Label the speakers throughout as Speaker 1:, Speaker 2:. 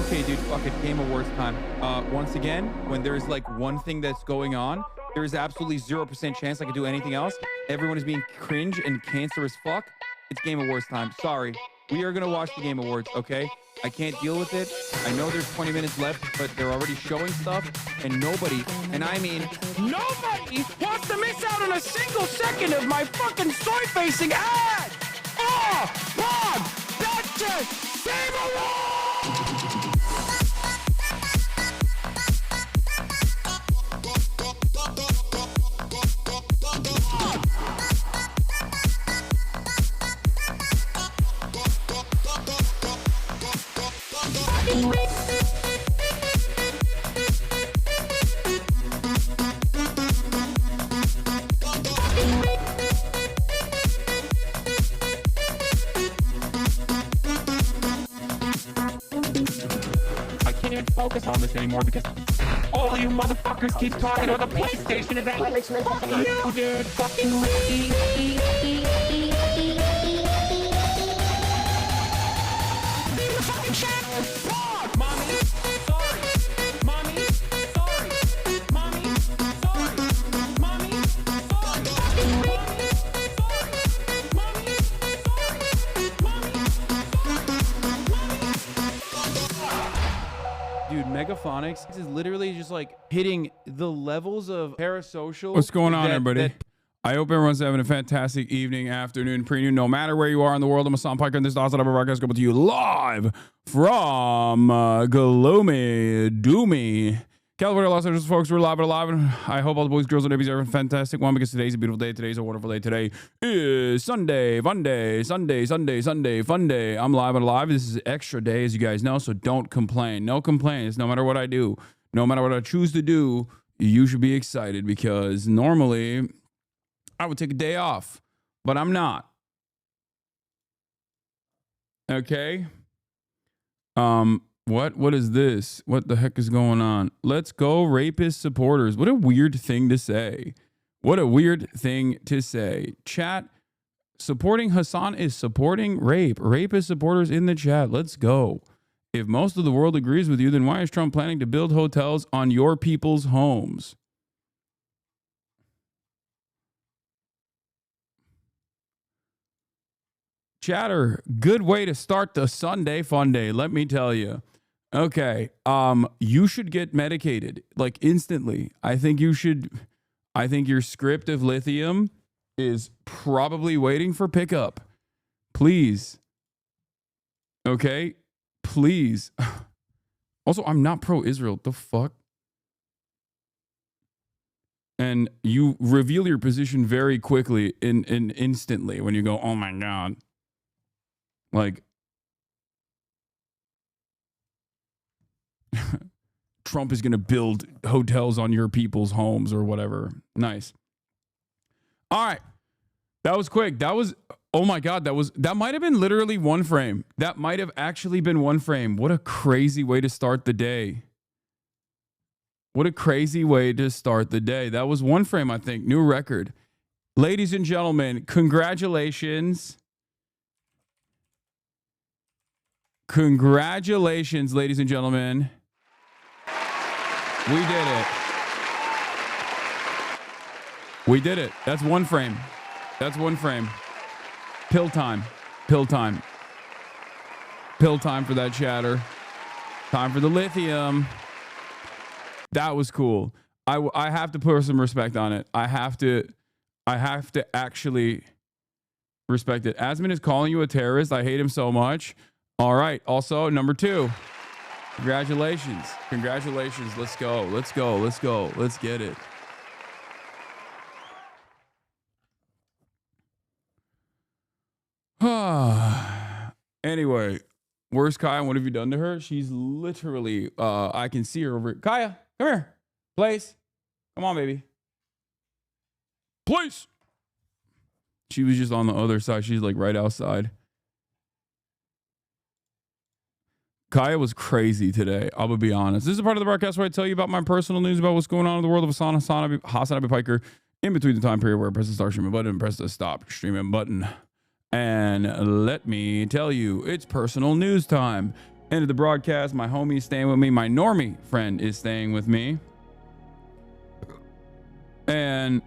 Speaker 1: Okay, dude, fuck it. Game Awards time. Once again, when there's like one thing that's going on, there is absolutely 0% chance I could do anything else. Everyone is being cringe and cancerous fuck. It's Game Awards time. Sorry. We are going to watch the Game Awards, okay? I can't deal with it. I know there's 20 minutes left, but they're already showing stuff, and nobody, and I mean nobody, wants to miss out on a single second of my fucking soy-facing ad! Oh, Bob! That's just Game Awards!
Speaker 2: I can't even focus on this anymore because all of you motherfuckers keep talking about the PlayStation event. Fuck you, dude. Fucking leave the fucking channel. Fuck, mommy. Sorry. Mommy. Sorry. Mommy. Sorry. Mommy. Sorry. Mommy. Sorry. Mommy. Sorry.
Speaker 1: Dude, Megaphonics is literally just like hitting the levels of parasocial.
Speaker 3: What's going on, everybody? I hope everyone's having a fantastic evening, afternoon, preview. No matter where you are in the world, I'm Hasan Piker, and this is the HasanAbi broadcast coming to you live from Gloomy Doomy, California, Los Angeles, folks. We're live and alive, and I hope all the boys, girls, and babies are having a fantastic one because today's a beautiful day. Today's a wonderful day. Today is Sunday, fun day, Sunday, fun day. I'm live and alive. This is extra day, as you guys know, so don't complain. No complaints. No matter what I do, no matter what I choose to do, you should be excited because normally I would take a day off, but I'm not. Okay. What is this? What the heck is going on? Let's go, rapist supporters. What a weird thing to say. What a weird thing to say. Chat, supporting Hasan is supporting rape. Rapist supporters in the chat. Let's go. If most of the world agrees with you, then why is Trump planning to build hotels on your people's homes? Chatter, good way to start the Sunday fun day, let me tell you. Okay, you should get medicated, like instantly. I think you should. I think your script of lithium is probably waiting for pickup. Please. Okay, please. Also, I'm not pro-Israel. The fuck? And you reveal your position very quickly and instantly when you go, oh my God. Like, Trump is going to build hotels on your people's homes or whatever. Nice. All right. That was quick. That was, oh my God, that might have been literally one frame. That might have actually been one frame. What a crazy way to start the day. What a crazy way to start the day. That was one frame, I think. New record. Ladies and gentlemen, congratulations. Congratulations, ladies and gentlemen. We did it. We did it. That's one frame. That's one frame. Pill time. Pill time. Pill time for that chatter. Time for the lithium. That was cool. I have to put some respect on it. I have to actually respect it. Asmin is calling you a terrorist. I hate him so much. All right. Also, number 2. Congratulations. Congratulations. Let's go. Let's go. Let's go. Let's get it. Anyway, where's Kaya? What have you done to her? She's literally, I can see her over. Kaya, come here. Place. Come on, baby. Place. She was just on the other side. She's like right outside. Kaya was crazy today. I'm going to be honest. This is a part of the broadcast where I tell you about my personal news about what's going on in the world of HasanAbi Piker in between the time period where I press the start streaming button and press the stop streaming button. And let me tell you, it's personal news time. End of the broadcast. My homie's staying with me. My normie friend is staying with me. And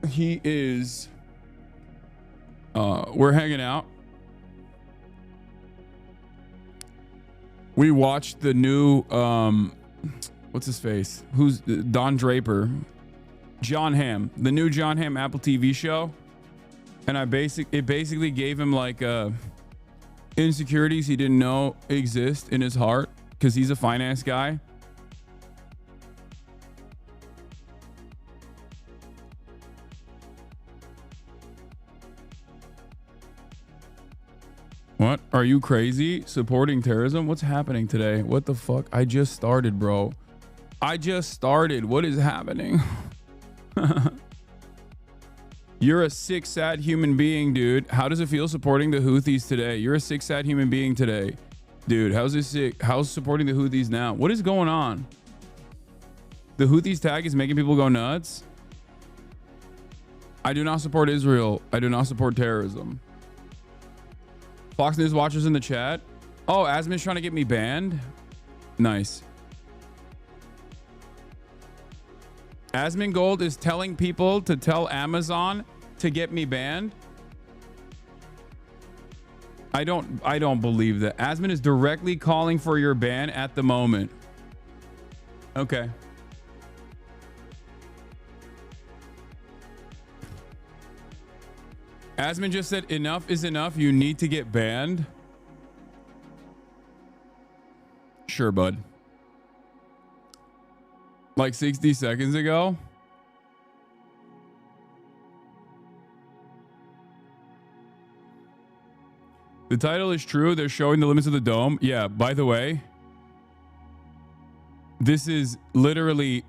Speaker 3: he is we're hanging out. We watched the new what's his face? Who's Don Draper? John Hamm, the new John Hamm Apple TV show. And it basically gave him like insecurities he didn't know exist in his heart because he's a finance guy. What? Are you crazy? Supporting terrorism? What's happening today? What the fuck? I just started, bro. I just started. What is happening? You're a sick, sad human being, dude. How does it feel supporting the Houthis today? You're a sick, sad human being today. Dude, how's this sick? How's supporting the Houthis now? What is going on? The Houthis tag is making people go nuts. I do not support Israel. I do not support terrorism. Fox News watchers in the chat. Oh, Asmin's trying to get me banned. Nice. Asmin Gold is telling people to tell Amazon to get me banned. I don't believe that. Asmin is directly calling for your ban at the moment. Okay. Asmin just said enough is enough. You need to get banned. Sure, bud. Like 60 seconds ago. The title is true. They're showing the limits of the dome. Yeah, by the way, this is literally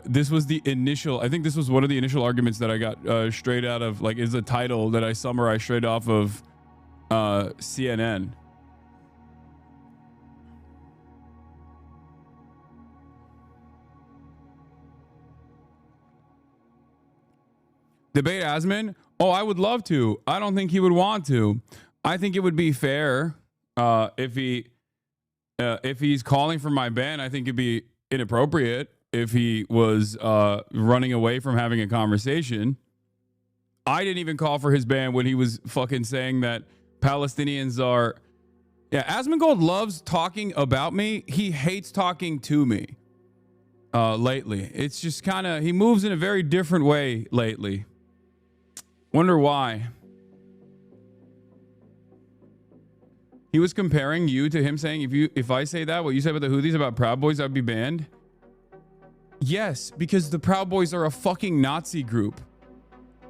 Speaker 3: this was the initial, I think this was one of the initial arguments that I got straight out of, like, is a title that I summarized straight off of CNN. Debate Asmin? Oh, I would love to. I don't think he would want to. I think it would be fair if he's calling for my ban. I think it'd be inappropriate if he was running away from having a conversation. I didn't even call for his ban when he was fucking saying that Palestinians are... Yeah, Asmongold loves talking about me. He hates talking to me lately. It's just kind of... He moves in a very different way lately. Wonder why. He was comparing you to him, saying, if I say that, what you said about the Houthis about Proud Boys, I'd be banned. Yes, because the Proud Boys are a fucking Nazi group.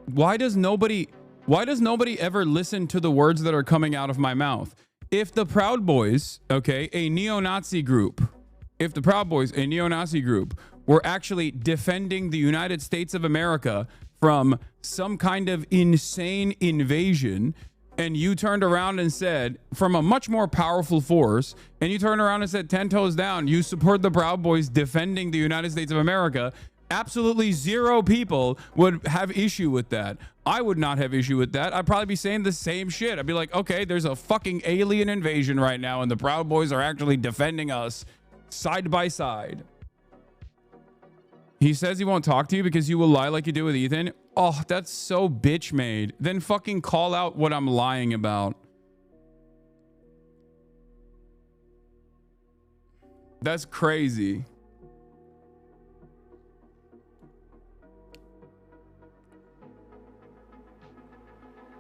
Speaker 3: Why does nobody ever listen to the words that are coming out of my mouth? If the Proud Boys, okay, a neo-Nazi group, if the Proud Boys, a neo-Nazi group, were actually defending the United States of America from some kind of insane invasion, and you turned around and said, from a much more powerful force, and you turned around and said 10 toes down, you support the Proud Boys defending the United States of America, absolutely zero people would have issue with that. I would not have issue with that. I'd probably be saying the same shit. I'd be like, okay, there's a fucking alien invasion right now, and the Proud Boys are actually defending us side by side. He says he won't talk to you because you will lie like you did with Ethan. Oh, that's so bitch made. Then fucking call out what I'm lying about. That's crazy.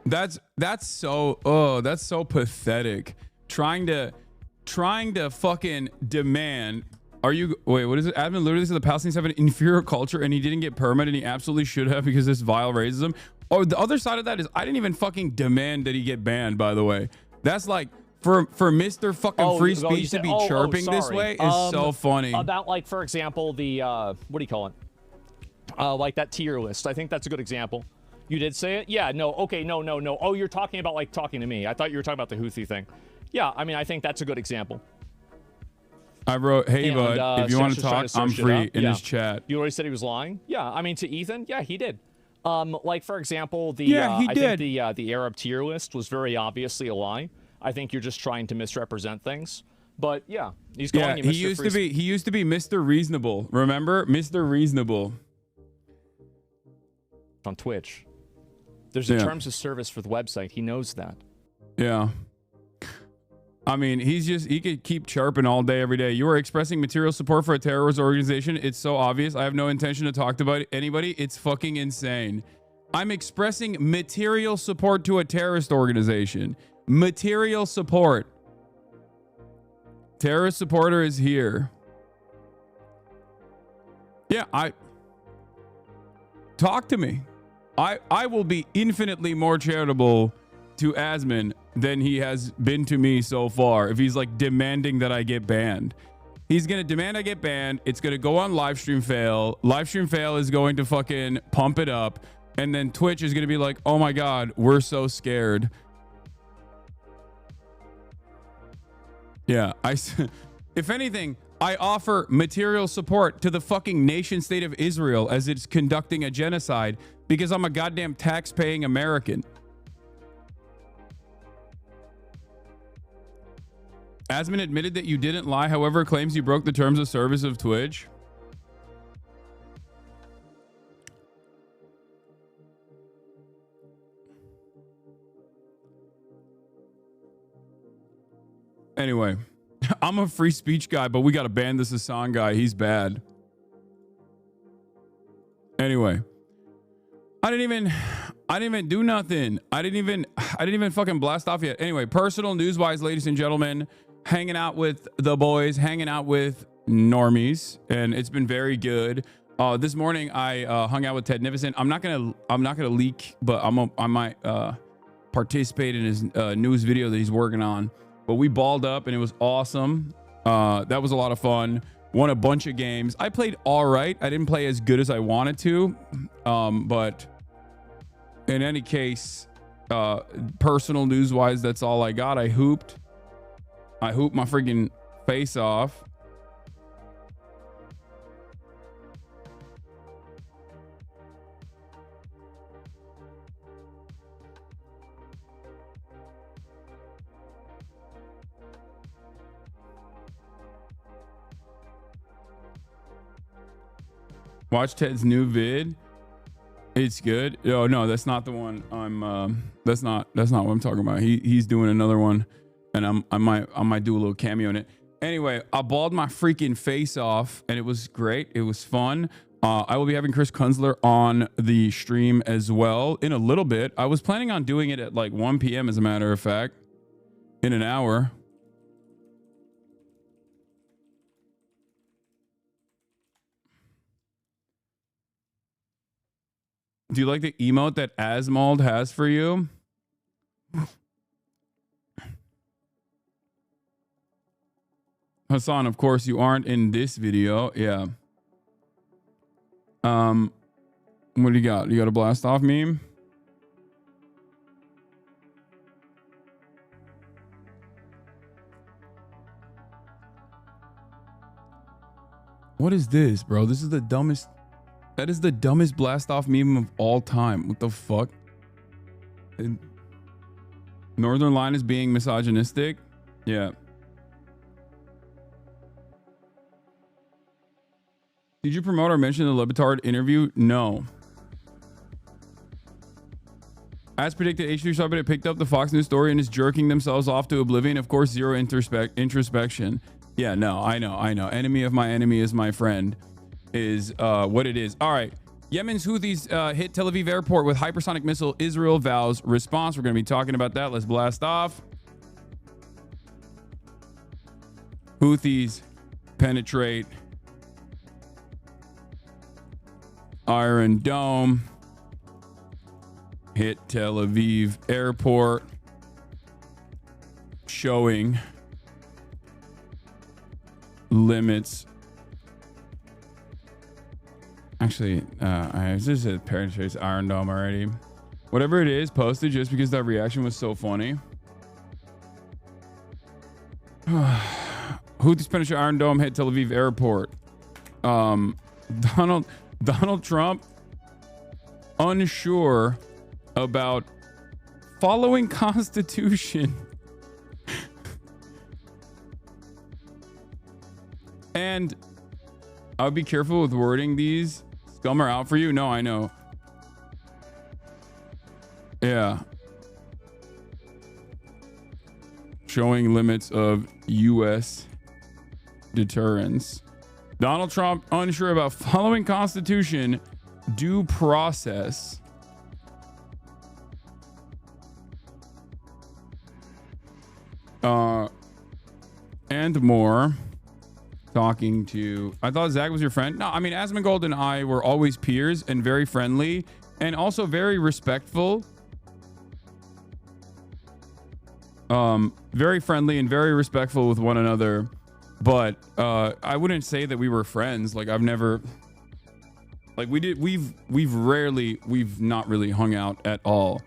Speaker 3: That's so pathetic. Trying to fucking demand. Are you, wait, what is it? Admin literally said the Palestinians have an inferior culture and he didn't get permit, and he absolutely should have because this vile racism. Oh, the other side of that is I didn't even fucking demand that he get banned, by the way. That's like, for Mr. fucking free speech to be chirping this way is so funny.
Speaker 4: About, like, for example, the, what do you call it? Like that tier list. I think that's a good example. You did say it? Yeah, no, okay, no. Oh, you're talking about, like, talking to me. I thought you were talking about the Houthi thing. Yeah, I mean, I think that's a good example.
Speaker 3: I wrote, hey, bud, if you want to talk, I'm free in his chat.
Speaker 4: You already said he was lying? Yeah, I mean, to Ethan? Yeah, he did. Like for example, the
Speaker 3: Yeah, he
Speaker 4: I
Speaker 3: did.
Speaker 4: think the Arab tier list was very obviously a lie. I think you're just trying to misrepresent things. But yeah, he's calling you Mr.
Speaker 3: he used to be Mr. Reasonable. Remember, Mr. Reasonable
Speaker 4: on Twitch. There's a terms of service for the website. He knows that.
Speaker 3: Yeah. I mean, he could keep chirping all day, every day. You are expressing material support for a terrorist organization. It's so obvious. I have no intention to talk about anybody. It's fucking insane. I'm expressing material support to a terrorist organization. Material support. Terrorist supporter is here. Yeah, talk to me. I will be infinitely more charitable to Asman than he has been to me so far. If he's like demanding that I get banned, he's gonna demand I get banned. It's gonna go on livestream fail. Livestream fail is going to fucking pump it up, and then Twitch is gonna be like, oh my god, we're so scared. Yeah, if anything, I offer material support to the fucking nation state of Israel as it's conducting a genocide because I'm a goddamn tax-paying American. Asman admitted that you didn't lie, however, claims you broke the terms of service of Twitch. Anyway, I'm a free speech guy, but we got to ban this Hasan guy. He's bad. Anyway, I didn't even do nothing. I didn't even fucking blast off yet. Anyway, personal news-wise, ladies and gentlemen, hanging out with the boys, hanging out with normies, and it's been very good. This morning I hung out with Ted Nivison. I'm not gonna leak, but I might participate in his news video that he's working on. But we balled up and it was awesome. That was a lot of fun. Won a bunch of games. I played all right. I didn't play as good as I wanted to, but in any case, personal news wise, that's all I got. I hooped my freaking face off. Watch Ted's new vid. It's good. Oh no, that's not the one. That's not what I'm talking about. He's doing another one, and I might do a little cameo in it. Anyway, I balled my freaking face off, and it was great. It was fun. I will be having Chris Kunzler on the stream as well in a little bit. I was planning on doing it at like 1 p.m. as a matter of fact, in an hour. Do you like the emote that Asmald has for you? Hasan, of course you aren't in this video. Yeah. What do you got? You got a blast off meme? What is this, bro? This is the dumbest. That is the dumbest blast off meme of all time. What the fuck? Northern Line is being misogynistic. Yeah. Did you promote or mention the Lebitard interview? No. As predicted, H3 Subreddit picked up the Fox News story and is jerking themselves off to oblivion. Of course, zero introspection. Yeah, no, I know. Enemy of my enemy is my friend is what it is. All right. Yemen's Houthis hit Tel Aviv airport with hypersonic missile. Israel vows response. We're going to be talking about that. Let's blast off. Houthis penetrate Iron Dome. Hit Tel Aviv airport. Showing limits. Actually, I just said penetrates Iron Dome already. Whatever it is, posted just because that reaction was so funny. Houthis penetrate Iron Dome, hit Tel Aviv airport. Donald Trump unsure about following Constitution. And I'll be careful with wording these. Scum are out for you. No, I know. Yeah. Showing limits of U.S. deterrence. Donald Trump unsure about following Constitution, due process. And more. Talking to, I thought Zach was your friend. No, I mean, Asmongold and I were always peers and very friendly and also very respectful. Very friendly and very respectful with one another. But I wouldn't say that we were friends. Like, I've never, like, we've not really hung out at all.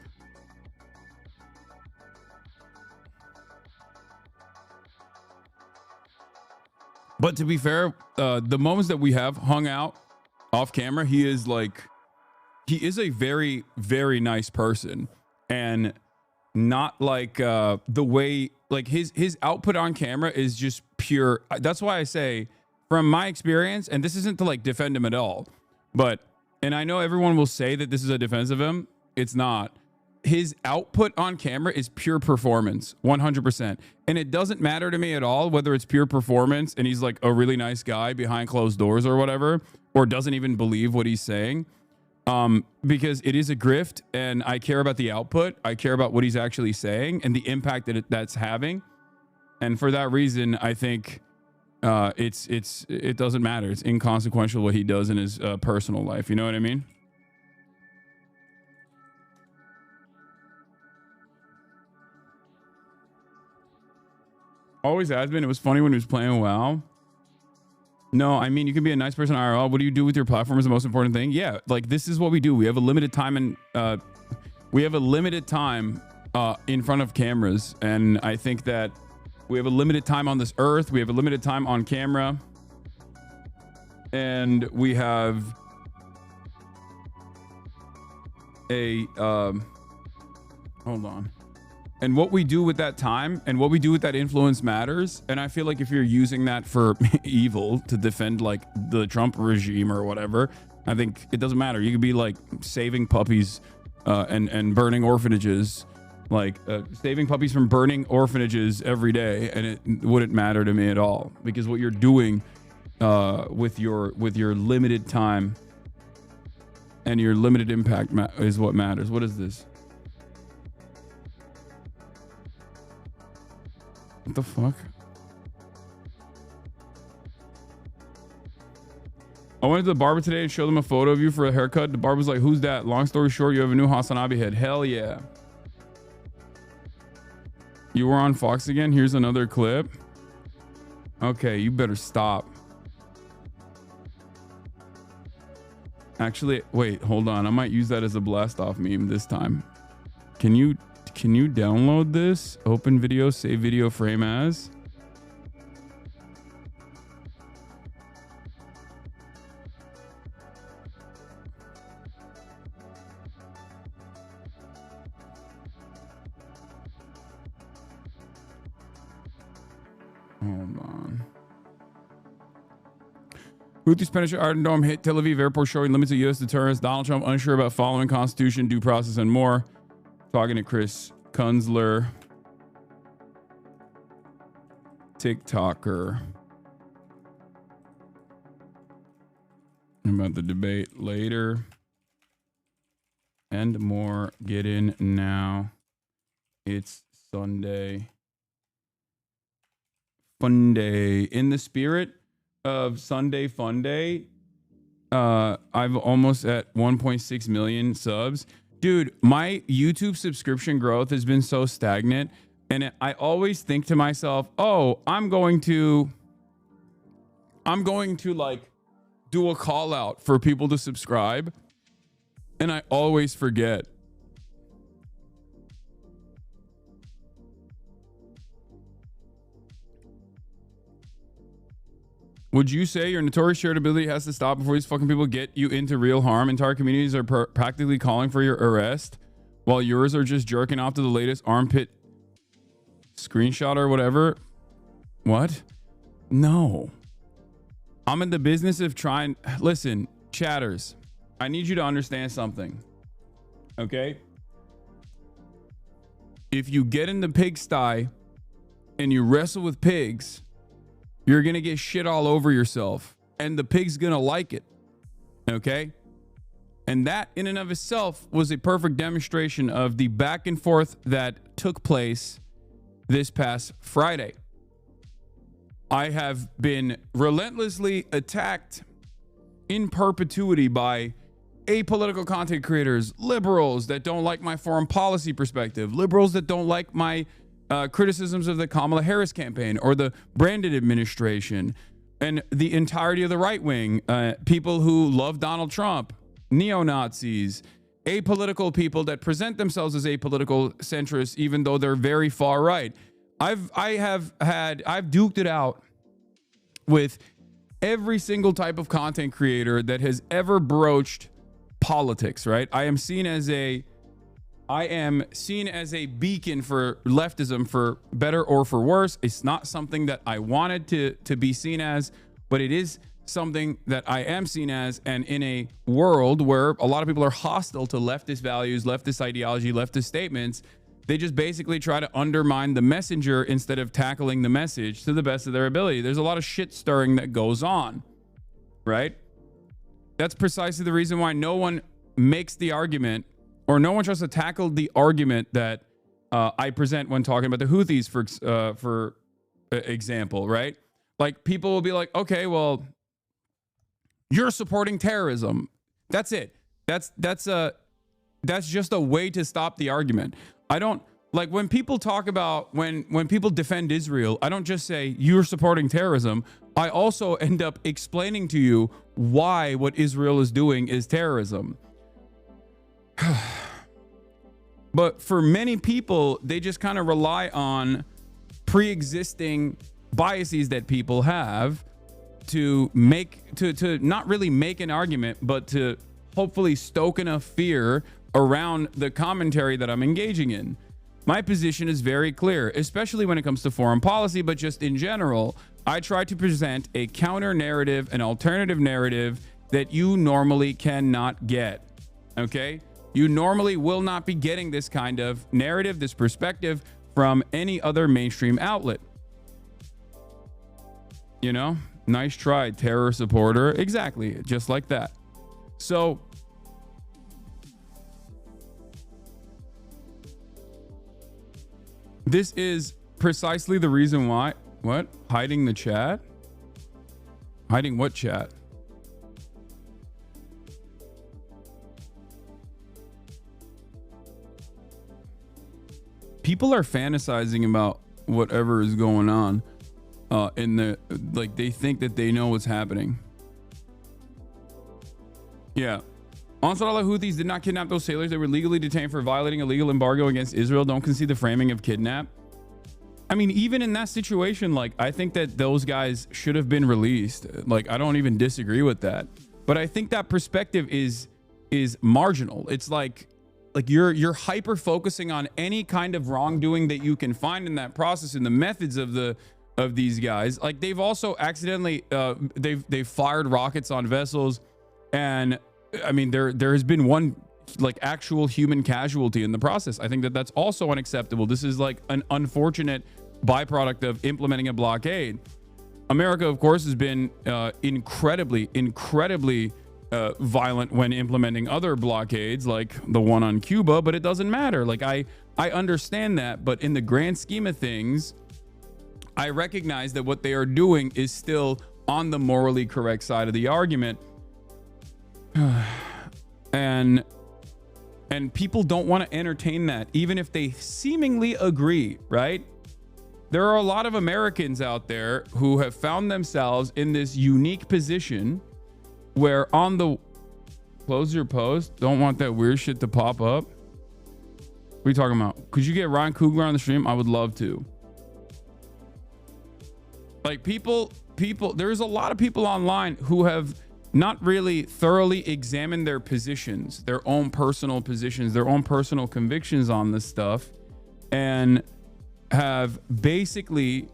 Speaker 3: But to be fair, the moments that we have hung out off camera, he is a very, very nice person, and not like the way, like his output on camera is just pure. That's why I say, from my experience, and this isn't to like defend him at all, but, and I know everyone will say that this is a defense of him. It's not. His output on camera is pure performance, 100%. And it doesn't matter to me at all whether it's pure performance and he's like a really nice guy behind closed doors or whatever, or doesn't even believe what he's saying. Because it is a grift, and I care about the output. I care about what he's actually saying and the impact that that's having. And for that reason, I think it doesn't matter. It's inconsequential what he does in his personal life. You know what I mean? Always has been. It was funny when he was playing WoW. No, I mean, you can be a nice person IRL. What do you do with your platform is the most important thing. Yeah, like this is what we do. We have a limited time in front of cameras, and I think that we have a limited time on this earth. We have a limited time on camera, and we have a hold on. And what we do with that time and what we do with that influence matters. And I feel like if you're using that for evil to defend like the Trump regime or whatever, I think it doesn't matter. You could be like saving puppies and burning orphanages, like saving puppies from burning orphanages every day, and it wouldn't matter to me at all, because what you're doing with your limited time and your limited impact is what matters. What is this? What the fuck? I went to the barber today and showed them a photo of you for a haircut. The barber was like, "Who's that?" Long story short, you have a new HasanAbi head. Hell yeah. You were on Fox again? Here's another clip. Okay, you better stop. Actually, wait, hold on. I might use that as a blast off meme this time. Can you download this? Open video, save video, frame as. Hold on. Houthis penetrate Iron Dome, hit Tel Aviv airport, showing limits of U.S. deterrence. Donald Trump unsure about following Constitution, due process, and more. Talking to Chris Kunzler, TikToker, about the debate later and more. Get in now. It's Sunday. FUNDAY. In the spirit of Sunday FUNDAY, I'm almost at 1.6 million subs. Dude, my YouTube subscription growth has been so stagnant, and I always think to myself, oh, I'm going to like do a call out for people to subscribe, and I always forget. Would you say your notorious shared ability has to stop before these fucking people get you into real harm? Entire communities are practically calling for your arrest, while yours are just jerking off to the latest armpit screenshot or whatever. What? No. I'm in the business of trying. Listen, chatters, I need you to understand something. Okay? If you get in the pigsty and you wrestle with pigs, you're going to get shit all over yourself, and the pig's going to like it. Okay? And that in and of itself was a perfect demonstration of the back and forth that took place this past Friday. I have been relentlessly attacked in perpetuity by apolitical content creators, liberals that don't like my foreign policy perspective, liberals that don't like my criticisms of the Kamala Harris campaign or the Brandon administration, and the entirety of the right wing, people who love Donald Trump, neo-Nazis, apolitical people that present themselves as apolitical centrists, even though they're very far right. I've duked it out with every single type of content creator that has ever broached politics, right? I am seen as a beacon for leftism, for better or for worse. It's not something that I wanted to be seen as, but it is something that I am seen as. And in a world where a lot of people are hostile to leftist values, leftist ideology, leftist statements, they just basically try to undermine the messenger instead of tackling the message to the best of their ability. There's a lot of shit stirring that goes on, right? That's precisely the reason why no one makes the argument, or no one tries to tackle the argument that I present when talking about the Houthis, for example, right? Like, people will be like, okay, well, you're supporting terrorism. That's it. That's just a way to stop the argument. I don't like when people talk about when people defend Israel, I don't just say you're supporting terrorism. I also end up explaining to you why what Israel is doing is terrorism. But for many people, they just kind of rely on pre-existing biases that people have to not really make an argument, but to hopefully stoke enough fear around the commentary that I'm engaging in. My position is very clear, especially when it comes to foreign policy, but just in general. I try to present a counter narrative, an alternative narrative that you normally cannot get. Okay? You normally will not be getting this kind of narrative, this perspective from any other mainstream outlet. You know? Nice try, terror supporter. Exactly, just like that. So, this is precisely the reason why. What? Hiding the chat? Hiding what chat? People are fantasizing about whatever is going on in the, like, they think that they know what's happening. Yeah. Ansarullah Houthis did not kidnap those sailors. They were legally detained for violating a legal embargo against Israel. Don't concede the framing of kidnap. I mean, even in that situation, like, I think that those guys should have been released. Like, I don't even disagree with that. But I think that perspective is marginal. It's like you're hyper focusing on any kind of wrongdoing that you can find in that process and the methods of these guys. Like, they've also accidentally they've fired rockets on vessels, and I mean, there has been one, like, actual human casualty in the process. I think that that's also unacceptable. This is like an unfortunate byproduct of implementing a blockade. America, of course, has been incredibly violent when implementing other blockades, like the one on Cuba, but it doesn't matter. Like, I understand that, but in the grand scheme of things, I recognize that what they are doing is still on the morally correct side of the argument. And people don't want to entertain that, even if they seemingly agree, right? There are a lot of Americans out there who have found themselves in this unique position where on the close your post, don't want that weird shit to pop up. What are you talking about? Could you get Ryan Coogler on the stream? I would love to. Like, people there's a lot of people online who have not really thoroughly examined their positions, their own personal positions, their own personal convictions on this stuff, and have basically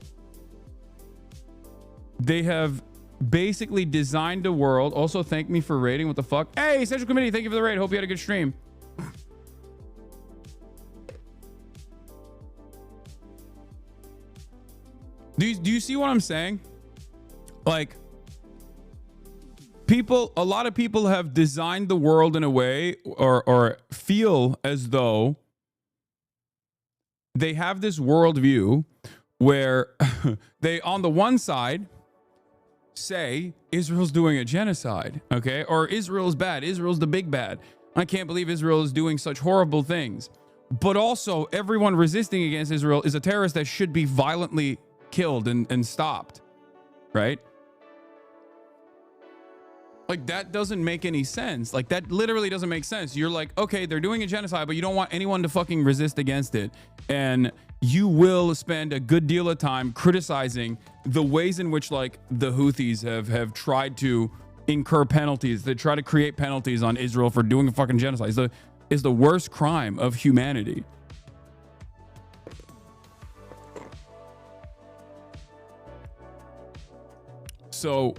Speaker 3: designed a world. Also, thank me for rating. What the fuck? Hey, Central Committee, thank you for the raid. Hope you had a good stream. Do you see what I'm saying? Like, a lot of people have designed the world in a way, or feel as though they have this worldview where they, on the one side, say Israel's doing a genocide, okay? Or Israel's bad. Israel's the big bad. I can't believe Israel is doing such horrible things. But also, everyone resisting against Israel is a terrorist that should be violently killed and stopped, right? Like, that doesn't make any sense. Like, that literally doesn't make sense. You're like, okay, they're doing a genocide, but you don't want anyone to fucking resist against it. And you will spend a good deal of time criticizing the ways in which, like, the Houthis have tried to incur penalties. They try to create penalties on Israel for doing a fucking genocide. It's the worst crime of humanity. So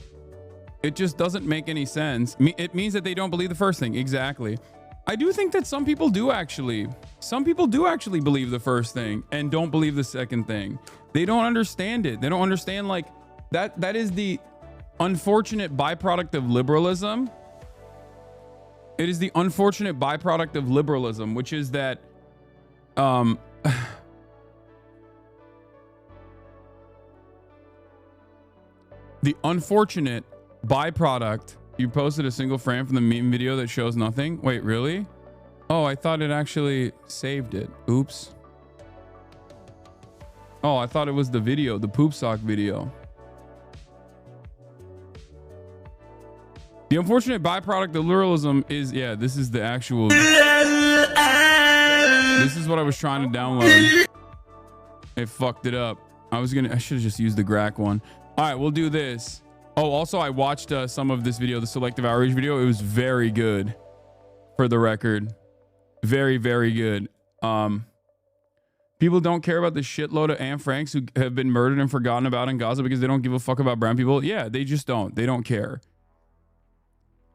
Speaker 3: it just doesn't make any sense. It means that they don't believe the first thing. Exactly. I do think that some people do actually believe the first thing and don't believe the second thing. They don't understand it. They don't understand, like, that is the unfortunate byproduct of liberalism. It is the unfortunate byproduct of liberalism, which is that the unfortunate byproduct. You posted a single frame from the meme video that shows nothing. Wait, really? Oh, I thought it actually saved it. Oops. Oh, I thought it was the video, the poop sock video. The unfortunate byproduct of liberalism is, yeah, this is the actual. This is what I was trying to download. It fucked it up. I should have just used the GRAC one. All right, we'll do this. Oh, also, I watched some of this video, the selective outrage video. It was very good, for the record. Very, very good. People don't care about the shitload of Anne Franks who have been murdered and forgotten about in Gaza because they don't give a fuck about brown people. Yeah, they just don't. They don't care.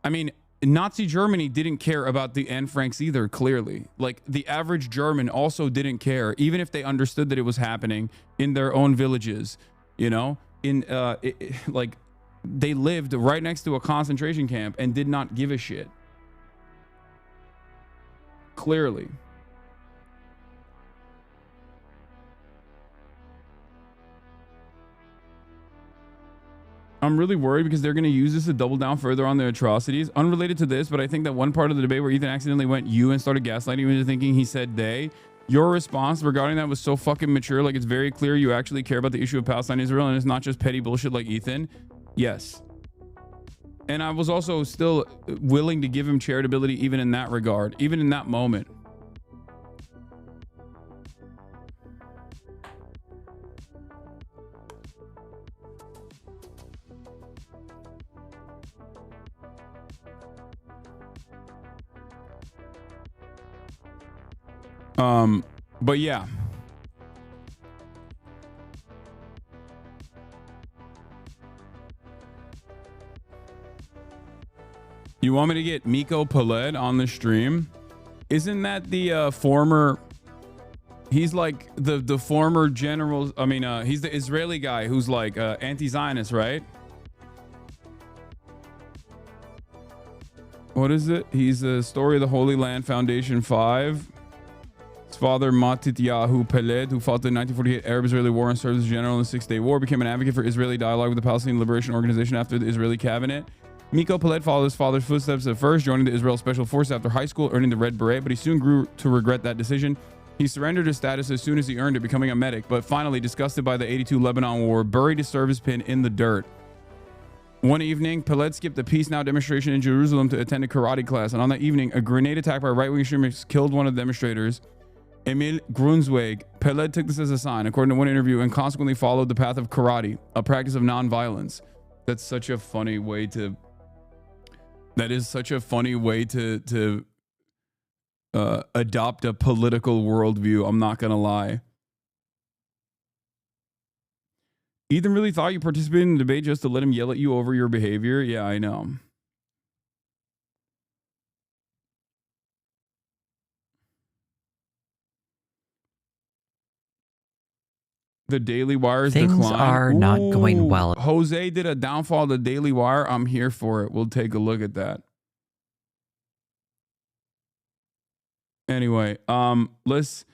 Speaker 3: I mean, Nazi Germany didn't care about the Anne Franks either, clearly. Like, the average German also didn't care, even if they understood that it was happening in their own villages, you know? Like, they lived right next to a concentration camp and did not give a shit. Clearly. I'm really worried because they're going to use this to double down further on their atrocities. Unrelated to this, but I think that one part of the debate where Ethan accidentally went you and started gaslighting you into thinking he said they, your response regarding that was so fucking mature. Like, it's very clear you actually care about the issue of Palestine, Israel, and it's not just petty bullshit like Ethan. Yes. And I was also still willing to give him charitability even in that regard, even in that moment. But yeah. You want me to get Miko Peled on the stream? Isn't that the former? He's like the former general. I mean, he's the Israeli guy who's like anti-Zionist, right? What is it? He's the Story of the Holy Land Foundation 5. His father, Matityahu Peled, who fought the 1948 Arab-Israeli War and served as general in the Six-Day War, became an advocate for Israeli dialogue with the Palestinian Liberation Organization after the Israeli cabinet. Miko Peled followed his father's footsteps at first, joining the Israel Special Forces after high school, earning the Red Beret, but he soon grew to regret that decision. He surrendered his status as soon as he earned it, becoming a medic, but finally, disgusted by the 82 Lebanon War, buried his service pin in the dirt. One evening, Peled skipped the Peace Now demonstration in Jerusalem to attend a karate class, and on that evening, a grenade attack by right-wing extremists killed one of the demonstrators. Emil Grunzweig, Peled took this as a sign, according to one interview, and consequently followed the path of karate, a practice of non-violence. That's such a funny way to. That is such a funny way to adopt a political worldview. I'm not gonna lie. Ethan really thought you participated in the debate just to let him yell at you over your behavior? Yeah, I know. The Daily Wire's
Speaker 5: Things
Speaker 3: decline.
Speaker 5: are not going well.
Speaker 3: Jose did a downfall of the Daily Wire. I'm here for it. We'll take a look at that. Anyway, let's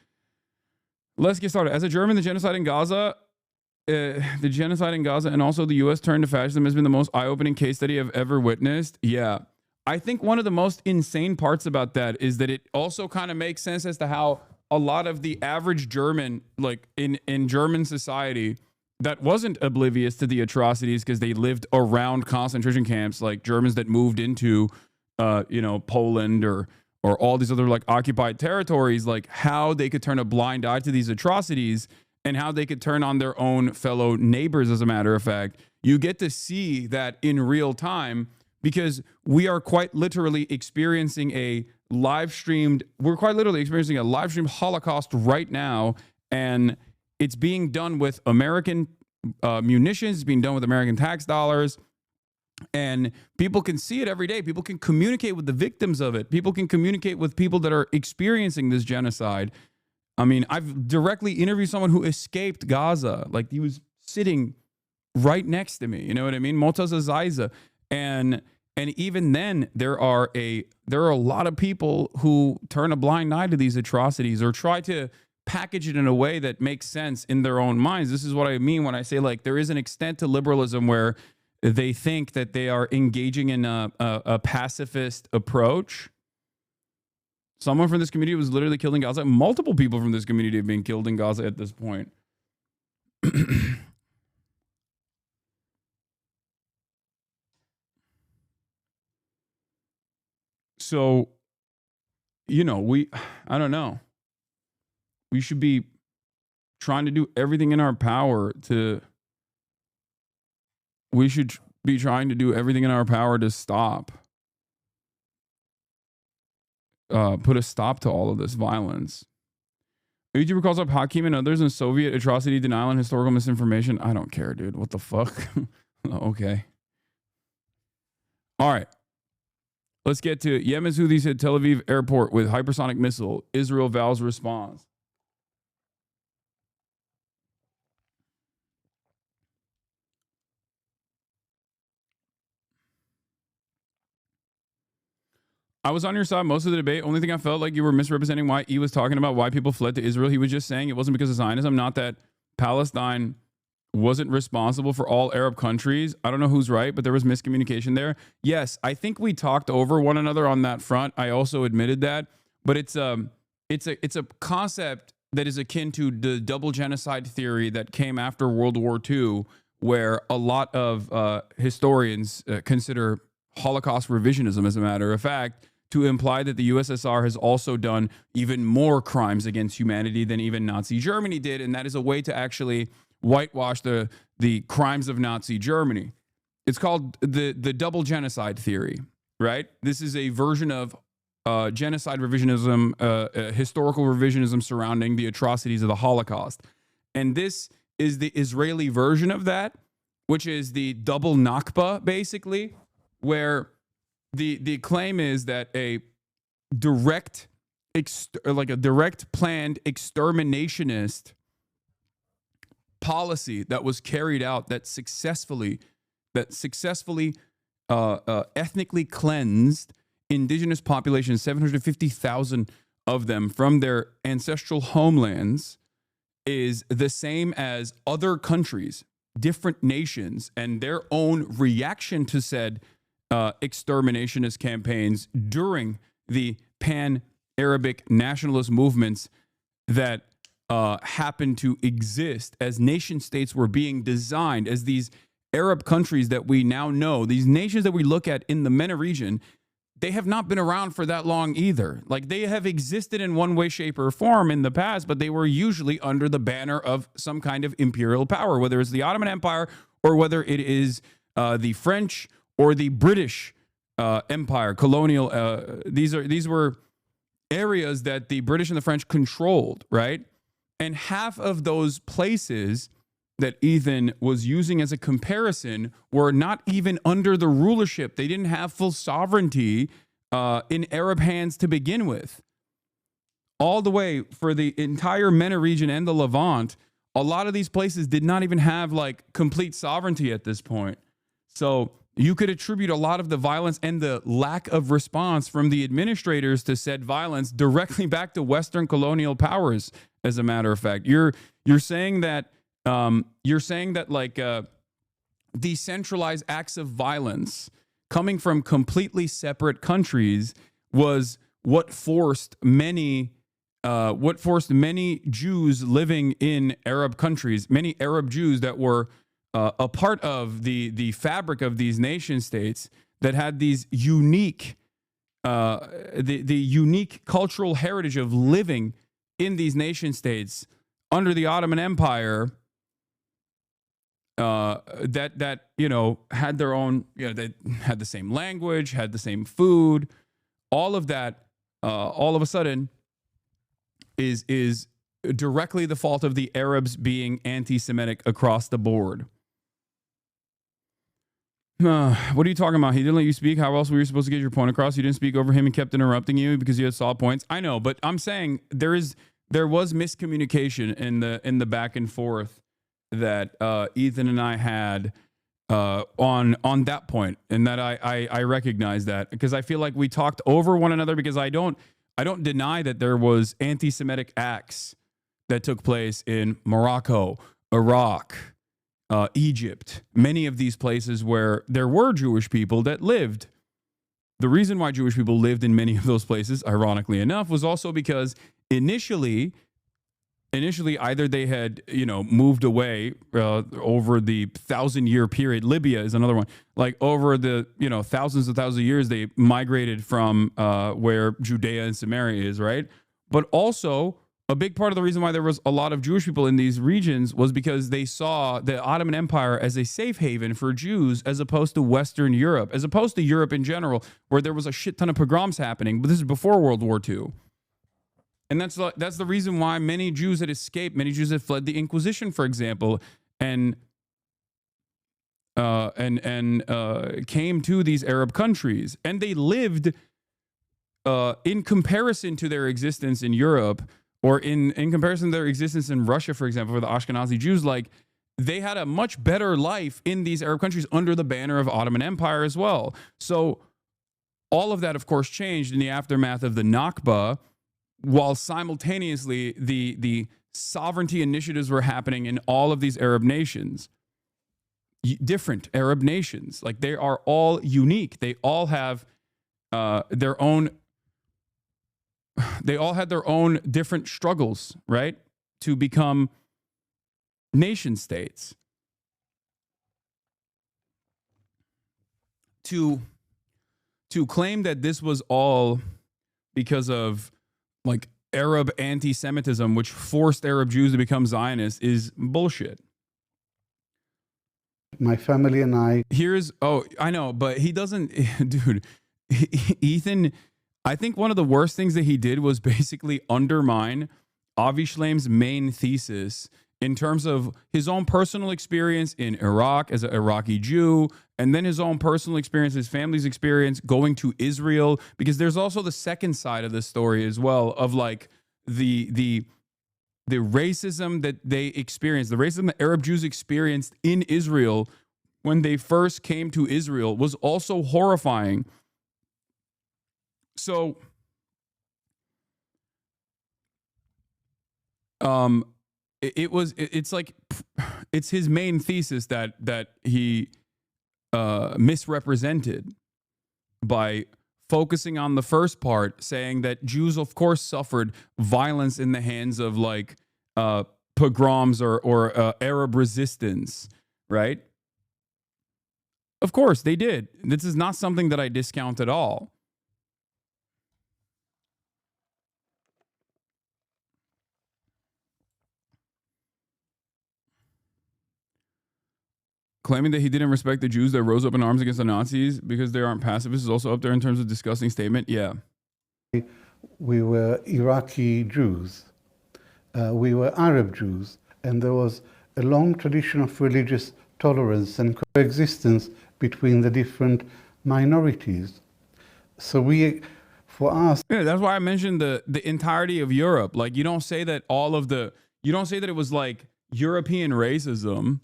Speaker 3: get started. As a German, the genocide in Gaza, and also the U.S. turn to fascism has been the most eye-opening case study I've ever witnessed. Yeah. I think one of the most insane parts about that is that it also kind of makes sense as to how a lot of the average German, like in German society, that wasn't oblivious to the atrocities because they lived around concentration camps, like Germans that moved into, Poland or all these other like occupied territories, like how they could turn a blind eye to these atrocities and how they could turn on their own fellow neighbors. As a matter of fact, you get to see that in real time because we are quite literally experiencing a live streamed Holocaust right now. And it's being done with American munitions, it's being done with American tax dollars. And people can see it every day. People can communicate with the victims of it. People can communicate with people that are experiencing this genocide. I mean, I've directly interviewed someone who escaped Gaza. Like he was sitting right next to me. You know what I mean? Motaz Azaiza. And even then, there are a lot of people who turn a blind eye to these atrocities or try to package it in a way that makes sense in their own minds. This is what I mean when I say like there is an extent to liberalism where they think that they are engaging in a pacifist approach. Someone from this community was literally killed in Gaza. Multiple people from this community have been killed in Gaza at this point. So, I don't know. We should be trying to do everything in our power to stop, put a stop to all of this violence. A YouTuber calls up Hakim and others in Soviet atrocity denial and historical misinformation. I don't care, dude. What the fuck? Okay. All right. Let's get to it. Yemen's Houthis hit Tel Aviv airport with hypersonic missile. Israel vows response. I was on your side most of the debate. Only thing I felt like you were misrepresenting why he was talking about why people fled to Israel. He was just saying it wasn't because of Zionism, not that Palestine wasn't responsible for all Arab countries. I don't know who's right, but there was miscommunication there. Yes, I think we talked over one another on that front. I also admitted that, but it's a concept that is akin to the double genocide theory that came after World War II, where a lot of historians consider Holocaust revisionism, as a matter of fact, to imply that the USSR has also done even more crimes against humanity than even Nazi Germany did, and that is a way to actually whitewash the crimes of Nazi Germany. It's called the double genocide theory, right? This is a version of genocide revisionism, historical revisionism surrounding the atrocities of the Holocaust. And this is the Israeli version of that, which is the double Nakba, basically, where the claim is that a direct planned exterminationist policy that was carried out that successfully ethnically cleansed indigenous populations, 750,000 of them from their ancestral homelands, is the same as other countries, different nations, and their own reaction to said exterminationist campaigns during the pan-Arabic nationalist movements that happened to exist as nation states were being designed, as these Arab countries that we now know, these nations that we look at in the MENA region, they have not been around for that long either. Like, they have existed in one way, shape, or form in the past, but they were usually under the banner of some kind of imperial power, whether it's the Ottoman Empire or whether it is the French or the British Empire, colonial. These were areas that the British and the French controlled, right? And half of those places that Ethan was using as a comparison were not even under the rulership. They didn't have full sovereignty in Arab hands to begin with. All the way for the entire MENA region and the Levant, a lot of these places did not even have like complete sovereignty at this point. So you could attribute a lot of the violence and the lack of response from the administrators to said violence directly back to Western colonial powers. As a matter of fact, you're saying that decentralized acts of violence coming from completely separate countries was what forced many Jews living in Arab countries, many Arab Jews that were a part of the fabric of these nation states that had these unique, the unique cultural heritage of living in these nation states under the Ottoman Empire, that you know had their own, you know, they had the same language, had the same food, all of that, all of a sudden is directly the fault of the Arabs being anti-Semitic across the board. What are you talking about? He didn't let you speak. How else were you supposed to get your point across? You didn't speak over him and kept interrupting you because you had solid points. I know, but I'm saying there was miscommunication in the back and forth that Ethan and I had on that point, and that I recognize that because I feel like we talked over one another because I don't deny that there was anti-Semitic acts that took place in Morocco, Iraq, Egypt, many of these places where there were Jewish people that lived. The reason why Jewish people lived in many of those places, ironically enough, was also because initially either they had, you know, moved away over the 1,000-year period. Libya is another one. Like over the, you know, thousands of years, they migrated from where Judea and Samaria is, right? But also a big part of the reason why there was a lot of Jewish people in these regions was because they saw the Ottoman Empire as a safe haven for Jews as opposed to Western Europe, as opposed to Europe in general, where there was a shit ton of pogroms happening. But this is before World War II. And that's the reason why many Jews had escaped. Many Jews had fled the Inquisition, for example, and came to these Arab countries. And they lived in comparison to their existence in Europe, or in comparison to their existence in Russia, for example, for the Ashkenazi Jews, like they had a much better life in these Arab countries under the banner of Ottoman Empire as well. So all of that, of course, changed in the aftermath of the Nakba, while simultaneously the sovereignty initiatives were happening in all of these Arab nations, different Arab nations. Like they are all unique. They all have their own. They all had their own different struggles, right, to become nation states. To claim that this was all because of like Arab anti-Semitism, which forced Arab Jews to become Zionists, is bullshit.
Speaker 5: My family and I.
Speaker 3: I know, but he doesn't, dude. Ethan, I think one of the worst things that he did was basically undermine Avi Shleim's main thesis in terms of his own personal experience in Iraq as an Iraqi Jew, and then his own personal experience, his family's experience going to Israel, because there's also the second side of the story as well of like the racism that they experienced, the racism that Arab Jews experienced in Israel when they first came to Israel was also horrifying. So, it's his main thesis that he misrepresented by focusing on the first part, saying that Jews, of course, suffered violence in the hands of like pogroms or Arab resistance, right? Of course they did. This is not something that I discount at all. claiming that he didn't respect the Jews that rose up in arms against the Nazis because they aren't pacifists is also up there in terms of disgusting statement. Yeah.
Speaker 5: We were Iraqi Jews. We were Arab Jews. And there was a long tradition of religious tolerance and coexistence between the different minorities. So for us...
Speaker 3: Yeah, that's why I mentioned the entirety of Europe. Like, you don't say that you don't say that it was like European racism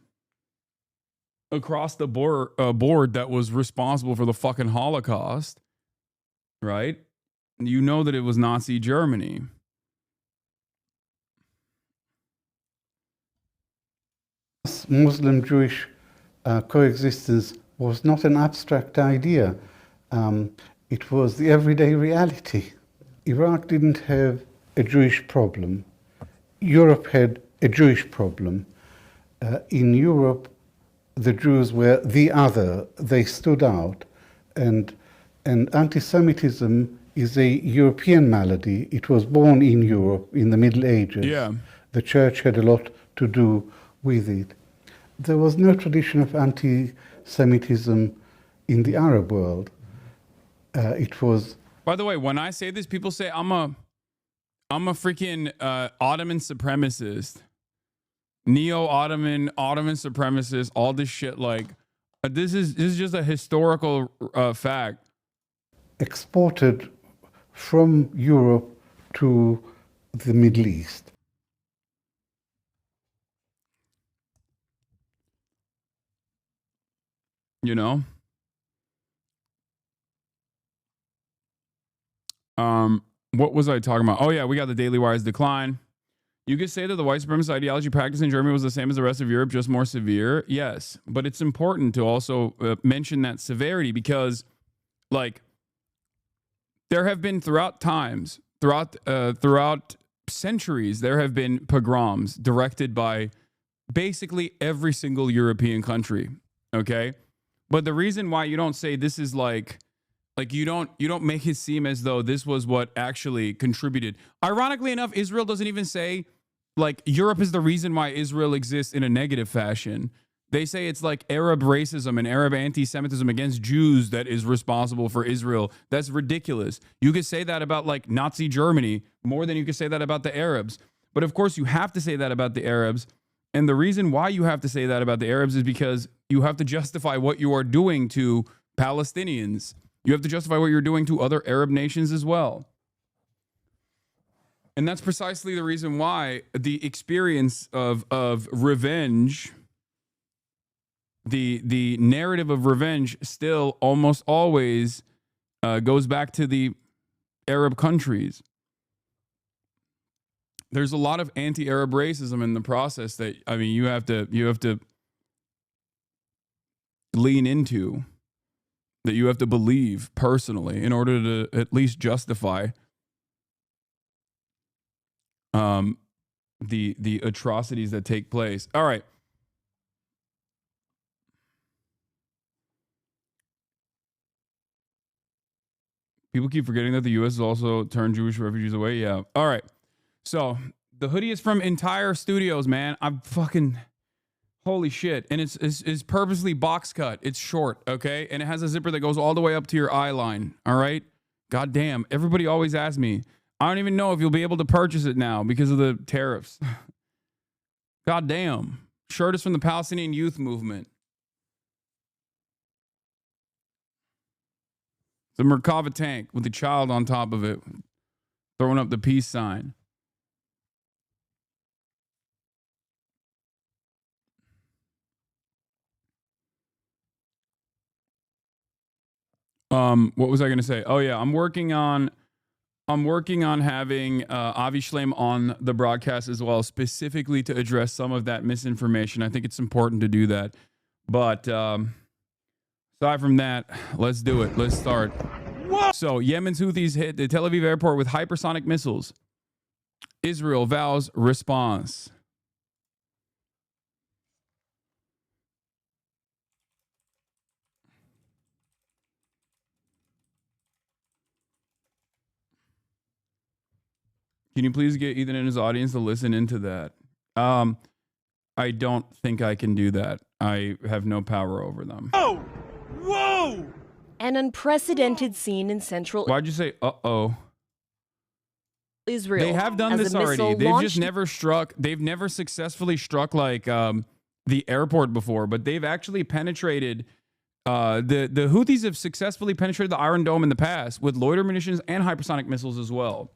Speaker 3: across the board that was responsible for the fucking Holocaust, right? You know that it was Nazi Germany.
Speaker 5: Muslim-Jewish coexistence was not an abstract idea. It was the everyday reality. Iraq didn't have a Jewish problem. Europe had a Jewish problem. In Europe, the Jews were the other. They stood out. And anti-Semitism is a European malady. It was born in Europe in the Middle Ages.
Speaker 3: Yeah.
Speaker 5: The church had a lot to do with it. There was no tradition of anti-Semitism in the Arab world. It was...
Speaker 3: By the way, when I say this, people say I'm a freaking Ottoman supremacist, neo-Ottoman supremacist, all this shit. Like, this is just a historical fact.
Speaker 5: Exported from Europe to the Middle East.
Speaker 3: You know? What was I talking about? Oh yeah, we got the Daily Wire's decline. You could say that the white supremacist ideology practiced in Germany was the same as the rest of Europe, just more severe. Yes, but it's important to also mention that severity because, like, there have been throughout centuries, there have been pogroms directed by basically every single European country. Okay, but the reason why you don't say this is like you don't make it seem as though this was what actually contributed. Ironically enough, Israel doesn't even say like Europe is the reason why Israel exists in a negative fashion. They say it's like Arab racism and Arab anti-Semitism against Jews that is responsible for Israel. That's ridiculous. You could say that about like Nazi Germany more than you could say that about the Arabs. But of course you have to say that about the Arabs. And the reason why you have to say that about the Arabs is because you have to justify what you are doing to Palestinians. You have to justify what you're doing to other Arab nations as well. And that's precisely the reason why the experience of revenge, the narrative of revenge still almost always goes back to the Arab countries. There's a lot of anti-Arab racism in the process that, I mean, you have to lean into, that you have to believe personally in order to at least justify the atrocities that take place. All right. People keep forgetting that the U.S. has also turned Jewish refugees away. Yeah. All right. So the hoodie is from Entire Studios, man. I'm fucking... Holy shit. And it's purposely box cut. It's short, okay? And it has a zipper that goes all the way up to your eye line, all right? God damn. Everybody always asks me. I don't even know if you'll be able to purchase it now because of the tariffs. God damn. Shirt is from the Palestinian Youth Movement. The Merkava tank with the child on top of it, throwing up the peace sign. What was I going to say? Oh yeah, I'm working on having Avi Shlaim on the broadcast as well, specifically to address some of that misinformation. I think it's important to do that. But aside from that, let's do it. Let's start. Whoa. So Yemen's Houthis hit the Tel Aviv airport with hypersonic missiles. Israel vows response. Can you please get Ethan and his audience to listen into that? I don't think I can do that. I have no power over them.
Speaker 2: Oh! Whoa!
Speaker 6: An unprecedented scene in central
Speaker 3: Why'd you say, uh-oh?
Speaker 6: Israel.
Speaker 3: They have done
Speaker 6: as
Speaker 3: this
Speaker 6: a
Speaker 3: already.
Speaker 6: missile
Speaker 3: They've
Speaker 6: launched
Speaker 3: just never struck. They've never successfully struck like the airport before, but they've actually penetrated. The Houthis have successfully penetrated the Iron Dome in the past with loiter munitions and hypersonic missiles as well.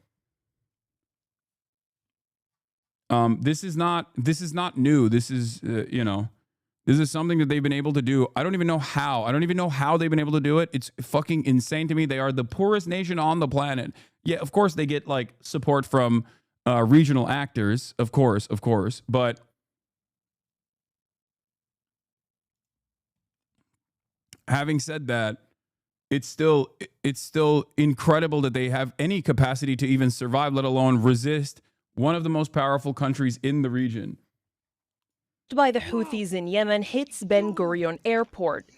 Speaker 3: This is not new. This is this is something that they've been able to do. I don't even know how. I don't even know how they've been able to do it. It's fucking insane to me. They are the poorest nation on the planet. Yeah, of course they get like support from regional actors, of course, but having said that, it's still incredible that they have any capacity to even survive, let alone resist one of the most powerful countries in the region.
Speaker 6: by the Houthis in Yemen hits Ben Gurion Airport.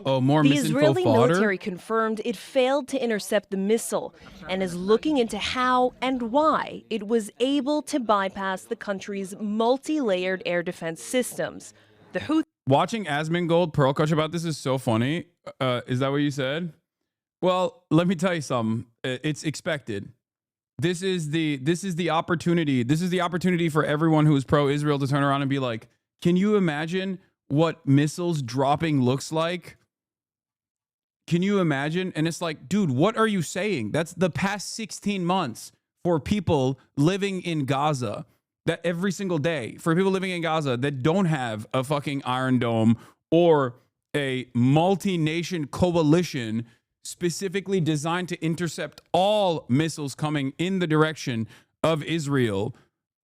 Speaker 3: More
Speaker 6: The
Speaker 3: misinfo
Speaker 6: Israeli
Speaker 3: fodder?
Speaker 6: military confirmed it failed to intercept the missile and is looking into how and why it was able to bypass the country's multi-layered air defense systems. The Houthis
Speaker 3: Watching Asmongold Pearl Coach about this is so funny. Is that what you said? Well, let me tell you something. It's expected. This is the opportunity. This is the opportunity for everyone who is pro-Israel to turn around and be like, can you imagine what missiles dropping looks like? Can you imagine? And it's like, dude, what are you saying? That's the past 16 months for people living in Gaza. That every single day for people living in Gaza that don't have a fucking Iron Dome or a multi-nation coalition specifically designed to intercept all missiles coming in the direction of Israel,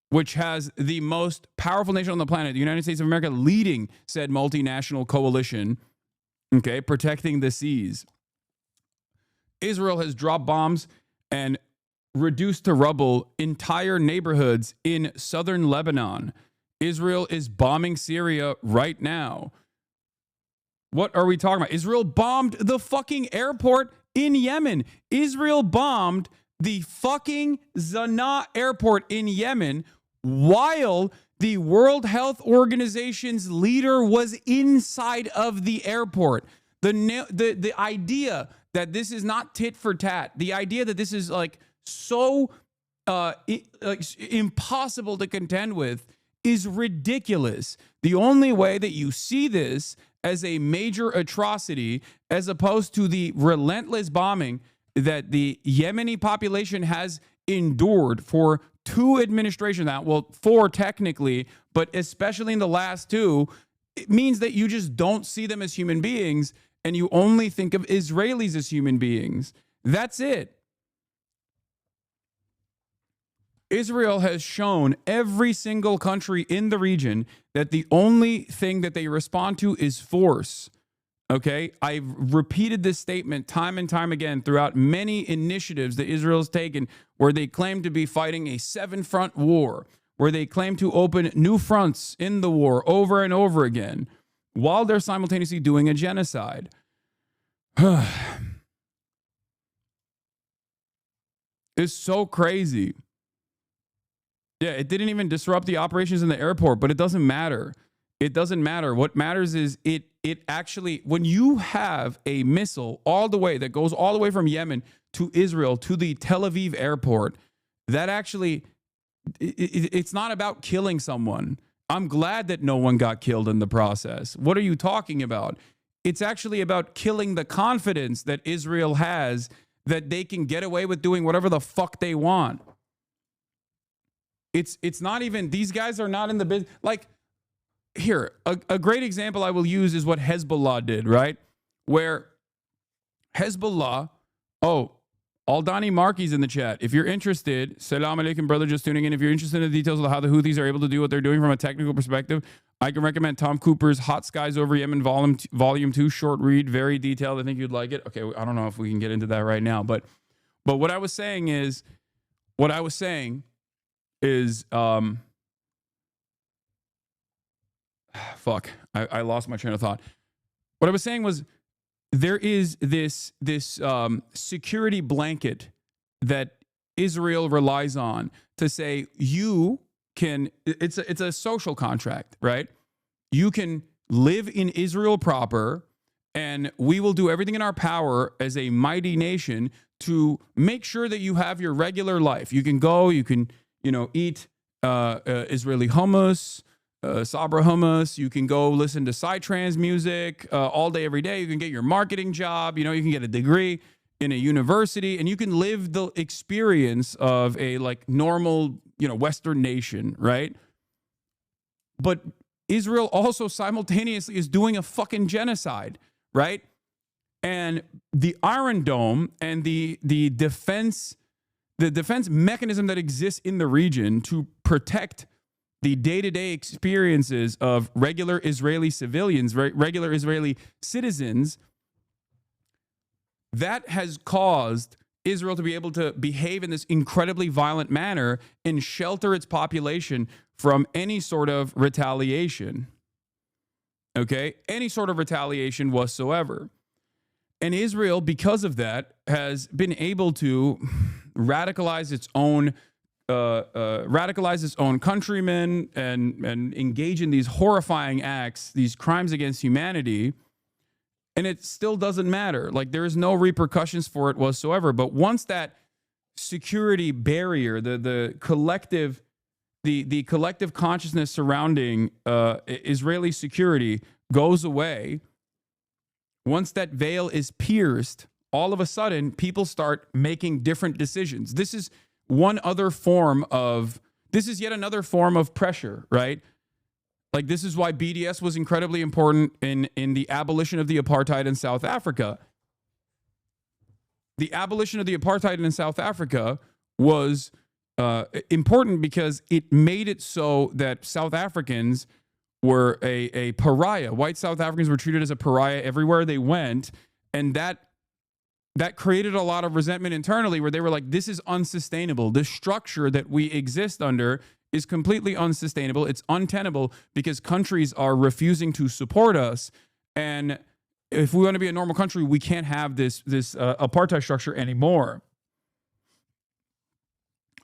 Speaker 3: which has the most powerful nation on the planet, the United States of America, leading said multinational coalition, okay, protecting the seas. Israel has dropped bombs and reduced to rubble entire neighborhoods in southern Lebanon. Israel is bombing Syria right now. What are we talking about? Israel bombed the fucking airport in Yemen. Israel bombed the fucking Sanaa airport in Yemen while the World Health Organization's leader was inside of the airport. The idea that this is not tit for tat, the idea that this is like so impossible to contend with is ridiculous. The only way that you see this as a major atrocity, as opposed to the relentless bombing that the Yemeni population has endured for two administrations now, well, four technically, but especially in the last two, it means that you just don't see them as human beings and you only think of Israelis as human beings. That's it. Israel has shown every single country in the region that the only thing that they respond to is force. Okay? I've repeated this statement time and time again throughout many initiatives that Israel's taken where they claim to be fighting a 7-front war, where they claim to open new fronts in the war over and over again, while they're simultaneously doing a genocide. It's so crazy. Yeah, it didn't even disrupt the operations in the airport, but it doesn't matter. It doesn't matter. What matters is it actually, when you have a missile all the way that goes all the way from Yemen to Israel to the Tel Aviv airport, that actually, it's not about killing someone. I'm glad that no one got killed in the process. What are you talking about? It's actually about killing the confidence that Israel has that they can get away with doing whatever the fuck they want. It's not even, these guys are not in the business. Like, here, a great example I will use is what Hezbollah did, right? Where Hezbollah, Aldani Marky's in the chat. If you're interested, salam alaikum, brother, just tuning in. If you're interested in the details of how the Houthis are able to do what they're doing from a technical perspective, I can recommend Tom Cooper's Hot Skies Over Yemen Volume 2 short read, very detailed. I think you'd like it. Okay, I don't know if we can get into that right now, but what I was saying is, fuck, I lost my train of thought. What I was saying was there is this security blanket that Israel relies on to say you can, it's a social contract, right? You can live in Israel proper, and we will do everything in our power as a mighty nation to make sure that you have your regular life. You can go, you can, eat Israeli hummus, Sabra hummus. You can go listen to Psytrance music all day, every day. You can get your marketing job. You can get a degree in a university, and you can live the experience of a normal, Western nation, right? But Israel also simultaneously is doing a fucking genocide, right? And the Iron Dome and the defense mechanism that exists in the region to protect the day-to-day experiences of regular Israeli civilians, regular Israeli citizens, that has caused Israel to be able to behave in this incredibly violent manner and shelter its population from any sort of retaliation. Okay? Any sort of retaliation whatsoever. And Israel, because of that, has been able to radicalize its own countrymen and engage in these horrifying acts, these crimes against humanity. And it still doesn't matter. There is no repercussions for it whatsoever. But once that security barrier, the collective consciousness surrounding Israeli security goes away, once that veil is pierced, all of a sudden people start making different decisions. This is yet another form of pressure, right? This is why BDS was incredibly important in the abolition of the apartheid in South Africa. The abolition of the apartheid in South Africa was important because it made it so that South Africans were a pariah. White South Africans were treated as a pariah everywhere they went, and that created a lot of resentment internally, where they were like, this is unsustainable. The structure that we exist under is completely unsustainable. It's untenable because countries are refusing to support us. And if we want to be a normal country, we can't have this apartheid structure anymore.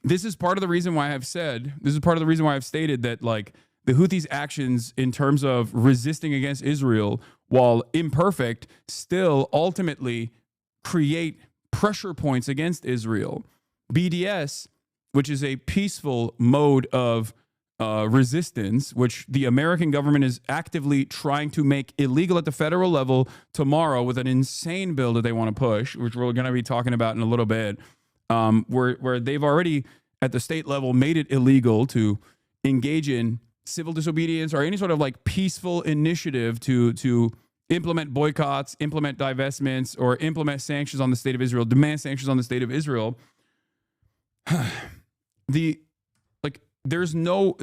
Speaker 3: This is part of the reason why I've stated that the Houthis' actions in terms of resisting against Israel, while imperfect, still ultimately create pressure points against Israel. BDS, which is a peaceful mode of resistance, which the American government is actively trying to make illegal at the federal level tomorrow with an insane bill that they want to push, which we're going to be talking about in a little bit, where they've already at the state level made it illegal to engage in civil disobedience or any sort of peaceful initiative to implement boycotts, implement divestments, or implement sanctions on the state of Israel, demand sanctions on the state of Israel. The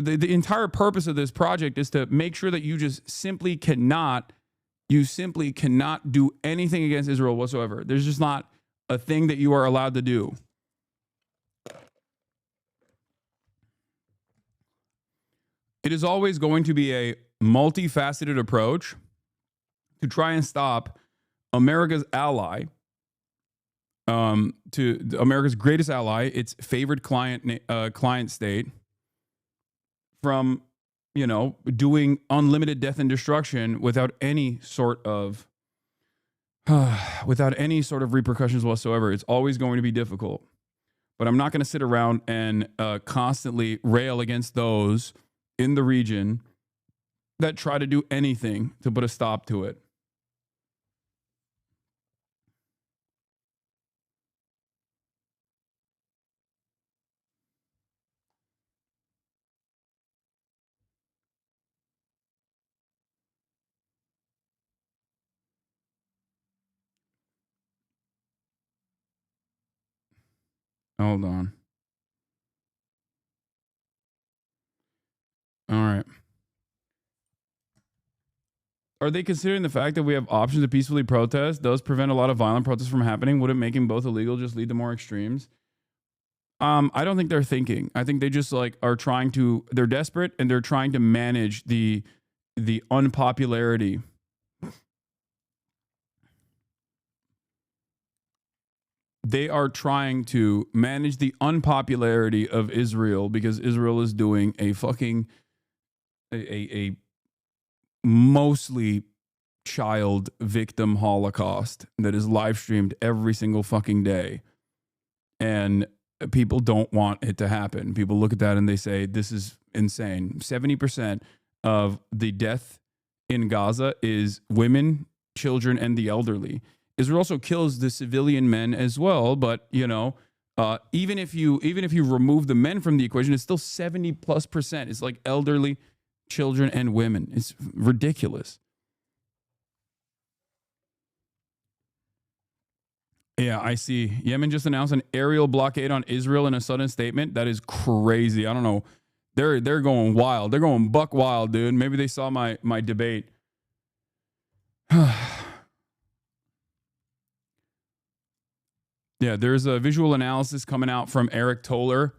Speaker 3: entire purpose of this project is to make sure that you just simply cannot do anything against Israel whatsoever. There's just not a thing that you are allowed to do. It is always going to be a multifaceted approach to try and stop America's ally, to America's greatest ally, its favorite client state, from doing unlimited death and destruction without any sort of repercussions whatsoever. It's always going to be difficult. But I'm not going to sit around and constantly rail against those in the region that try to do anything to put a stop to it. Hold on. All right. Are they considering the fact that we have options to peacefully protest does prevent a lot of violent protests from happening? Would it making both illegal just lead to more extremes? I don't think they're thinking. I think they just are trying to, they're desperate and they're trying to manage the unpopularity. they are trying to manage the unpopularity of Israel because Israel is doing a fucking a mostly child victim holocaust that is live streamed every single fucking day. And people don't want it to happen. People look at that and they say, this is insane. 70% of the death in Gaza is women, children, and the elderly. Israel also kills the civilian men as well, but you know, even if you remove the men from the equation, it's still 70+%. It's like elderly, children, and women. It's ridiculous. Yeah, I see. Yemen just announced an aerial blockade on Israel in a sudden statement. That is crazy. I don't know. They're going wild. They're going buck wild, dude. Maybe they saw my debate. Yeah, there's a visual analysis coming out from Eric Toller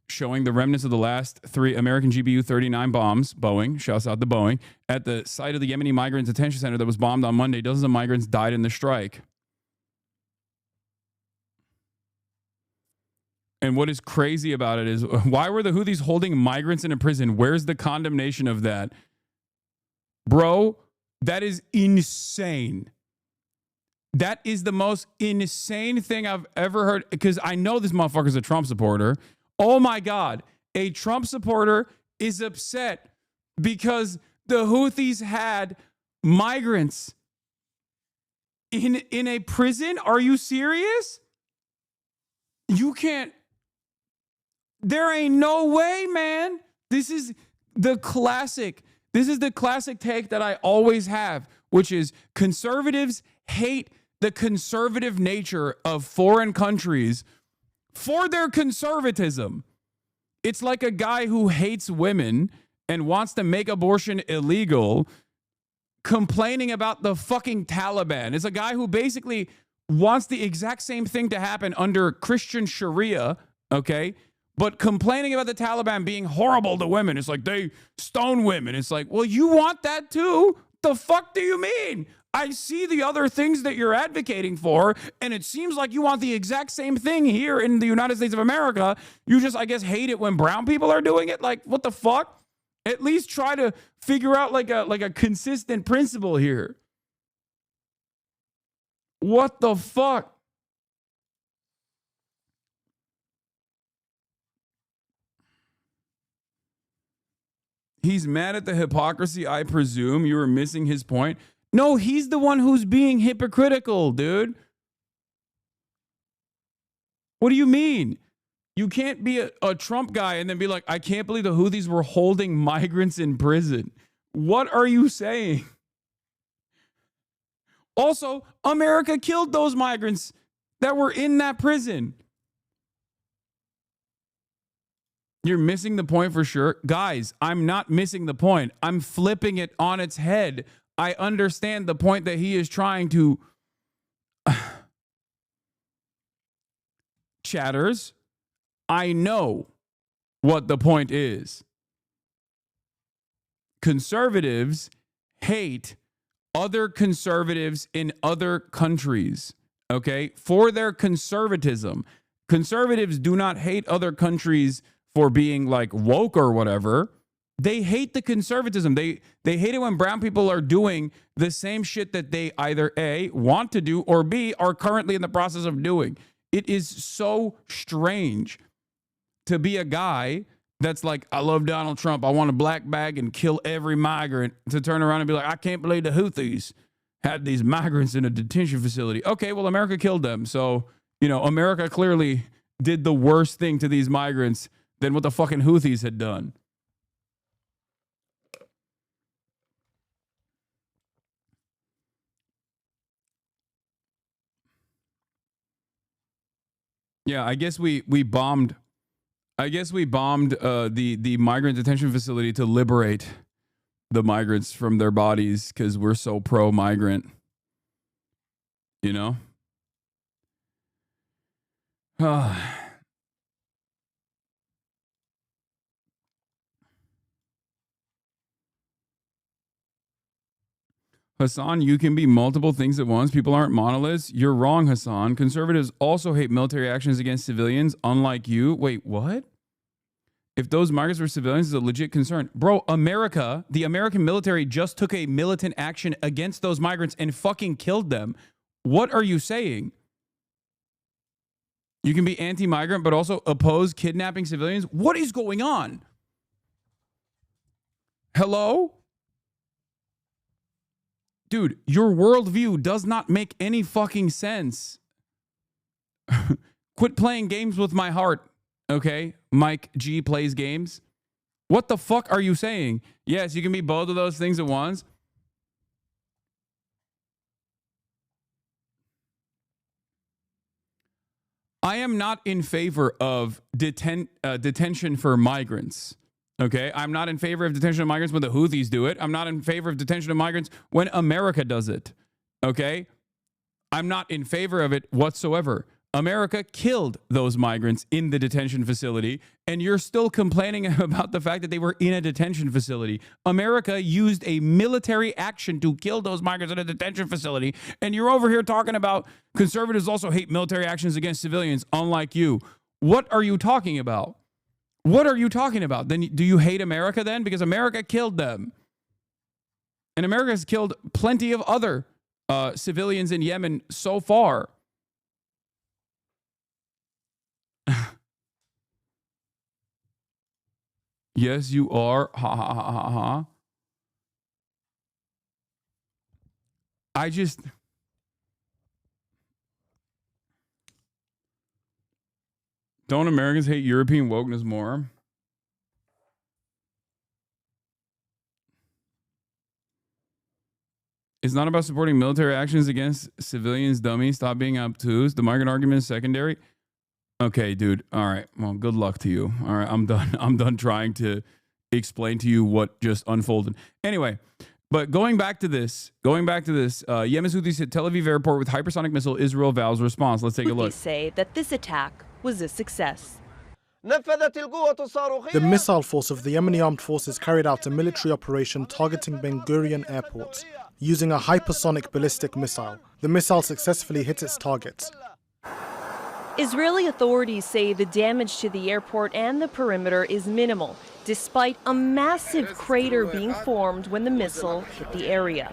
Speaker 3: showing the remnants of the last 3 American GBU-39 bombs, Boeing, shouts out to Boeing, at the site of the Yemeni migrant detention center that was bombed on Monday. Dozens of migrants died in the strike. And what is crazy about it is, why were the Houthis holding migrants in a prison? Where's the condemnation of that? Bro, that is insane. That is the most insane thing I've ever heard, because I know this motherfucker's a Trump supporter. Oh my God, a Trump supporter is upset because the Houthis had migrants in a prison? Are you serious? You can't. There ain't no way, man. This is the classic take that I always have, which is conservatives hate the conservative nature of foreign countries for their conservatism. It's like a guy who hates women and wants to make abortion illegal complaining about the fucking Taliban. It's a guy who basically wants the exact same thing to happen under Christian Sharia, okay? But complaining about the Taliban being horrible to women. It's like they stone women. It's like, well, you want that too? The fuck do you mean? I see the other things that you're advocating for, and it seems like you want the exact same thing here in the United States of America. You just, I guess, hate it when brown people are doing it. Like, what the fuck? At least try to figure out like a consistent principle here. What the fuck? He's mad at the hypocrisy, I presume. You were missing his point. No, he's the one who's being hypocritical, dude. What do you mean? You can't be a Trump guy and then be like, I can't believe the Houthis were holding migrants in prison. What are you saying? Also, America killed those migrants that were in that prison. You're missing the point for sure. Guys, I'm not missing the point. I'm flipping it on its head. I understand the point that he is trying to... Chatters, I know what the point is. Conservatives hate other conservatives in other countries, okay? For their conservatism. Conservatives do not hate other countries for being like woke or whatever. They hate the conservatism. They hate it when brown people are doing the same shit that they either A, want to do, or B, are currently in the process of doing. It is so strange to be a guy that's like, I love Donald Trump. I want a black bag and kill every migrant, to turn around and be like, I can't believe the Houthis had these migrants in a detention facility. Okay, well, America killed them. So, you know, America clearly did the worst thing to these migrants than what the fucking Houthis had done. Yeah, I guess we bombed. I guess we bombed the migrant detention facility to liberate the migrants from their bodies because we're so pro-migrant. You know? Hasan, you can be multiple things at once. People aren't monoliths. You're wrong, Hasan. Conservatives also hate military actions against civilians, unlike you. Wait, what? If those migrants were civilians, is a legit concern. Bro, America, the American military just took a militant action against those migrants and fucking killed them. What are you saying? You can be anti-migrant, but also oppose kidnapping civilians? What is going on? Hello? Dude, your worldview does not make any fucking sense. Quit playing games with my heart, okay? Mike G plays games. What the fuck are you saying? Yes, you can be both of those things at once. I am not in favor of detention for migrants. Okay, I'm not in favor of detention of migrants when the Houthis do it. I'm not in favor of detention of migrants when America does it. Okay, I'm not in favor of it whatsoever. America killed those migrants in the detention facility, and you're still complaining about the fact that they were in a detention facility. America used a military action to kill those migrants in a detention facility, and you're over here talking about conservatives also hate military actions against civilians, unlike you. What are you talking about? What are you talking about? Then do you hate America then? Because America killed them. And America has killed plenty of other civilians in Yemen so far. Yes, you are. Ha ha ha ha ha. I just... Don't Americans hate European wokeness more? It's not about supporting military actions against civilians, dummies. Stop being obtuse. The migrant argument is secondary. Okay, dude. All right. Well, good luck to you. All right, I'm done. I'm done trying to explain to you what just unfolded. Anyway, but going back to this, Yemen's Houthis hit Tel Aviv airport with hypersonic missile. Israel vows response. Let's take a look.
Speaker 6: Houthis say that this attack was a success.
Speaker 7: The missile force of the Yemeni armed forces carried out a military operation targeting Ben Gurion Airport using a hypersonic ballistic missile. The missile successfully hit its target.
Speaker 6: Israeli authorities say the damage to the airport and the perimeter is minimal, despite a massive crater being formed when the missile hit the area.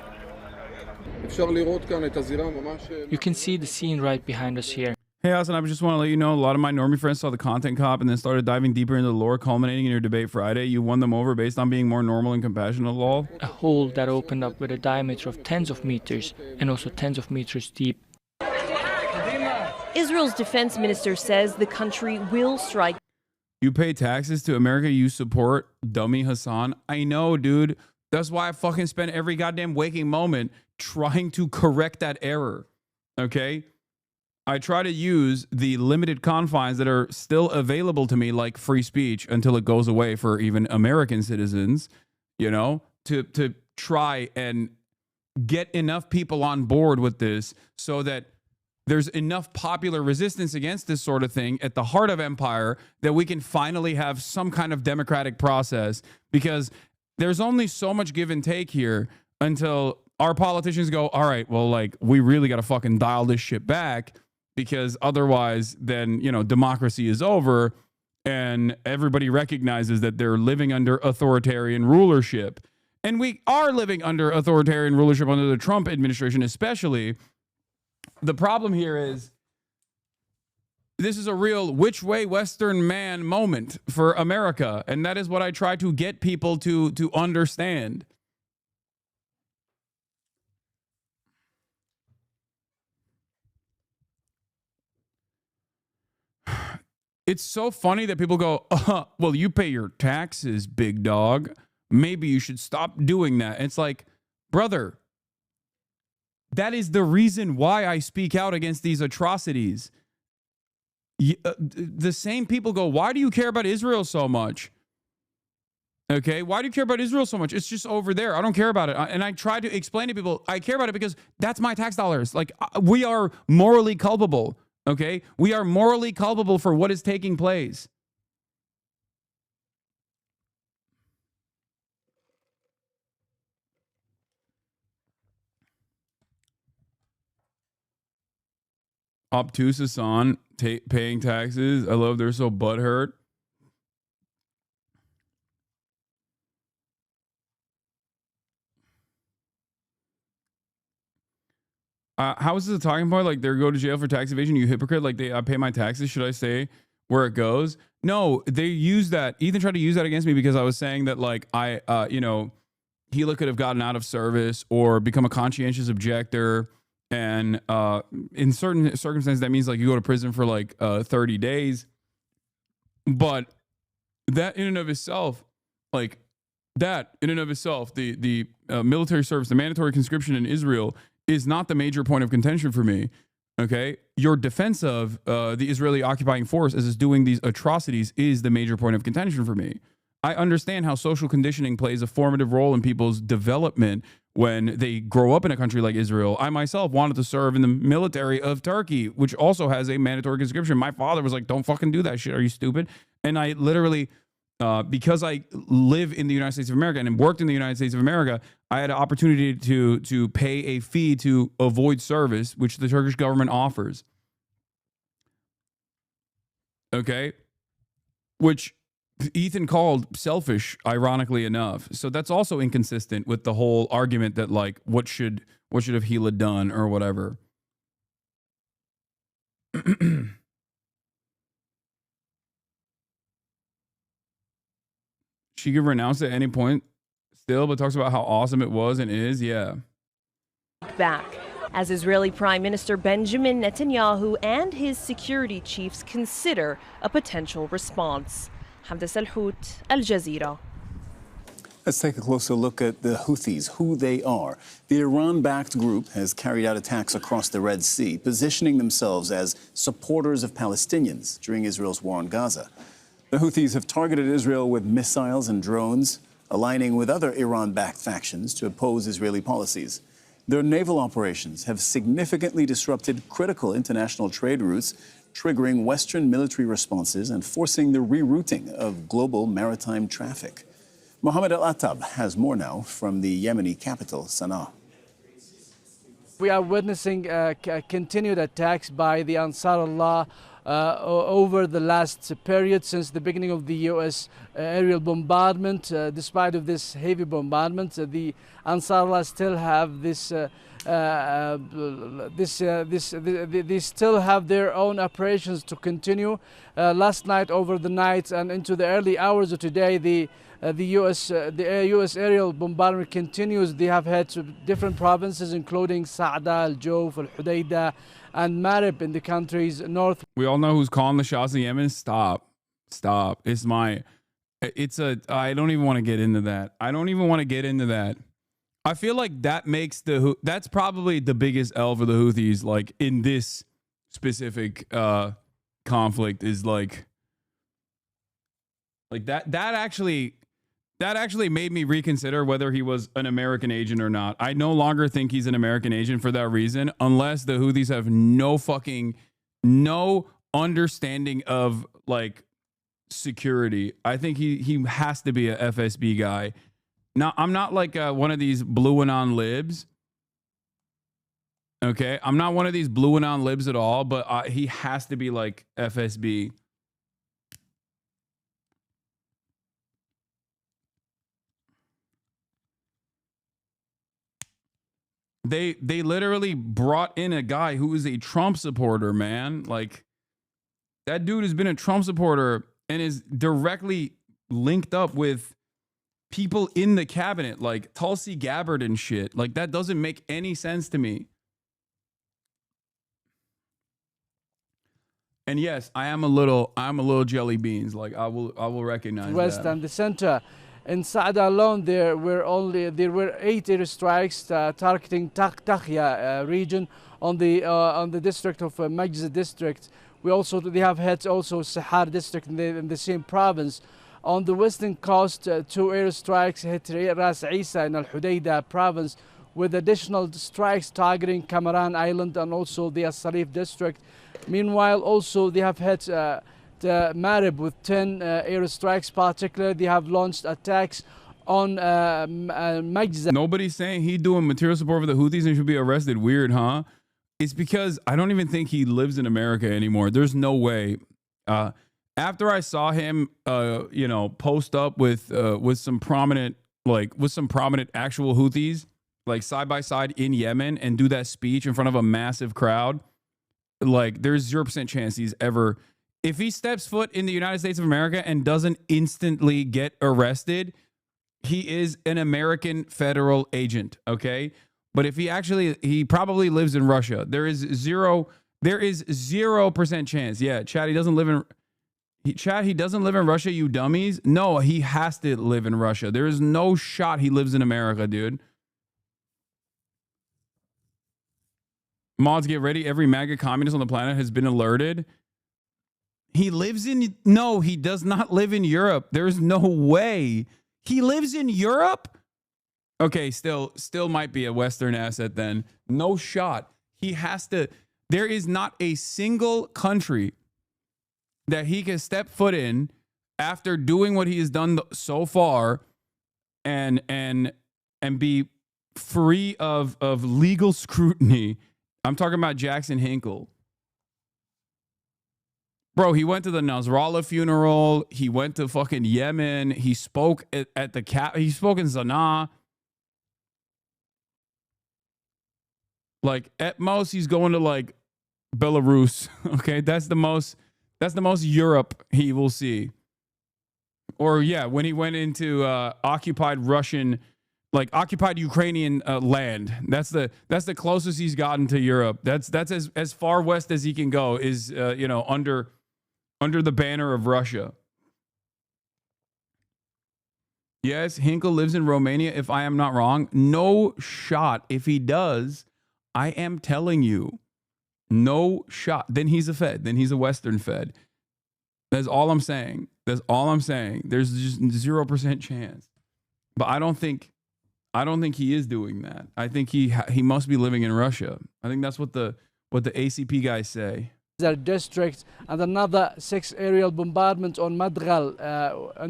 Speaker 8: You can see the scene right behind us here.
Speaker 3: Hey, Hasan, I just want to let you know, a lot of my normie friends saw the content cop and then started diving deeper into the lore, culminating in your debate Friday. You won them over based on being more normal and compassionate, lol.
Speaker 8: A hole that opened up with a diameter of tens of meters and also tens of meters deep.
Speaker 6: Israel's defense minister says the country will strike.
Speaker 3: You pay taxes to America, you support dummy Hasan. I know, dude. That's why I fucking spend every goddamn waking moment trying to correct that error. Okay? I try to use the limited confines that are still available to me, like free speech, until it goes away for even American citizens, you know, to try and get enough people on board with this so that there's enough popular resistance against this sort of thing at the heart of empire that we can finally have some kind of democratic process, because there's only so much give and take here until our politicians go, all right, well, like, we really got to fucking dial this shit back, because otherwise then, you know, democracy is over and everybody recognizes that they're living under authoritarian rulership. And we are living under authoritarian rulership under the Trump administration, especially. The problem here is this is a real which way Western man moment for America. And that is what I try to get people to understand. It's so funny that people go, well, you pay your taxes, big dog. Maybe you should stop doing that. It's like, brother, that is the reason why I speak out against these atrocities. The same people go, why do you care about Israel so much? Okay, why do you care about Israel so much? It's just over there. I don't care about it. And I try to explain to people, I care about it because that's my tax dollars. Like, we are morally culpable. Okay, we are morally culpable for what is taking place. Obtuse Hasan paying taxes. I love they're so butthurt. How is this a talking point? Like, they go to jail for tax evasion, you hypocrite. Like, I pay my taxes. Should I say where it goes? No, they use that. Ethan tried to use that against me because I was saying that, like, you know, Gila could have gotten out of service or become a conscientious objector. And in certain circumstances, that means, like, you go to prison for, like, 30 days. But that in and of itself, like, that in and of itself, the military service, the mandatory conscription in Israel is not the major point of contention for me. Okay, your defense of the Israeli occupying force as it's doing these atrocities is the major point of contention for me. I understand how social conditioning plays a formative role in people's development when they grow up in a country like Israel. I myself wanted to serve in the military of Turkey, which also has a mandatory conscription. My father was like, "Don't fucking do that shit. Are you stupid?" And I literally, because I live in the United States of America and worked in the United States of America, I had an opportunity to pay a fee to avoid service, which the Turkish government offers. Okay? Which Ethan called selfish, ironically enough. So that's also inconsistent with the whole argument that, like, what should have Gila done or whatever. She could renounce at any point still, but talks about how awesome it was and is. Yeah.
Speaker 6: Back as Israeli Prime Minister Benjamin Netanyahu and his security chiefs consider a potential response. Hamdas Al-Hout, Al Jazeera.
Speaker 9: Let's take a closer look at the Houthis, who they are. The Iran-backed group has carried out attacks across the Red Sea, positioning themselves as supporters of Palestinians during Israel's war on Gaza. The Houthis have targeted Israel with missiles and drones, aligning with other Iran-backed factions to oppose Israeli policies. Their naval operations have significantly disrupted critical international trade routes, triggering Western military responses and forcing the rerouting of global maritime traffic. Mohammed Al-Attab has more now from the Yemeni capital, Sana'a.
Speaker 10: We are witnessing continued attacks by the Ansar Allah over the last period since the beginning of the U.S. Aerial bombardment. Despite of this heavy bombardment, the Ansar Allah still have they still have their own operations to continue. Last night, over the night, and into the early hours of today, the U.S. aerial bombardment continues. They have hit different provinces, including Sa'da, Al-Jawf, Al-Hudaydah, and Marib in the country's north.
Speaker 3: We all know who's calling the shots in Yemen. Stop. I don't even want to get into that. I feel like that makes that's probably the biggest L for the Houthis, like, in this specific conflict, is like that actually made me reconsider whether he was an American agent or not. I no longer think he's an American agent for that reason, unless the Houthis have no understanding of, like, security. I think he has to be a FSB guy. Now, I'm not like one of these blue anon libs. Okay, I'm not one of these blue anon libs at all, but he has to be like FSB. They literally brought in a guy who is a Trump supporter, man. Like, that dude has been a Trump supporter and is directly linked up with people in the cabinet, like Tulsi Gabbard and shit. Like, that doesn't make any sense to me. And yes, I'm a little jelly beans. Like, I will recognize
Speaker 10: West
Speaker 3: that.
Speaker 10: and the center. In Sa'da alone, there were 8 airstrikes targeting Takhya region on the district of Majz district. They have hit also Sahar district in the same province. On the western coast, 2 airstrikes hit RACI in Al-Hudaydah province, with additional strikes targeting Kamaran Island and also the As-Sarif district. Meanwhile, also they have hit Marib with 10 airstrikes. Particularly, they have launched attacks on Majza.
Speaker 3: Nobody's saying he doing material support for the Houthis and should be arrested. Weird, huh? It's because I don't even think he lives in America anymore. There's no way. After I saw him, post up with some prominent actual Houthis, like side by side in Yemen, and do that speech in front of a massive crowd, like there's 0% chance he's ever, if he steps foot in the United States of America and doesn't instantly get arrested, he is an American federal agent, okay? But if he probably lives in Russia. There is 0% chance. Yeah, Chad, he doesn't live in Russia, you dummies. No, he has to live in Russia. There is no shot he lives in America, dude. Mods, get ready. Every MAGA communist on the planet has been alerted. No, he does not live in Europe. There's no way. He lives in Europe? Okay, still might be a Western asset then. No shot. He has to. There is not a single country that he can step foot in after doing what he has done so far and be free of legal scrutiny. I'm talking about Jackson Hinkle. Bro, he went to the Nasrallah funeral. He went to fucking Yemen. He spoke at the cap. He spoke in Sana'a. Like at most, he's going to like Belarus. Okay, that's the most Europe he will see. Or yeah, when he went into occupied Ukrainian land. That's the closest he's gotten to Europe. That's as far west as he can go. Is under the banner of Russia. Yes, Hinkle lives in Romania, if I am not wrong. No shot. If he does, I am telling you, no shot. Then he's a Fed. Then he's a Western Fed. That's all I'm saying. There's just 0% chance. But I don't think he is doing that. I think he must be living in Russia. I think that's what the ACP guys say.
Speaker 10: Their district, and another 6 aerial bombardments on Madghal.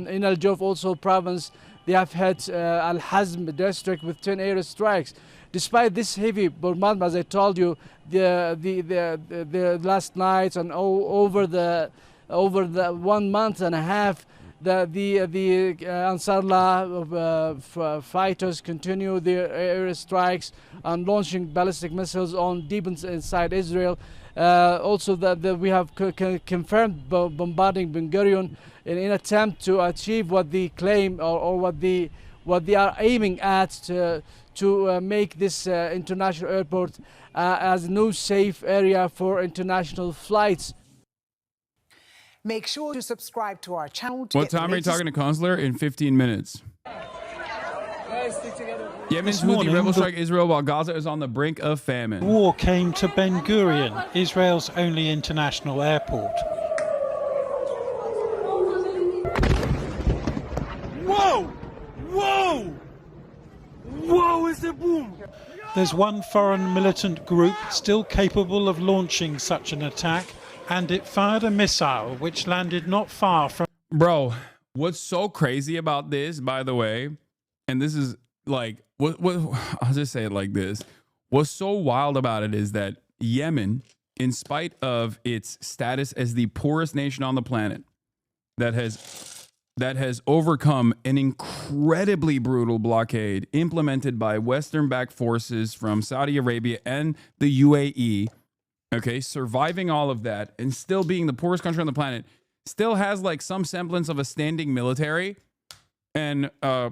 Speaker 10: In Al Jawf also province, they have hit Al Hazm district with 10 air strikes. Despite this heavy bombardment, as I told you, the last nights and over the 1 month and a half, the Ansarullah fighters continue their air strikes and launching ballistic missiles on deep inside Israel. Also, we have confirmed bombarding Ben Gurion in an attempt to achieve what they claim or what they are aiming at to make this international airport as a new safe area for international flights.
Speaker 11: Make sure to subscribe to our channel.
Speaker 3: What time are you talking to Kunzler? In 15 minutes. Yemen's Houthi rebel strike Israel while Gaza is on the brink of famine.
Speaker 12: War came to Ben Gurion, Israel's only international airport.
Speaker 13: Whoa! Whoa! Whoa is the boom!
Speaker 12: There's one foreign militant group still capable of launching such an attack, and it fired a missile which landed not far from...
Speaker 3: Bro, what's so crazy about this, by the way, and this is like, I'll just say it like this. What's so wild about it is that Yemen, in spite of its status as the poorest nation on the planet, that has overcome an incredibly brutal blockade implemented by Western-backed forces from Saudi Arabia and the UAE, okay, surviving all of that and still being the poorest country on the planet, still has like some semblance of a standing military and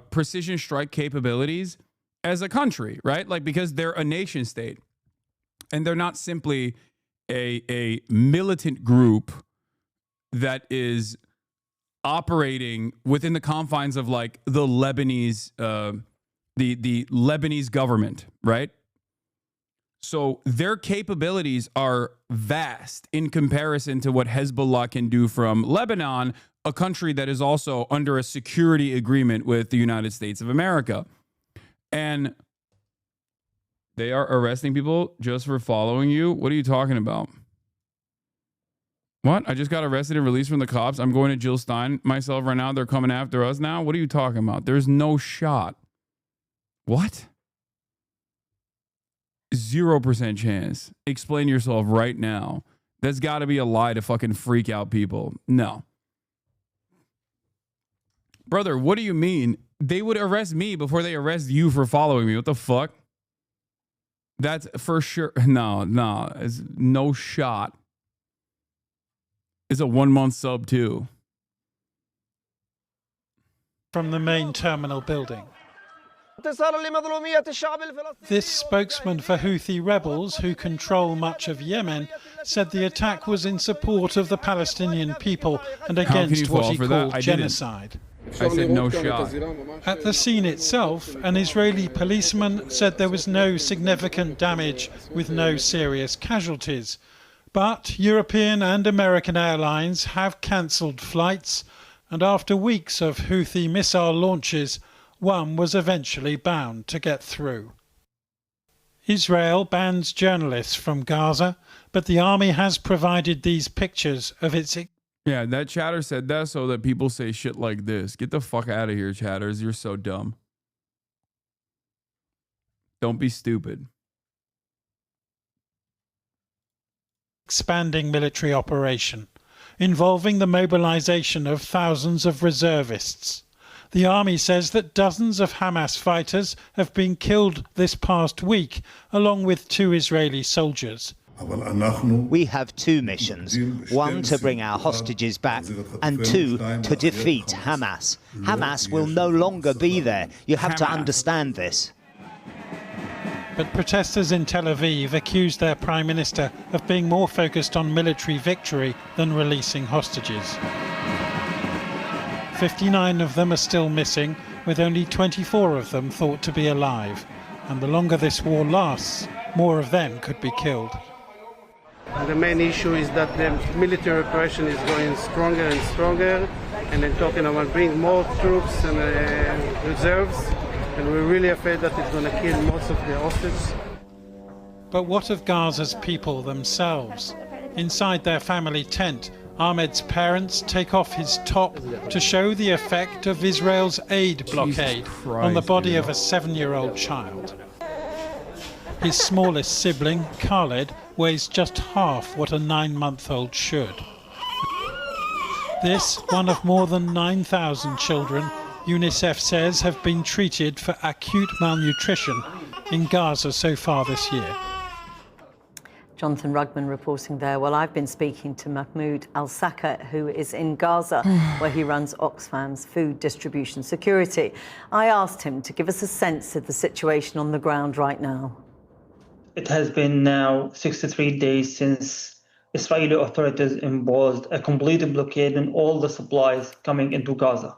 Speaker 3: precision strike capabilities as a country, right? Like, because they're a nation state and they're not simply a militant group that is operating within the confines of like the Lebanese, the Lebanese government, right? So their capabilities are vast in comparison to what Hezbollah can do from Lebanon, a country that is also under a security agreement with the United States of America. And they are arresting people just for following you. What are you talking about? What? I just got arrested and released from the cops. I'm going to Jill Stein myself right now. They're coming after us now. What are you talking about? There's no shot. What? 0% chance. Explain yourself right now. That's got to be a lie to fucking freak out people. No. Brother, what do you mean? They would arrest me before they arrest you for following me. What the fuck? That's for sure. No. It's no shot. It's a 1 month sub too.
Speaker 12: From the main terminal building. This spokesman for Houthi rebels, who control much of Yemen, said the attack was in support of the Palestinian people and against what he called genocide.
Speaker 3: I said no shot.
Speaker 12: At the scene itself, an Israeli policeman said there was no significant damage with no serious casualties. But European and American airlines have cancelled flights, and after weeks of Houthi missile launches, one was eventually bound to get through. Israel bans journalists from Gaza, but the army has provided these pictures of its...
Speaker 3: Yeah, that chatter said that so that people say shit like this. Get the fuck out of here, chatters. You're so dumb. Don't be stupid.
Speaker 12: Expanding military operation, involving the mobilization of thousands of reservists. The army says that dozens of Hamas fighters have been killed this past week, along with 2 Israeli soldiers.
Speaker 14: We have 2 missions, one to bring our hostages back and 2 to defeat Hamas. Hamas will no longer be there. You have to understand this.
Speaker 12: But protesters in Tel Aviv accused their prime minister of being more focused on military victory than releasing hostages. 59 of them are still missing, with only 24 of them thought to be alive. And the longer this war lasts, more of them could be killed.
Speaker 15: The main issue is that the military operation is going stronger and stronger, and they're talking about bringing more troops and reserves, and we're really afraid that it's going to kill most of the hostages.
Speaker 12: But what of Gaza's people themselves? Inside their family tent, Ahmed's parents take off his top to show the effect of Israel's aid blockade on the body of a 7-year-old child. His smallest sibling, Khaled, weighs just half what a 9-month-old should. This, one of more than 9,000 children, UNICEF says have been treated for acute malnutrition in Gaza so far this year.
Speaker 16: Jonathan Rugman reporting there. Well, I've been speaking to Mahmoud Al-Saka, who is in Gaza, where he runs Oxfam's food distribution security. I asked him to give us a sense of the situation on the ground right now.
Speaker 17: It has been now 63 days since Israeli authorities imposed a complete blockade on all the supplies coming into Gaza.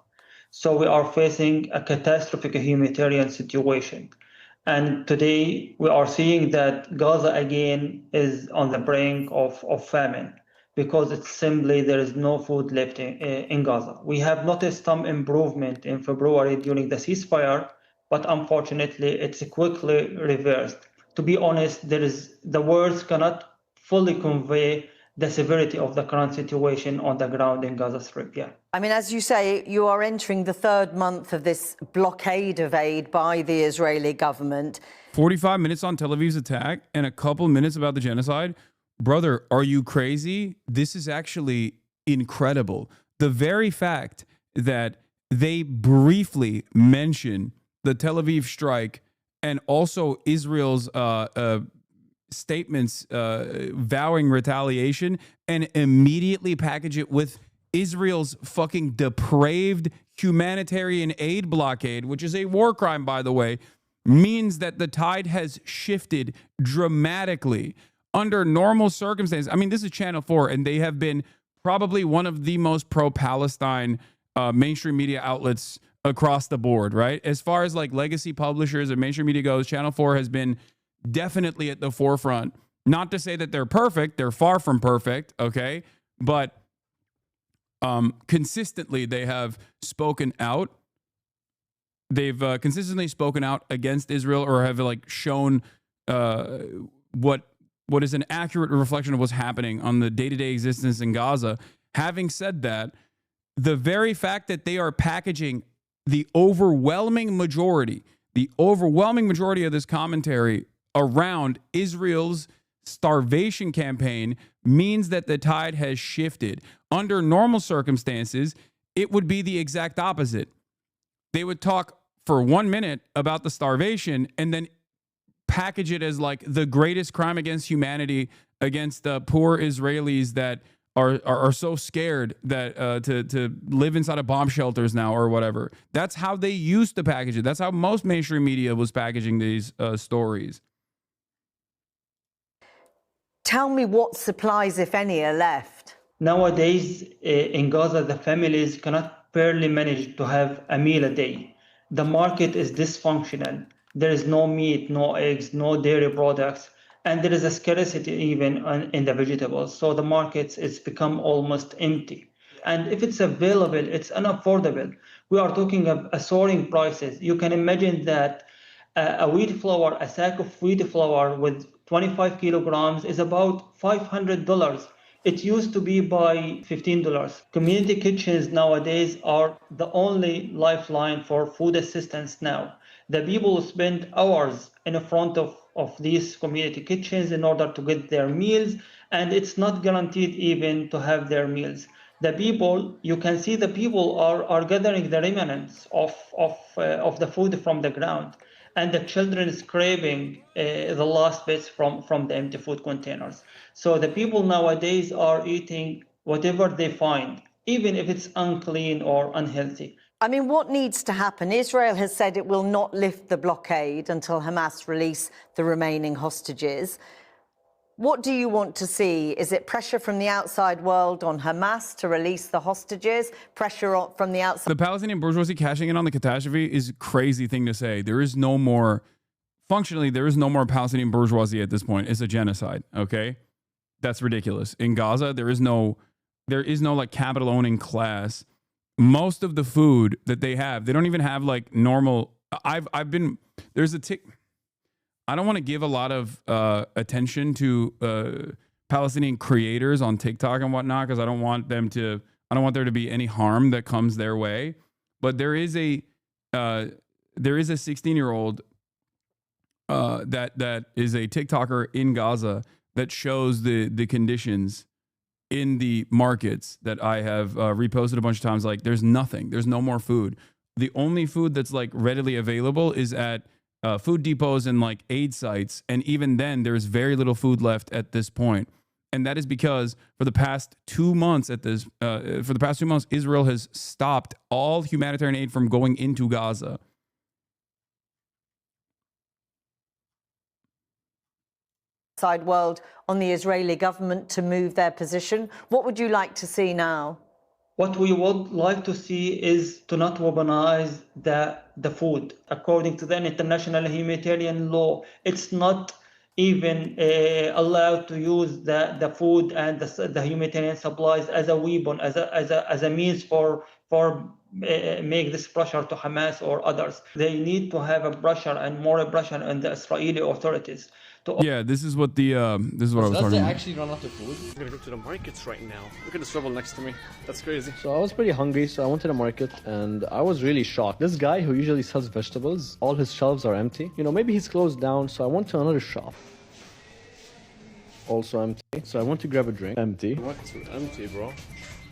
Speaker 17: So we are facing a catastrophic humanitarian situation. And today we are seeing that Gaza again is on the brink of famine because it's simply there is no food left in Gaza. We have noticed some improvement in February during the ceasefire, but unfortunately it's quickly reversed. To be honest, the words cannot fully convey the severity of the current situation on the ground in Gaza Strip. Yeah.
Speaker 16: I mean, as you say, you are entering the 3rd month of this blockade of aid by the Israeli government.
Speaker 3: 45 minutes on Tel Aviv's attack and a couple minutes about the genocide. Brother, are you crazy? This is actually incredible. The very fact that they briefly mention the Tel Aviv strike and also Israel's statements vowing retaliation and immediately package it with Israel's fucking depraved humanitarian aid blockade, which is a war crime, by the way, means that the tide has shifted dramatically under normal circumstances. I mean, this is Channel 4, and they have been probably one of the most pro-Palestine mainstream media outlets across the board, right? As far as like legacy publishers and mainstream media goes, Channel 4 has been definitely at the forefront. Not to say that they're perfect. They're far from perfect, okay? But consistently, they have spoken out. They've consistently spoken out against Israel, or have like shown what is an accurate reflection of what's happening on the day-to-day existence in Gaza. Having said that, the very fact that they are packaging the overwhelming majority of this commentary around Israel's starvation campaign means that the tide has shifted. Under normal circumstances, it would be the exact opposite. They would talk for 1 minute about the starvation and then package it as like the greatest crime against humanity against the poor Israelis that are so scared that to live inside of bomb shelters now or whatever. That's how they used to package it. That's how most mainstream media was packaging these stories.
Speaker 16: Tell me what supplies, if any, are left.
Speaker 17: Nowadays, in Gaza, the families cannot barely manage to have a meal a day. The market is dysfunctional. There is no meat, no eggs, no dairy products, and there is a scarcity even in the vegetables. So the markets, it's become almost empty. And if it's available, it's unaffordable. We are talking of soaring prices. You can imagine that a wheat flour, a sack of wheat flour with 25 kilograms is about $500. It used to be by $15. Community kitchens nowadays are the only lifeline for food assistance now. The people spend hours in front of these community kitchens in order to get their meals, and it's not guaranteed even to have their meals. The people, you can see the people are gathering the remnants of the food from the ground, and the children is craving the last bits from the empty food containers. So the people nowadays are eating whatever they find, even if it's unclean or unhealthy.
Speaker 16: I mean, what needs to happen? Israel has said it will not lift the blockade until Hamas release the remaining hostages. What do you want to see? Is it pressure from the outside world on Hamas to release the hostages? Pressure from the outside?
Speaker 3: The Palestinian bourgeoisie cashing in on the catastrophe is a crazy thing to say. There is no more, functionally, there is no more Palestinian bourgeoisie at this point. It's a genocide, okay? That's ridiculous. In Gaza, there is no like capital owning class. Most of the food that they have, they don't even have like normal. There's a tick. I don't want to give a lot of attention to Palestinian creators on TikTok and whatnot because I don't want there to be any harm that comes their way. But there is a 16-year-old that is a TikToker in Gaza that shows the conditions in the markets that I have reposted a bunch of times. Like there's nothing. There's no more food. The only food that's like readily available is at food depots and like aid sites. And even then there's very little food left at this point. And that is because for the past 2 months Israel has stopped all humanitarian aid from going into Gaza.
Speaker 16: Outside world on the Israeli government to move their position. What would you like to see now?
Speaker 17: What we would like to see is to not weaponize the food. According to the international humanitarian law, it's not even allowed to use the food and the humanitarian supplies as a weapon, as a means for make this pressure to Hamas or others. They need to have a pressure and more pressure on the Israeli authorities.
Speaker 3: Yeah, this is what I was talking about.
Speaker 18: Actually run out of food? I'm gonna go to the markets right now. Look at the shovel next to me. That's crazy.
Speaker 19: So I was pretty hungry, so I went to the market and I was really shocked. This guy who usually sells vegetables, all his shelves are empty. You know, maybe he's closed down, so I went to another shop. Also empty. So I went to grab a drink. Empty.
Speaker 18: What's empty, bro?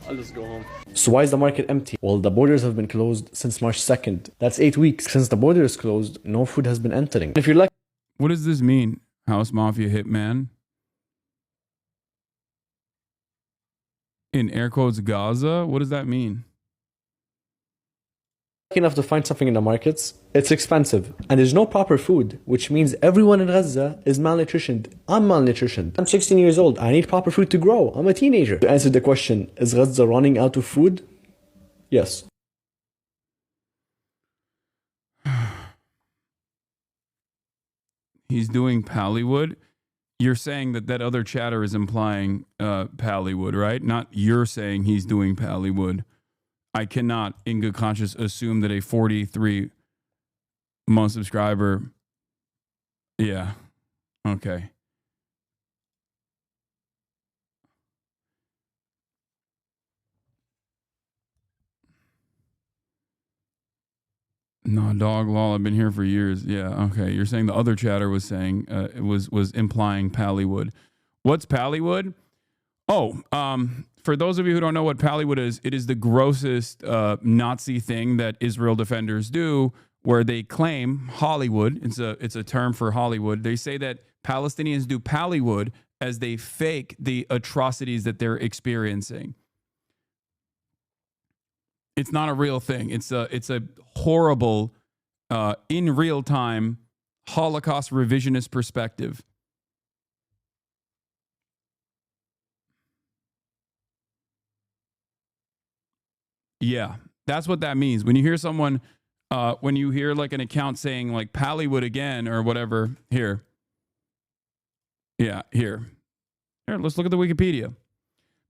Speaker 18: I'll just go home.
Speaker 19: So why is the market empty? Well, the borders have been closed since March 2nd. That's 8 weeks. Since the border is closed, no food has been entering. If you're like...
Speaker 3: What does this mean? House Mafia Hitman? In air quotes, Gaza? What does that mean?
Speaker 19: Enough to find something in the markets, it's expensive and there's no proper food, which means everyone in Gaza is malnutritioned. I'm malnutritioned. I'm 16 years old. I need proper food to grow. I'm a teenager. To answer the question, is Gaza running out of food? Yes.
Speaker 3: He's doing Pallywood. You're saying that other chatter is implying Pallywood, right? Not you're saying he's doing Pallywood. I cannot, in good conscience, assume that a 43-month subscriber... Yeah. Okay. No, dog lol. I've been here for years. Yeah. Okay. You're saying the other chatter was saying it was implying Pallywood. What's Pallywood? Oh, for those of you who don't know what Pallywood is, it is the grossest Nazi thing that Israel defenders do, where they claim Hollywood. It's a term for Hollywood. They say that Palestinians do Pallywood as they fake the atrocities that they're experiencing. It's not a real thing. It's a horrible, in real time, Holocaust revisionist perspective. Yeah, that's what that means. When you hear someone, when you hear like an account saying like Pallywood again or whatever, here. Yeah, here. Here, let's look at the Wikipedia.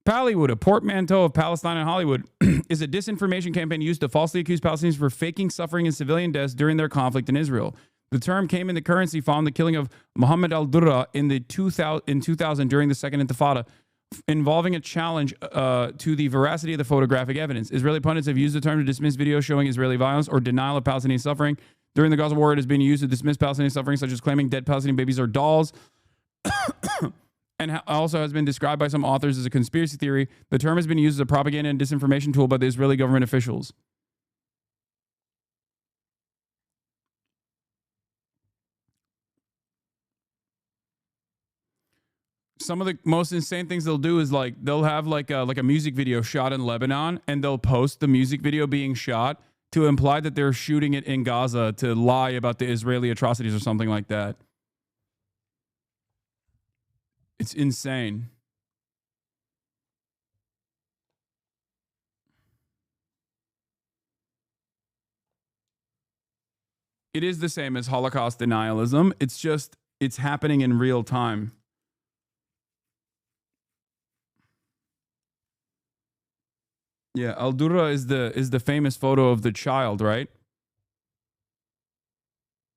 Speaker 3: Pallywood, a portmanteau of Palestine and Hollywood, is a disinformation campaign used to falsely accuse Palestinians for faking suffering and civilian deaths during their conflict in Israel. The term came into currency following the killing of Mohammed al-Durra in 2000 during the Second Intifada, involving a challenge to the veracity of the photographic evidence. Israeli pundits have used the term to dismiss videos showing Israeli violence or denial of Palestinian suffering. During the Gaza war, it has been used to dismiss Palestinian suffering, such as claiming dead Palestinian babies are dolls, and also has been described by some authors as a conspiracy theory. The term has been used as a propaganda and disinformation tool by the Israeli government officials. Some of the most insane things they'll do is like they'll have like a music video shot in Lebanon, and they'll post the music video being shot to imply that they're shooting it in Gaza to lie about the Israeli atrocities or something like that. It's insane. It is the same as Holocaust denialism. It's just, it's happening in real time. Yeah, Al-Durra is the famous photo of the child, right?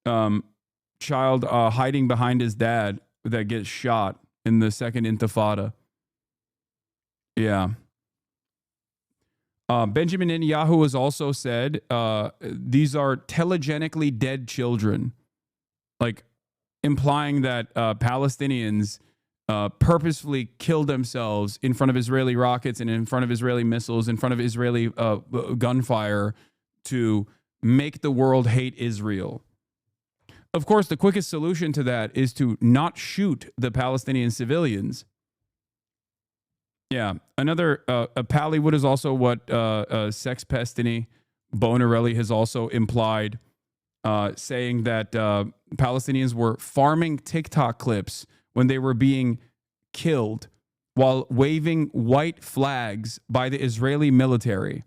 Speaker 3: Child hiding behind his dad that gets shot in the Second Intifada. Yeah. Benjamin Netanyahu has also said these are telegenically dead children, like implying that Palestinians purposefully killed themselves in front of Israeli rockets and in front of Israeli missiles, in front of Israeli gunfire to make the world hate Israel. Of course, the quickest solution to that is to not shoot the Palestinian civilians. Yeah. Another, Pallywood is also what Sex Pestiny Bonarelli has also implied, saying that Palestinians were farming TikTok clips when they were being killed while waving white flags by the Israeli military.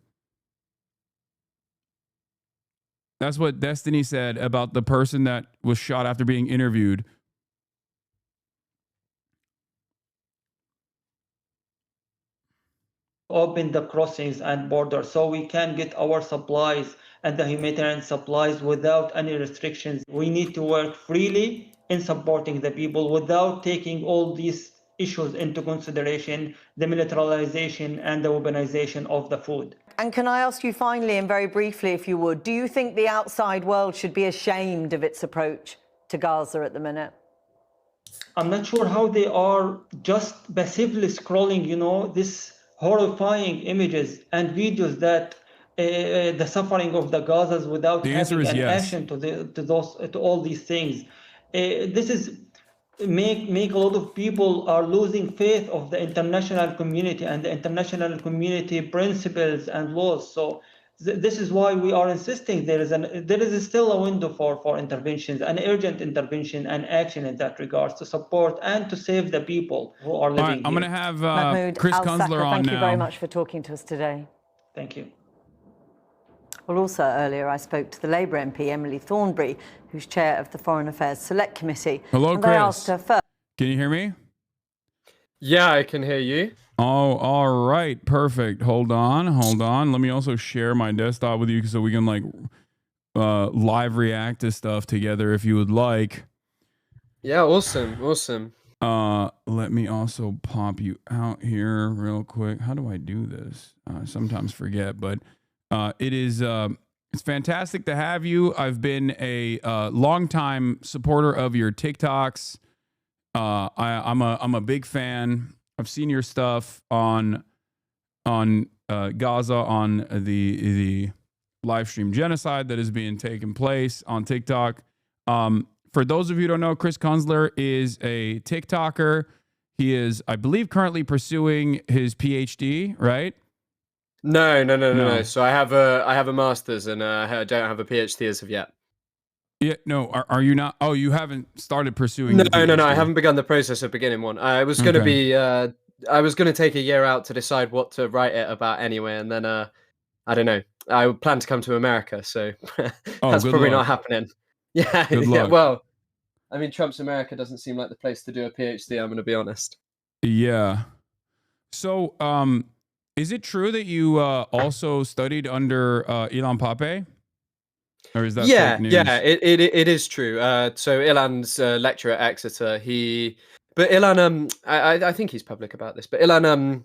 Speaker 3: That's what Destiny said about the person that was shot after being interviewed.
Speaker 17: Open the crossings and borders so we can get our supplies and the humanitarian supplies without any restrictions. We need to work freely in supporting the people without taking all these issues into consideration, the militarization and the weaponization of the food.
Speaker 16: And can I ask you finally, and very briefly if you would, do you think the outside world should be ashamed of its approach to Gaza at the minute?
Speaker 17: I'm not sure how they are just passively scrolling, you know, this horrifying images and videos that the suffering of the Gazas without having an action to all these things. This is make a lot of people are losing faith of the international community and the international community principles and laws. So this is why we are insisting there is still a window for interventions, an urgent intervention and action in that regards to support and to save the people who are living here.
Speaker 3: I'm going to have
Speaker 16: Mahmoud
Speaker 3: Chris Kunzler on
Speaker 16: thank
Speaker 3: now.
Speaker 16: you very much for talking to us today.
Speaker 17: Thank you.
Speaker 16: Well, also earlier I spoke to the Labour MP, Emily Thornberry, who's chair of the Foreign Affairs Select Committee.
Speaker 3: Hello,
Speaker 16: and
Speaker 3: Chris.
Speaker 16: I asked her first.
Speaker 3: Can you hear me?
Speaker 20: Yeah, I can hear you.
Speaker 3: Oh, all right. Perfect. Hold on. Let me also share my desktop with you so we can like live react to stuff together if you would like.
Speaker 20: Yeah, awesome.
Speaker 3: Let me also pop you out here real quick. How do I do this? I sometimes forget, but it is It's fantastic to have you. I've been a longtime supporter of your TikToks. I'm a big fan. I've seen your stuff on Gaza, on the live stream genocide that is being taken place on TikTok. For those of you who don't know, Chris Kunzler is a TikToker. He is, I believe, currently pursuing his PhD, right?
Speaker 20: No. So I have a master's and I don't have a PhD as of yet.
Speaker 3: Yeah, no. Are you not? Oh, you haven't started pursuing?
Speaker 20: No.
Speaker 3: the PhD.
Speaker 20: I haven't begun the process of beginning one. I was going to be. I was going to take a year out to decide what to write it about anyway, and then I don't know. I plan to come to America, so that's probably not happening. Yeah, yeah. Well, I mean, Trump's America doesn't seem like the place to do a PhD. I'm going to be honest.
Speaker 3: Yeah. So, is it true that you also studied under Ilan Pape? Or is that fake news?
Speaker 20: Yeah, it is true. So Ilan's lecturer at Exeter, but Ilan, I think he's public about this, but Ilan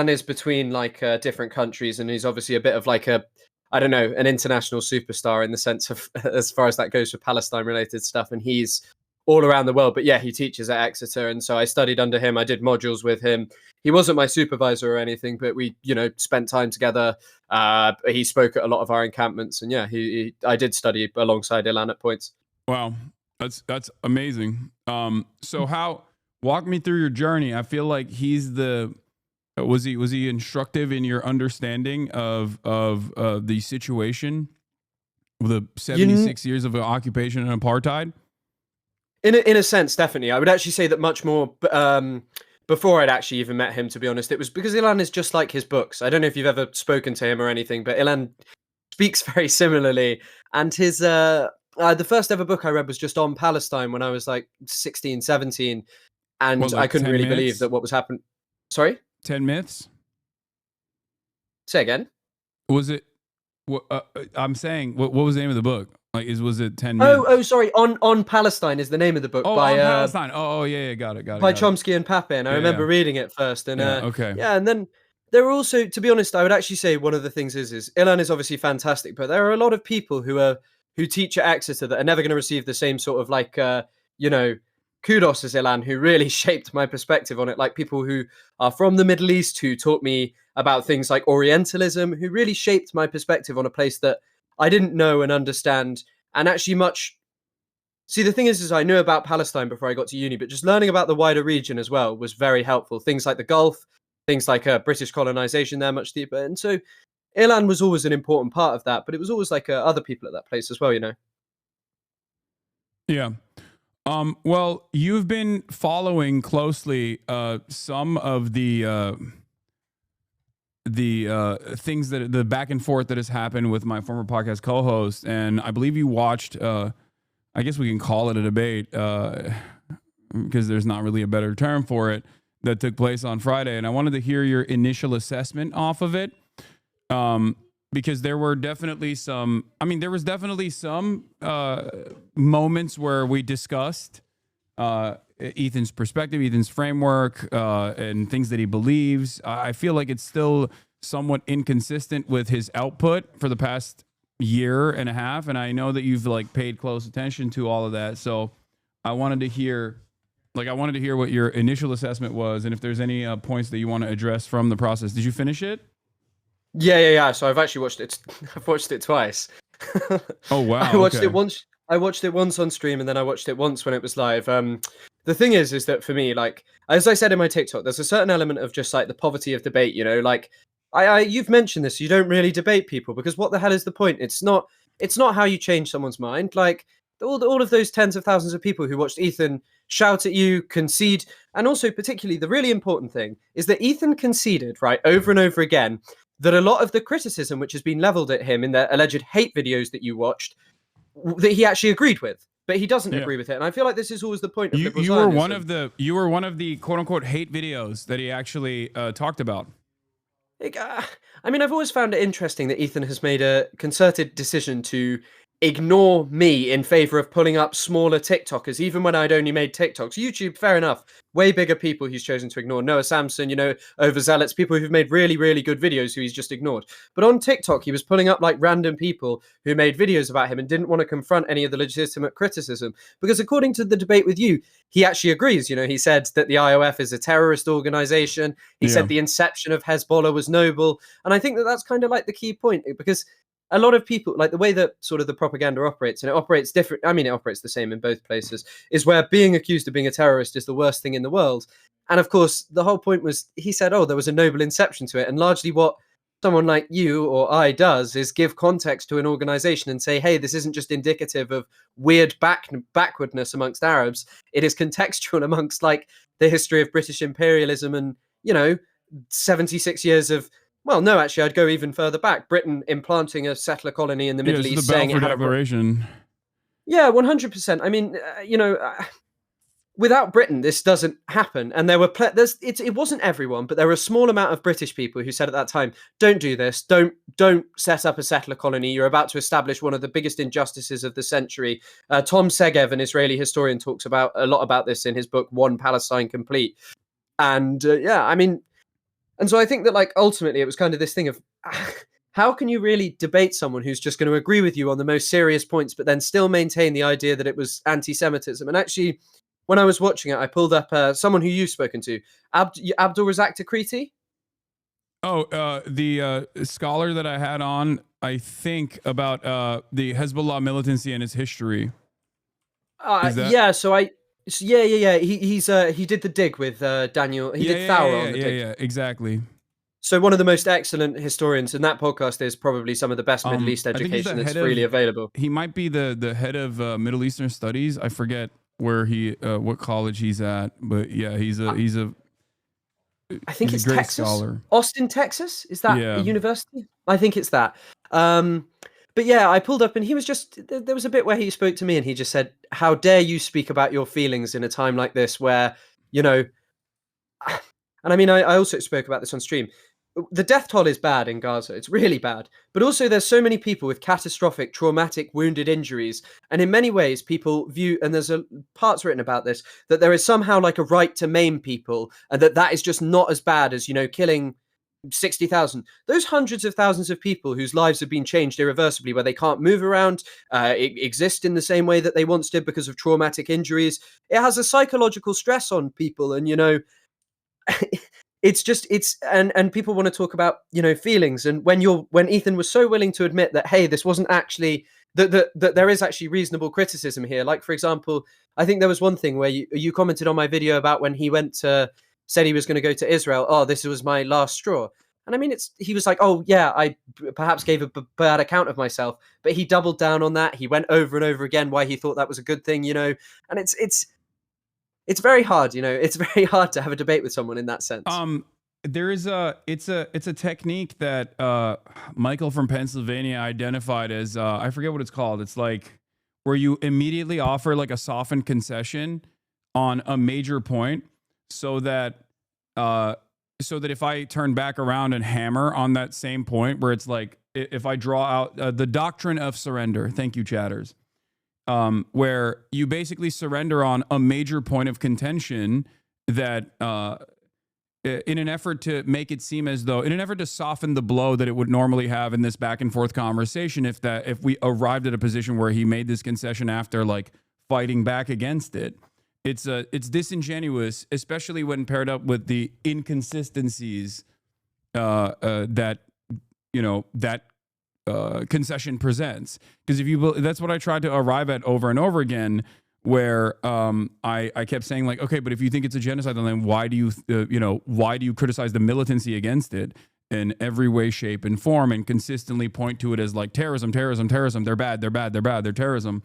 Speaker 20: is between like different countries, and he's obviously a bit of like an international superstar in the sense of as far as that goes for Palestine related stuff, and he's all around the world. But yeah, he teaches at Exeter, and so I studied under him. I did modules with him. He wasn't my supervisor or anything, but we, spent time together. He spoke at a lot of our encampments, and yeah, I did study alongside Ilan at points.
Speaker 3: Wow, that's amazing. So walk me through your journey. I feel like he's was he instructive in your understanding of the situation, the 76 years of occupation and apartheid?
Speaker 20: In a sense, definitely. I would actually say that much more before I'd actually even met him, to be honest. It was because Ilan is just like his books. I don't know if you've ever spoken to him or anything, but Ilan speaks very similarly. And his the first ever book I read was just on Palestine when I was like 16, 17. And I couldn't really believe that what was happening. Sorry?
Speaker 3: 10 Myths?
Speaker 20: Say again?
Speaker 3: Was it... I'm saying, what was the name of the book? Like, was it 10 Myths?
Speaker 20: Oh, sorry. On Palestine is the name of the book.
Speaker 3: By, on Palestine. Yeah, got it.
Speaker 20: By Chomsky and Pape, and I remember reading it first. And
Speaker 3: okay.
Speaker 20: Yeah, and then there were also, to be honest, I would actually say one of the things is Ilan is obviously fantastic, but there are a lot of people who teach at Exeter that are never going to receive the same sort of like, kudos as Ilan, who really shaped my perspective on it. Like people who are from the Middle East, who taught me about things like Orientalism, who really shaped my perspective on a place that I didn't know and understand. And actually see, the thing is I knew about Palestine before I got to uni, but just learning about the wider region as well was very helpful. Things like the Gulf, things like British colonization there much deeper. And so Ilan was always an important part of that, but it was always like other people at that place as well,
Speaker 3: Yeah. Well, you've been following closely some of the things that the back and forth that has happened with my former podcast co-host, and I believe you watched. I guess we can call it a debate because there's not really a better term for it that took place on Friday, and I wanted to hear your initial assessment off of it. Because there were definitely some, moments where we discussed Ethan's perspective, Ethan's framework, and things that he believes. I feel like it's still somewhat inconsistent with his output for the past year and a half. And I know that you've paid close attention to all of that. So I wanted to hear what your initial assessment was. And if there's any points that you want to address from the process. Did you finish it?
Speaker 20: Yeah. So I've actually watched it. I've watched it twice.
Speaker 3: Oh wow!
Speaker 20: I watched it once. I watched it once on stream, and then I watched it once when it was live. The thing is that for me, like as I said in my TikTok, there's a certain element of just like the poverty of debate. Like you've mentioned this. You don't really debate people because what the hell is the point? It's not how you change someone's mind. Like all of those tens of thousands of people who watched Ethan shout at you, concede, and also particularly the really important thing is that Ethan conceded right over and over again that a lot of the criticism which has been leveled at him in the alleged hate videos that you watched, that he actually agreed with, but he doesn't agree with it. And I feel like this is always the point of liberal Zionism.
Speaker 3: You were one of the quote unquote hate videos that he actually talked about.
Speaker 20: I've always found it interesting that Ethan has made a concerted decision to ignore me in favor of pulling up smaller TikTokers, even when I'd only made TikToks. YouTube, fair enough. Way bigger people he's chosen to ignore. Noah Samson, overzealots, people who've made really, really good videos who he's just ignored. But on TikTok, he was pulling up like random people who made videos about him and didn't want to confront any of the legitimate criticism. Because according to the debate with you, he actually agrees. He said that the IOF is a terrorist organization. He said the inception of Hezbollah was noble. And I think that that's kind of like the key point, because a lot of people, like the way that sort of the propaganda operates, and it operates different. I mean, it operates the same in both places, is where being accused of being a terrorist is the worst thing in the world. And of course, the whole point was, he said, there was a noble inception to it. And largely what someone like you or I does is give context to an organization and say, hey, this isn't just indicative of weird backwardness amongst Arabs. It is contextual amongst like the history of British imperialism and, 76 years of, well, no, actually, I'd go even further back. Britain implanting a settler colony in the Middle East,
Speaker 3: the
Speaker 20: saying
Speaker 3: Balfour
Speaker 20: it had
Speaker 3: Declaration.
Speaker 20: Yeah, 100%. I mean, without Britain, this doesn't happen. And there were it wasn't everyone, but there were a small amount of British people who said at that time, "Don't do this. Don't set up a settler colony. You're about to establish one of the biggest injustices of the century." Tom Segev, an Israeli historian, talks about a lot about this in his book "One Palestine Complete." And and so I think that, like, ultimately it was kind of this thing of how can you really debate someone who's just going to agree with you on the most serious points, but then still maintain the idea that it was anti-Semitism? And actually, when I was watching it, I pulled up someone who you've spoken to, Abdul Razak Takriti.
Speaker 3: Oh, the scholar that I had on, I think, about the Hezbollah militancy and its history.
Speaker 20: Yeah, he did the dig with Daniel. He did Thauer on the dig.
Speaker 3: Yeah, exactly.
Speaker 20: So one of the most excellent historians, and that podcast is probably some of the best Middle East education that's freely available.
Speaker 3: He might be the head of Middle Eastern Studies. I forget where what college he's at, but yeah, he's a
Speaker 20: I think it's
Speaker 3: great
Speaker 20: Texas,
Speaker 3: scholar.
Speaker 20: Austin, Texas. Is that a university? I think it's that. But yeah, I pulled up and he was there was a bit where he spoke to me and he just said, "How dare you speak about your feelings in a time like this where, and I mean, I also spoke about this on stream. The death toll is bad in Gaza. It's really bad. But also there's so many people with catastrophic, traumatic, wounded injuries. And in many ways, people view, and there's parts written about this, that there is somehow like a right to maim people and that is just not as bad as, killing 60,000. Those hundreds of thousands of people whose lives have been changed irreversibly, where they can't move around, exist in the same way that they once did because of traumatic injuries. It has a psychological stress on people. And, and people want to talk about, feelings. And when Ethan was so willing to admit that, hey, this wasn't actually, that there is actually reasonable criticism here. Like, for example, I think there was one thing where you commented on my video about when he said he was going to go to Israel. Oh, this was my last straw. And I mean, he was like, oh yeah, I perhaps gave a bad account of myself, but he doubled down on that. He went over and over again why he thought that was a good thing, and it's very hard, it's very hard to have a debate with someone in that sense.
Speaker 3: There is it's a technique that Michael from Pennsylvania identified as, I forget what it's called. It's like where you immediately offer like a softened concession on a major point so that if I turn back around and hammer on that same point where it's like, if I draw out the doctrine of surrender, thank you, chatters, where you basically surrender on a major point of contention that in an effort to make it seem as though, in an effort to soften the blow that it would normally have in this back and forth conversation, if we arrived at a position where he made this concession after like fighting back against it, it's disingenuous, especially when paired up with the inconsistencies that concession presents. Because that's what I tried to arrive at over and over again, where I kept saying like, okay, but if you think it's a genocide, then why do you criticize the militancy against it in every way, shape, and form, and consistently point to it as like terrorism? They're bad. They're terrorism,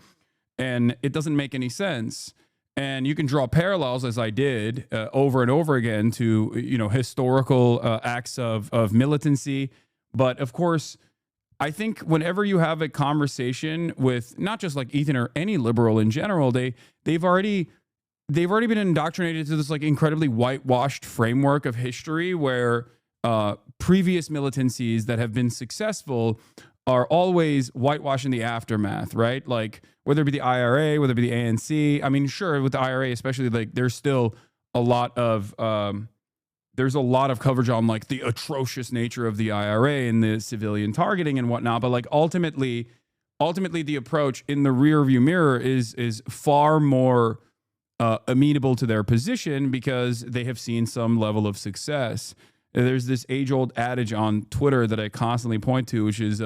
Speaker 3: and it doesn't make any sense. And you can draw parallels, as I did over and over again, to historical acts of militancy. But of course, I think whenever you have a conversation with not just like Ethan or any liberal in general, they've already been indoctrinated to this like incredibly whitewashed framework of history where previous militancies that have been successful are always whitewashing the aftermath, right? Like whether it be the IRA, whether it be the ANC. I mean, sure, with the IRA especially, like there's still a lot of coverage on like the atrocious nature of the IRA and the civilian targeting and whatnot. But like ultimately the approach in the rearview mirror is far more amenable to their position because they have seen some level of success. There's this age-old adage on Twitter that I constantly point to, which is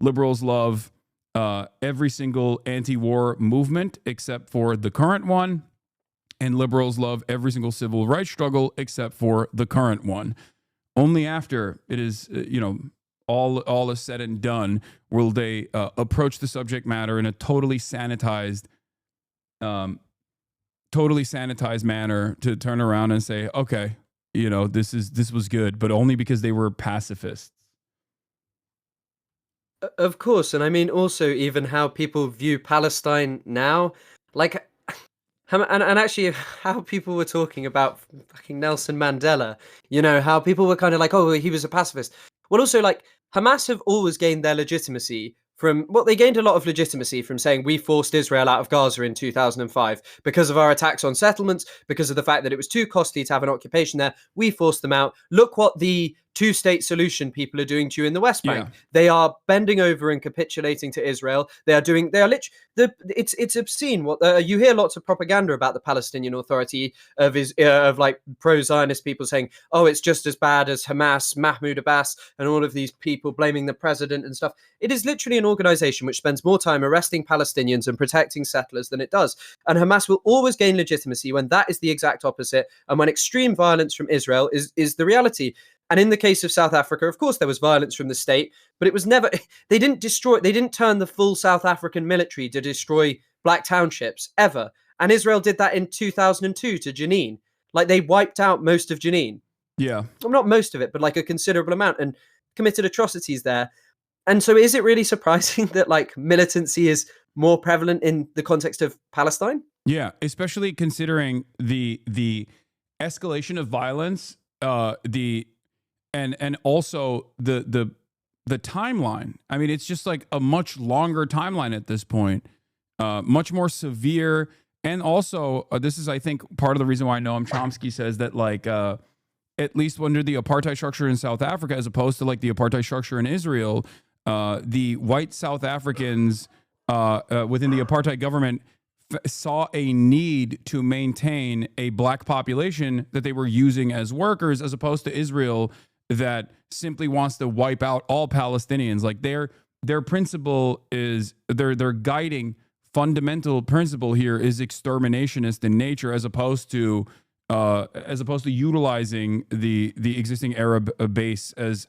Speaker 3: liberals love every single anti-war movement except for the current one, and liberals love every single civil rights struggle except for the current one. Only after it is, all is said and done will they approach the subject matter in a totally sanitized manner to turn around and say, okay, this was good, but only because they were pacifists.
Speaker 20: Of course, and I mean also even how people view Palestine now, like, and actually how people were talking about fucking Nelson Mandela, how people were kind of like, oh, he was a pacifist. Well, also like Hamas have always gained their legitimacy they gained a lot of legitimacy from saying we forced Israel out of Gaza in 2005 because of our attacks on settlements, because of the fact that it was too costly to have an occupation there. We forced them out. Look what the two-state solution people are doing to you in the West Bank.
Speaker 3: Yeah.
Speaker 20: They are bending over and capitulating to Israel. It's obscene. What you hear lots of propaganda about the Palestinian Authority of like pro-Zionist people saying, oh, it's just as bad as Hamas, Mahmoud Abbas, and all of these people blaming the president and stuff. It is literally an organization which spends more time arresting Palestinians and protecting settlers than it does. And Hamas will always gain legitimacy when that is the exact opposite, and when extreme violence from Israel is the reality. And in the case of South Africa, of course, there was violence from the state, but it was never, they didn't turn the full South African military to destroy black townships, ever. And Israel did that in 2002 to Jenin. Like, they wiped out most of Jenin.
Speaker 3: Yeah.
Speaker 20: Well, not most of it, but like a considerable amount, and committed atrocities there. And so is it really surprising that like militancy is more prevalent in the context of Palestine?
Speaker 3: Yeah, especially considering the escalation of violence, and also the timeline. I mean, it's just like a much longer timeline at this point, much more severe. And also, this is, I think, part of the reason why Noam Chomsky says that, like, at least under the apartheid structure in South Africa, as opposed to like the apartheid structure in Israel, the white South Africans within the apartheid government saw a need to maintain a black population that they were using as workers, as opposed to Israel that simply wants to wipe out all Palestinians. Like their principle is their guiding fundamental principle here is exterminationist in nature, as opposed to utilizing the existing Arab base as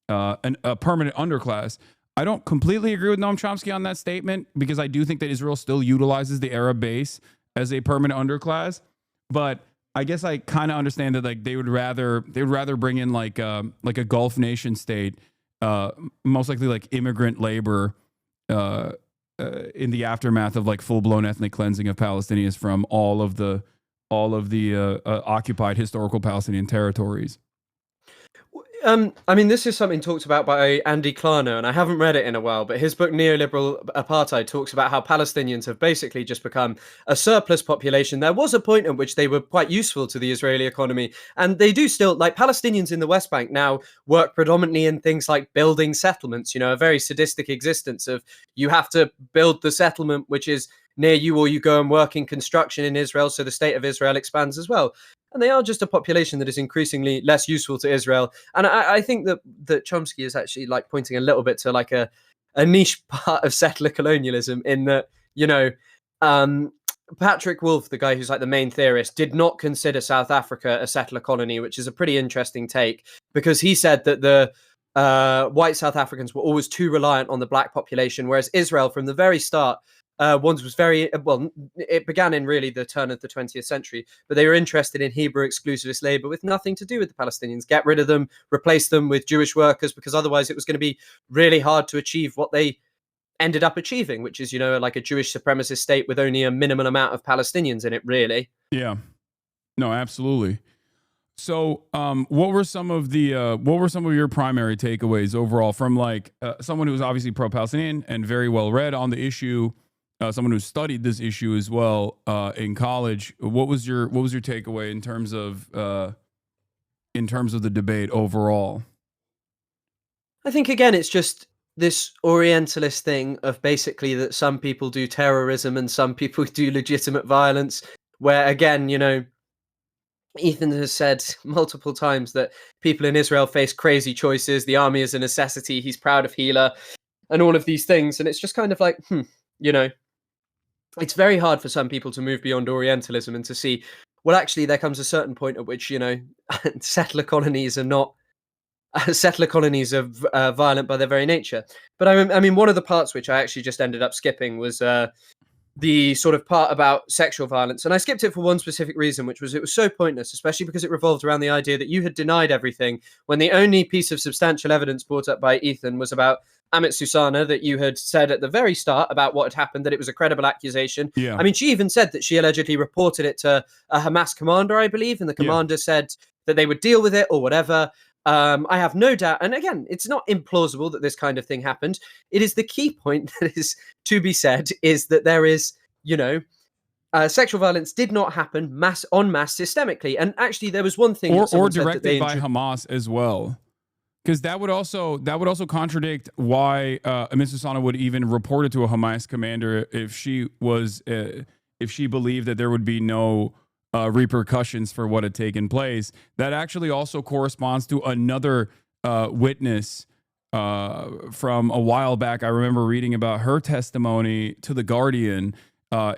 Speaker 3: a permanent underclass. I don't completely agree with Noam Chomsky on that statement, because I do think that Israel still utilizes the Arab base as a permanent underclass. But I guess I kind of understand that like they would rather bring in like a Gulf nation state, most likely like immigrant labor, in the aftermath of like full blown ethnic cleansing of Palestinians from all of the occupied historical Palestinian territories.
Speaker 20: I mean, this is something talked about by Andy Klarner, and I haven't read it in a while, but his book Neoliberal Apartheid talks about how Palestinians have basically just become a surplus population. There was a point at which they were quite useful to the Israeli economy, and they do still, like Palestinians in the West Bank now work predominantly in things like building settlements, a very sadistic existence of you have to build the settlement which is near you, or you go and work in construction in Israel, so the state of Israel expands as well. And they are just a population that is increasingly less useful to Israel. And I think that Chomsky is actually like pointing a little bit to like a niche part of settler colonialism, in that, Patrick Wolf, the guy who's like the main theorist, did not consider South Africa a settler colony, which is a pretty interesting take, because he said that the white South Africans were always too reliant on the black population, whereas Israel from the very start, was very, well, it began in really the turn of the 20th century, but they were interested in Hebrew exclusivist labor with nothing to do with the Palestinians. Get rid of them, replace them with Jewish workers, because otherwise it was going to be really hard to achieve what they ended up achieving, which is, like a Jewish supremacist state with only a minimal amount of Palestinians in it, really.
Speaker 3: Yeah. No, absolutely. So, what were some of your primary takeaways overall from like someone who was obviously pro-Palestinian and very well read on the issue, someone who studied this issue as well in college? What was your takeaway in terms of the debate overall?
Speaker 20: I think again, it's just this Orientalist thing of basically that some people do terrorism and some people do legitimate violence. Where again, Ethan has said multiple times that people in Israel face crazy choices. The army is a necessity. He's proud of Hila and all of these things. And it's just kind of like, it's very hard for some people to move beyond Orientalism and to see, well, actually, there comes a certain point at which, settler colonies are violent by their very nature. But I mean, one of the parts which I actually just ended up skipping was the sort of part about sexual violence. And I skipped it for one specific reason, which was it was so pointless, especially because it revolved around the idea that you had denied everything when the only piece of substantial evidence brought up by Ethan was about Amit Susana, that you had said at the very start about what had happened, that it was a credible accusation.
Speaker 3: Yeah.
Speaker 20: I mean, she even said that she allegedly reported it to a Hamas commander, I believe, and the commander said that they would deal with it or whatever. I have no doubt. And again, it's not implausible that this kind of thing happened. It is the key point that is to be said is that there is, sexual violence did not happen en masse systemically. And actually, there was one thing
Speaker 3: or directed by Hamas as well. Because that would also contradict why Ms. Hassana would even report it to a Hamas commander if she believed that there would be no repercussions for what had taken place. That actually also corresponds to another witness from a while back. I remember reading about her testimony to The Guardian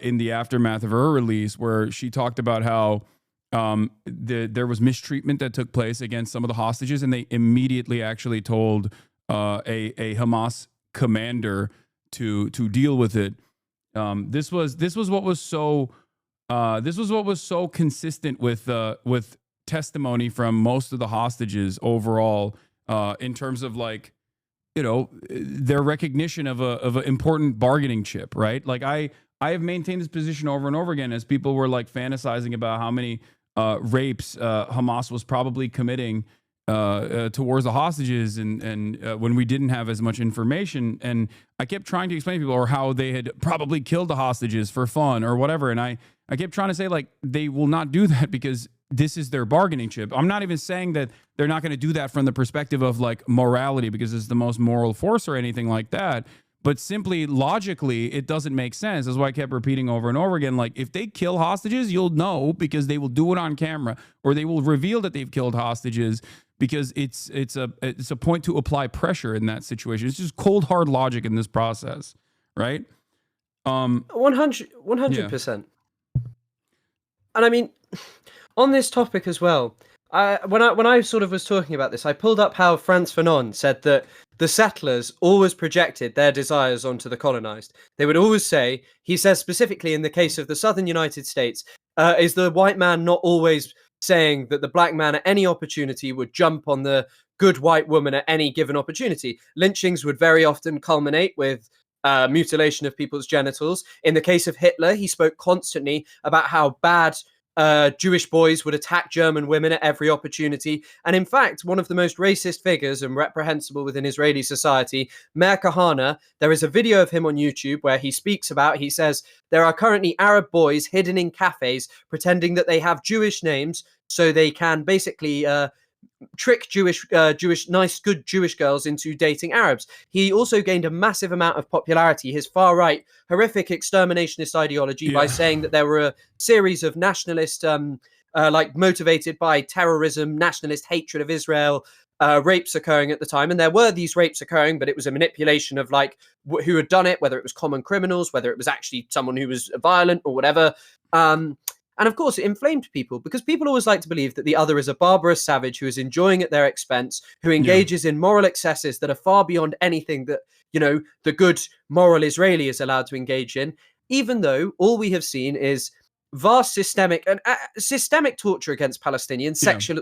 Speaker 3: in the aftermath of her release, where she talked about how there was mistreatment that took place against some of the hostages, and they immediately actually told a Hamas commander to deal with it. This was what was so consistent with testimony from most of the hostages overall, in terms of like, their recognition of an important bargaining chip, right? Like I have maintained this position over and over again as people were like fantasizing about how many rapes Hamas was probably committing towards the hostages, and when we didn't have as much information. And I kept trying to explain to people or how they had probably killed the hostages for fun or whatever. And I kept trying to say, like, they will not do that because this is their bargaining chip. I'm not even saying that they're not going to do that from the perspective of like morality because it's the most moral force or anything like that. But simply logically, it doesn't make sense. That's why I kept repeating over and over again. Like, if they kill hostages, you'll know because they will do it on camera, or they will reveal that they've killed hostages because it's a point to apply pressure in that situation. It's just cold hard logic in this process, right?
Speaker 20: 100%. And I mean, on this topic as well, when I sort of was talking about this, I pulled up how Frantz Fanon said that the settlers always projected their desires onto the colonized. They would always say, he says specifically in the case of the southern United States, is the white man not always saying that the black man at any opportunity would jump on the good white woman at any given opportunity? Lynchings would very often culminate with mutilation of people's genitals. In the case of Hitler, he spoke constantly about how bad Jewish boys would attack German women at every opportunity. And in fact, one of the most racist figures and reprehensible within Israeli society, Meir Kahane, there is a video of him on YouTube where he says, there are currently Arab boys hidden in cafes pretending that they have Jewish names so they can basically trick nice, good Jewish girls into dating Arabs. He also gained a massive amount of popularity, his far-right, horrific exterminationist ideology, by saying that there were a series of nationalist, motivated by terrorism, nationalist hatred of Israel, rapes occurring at the time. And there were these rapes occurring, but it was a manipulation of like who had done it, whether it was common criminals, whether it was actually someone who was violent or whatever. And of course, it inflamed people because people always like to believe that the other is a barbarous savage who is enjoying at their expense, who engages in moral excesses that are far beyond anything that, the good moral Israeli is allowed to engage in, even though all we have seen is vast systemic torture against Palestinians,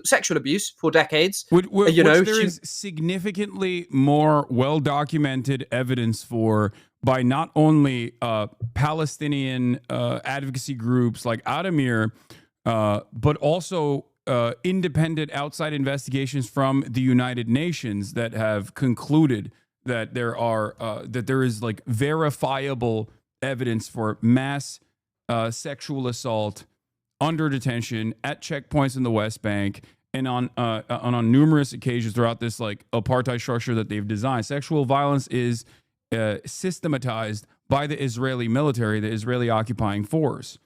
Speaker 20: sexual abuse for decades.
Speaker 3: Which there is significantly more well-documented evidence for by not only Palestinian advocacy groups like Adamir, but also independent outside investigations from the United Nations that have concluded that there is like verifiable evidence for mass sexual assault under detention at checkpoints in the West Bank and on numerous occasions throughout this like apartheid structure that they've designed. Sexual violence is systematized by the Israeli military, the Israeli occupying force.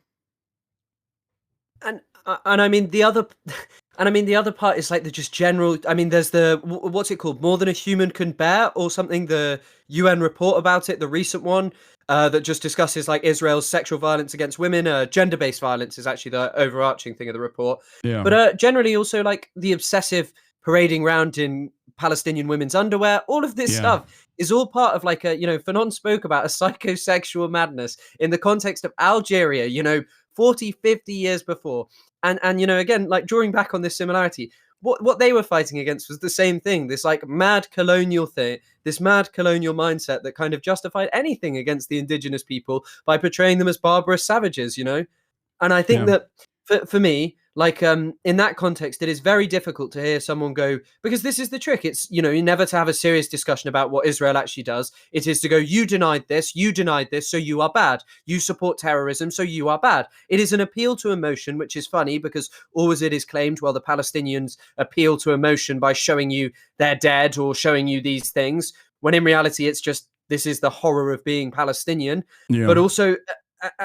Speaker 20: And I mean the other part is like the just general. I mean, there's the what's it called? More Than a Human Can Bear or something. The UN report about it, the recent one that just discusses like Israel's sexual violence against women. Gender-based violence is actually the overarching thing of the report.
Speaker 3: Yeah.
Speaker 20: But generally, also like the obsessive parading around in Palestinian women's underwear. All of this stuff is all part of like a, you know, Fanon spoke about a psychosexual madness in the context of Algeria. You know, 40, 50 years before. And you know, again, like drawing back on this similarity, what they were fighting against was the same thing, this like mad colonial thing, this mad colonial mindset that kind of justified anything against the indigenous people by portraying them as barbarous savages, you know? And I think that for me, like in that context, it is very difficult to hear someone go, because this is the trick. It's, you know, you never to have a serious discussion about what Israel actually does. It is to go, you denied this, so you are bad. You support terrorism, so you are bad. It is an appeal to emotion, which is funny because always it is claimed, well, the Palestinians appeal to emotion by showing you they're dead or showing you these things, when in reality, it's just, this is the horror of being Palestinian.
Speaker 3: Yeah.
Speaker 20: But also,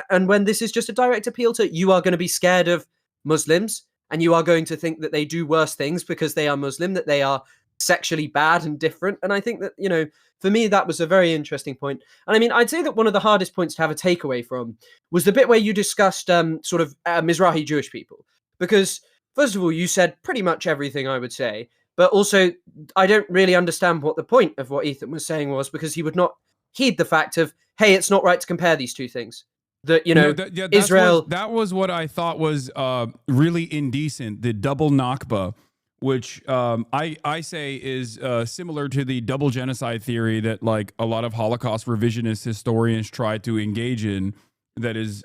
Speaker 20: and when this is just a direct appeal to, you are going to be scared of Muslims and you are going to think that they do worse things because they are Muslim, that they are sexually bad and different. And I think that, you know, for me, that was a very interesting point. And I mean, I'd say that one of the hardest points to have a takeaway from was the bit where you discussed sort of Mizrahi Jewish people. Because first of all, you said pretty much everything I would say, but also I don't really understand what the point of what Ethan was saying was, because he would not heed the fact of, hey, it's not right to compare these two things. That, you know, Israel.
Speaker 3: That was what I thought was really indecent. The double Nakba, which I say is similar to the double genocide theory that like a lot of Holocaust revisionist historians try to engage in. That is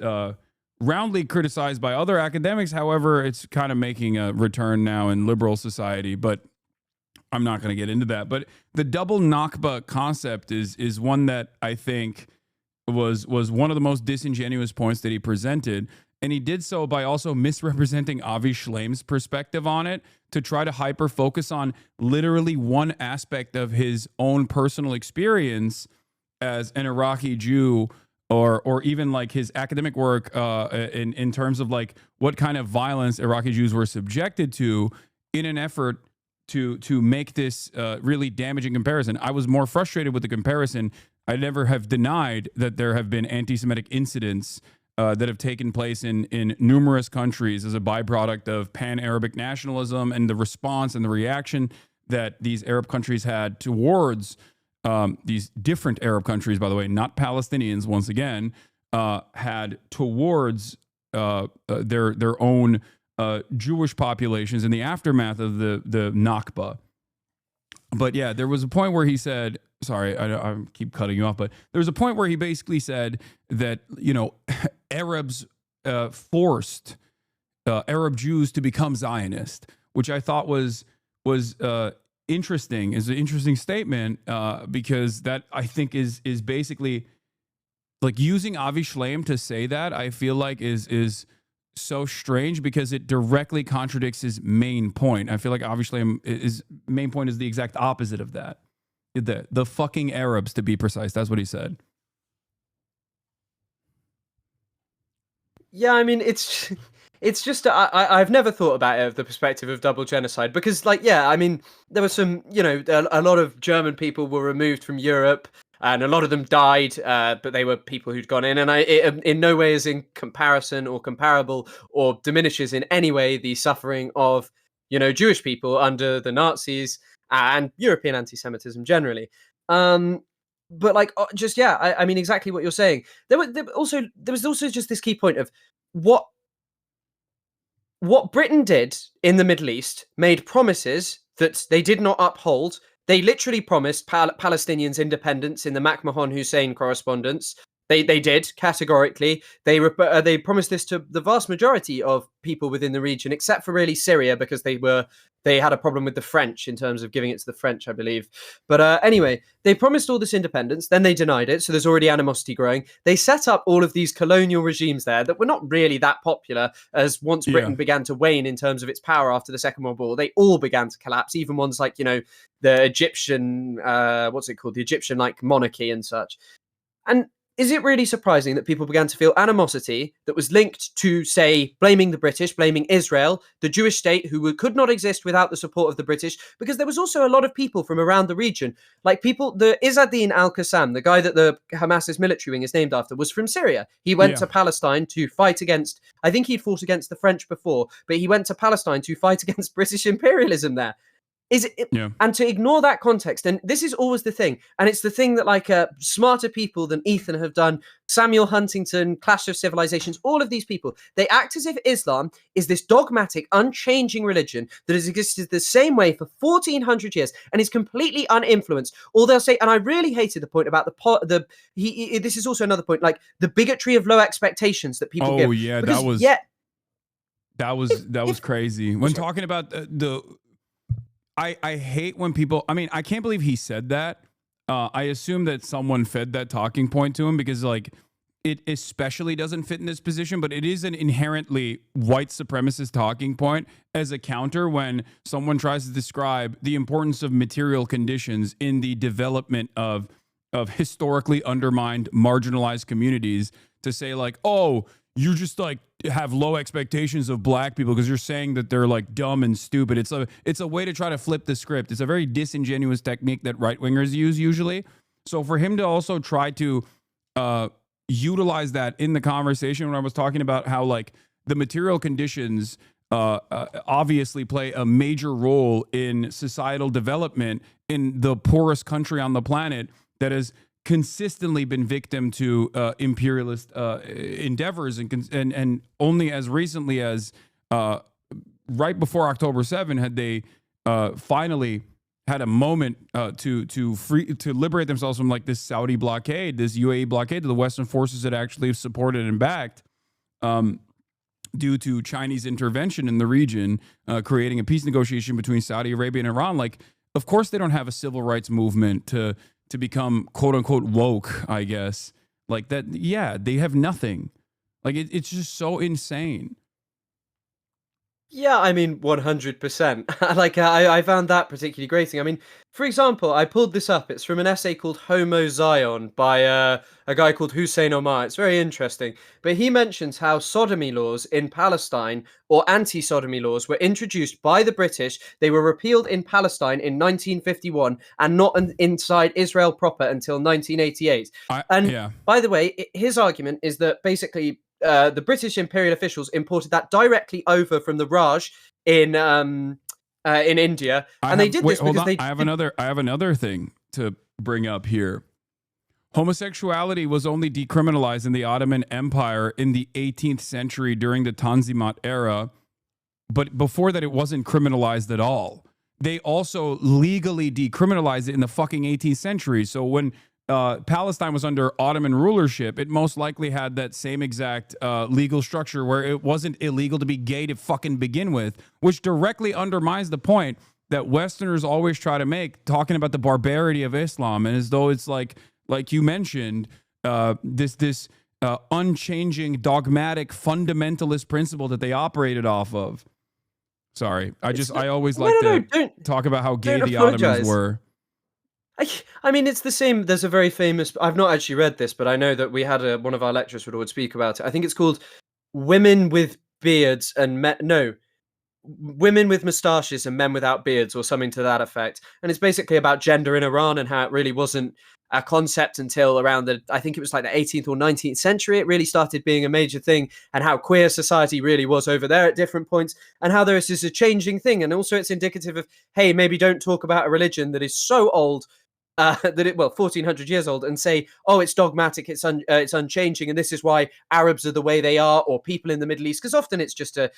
Speaker 3: roundly criticized by other academics. However, it's kind of making a return now in liberal society. But I'm not going to get into that. But the double Nakba concept is one that I think was one of the most disingenuous points that he presented, and he did so by also misrepresenting Avi Shleim's perspective on it to try to hyper focus on literally one aspect of his own personal experience as an Iraqi Jew, or even like his academic work in terms of like what kind of violence Iraqi Jews were subjected to in an effort to make this really damaging comparison. I was more frustrated with the comparison. I never have denied that there have been anti-Semitic incidents that have taken place in numerous countries as a byproduct of pan-Arabic nationalism and the response and the reaction that these Arab countries had towards these different Arab countries, by the way, not Palestinians, once again, had towards their own Jewish populations in the aftermath of the Nakba. But yeah, there was a point where he said, sorry, I keep cutting you off, but there was a point where he basically said that, you know, Arabs forced Arab Jews to become Zionist, which I thought was interesting. Is an interesting statement because that I think is basically like using Avi Shleim to say that. I feel like is so strange because it directly contradicts his main point. I feel like Avi Shleim's main point is the exact opposite of that. The fucking Arabs, to be precise. That's what he said.
Speaker 20: Yeah, I mean, it's just, I've never thought about it of the perspective of double genocide because, like, yeah, I mean, there were some, you know, a lot of German people were removed from Europe and a lot of them died, but they were people who'd gone in, and it in no way is in comparison or comparable or diminishes in any way the suffering of, you know, Jewish people under the Nazis and European anti-Semitism generally. But like, just, yeah, I mean, exactly what you're saying. There was also just this key point of what Britain did in the Middle East, made promises that they did not uphold. They literally promised Palestinians independence in the McMahon-Hussein correspondence. They did categorically. They promised this to the vast majority of people within the region, except for really Syria, because they had a problem with the French in terms of giving it to the French, I believe. But anyway, they promised all this independence, then they denied it. So there's already animosity growing. They set up all of these colonial regimes there that were not really that popular, as once Britain began to wane in terms of its power after the Second World War, they all began to collapse. Even ones like, you know, the Egyptian, what's it called? The Egyptian like monarchy and such. And is it really surprising that people began to feel animosity that was linked to, say, blaming the British, blaming Israel, the Jewish state, who could not exist without the support of the British? Because there was also a lot of people from around the region, like the Izzadin al-Qassam, the guy that the Hamas's military wing is named after, was from Syria. He went to Palestine to fight against, I think he'd fought against the French before, but he went to Palestine to fight against British imperialism there. And to ignore that context, and this is always the thing, and it's the thing that like smarter people than Ethan have done, Samuel Huntington, Clash of Civilizations, all of these people, they act as if Islam is this dogmatic, unchanging religion that has existed the same way for 1400 years and is completely uninfluenced. Or they'll say, and I really hated the point about this is also another point, like the bigotry of low expectations that people give.
Speaker 3: Oh yeah,
Speaker 20: because
Speaker 3: that was crazy. When talking about I hate when people, I mean, I can't believe he said that. I assume that someone fed that talking point to him, because like it especially doesn't fit in this position, but it is an inherently white supremacist talking point as a counter when someone tries to describe the importance of material conditions in the development of historically undermined, marginalized communities, to say like, oh, you just like have low expectations of black people because you're saying that they're like dumb and stupid. It's a way to try to flip the script. It's a very disingenuous technique that right wingers use usually. So for him to also try to utilize that in the conversation when I was talking about how like the material conditions obviously play a major role in societal development in the poorest country on the planet that has consistently been victim to imperialist endeavors, and only as recently as right before October 7 had they finally had a moment to liberate themselves from like this Saudi blockade, this UAE blockade that the Western forces had actually supported and backed due to Chinese intervention in the region, creating a peace negotiation between Saudi Arabia and Iran. Like, of course they don't have a civil rights movement to become quote unquote woke, I guess. Like that, yeah, they have nothing. Like it's just so insane.
Speaker 20: Yeah, I mean, 100%. Like, I found that particularly grating. I mean, for example, I pulled this up. It's from an essay called Homo Zion by a guy called Hussein Omar. It's very interesting. But he mentions how sodomy laws in Palestine, or anti-sodomy laws, were introduced by the British. They were repealed in Palestine in 1951 and not inside Israel proper until 1988. By the way, his argument is that basically the British imperial officials imported that directly over from the Raj in India, and they did this because they.
Speaker 3: I have another thing to bring up here. Homosexuality was only decriminalized in the Ottoman Empire in the 18th century during the Tanzimat era, but before that, it wasn't criminalized at all. They also legally decriminalized it in the fucking 18th century. So when Palestine was under Ottoman rulership, it most likely had that same exact legal structure where it wasn't illegal to be gay to fucking begin with, which directly undermines the point that Westerners always try to make, talking about the barbarity of Islam, and as though it's like you mentioned, this unchanging, dogmatic, fundamentalist principle that they operated off of. Sorry, I always like to talk about how gay the Ottomans were.
Speaker 20: I mean, it's the same. There's a very famous, I've not actually read this, but I know that we had one of our lecturers would speak about it. I think it's called Women with Beards and Women with Moustaches and Men Without Beards, or something to that effect. And it's basically about gender in Iran and how it really wasn't a concept until around I think it was like the 18th or 19th century. It really started being a major thing, and how queer society really was over there at different points, and how there is this a changing thing. And also it's indicative of, hey, maybe don't talk about a religion that is so old, well, 1400 years old, and say, oh, it's dogmatic, it's unchanging, and this is why Arabs are the way they are, or people in the Middle East, because often it's just a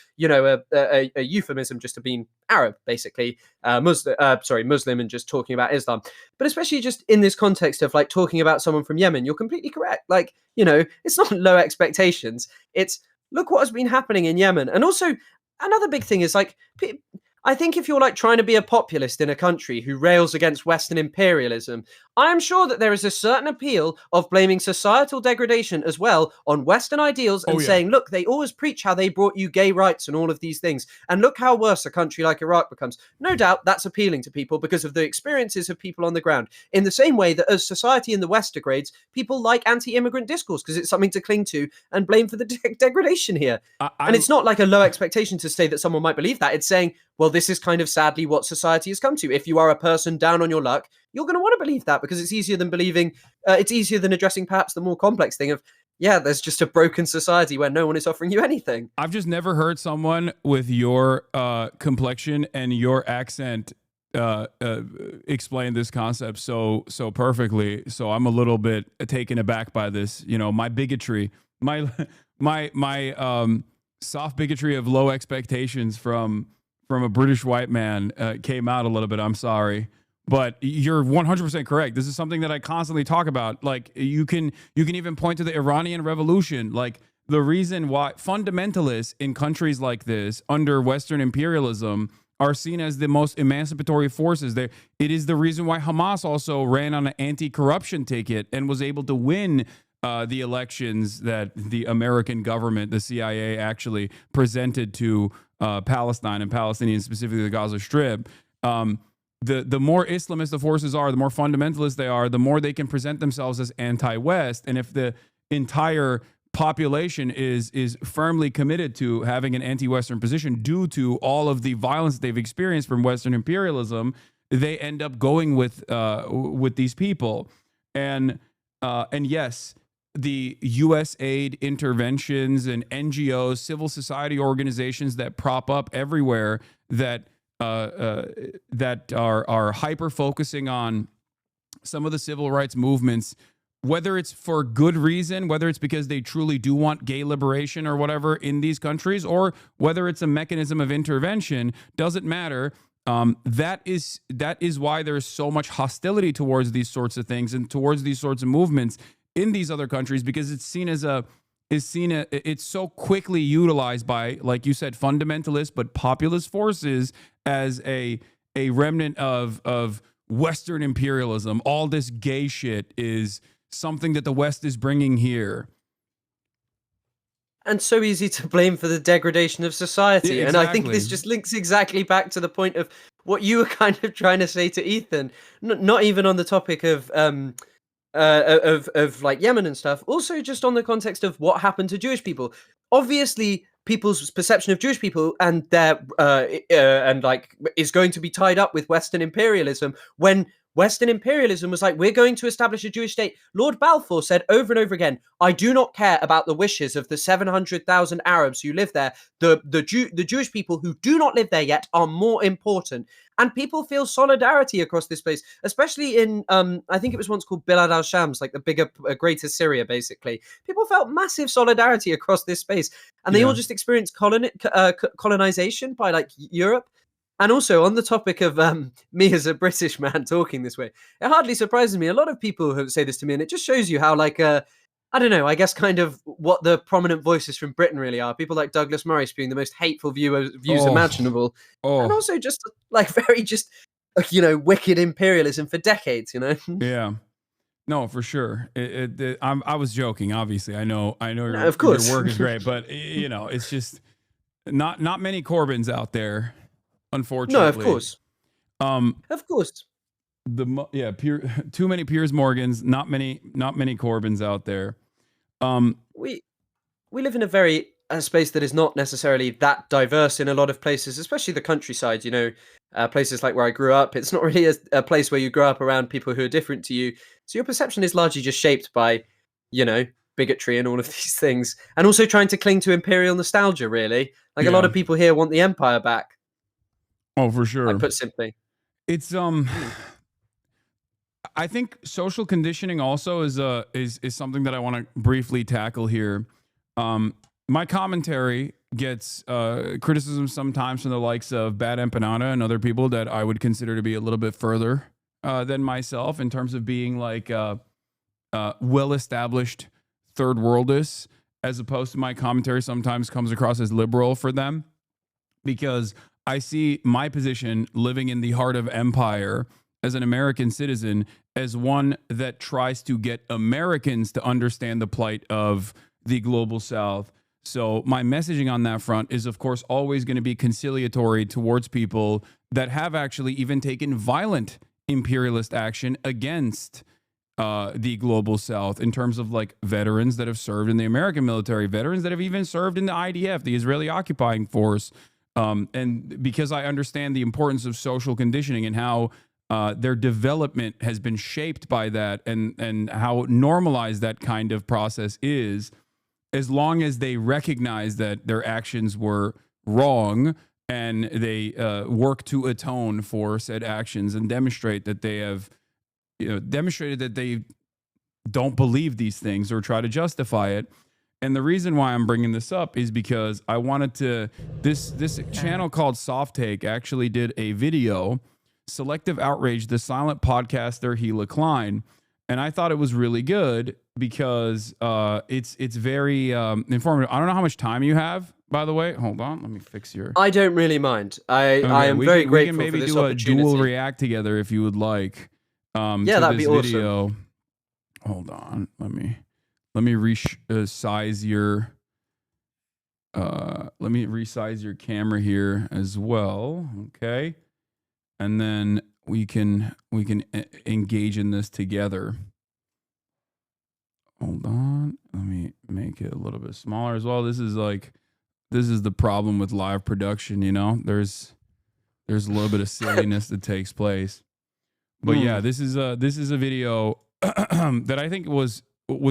Speaker 20: euphemism just to being Arab, basically, Muslim, and just talking about Islam. But especially just in this context of like talking about someone from Yemen, you're completely correct. Like, it's not low expectations. It's look what has been happening in Yemen. And also another big thing is like, I think if you're like trying to be a populist in a country who rails against Western imperialism, I am sure that there is a certain appeal of blaming societal degradation as well on Western ideals and saying, look, they always preach how they brought you gay rights and all of these things. And look how worse a country like Iraq becomes. No doubt that's appealing to people because of the experiences of people on the ground. In the same way that as society in the West degrades, people like anti-immigrant discourse because it's something to cling to and blame for the degradation here. And it's not like a low expectation to say that someone might believe that. It's saying, well, this is kind of sadly what society has come to. If you are a person down on your luck, you're going to want to believe that because it's easier than it's easier than addressing perhaps the more complex thing of, yeah, there's just a broken society where no one is offering you anything.
Speaker 3: I've just never heard someone with your complexion and your accent explain this concept so perfectly. So I'm a little bit taken aback by this. My bigotry, my soft bigotry of low expectations from a British white man came out a little bit. I'm sorry, but you're 100% correct. This is something that I constantly talk about. Like you can even point to the Iranian Revolution. Like the reason why fundamentalists in countries like this under Western imperialism are seen as the most emancipatory forces. It is the reason why Hamas also ran on an anti-corruption ticket and was able to win the elections that the American government, the CIA, actually presented to Palestine and Palestinians, specifically the Gaza Strip. The more Islamist the forces are, the more fundamentalist they are, the more they can present themselves as anti-West. And if the entire population is firmly committed to having an anti-Western position due to all of the violence they've experienced from Western imperialism, they end up going with these people. And yes, the U.S. aid interventions and NGOs, civil society organizations that prop up everywhere that are hyper focusing on some of the civil rights movements, whether it's for good reason, whether it's because they truly do want gay liberation or whatever in these countries, or whether it's a mechanism of intervention, doesn't matter. That is why there's so much hostility towards these sorts of things and towards these sorts of movements in these other countries, because it's so quickly utilized by, like you said, fundamentalist but populist forces as a remnant of Western imperialism. All this gay shit is something that the West is bringing here.
Speaker 20: And so easy to blame for the degradation of society.
Speaker 3: Yeah,
Speaker 20: and I think this just links exactly back to the point of what you were kind of trying to say to Ethan, not even on the topic of like Yemen and stuff, also just on the context of what happened to Jewish people. Obviously, people's perception of Jewish people and their is going to be tied up with Western imperialism. When Western imperialism was like, we're going to establish a Jewish state, Lord Balfour said over and over again, I do not care about the wishes of the 700,000 Arabs who live there. The Jewish people who do not live there yet are more important. And people feel solidarity across this place, especially in, I think it was once called Bilad al-Shams, like the bigger, greater Syria, basically. People felt massive solidarity across this space. And they all just experienced colonization by like Europe. And also on the topic of me as a British man talking this way, it hardly surprises me. A lot of people say this to me, and it just shows you how like, I don't know, I guess kind of what the prominent voices from Britain really are. People like Douglas Murray spewing the most hateful views imaginable. And also just like very just, wicked imperialism for decades,
Speaker 3: Yeah. No, for sure. I was joking, obviously. I know
Speaker 20: of course.
Speaker 3: Your work is great, but it's just not many Corbyns out there. Unfortunately,
Speaker 20: no, of course. Of course.
Speaker 3: Too many Piers Morgans, not many Corbyns out there.
Speaker 20: We live in a space that is not necessarily that diverse in a lot of places, especially the countryside. Places like where I grew up, it's not really a place where you grow up around people who are different to you. So your perception is largely just shaped by, bigotry and all of these things, and also trying to cling to imperial nostalgia. Really, like a lot of people here want the empire back.
Speaker 3: Oh, for sure.
Speaker 20: Like put simply,
Speaker 3: it's I think social conditioning also is something that I want to briefly tackle here. My commentary gets criticism sometimes from the likes of Bad Empanada and other people that I would consider to be a little bit further than myself in terms of being like well-established third worldists, as opposed to my commentary sometimes comes across as liberal for them, because I see my position living in the heart of empire as an American citizen as one that tries to get Americans to understand the plight of the global South. So my messaging on that front is, of course, always going to be conciliatory towards people that have actually even taken violent imperialist action against the global South, in terms of like veterans that have served in the American military, veterans that have even served in the IDF, the Israeli occupying force. And because I understand the importance of social conditioning and how their development has been shaped by that, and how normalized that kind of process is, as long as they recognize that their actions were wrong and they work to atone for said actions and demonstrate that they have demonstrated that they don't believe these things or try to justify it. And the reason why I'm bringing this up is because I wanted to, this channel called Soft Take actually did a video, Selective Outrage, the silent podcaster Gila Klein. And I thought it was really good because it's very informative. I don't know how much time you have, by the way. Hold on, let me fix your...
Speaker 20: I don't really mind. I am very grateful for this opportunity. We can maybe do a dual react together if you would like. Yeah, that'd be
Speaker 3: video. Awesome. Hold on, let me resize your resize your camera here as well. Okay, and then we can engage in this together. Hold on, let me make it a little bit smaller as well. This is the problem with live production, you know. There's a little bit of silliness that takes place. But yeah, this is a video that I think was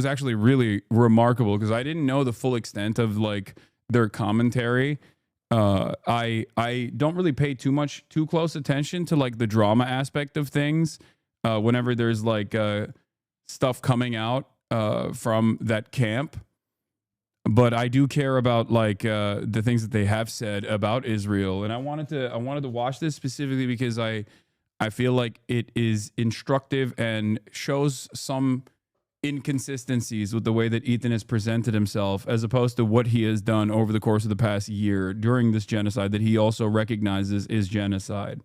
Speaker 3: actually really remarkable, because I didn't know the full extent of like their commentary. I don't really pay too close attention to like the drama aspect of things whenever there's like stuff coming out from that camp. But I do care about like the things that they have said about Israel, and I wanted to watch this specifically because I feel like it is instructive and shows some inconsistencies with the way that Ethan has presented himself, as opposed to what he has done over the course of the past year during this genocide that he also recognizes is genocide.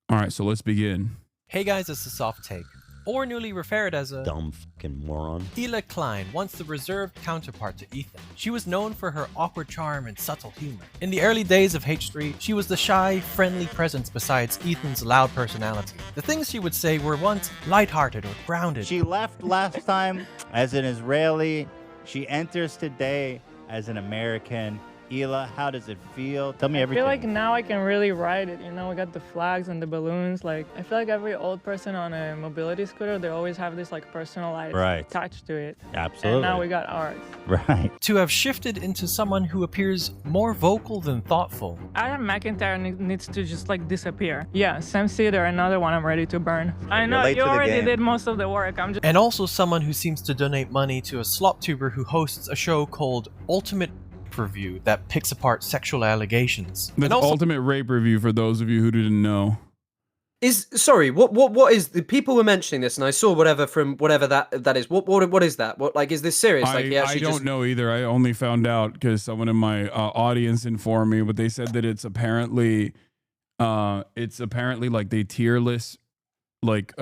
Speaker 3: All right, so let's begin.
Speaker 21: Hey guys, it's the Soft Take, or newly referred as a
Speaker 22: dumb fucking moron.
Speaker 21: Gila Klein, once the reserved counterpart to Ethan. She was known for her awkward charm and subtle humor. In the early days of H3, she was the shy, friendly presence besides Ethan's loud personality. The things she would say were once lighthearted or grounded.
Speaker 22: She left last time as an Israeli. She enters today as an American. Hila, how does it feel? Tell me everything.
Speaker 23: I feel like now I can really ride it. You know, we got the flags and the balloons. Like, I feel like every old person on a mobility scooter, they always have this like personalized touch to it.
Speaker 22: Absolutely.
Speaker 23: And now we got ours.
Speaker 22: Right.
Speaker 21: To have shifted into someone who appears more vocal than thoughtful.
Speaker 23: Adam McIntyre needs to just like disappear. Yeah, Sam Cedar, another one I'm ready to burn. I know, you already did most of the work.
Speaker 21: And also someone who seems to donate money to a slop tuber who hosts a show called Ultimate Review that picks apart sexual allegations.
Speaker 3: The Ultimate Rape Review, for those of you who didn't know.
Speaker 20: What is the people were mentioning this, and I saw whatever that is. What is that? What, like, is this serious? Like,
Speaker 3: I don't know either. I only found out because someone in my audience informed me, but they said that it's apparently like they tier list like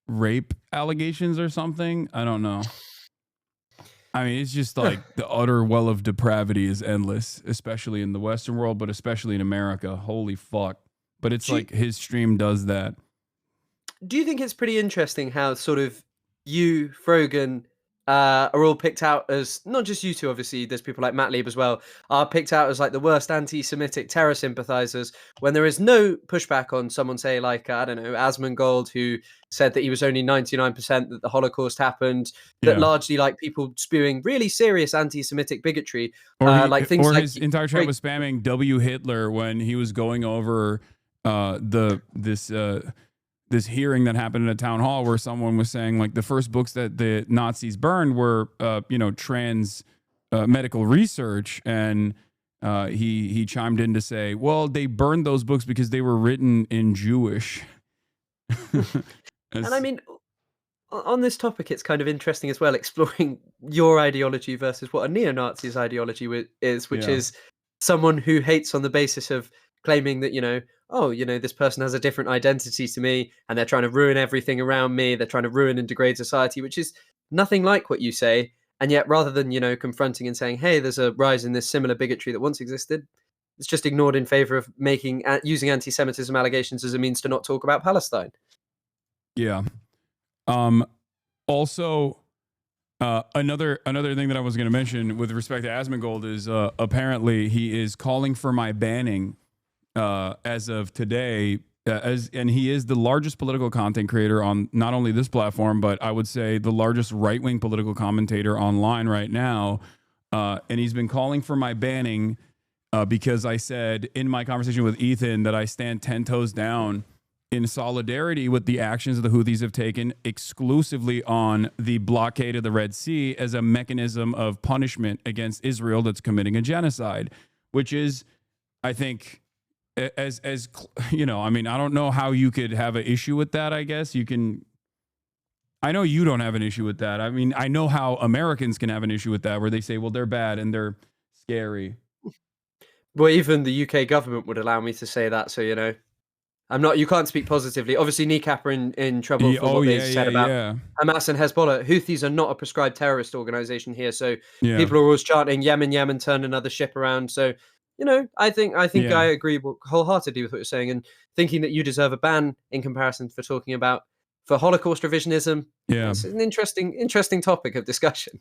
Speaker 3: rape allegations or something. I don't know. I mean, it's just like the utter well of depravity is endless, especially in the Western world, but especially in America. Holy fuck. But it's like his stream does that.
Speaker 20: Do you think it's pretty interesting how sort of you, Frogan, are all picked out as, not just you two, obviously, there's people like Matt Lieb as well, are picked out as like the worst anti-Semitic terror sympathizers, when there is no pushback on someone, say, like, I don't know, Asmongold, who said that he was only 99% that the Holocaust happened, that largely like people spewing really serious anti-Semitic bigotry, like things like
Speaker 3: his entire chat was spamming W Hitler when he was going over this hearing that happened in a town hall where someone was saying like the first books that the Nazis burned were trans medical research, and he chimed in to say, well, they burned those books because they were written in Jewish.
Speaker 20: And I mean, on this topic, it's kind of interesting as well, exploring your ideology versus what a neo-Nazi's ideology is, which is someone who hates on the basis of claiming that, this person has a different identity to me and they're trying to ruin everything around me. They're trying to ruin and degrade society, which is nothing like what you say. And yet, rather than, confronting and saying, hey, there's a rise in this similar bigotry that once existed, it's just ignored in favor of using anti-Semitism allegations as a means to not talk about Palestine.
Speaker 3: Yeah. Also, another thing that I was going to mention with respect to Asmongold is apparently he is calling for my banning as of today. And he is the largest political content creator on not only this platform, but I would say the largest right-wing political commentator online right now. And he's been calling for my banning because I said in my conversation with Ethan that I stand 10 toes down in solidarity with the actions the Houthis have taken exclusively on the blockade of the Red Sea as a mechanism of punishment against Israel that's committing a genocide, which is, I think, as I mean, I don't know how you could have an issue with that. I guess you can. I know you don't have an issue with that. I mean, I know how Americans can have an issue with that, where they say, well, they're bad and they're scary.
Speaker 20: Well, even the UK government would allow me to say that. So, I'm not. You can't speak positively. Obviously, Kneecap are in trouble for what they said about Hamas and Hezbollah. Houthis are not a prescribed terrorist organization here, so people are always chanting Yemen, Yemen, turn another ship around. So, I think I agree wholeheartedly with what you're saying, and thinking that you deserve a ban in comparison for Holocaust revisionism.
Speaker 3: Yeah,
Speaker 20: it's an interesting topic of discussion.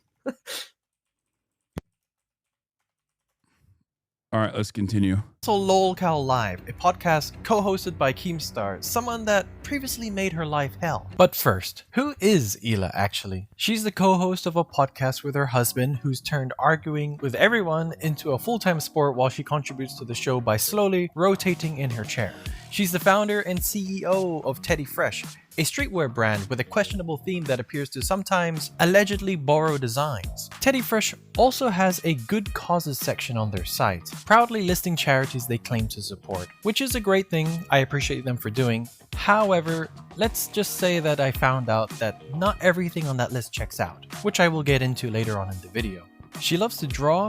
Speaker 3: All right, let's continue.
Speaker 21: So LOLCal Live, a podcast co-hosted by Keemstar, someone that previously made her life hell. But first, who is Ila actually? She's the co-host of a podcast with her husband who's turned arguing with everyone into a full-time sport while she contributes to the show by slowly rotating in her chair. She's the founder and CEO of Teddy Fresh, a streetwear brand with a questionable theme that appears to sometimes allegedly borrow designs. Teddy Fresh also has a good causes section on their site, proudly listing charities they claim to support, which is a great thing. I appreciate them for doing. However, let's just say that I found out that not everything on that list checks out, which I will get into later on in the video. She loves to draw,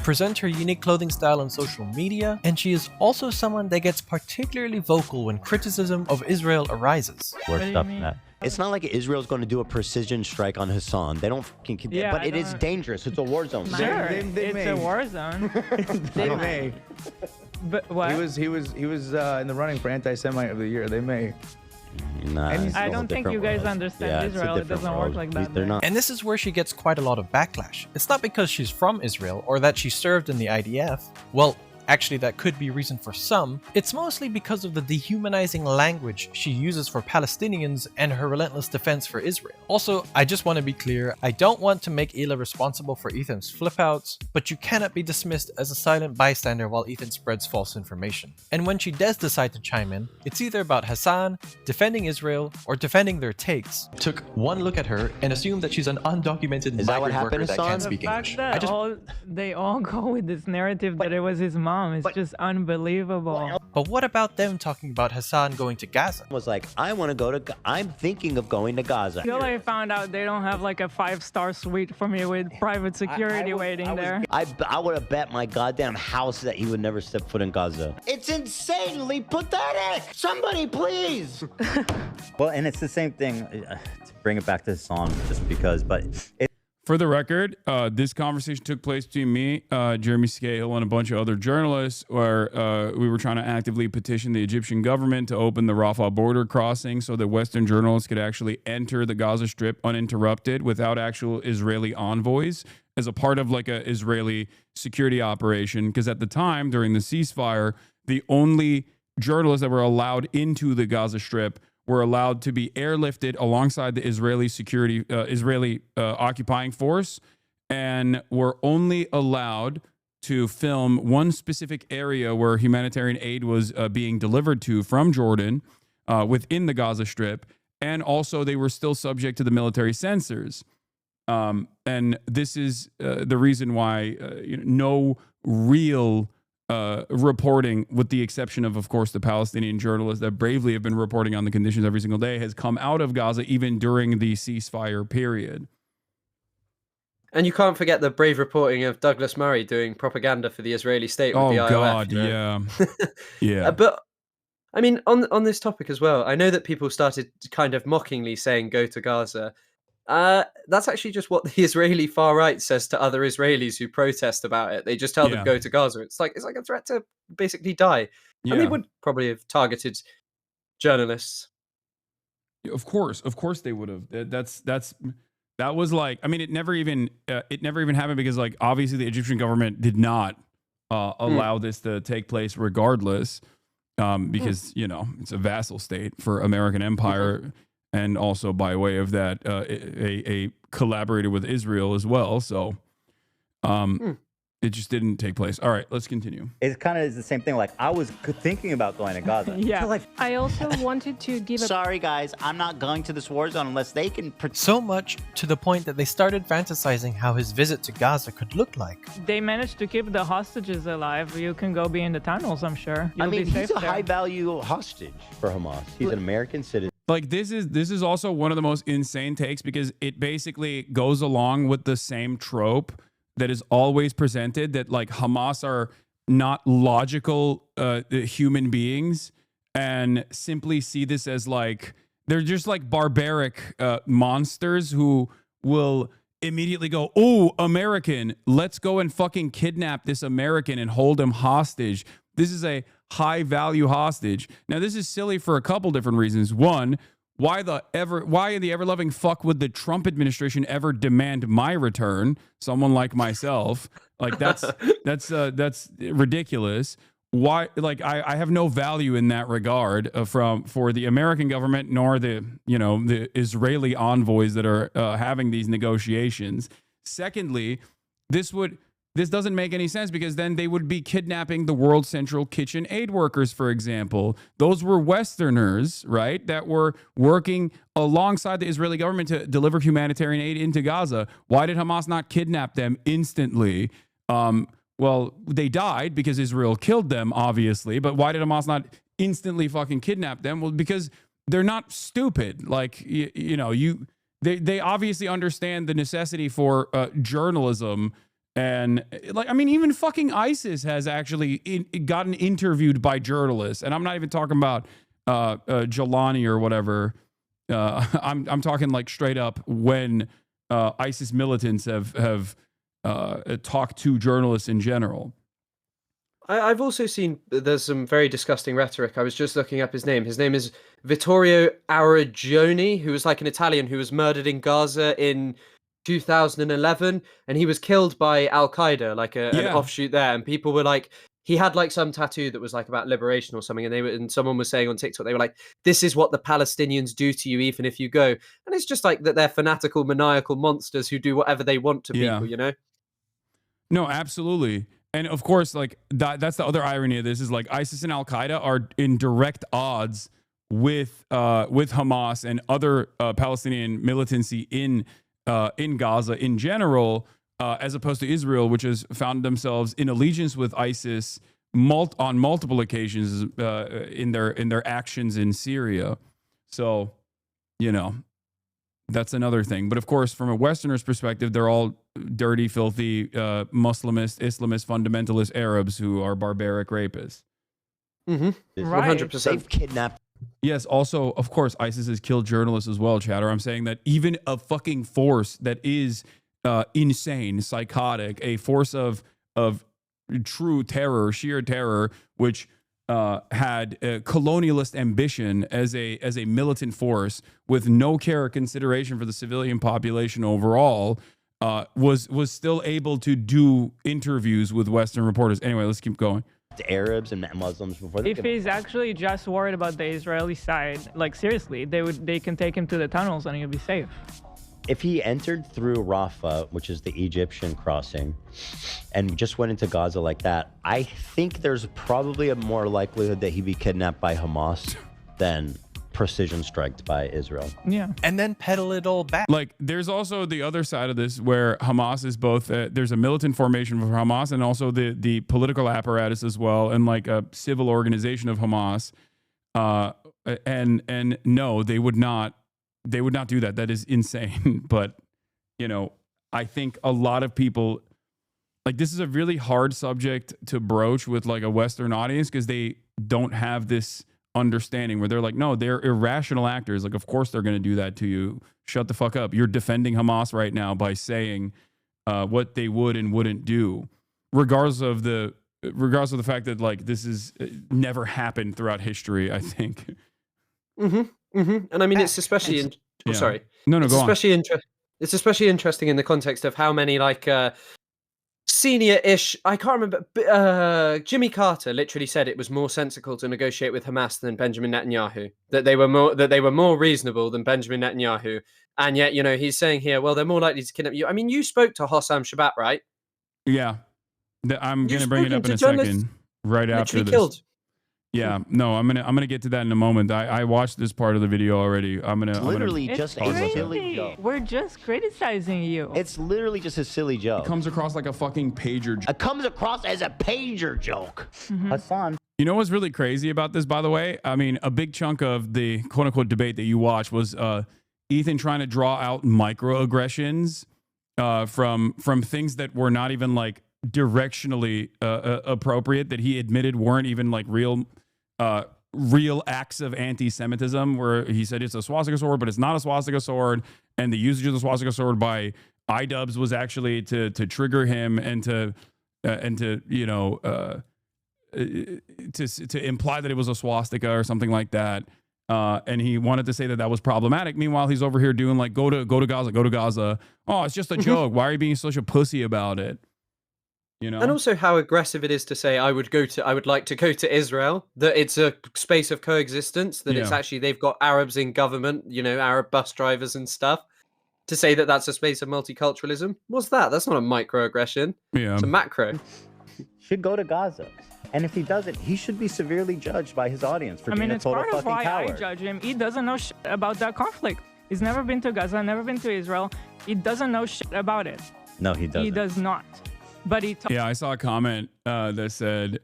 Speaker 21: present her unique clothing style on social media, and she is also someone that gets particularly vocal when criticism of Israel arises.
Speaker 1: Worst up that. It's not like Israel's going to do a precision strike on Hassan. They don't fucking, but it is dangerous. It's a war zone.
Speaker 23: Sure, it's a war zone.
Speaker 4: They may.
Speaker 23: But what?
Speaker 4: He was in the running for anti-Semite of the year. They may.
Speaker 1: Nah,
Speaker 23: I don't think you guys understand Israel. It doesn't work like that.
Speaker 21: And this is where she gets quite a lot of backlash. It's not because she's from Israel or that she served in the IDF. Well, actually that could be a reason for some. It's mostly because of the dehumanizing language she uses for Palestinians and her relentless defense for Israel. Also, I just want to be clear, I don't want to make Ila responsible for Ethan's flip-outs, but you cannot be dismissed as a silent bystander while Ethan spreads false information. And when she does decide to chime in, it's either about Hasan, defending Israel, or defending their takes. Took one look at her and assumed that she's an undocumented migrant worker that can't speak English.
Speaker 23: They all go with this narrative that it was his mom. It's just unbelievable.
Speaker 21: But what about them talking about Hasan going to Gaza?
Speaker 1: Was like, I'm thinking of going to Gaza.
Speaker 23: Until I found out they don't have like a 5-star suite for me with private security waiting there.
Speaker 1: I would have bet my goddamn house that he would never step foot in Gaza. It's insanely pathetic. Somebody please.
Speaker 22: Well, and it's the same thing, to bring it back to Hasan just because, but
Speaker 3: for the record, this conversation took place between me, Jeremy Scahill, and a bunch of other journalists where we were trying to actively petition the Egyptian government to open the Rafah border crossing so that Western journalists could actually enter the Gaza Strip uninterrupted without actual Israeli envoys as a part of like an Israeli security operation. Because at the time, during the ceasefire, the only journalists that were allowed into the Gaza Strip were allowed to be airlifted alongside the Israeli occupying force, and were only allowed to film one specific area where humanitarian aid was being delivered to from Jordan. within the Gaza Strip, and also they were still subject to the military censors. And this is the reason why no real reporting, with the exception of course, the Palestinian journalists that bravely have been reporting on the conditions every single day, has come out of Gaza even during the ceasefire period.
Speaker 20: And you can't forget the brave reporting of Douglas Murray doing propaganda for the Israeli state with the IOF.
Speaker 3: Oh God, yeah. Yeah.
Speaker 20: But I mean, on this topic as well, I know that people started kind of mockingly saying go to Gaza. That's actually just what the Israeli far right says to other Israelis who protest about it. They just tell them go to Gaza. It's like a threat to basically die. And they would probably have targeted journalists.
Speaker 3: Of course they would have. That was like, I mean, it never even happened because, like, obviously the Egyptian government did not allow this to take place regardless, because it's a vassal state for American empire. And also by way of that, a collaborator with Israel as well. So it just didn't take place. All right, let's continue.
Speaker 22: It kind of is the same thing. Like, I was thinking about going to Gaza.
Speaker 23: Yeah. I also wanted to give
Speaker 1: Sorry, guys, I'm not going to this war zone unless they can...
Speaker 21: So much to the point that they started fantasizing how his visit to Gaza could look like.
Speaker 23: They managed to keep the hostages alive. You can go be in the tunnels, I'm sure. You'll be safe
Speaker 1: he's a
Speaker 23: there.
Speaker 1: high-value hostage for Hamas. He's an American citizen.
Speaker 3: Like, this is also one of the most insane takes, because it basically goes along with the same trope that is always presented, that like Hamas are not logical human beings and simply see this as like, they're just like barbaric monsters who will immediately go, oh, American, let's go and fucking kidnap this American and hold him hostage. This is a high value hostage. Now, this is silly for a couple different reasons. One, why in the ever-loving fuck would the Trump administration ever demand my return? Someone like myself, like that's ridiculous. Why? Like, I have no value in that regard for the American government, nor the Israeli envoys that are having these negotiations. Secondly, this doesn't make any sense, because then they would be kidnapping the World Central Kitchen aid workers, for example. Those were Westerners, right, that were working alongside the Israeli government to deliver humanitarian aid into Gaza. Why did Hamas not kidnap them instantly? Well, they died because Israel killed them, obviously. But why did Hamas not instantly fucking kidnap them? Well, because they're not stupid. Like, they obviously understand the necessity for journalism. And like, I mean, even fucking ISIS has actually gotten interviewed by journalists, and I'm not even talking about Jelani or whatever. I'm talking like straight up when ISIS militants have talked to journalists in general.
Speaker 20: I've also seen there's some very disgusting rhetoric. I was just looking up his name. His name is Vittorio Aragioni, who was like an Italian who was murdered in Gaza in 2011, and he was killed by Al-Qaeda, like an offshoot there. And people were like, he had like some tattoo that was like about liberation or something, and someone was saying on TikTok, they were like, this is what the Palestinians do to you even if you go. And it's just like that they're fanatical, maniacal monsters who do whatever they want to people,
Speaker 3: No, absolutely. And of course, like that's the other irony of this, is like ISIS and Al-Qaeda are in direct odds with Hamas and other Palestinian militancy in Gaza in general, as opposed to Israel, which has found themselves in allegiance with ISIS on multiple occasions in their actions in Syria. So, that's another thing. But of course, from a Westerner's perspective, they're all dirty, filthy, Muslimist, Islamist, fundamentalist Arabs who are barbaric rapists.
Speaker 20: Mm-hmm. 100%.
Speaker 1: They've kidnapped.
Speaker 3: Yes, also, of course, ISIS has killed journalists as well, Chatter. I'm saying that even a fucking force that is insane, psychotic, a force of true terror, sheer terror, which had a colonialist ambition as a militant force with no care or consideration for the civilian population overall, was still able to do interviews with Western reporters. Anyway, let's keep going.
Speaker 1: Arabs and Muslims before they
Speaker 23: If he's actually just worried about the Israeli side, like seriously, they can take him to the tunnels and he'll be safe.
Speaker 1: If he entered through Rafah, which is the Egyptian crossing, and just went into Gaza like that, I think there's probably a more likelihood that he'd be kidnapped by Hamas than precision strikes by Israel.
Speaker 23: Yeah.
Speaker 21: And then pedal it all back.
Speaker 3: Like, there's also the other side of this where Hamas is both, there's a militant formation for Hamas and also the political apparatus as well, and like a civil organization of Hamas. And no, they would not do that. That is insane. But, you know, I think a lot of people, like, this is a really hard subject to broach with like a Western audience because they don't have this understanding where they're like, no, they're irrational actors. Like, of course they're going to do that to you. Shut the fuck up. You're defending Hamas right now by saying what they would and wouldn't do, regardless of the fact that like this is never happened throughout history, I think.
Speaker 20: And I mean, it's especially sorry.
Speaker 3: No,
Speaker 20: it's
Speaker 3: go
Speaker 20: especially it's especially interesting in the context of how many like senior-ish, I can't remember, Jimmy Carter literally said it was more sensible to negotiate with Hamas than Benjamin Netanyahu, that they were more reasonable than Benjamin Netanyahu. And yet, you know, he's saying here, well, they're more likely to kidnap you. I mean, you spoke to Hossam Shabbat, right?
Speaker 3: Yeah. I'm going to bring it up in a second, right after this.
Speaker 20: Killed.
Speaker 3: Yeah, no, I'm gonna get to that in a moment. I watched this part of the video already.
Speaker 1: It's literally just a silly joke.
Speaker 23: We're just criticizing you.
Speaker 1: It's literally just a silly joke.
Speaker 3: It comes across like a fucking pager joke.
Speaker 1: It comes across as a pager joke. Hasan.
Speaker 3: You know what's really crazy about this, by the way? I mean, a big chunk of the quote-unquote debate that you watched was Ethan trying to draw out microaggressions from things that were not even like directionally appropriate, that he admitted weren't even like real acts of anti-Semitism, where he said it's a swastika sword, but it's not a swastika sword, and the usage of the swastika sword by iDubbbz was actually to trigger him and to you know to imply that it was a swastika or something like that. And he wanted to say that was problematic. Meanwhile, he's over here doing like go to Gaza. Oh, it's just a joke. Why are you being such a pussy about it? You know?
Speaker 20: And also how aggressive it is to say I would like to go to Israel, that it's a space of coexistence, that it's actually they've got Arabs in government, you know, Arab bus drivers and stuff. To say that that's a space of multiculturalism, what's that? That's not a microaggression.
Speaker 3: Yeah,
Speaker 20: it's a macro.
Speaker 1: Should go to Gaza, and if he doesn't, he should be severely judged by his audience for being a total fucking coward.
Speaker 23: I mean, it's part of why I judge him. He doesn't know shit about that conflict. He's never been to Gaza, never been to Israel. He doesn't know shit about it.
Speaker 1: No, he doesn't.
Speaker 23: He does not. But
Speaker 3: yeah, I saw a comment that said,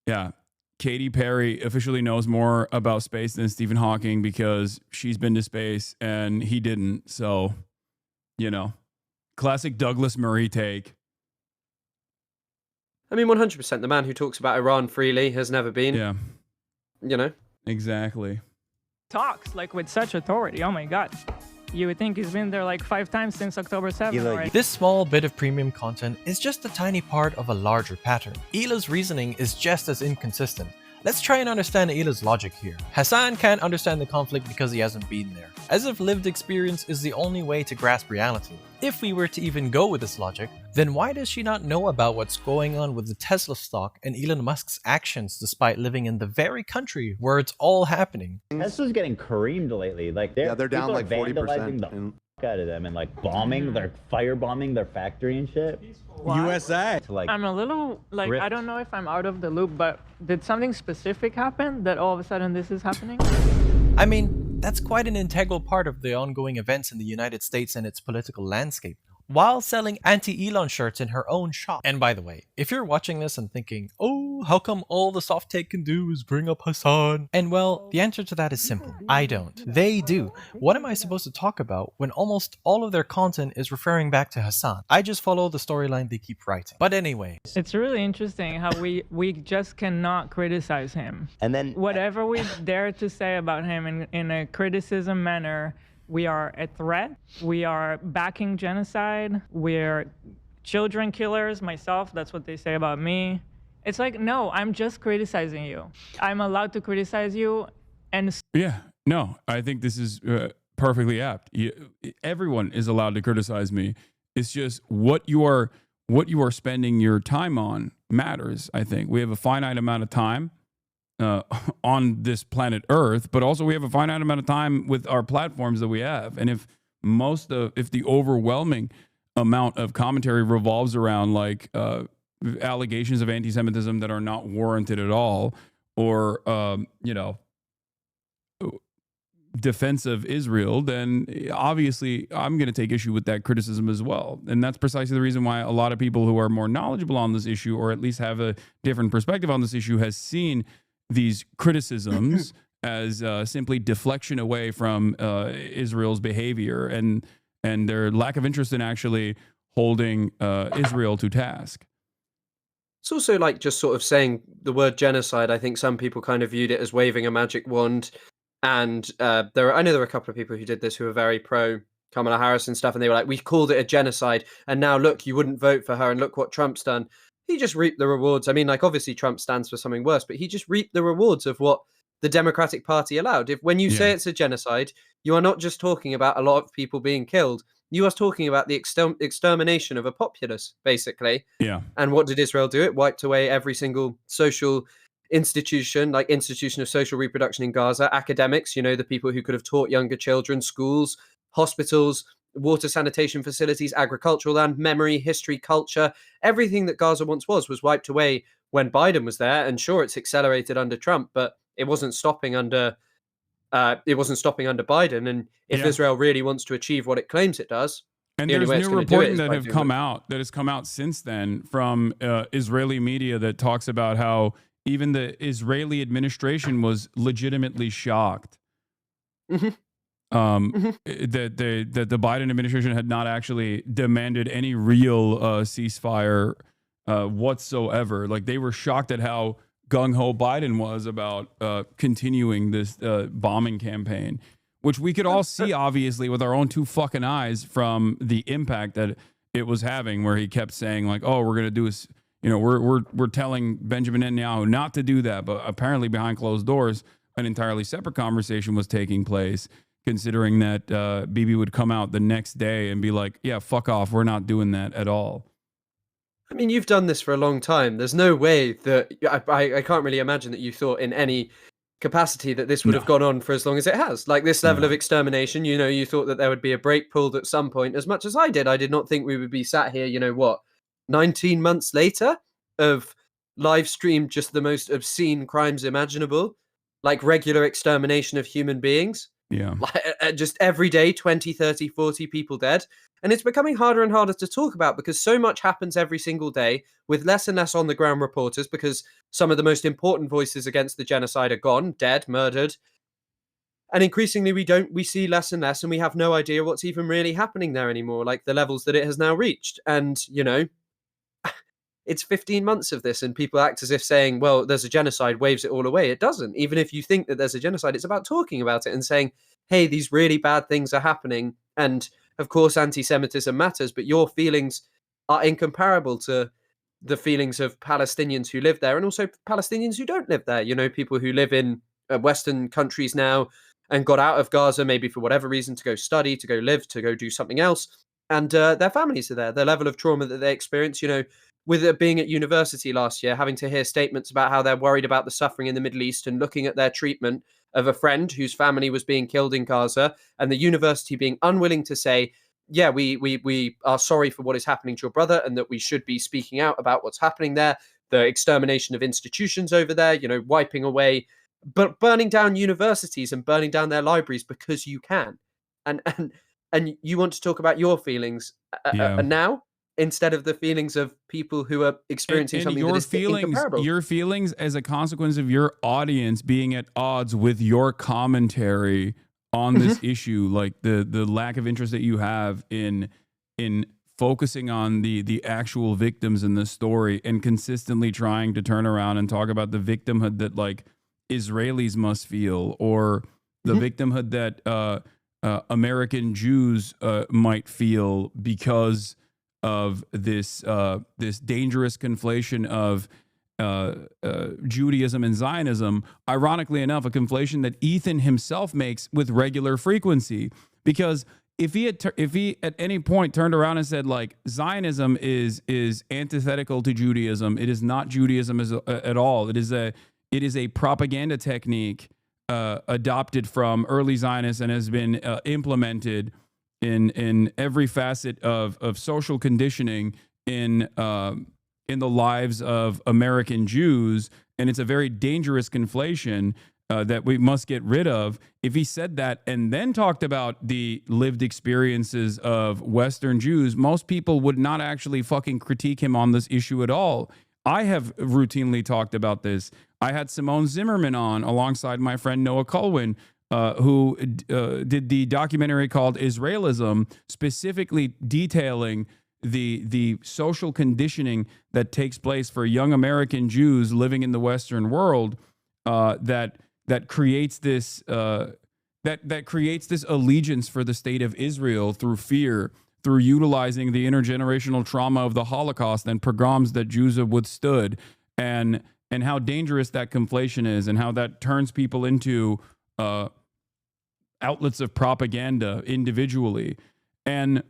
Speaker 3: yeah, Katy Perry officially knows more about space than Stephen Hawking because she's been to space and he didn't. So, you know, classic Douglas Murray take.
Speaker 20: I mean, 100%. The man who talks about Iran freely has never been.
Speaker 3: Yeah.
Speaker 20: You know?
Speaker 3: Exactly.
Speaker 23: Talks like with such authority. Oh my God. You would think he's been there like 5 times since October 7th. Right?
Speaker 21: This small bit of premium content is just a tiny part of a larger pattern. Ila's reasoning is just as inconsistent. Let's try and understand Ila's logic here. Hasan can't understand the conflict because he hasn't been there, as if lived experience is the only way to grasp reality. If we were to even go with this logic, then why does she not know about what's going on with the Tesla stock and Elon Musk's actions despite living in the very country where it's all happening?
Speaker 1: Tesla's getting creamed lately. Like they're down like 40%. The out of them and like bombing, they're firebombing their factory and shit.
Speaker 23: What?
Speaker 1: USA. To, like,
Speaker 23: I'm a little like I don't know if I'm out of the loop, but did something specific happen that all of a sudden this is happening?
Speaker 21: I mean, that's quite an integral part of the ongoing events in the United States and its political landscape, while selling anti-Elon shirts in her own shop. And by the way, if you're watching this and thinking, oh, how come all the soft take can do is bring up Hasan? And well, the answer to that is simple. I don't. They do. What am I supposed to talk about when almost all of their content is referring back to Hasan? I just follow the storyline they keep writing. But anyway.
Speaker 23: It's really interesting how we just cannot criticize him.
Speaker 1: And then
Speaker 23: whatever we dare to say about him in a criticism manner, we are a threat. We are backing genocide. We're children killers. Myself, that's what they say about me. It's like, no, I'm just criticizing you. I'm allowed to criticize you. And
Speaker 3: yeah, no, I think this is perfectly apt. Everyone is allowed to criticize me. It's just what you are spending your time on matters. I think we have a finite amount of time on this planet Earth, but also we have a finite amount of time with our platforms that we have. And if the overwhelming amount of commentary revolves around like allegations of anti-Semitism that are not warranted at all, or you know, defense of Israel, then obviously I'm going to take issue with that criticism as well. And that's precisely the reason why a lot of people who are more knowledgeable on this issue, or at least have a different perspective on this issue, has seen these criticisms as simply deflection away from Israel's behavior and their lack of interest in actually holding Israel to task.
Speaker 20: It's also like just sort of saying the word genocide. I think some people kind of viewed it as waving a magic wand. And I know there were a couple of people who did this who were very pro Kamala Harris and stuff. And they were like, we called it a genocide. And now look, you wouldn't vote for her. And look what Trump's done. He just reaped the rewards. I mean, like, obviously Trump stands for something worse, but he just reaped the rewards of what the Democratic Party allowed. When you say it's a genocide, you are not just talking about a lot of people being killed. You are talking about the extermination of a populace, basically.
Speaker 3: Yeah.
Speaker 20: And what did Israel do? It wiped away every single social institution, like institution of social reproduction in Gaza, academics, you know, the people who could have taught younger children, schools, hospitals, water sanitation facilities, agricultural land, memory, history, culture. Everything that Gaza once was wiped away when Biden was there. And sure, it's accelerated under Trump, but it wasn't stopping under Biden. And if Israel really wants to achieve what it claims it does,
Speaker 3: and there's new reporting that has come out since then from Israeli media that talks about how even the Israeli administration was legitimately shocked that the Biden administration had not actually demanded any real ceasefire whatsoever. Like, they were shocked at how gung-ho Biden was about continuing this bombing campaign, which we could all see, obviously, with our own two fucking eyes from the impact that it was having, where he kept saying, like, oh, we're going to do this, you know, we're telling Benjamin Netanyahu not to do that. But apparently behind closed doors, an entirely separate conversation was taking place, considering that Bibi would come out the next day and be like, yeah, fuck off, we're not doing that at all.
Speaker 20: I mean, you've done this for a long time. There's no way that I can't really imagine that you thought in any capacity that this would have gone on for as long as it has. Like, this level of extermination, you know, you thought that there would be a break pulled at some point, as much as I did. I did not think we would be sat here, you know, what, 19 months later of live streamed just the most obscene crimes imaginable, like regular extermination of human beings.
Speaker 3: Yeah.
Speaker 20: Like, just every day, 20, 30, 40 people dead. And it's becoming harder and harder to talk about because so much happens every single day with less and less on the ground reporters, because some of the most important voices against the genocide are gone, dead, murdered. And increasingly we see less and less, and we have no idea what's even really happening there anymore, like the levels that it has now reached. And, you know, it's 15 months of this, and people act as if saying, well, there's a genocide waves it all away. It doesn't. Even if you think that there's a genocide, it's about talking about it and saying, hey, these really bad things are happening. And of course, anti-Semitism matters, but your feelings are incomparable to the feelings of Palestinians who live there, and also Palestinians who don't live there. You know, people who live in Western countries now and got out of Gaza, maybe for whatever reason, to go study, to go live, to go do something else. And their families are there. The level of trauma that they experience, you know, with it being at university last year, having to hear statements about how they're worried about the suffering in the Middle East and looking at their treatment of a friend whose family was being killed in Gaza, and the university being unwilling to say, yeah, we are sorry for what is happening to your brother, and that we should be speaking out about what's happening there, the extermination of institutions over there, you know, wiping away, but burning down universities and burning down their libraries because you can. And you want to talk about your feelings now, instead of the feelings of people who are experiencing something that is incomparable.
Speaker 3: Your feelings as a consequence of your audience being at odds with your commentary on this issue, like the lack of interest that you have in focusing on the actual victims in the story, and consistently trying to turn around and talk about the victimhood that, like, Israelis must feel, or the victimhood that American Jews might feel because of this dangerous conflation of Judaism and Zionism. Ironically enough, a conflation that Ethan himself makes with regular frequency. Because if he at any point turned around and said, like, Zionism is antithetical to Judaism, it is not Judaism at all. It is a propaganda technique adopted from early Zionists and has been implemented in every facet of social conditioning in the lives of American Jews, and it's a very dangerous conflation. that we must get rid of, if he said that and then talked about the lived experiences of Western Jews, most people would not actually fucking critique him on this issue at all. I have routinely talked about this. I had Simone Zimmerman on alongside my friend Noah Colwin, who did the documentary called Israelism, specifically detailing the social conditioning that takes place for young American Jews living in the Western world, that creates this that creates this allegiance for the state of Israel through fear, through utilizing the intergenerational trauma of the Holocaust and pogroms that Jews have withstood, and how dangerous that conflation is, and how that turns people into outlets of propaganda individually. And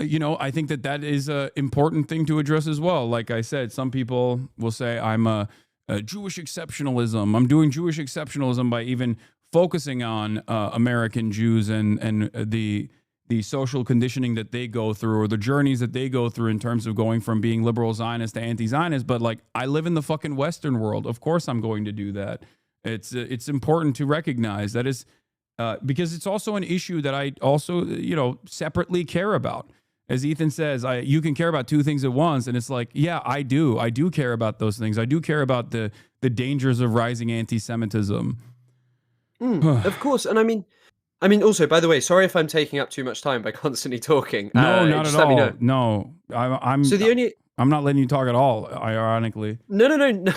Speaker 3: I think that is an important thing to address as well. Like I said, some people will say I'm a Jewish exceptionalism. I'm doing Jewish exceptionalism by even focusing on American Jews and the social conditioning that they go through, or the journeys that they go through in terms of going from being liberal Zionist to anti-Zionist. But like, I live in the fucking Western world. Of course I'm going to do that. It's important to recognize that is because it's also an issue that I also, separately care about. As Ethan says, you can care about two things at once. And it's like, yeah, I do. I do care about those things. I do care about the dangers of rising anti-Semitism.
Speaker 20: Of course. And I mean, also, by the way, sorry if I'm taking up too much time by constantly talking.
Speaker 3: No, not
Speaker 20: just
Speaker 3: at
Speaker 20: let me
Speaker 3: all.
Speaker 20: know.
Speaker 3: No,
Speaker 20: So the only...
Speaker 3: I'm not letting you talk at all, ironically.
Speaker 20: No,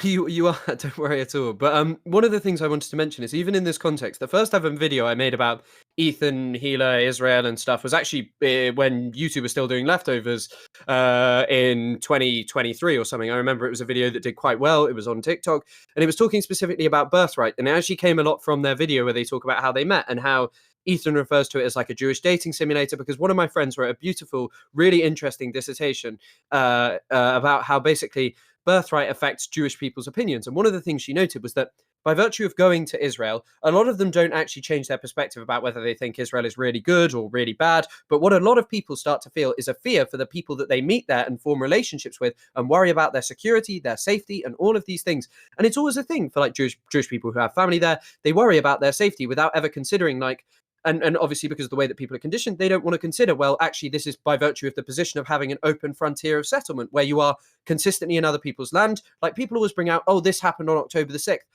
Speaker 20: you are. Don't worry at all. But one of the things I wanted to mention is, even in this context, the first ever video I made about Ethan, Gila, Israel and stuff was actually when YouTube was still doing leftovers in 2023 or something. I remember it was a video that did quite well. It was on TikTok, and it was talking specifically about birthright. And it actually came a lot from their video where they talk about how they met and how Ethan refers to it as like a Jewish dating simulator, because one of my friends wrote a beautiful, really interesting dissertation about how basically birthright affects Jewish people's opinions. And one of the things she noted was that by virtue of going to Israel, a lot of them don't actually change their perspective about whether they think Israel is really good or really bad. But what a lot of people start to feel is a fear for the people that they meet there and form relationships with, and worry about their security, their safety, and all of these things. And it's always a thing for like Jewish people who have family there. They worry about their safety without ever considering like, and obviously because of the way that people are conditioned, they don't want to consider, well, actually, this is by virtue of the position of having an open frontier of settlement where you are consistently in other people's land. Like, people always bring out, oh, this happened on October the 6th.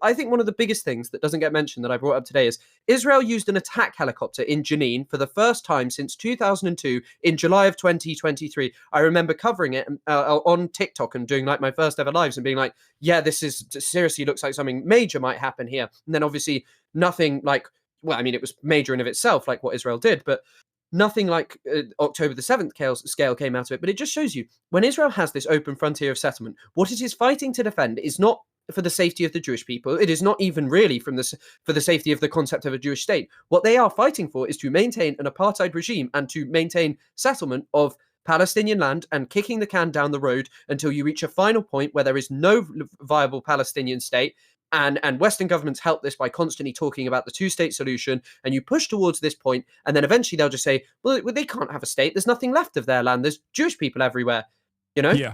Speaker 20: I think one of the biggest things that doesn't get mentioned that I brought up today is Israel used an attack helicopter in Jenin for the first time since 2002 in July of 2023. I remember covering it on TikTok and doing like my first ever lives and being like, yeah, this is seriously looks like something major might happen here. And then obviously nothing like, well, I mean, it was major in of itself, like what Israel did, but nothing like October the 7th scale came out of it. But it just shows you, when Israel has this open frontier of settlement, what it is fighting to defend is not for the safety of the Jewish people. It is not even really for the safety of the concept of a Jewish state. What they are fighting for is to maintain an apartheid regime and to maintain settlement of Palestinian land and kicking the can down the road until you reach a final point where there is no viable Palestinian state. And Western governments help this by constantly talking about the two-state solution, and you push towards this point, and then eventually they'll just say, well, they can't have a state. There's nothing left of their land. There's Jewish people everywhere,
Speaker 3: Yeah.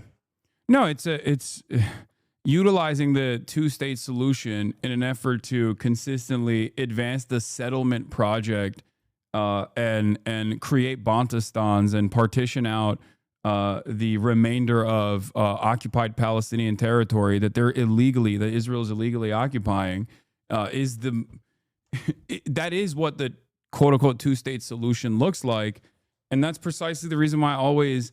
Speaker 3: No, it's utilizing the two-state solution in an effort to consistently advance the settlement project and create Bantustans and partition out the remainder of occupied Palestinian territory that Israel is illegally occupying, that is what the quote unquote two-state solution looks like. And that's precisely the reason why I always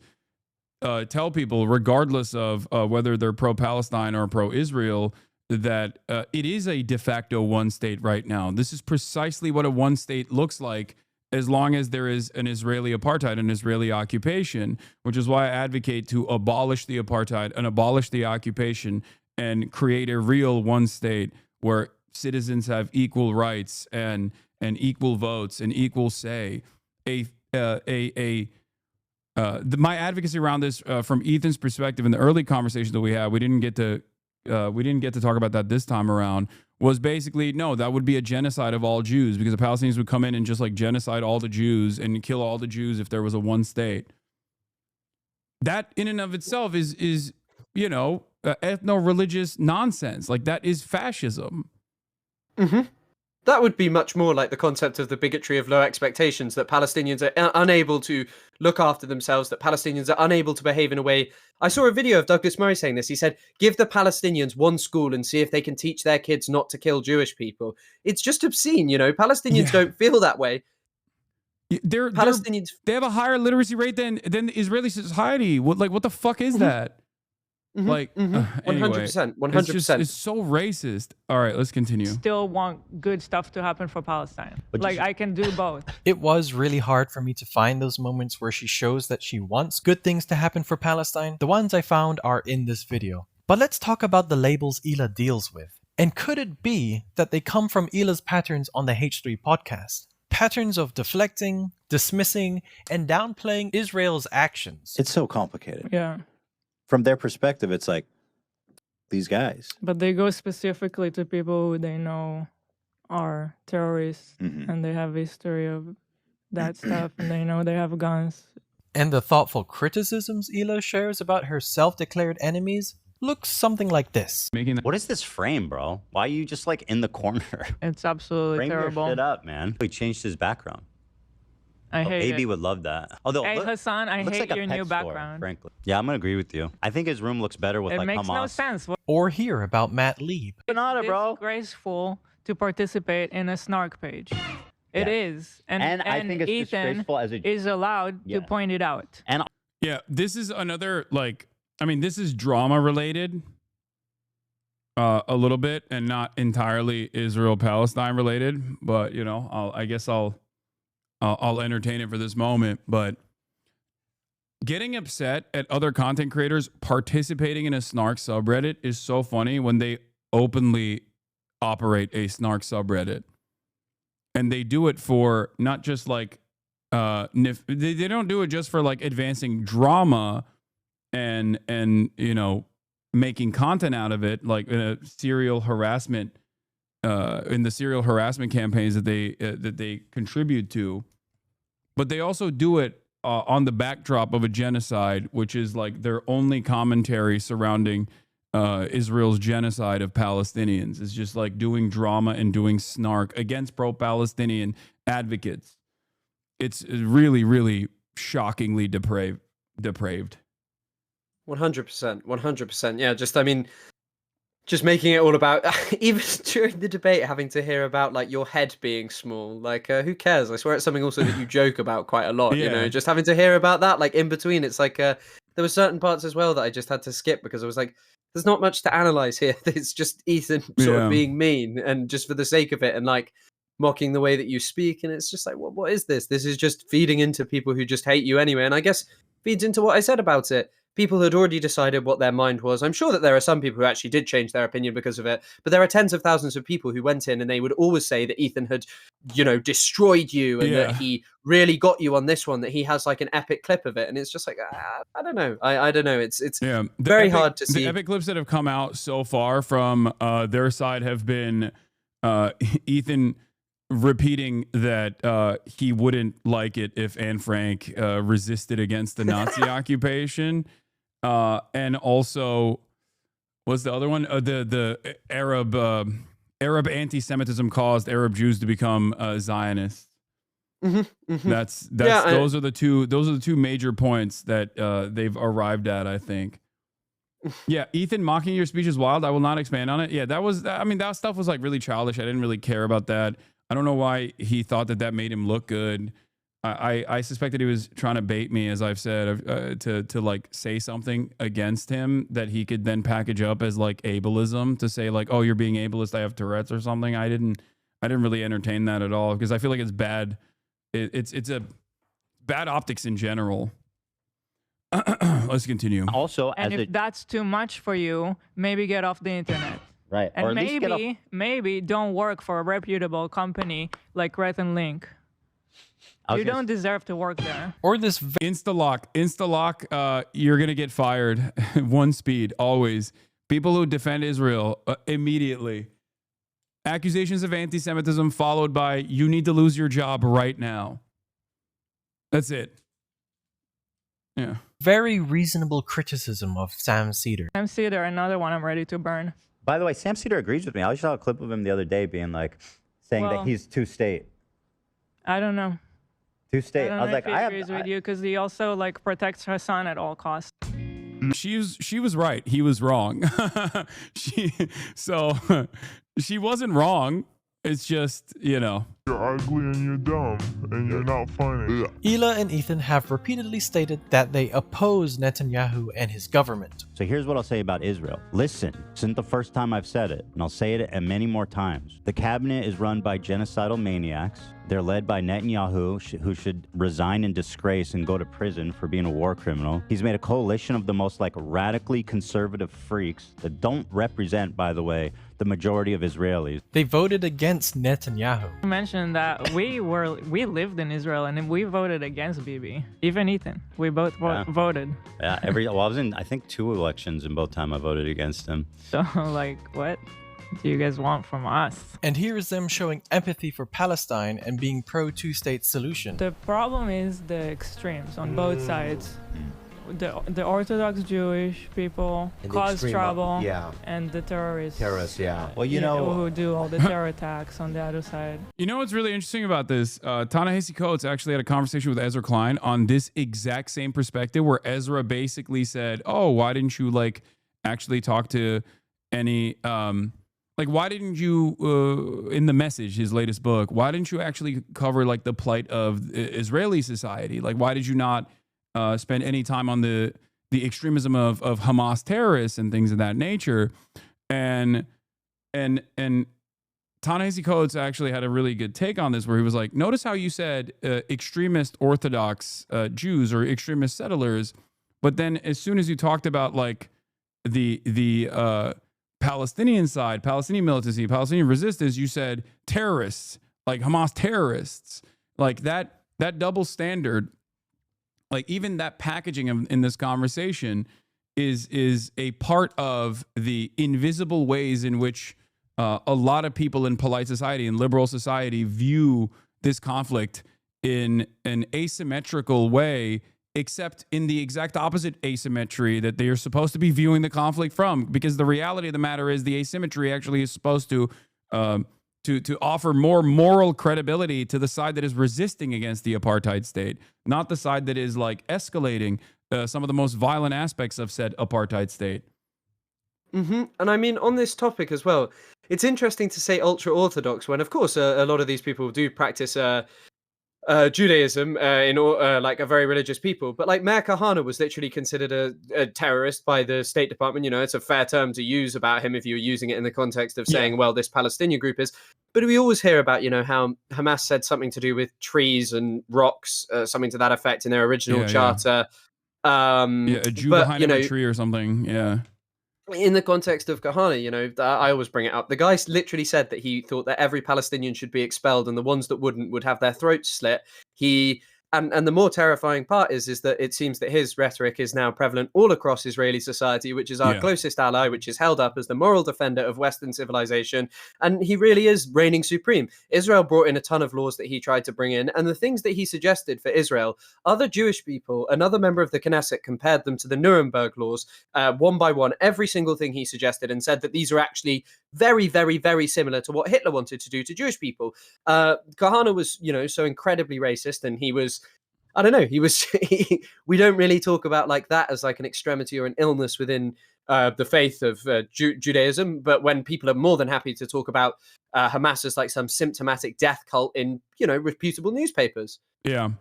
Speaker 3: tell people, regardless of whether they're pro-Palestine or pro-Israel, that it is a de facto one state right now. This is precisely what a one state looks like, as long as there is an Israeli apartheid, an Israeli occupation, which is why I advocate to abolish the apartheid and abolish the occupation and create a real one state where citizens have equal rights and equal votes and equal say. My advocacy around this, from Ethan's perspective, in the early conversation that we had, we didn't get to talk about that this time around, was basically, no, that would be a genocide of all Jews, because the Palestinians would come in and just like genocide all the Jews and kill all the Jews if there was a one state. That in and of itself is ethno-religious nonsense. Like, that is fascism.
Speaker 20: That would be much more like the concept of the bigotry of low expectations, that Palestinians are unable to look after themselves, that Palestinians are unable to behave in a way. I saw a video of Douglas Murray saying this. He said, give the Palestinians one school and see if they can teach their kids not to kill Jewish people. It's just obscene, you know? Palestinians don't feel that way.
Speaker 3: Palestinians, they have a higher literacy rate than Israeli society. What the fuck is that? Like,
Speaker 20: 100%,
Speaker 3: 100%. It's so racist. All right, let's continue.
Speaker 23: Still want good stuff to happen for Palestine. Like, I can do both.
Speaker 21: It was really hard for me to find those moments where she shows that she wants good things to happen for Palestine. The ones I found are in this video. But let's talk about the labels Hila deals with. And could it be that they come from Hila's patterns on the H3 podcast? Patterns of deflecting, dismissing, and downplaying Israel's actions.
Speaker 22: It's so complicated.
Speaker 23: Yeah.
Speaker 22: From their perspective, it's like these guys.
Speaker 23: But they go specifically to people who they know are terrorists, and they have a history of that stuff, and they know they have guns.
Speaker 21: And the thoughtful criticisms Hila shares about her self-declared enemies looks something like this.
Speaker 1: What is this frame, bro? Why are you just like in the corner?
Speaker 23: It's absolutely
Speaker 1: Frame
Speaker 23: terrible.
Speaker 1: your shit up, man. He changed his background.
Speaker 23: I hate
Speaker 1: AB
Speaker 23: it.
Speaker 1: would love that. Although,
Speaker 23: Hey, Hasan, I
Speaker 1: looks
Speaker 23: hate
Speaker 1: like a
Speaker 23: your
Speaker 1: pet
Speaker 23: new
Speaker 1: store,
Speaker 23: background.
Speaker 1: frankly. Yeah, I'm gonna agree with you. I think his room looks better with
Speaker 23: It
Speaker 1: like
Speaker 23: makes
Speaker 1: Hamas.
Speaker 23: no sense.
Speaker 21: Or hear about Matt Lieb.
Speaker 23: It's disgraceful to participate in a snark page. It is. And
Speaker 1: I think it's
Speaker 23: Ethan
Speaker 1: disgraceful as a...
Speaker 23: is allowed to point it out.
Speaker 1: And
Speaker 3: yeah, this is another, like, I mean, this is drama related a little bit and not entirely Israel-Palestine related, but, you know, I guess I'll entertain it for this moment. But getting upset at other content creators participating in a snark subreddit is so funny when they openly operate a snark subreddit. And they do it for not just like, they don't do it just for like advancing drama and you know, making content out of it, like in a serial harassment, in the serial harassment campaigns that they contribute to, but they also do it on the backdrop of a genocide, which is like their only commentary surrounding Israel's genocide of Palestinians. Is just like doing drama and doing snark against pro-Palestinian advocates. It's really, really shockingly depraved.
Speaker 20: 100%, 100%. Yeah, just, I mean, just making it all about, even during the debate, having to hear about like your head being small. Like, who cares? I swear it's something also that you joke about quite a lot, you know, just having to hear about that, like in between. It's like, there were certain parts as well that I just had to skip because I was like, there's not much to analyze here. It's just Ethan sort of being mean and just for the sake of it and like mocking the way that you speak. And it's just like, what is this? This is just feeding into people who just hate you anyway. And I guess feeds into what I said about it. People had already decided what their mind was. I'm sure that there are some people who actually did change their opinion because of it, but there are tens of thousands of people who went in and they would always say that Ethan had, you know, destroyed you and that he really got you on this one, that he has like an epic clip of it. And it's just like, I don't know. I don't know. It's very hard to see.
Speaker 3: The epic clips that have come out so far from their side have been Ethan repeating that he wouldn't like it if Anne Frank resisted against the Nazi occupation. And also, what's the other one? The Arab anti-Semitism caused Arab Jews to become Zionists. Those are the two major points that they've arrived at, I think. Yeah, Ethan, mocking your speech is wild. I will not expand on it. Yeah, that stuff was like really childish. I didn't really care about that. I don't know why he thought that made him look good. I suspect that he was trying to bait me, as I've said, to like say something against him that he could then package up as like ableism, to say like, oh, you're being ableist, I have Tourette's or something. I didn't really entertain that at all because I feel like it's bad. It's a bad optics in general. Let's continue.
Speaker 1: Also,
Speaker 23: and if that's too much for you, maybe get off the internet.
Speaker 1: Right.
Speaker 23: And
Speaker 1: or at least get
Speaker 23: maybe don't work for a reputable company like Red and Link. You don't deserve to work there.
Speaker 21: Or this
Speaker 3: Instalock, you're gonna get fired. One speed, always. People who defend Israel immediately. Accusations of anti-Semitism followed by you need to lose your job right now. That's it. Yeah.
Speaker 21: Very reasonable criticism of Sam Cedar.
Speaker 23: Sam Cedar, another one I'm ready to burn.
Speaker 22: By the way, Sam Cedar agrees with me. I saw a clip of him the other day being like, saying
Speaker 23: Well,
Speaker 22: that he's two-state.
Speaker 23: I don't know.
Speaker 22: Two-state.
Speaker 23: I
Speaker 22: I was like,
Speaker 23: he agrees with you because he also like protects Hasan at all costs.
Speaker 3: She was right. He was wrong. She wasn't wrong. It's just, you know.
Speaker 2: You're ugly and you're dumb and you're not funny.
Speaker 21: Hila and Ethan have repeatedly stated that they oppose Netanyahu and his government.
Speaker 22: So here's what I'll say about Israel. Listen, this isn't the first time I've said it, and I'll say it and many more times. The cabinet is run by genocidal maniacs. They're led by Netanyahu, who should resign in disgrace and go to prison for being a war criminal. He's made a coalition of the most radically conservative freaks that don't represent, by the way, the majority of Israelis.
Speaker 21: They voted against Netanyahu.
Speaker 23: You mentioned that we lived in Israel and we voted against Bibi. Even Ethan, we both voted.
Speaker 22: Yeah, I was in, I think, 2 elections, and both time I voted against him.
Speaker 23: So like, what do you guys want from us?
Speaker 21: And here is them showing empathy for Palestine and being pro two-state solution.
Speaker 23: The problem is the extremes on both sides. The Orthodox Jewish people
Speaker 1: And the
Speaker 23: cause
Speaker 1: extreme
Speaker 23: trouble,
Speaker 1: yeah.
Speaker 23: and the terrorists.
Speaker 1: Yeah. Well, you know,
Speaker 23: who do all the terror attacks on the other side.
Speaker 3: You know what's really interesting about this? Ta-Nehisi Coates actually had a conversation with Ezra Klein on this exact same perspective, where Ezra basically said, "Oh, why didn't you actually talk to any why didn't you in The Message, his latest book, why didn't you actually cover the plight of Israeli society? Why did you not spend any time on the extremism of Hamas terrorists and things of that nature?" And Ta-Nehisi Coates actually had a really good take on this, where he was like, notice how you said extremist Orthodox Jews or extremist settlers, but then as soon as you talked about the Palestinian side, Palestinian militancy, Palestinian resistance, you said terrorists, like Hamas terrorists. That double standard, even that packaging in this conversation is a part of the invisible ways in which a lot of people in polite society and liberal society view this conflict in an asymmetrical way, except in the exact opposite asymmetry that they are supposed to be viewing the conflict from. Because the reality of the matter is the asymmetry actually is supposed to offer more moral credibility to the side that is resisting against the apartheid state, not the side that is escalating some of the most violent aspects of said apartheid state.
Speaker 20: And I mean, on this topic as well, it's interesting to say ultra-Orthodox when, of course, a lot of these people do practice Judaism in a very religious people, but Meir Kahane was literally considered a terrorist by the State Department. You know, it's a fair term to use about him if you're using it in the context of saying, well, this Palestinian group is. But we always hear about, how Hamas said something to do with trees and rocks, something to that effect in their original charter.
Speaker 3: A Jew behind a tree or something. Yeah.
Speaker 20: In the context of Kahane, I always bring it up. The guy literally said that he thought that every Palestinian should be expelled and the ones that wouldn't would have their throats slit. And the more terrifying part is that it seems that his rhetoric is now prevalent all across Israeli society, which is our closest ally, which is held up as the moral defender of Western civilization. And he really is reigning supreme. Israel brought in a ton of laws that he tried to bring in. And the things that he suggested for Israel, other Jewish people, another member of the Knesset compared them to the Nuremberg laws one by one, every single thing he suggested, and said that these are actually very, very, very similar to what Hitler wanted to do to Jewish people. Kahane was, so incredibly racist, and he was, I don't know, we don't really talk about that as an extremity or an illness within the faith of Judaism, but when people are more than happy to talk about Hamas as some symptomatic death cult in, reputable newspapers.
Speaker 3: Yeah.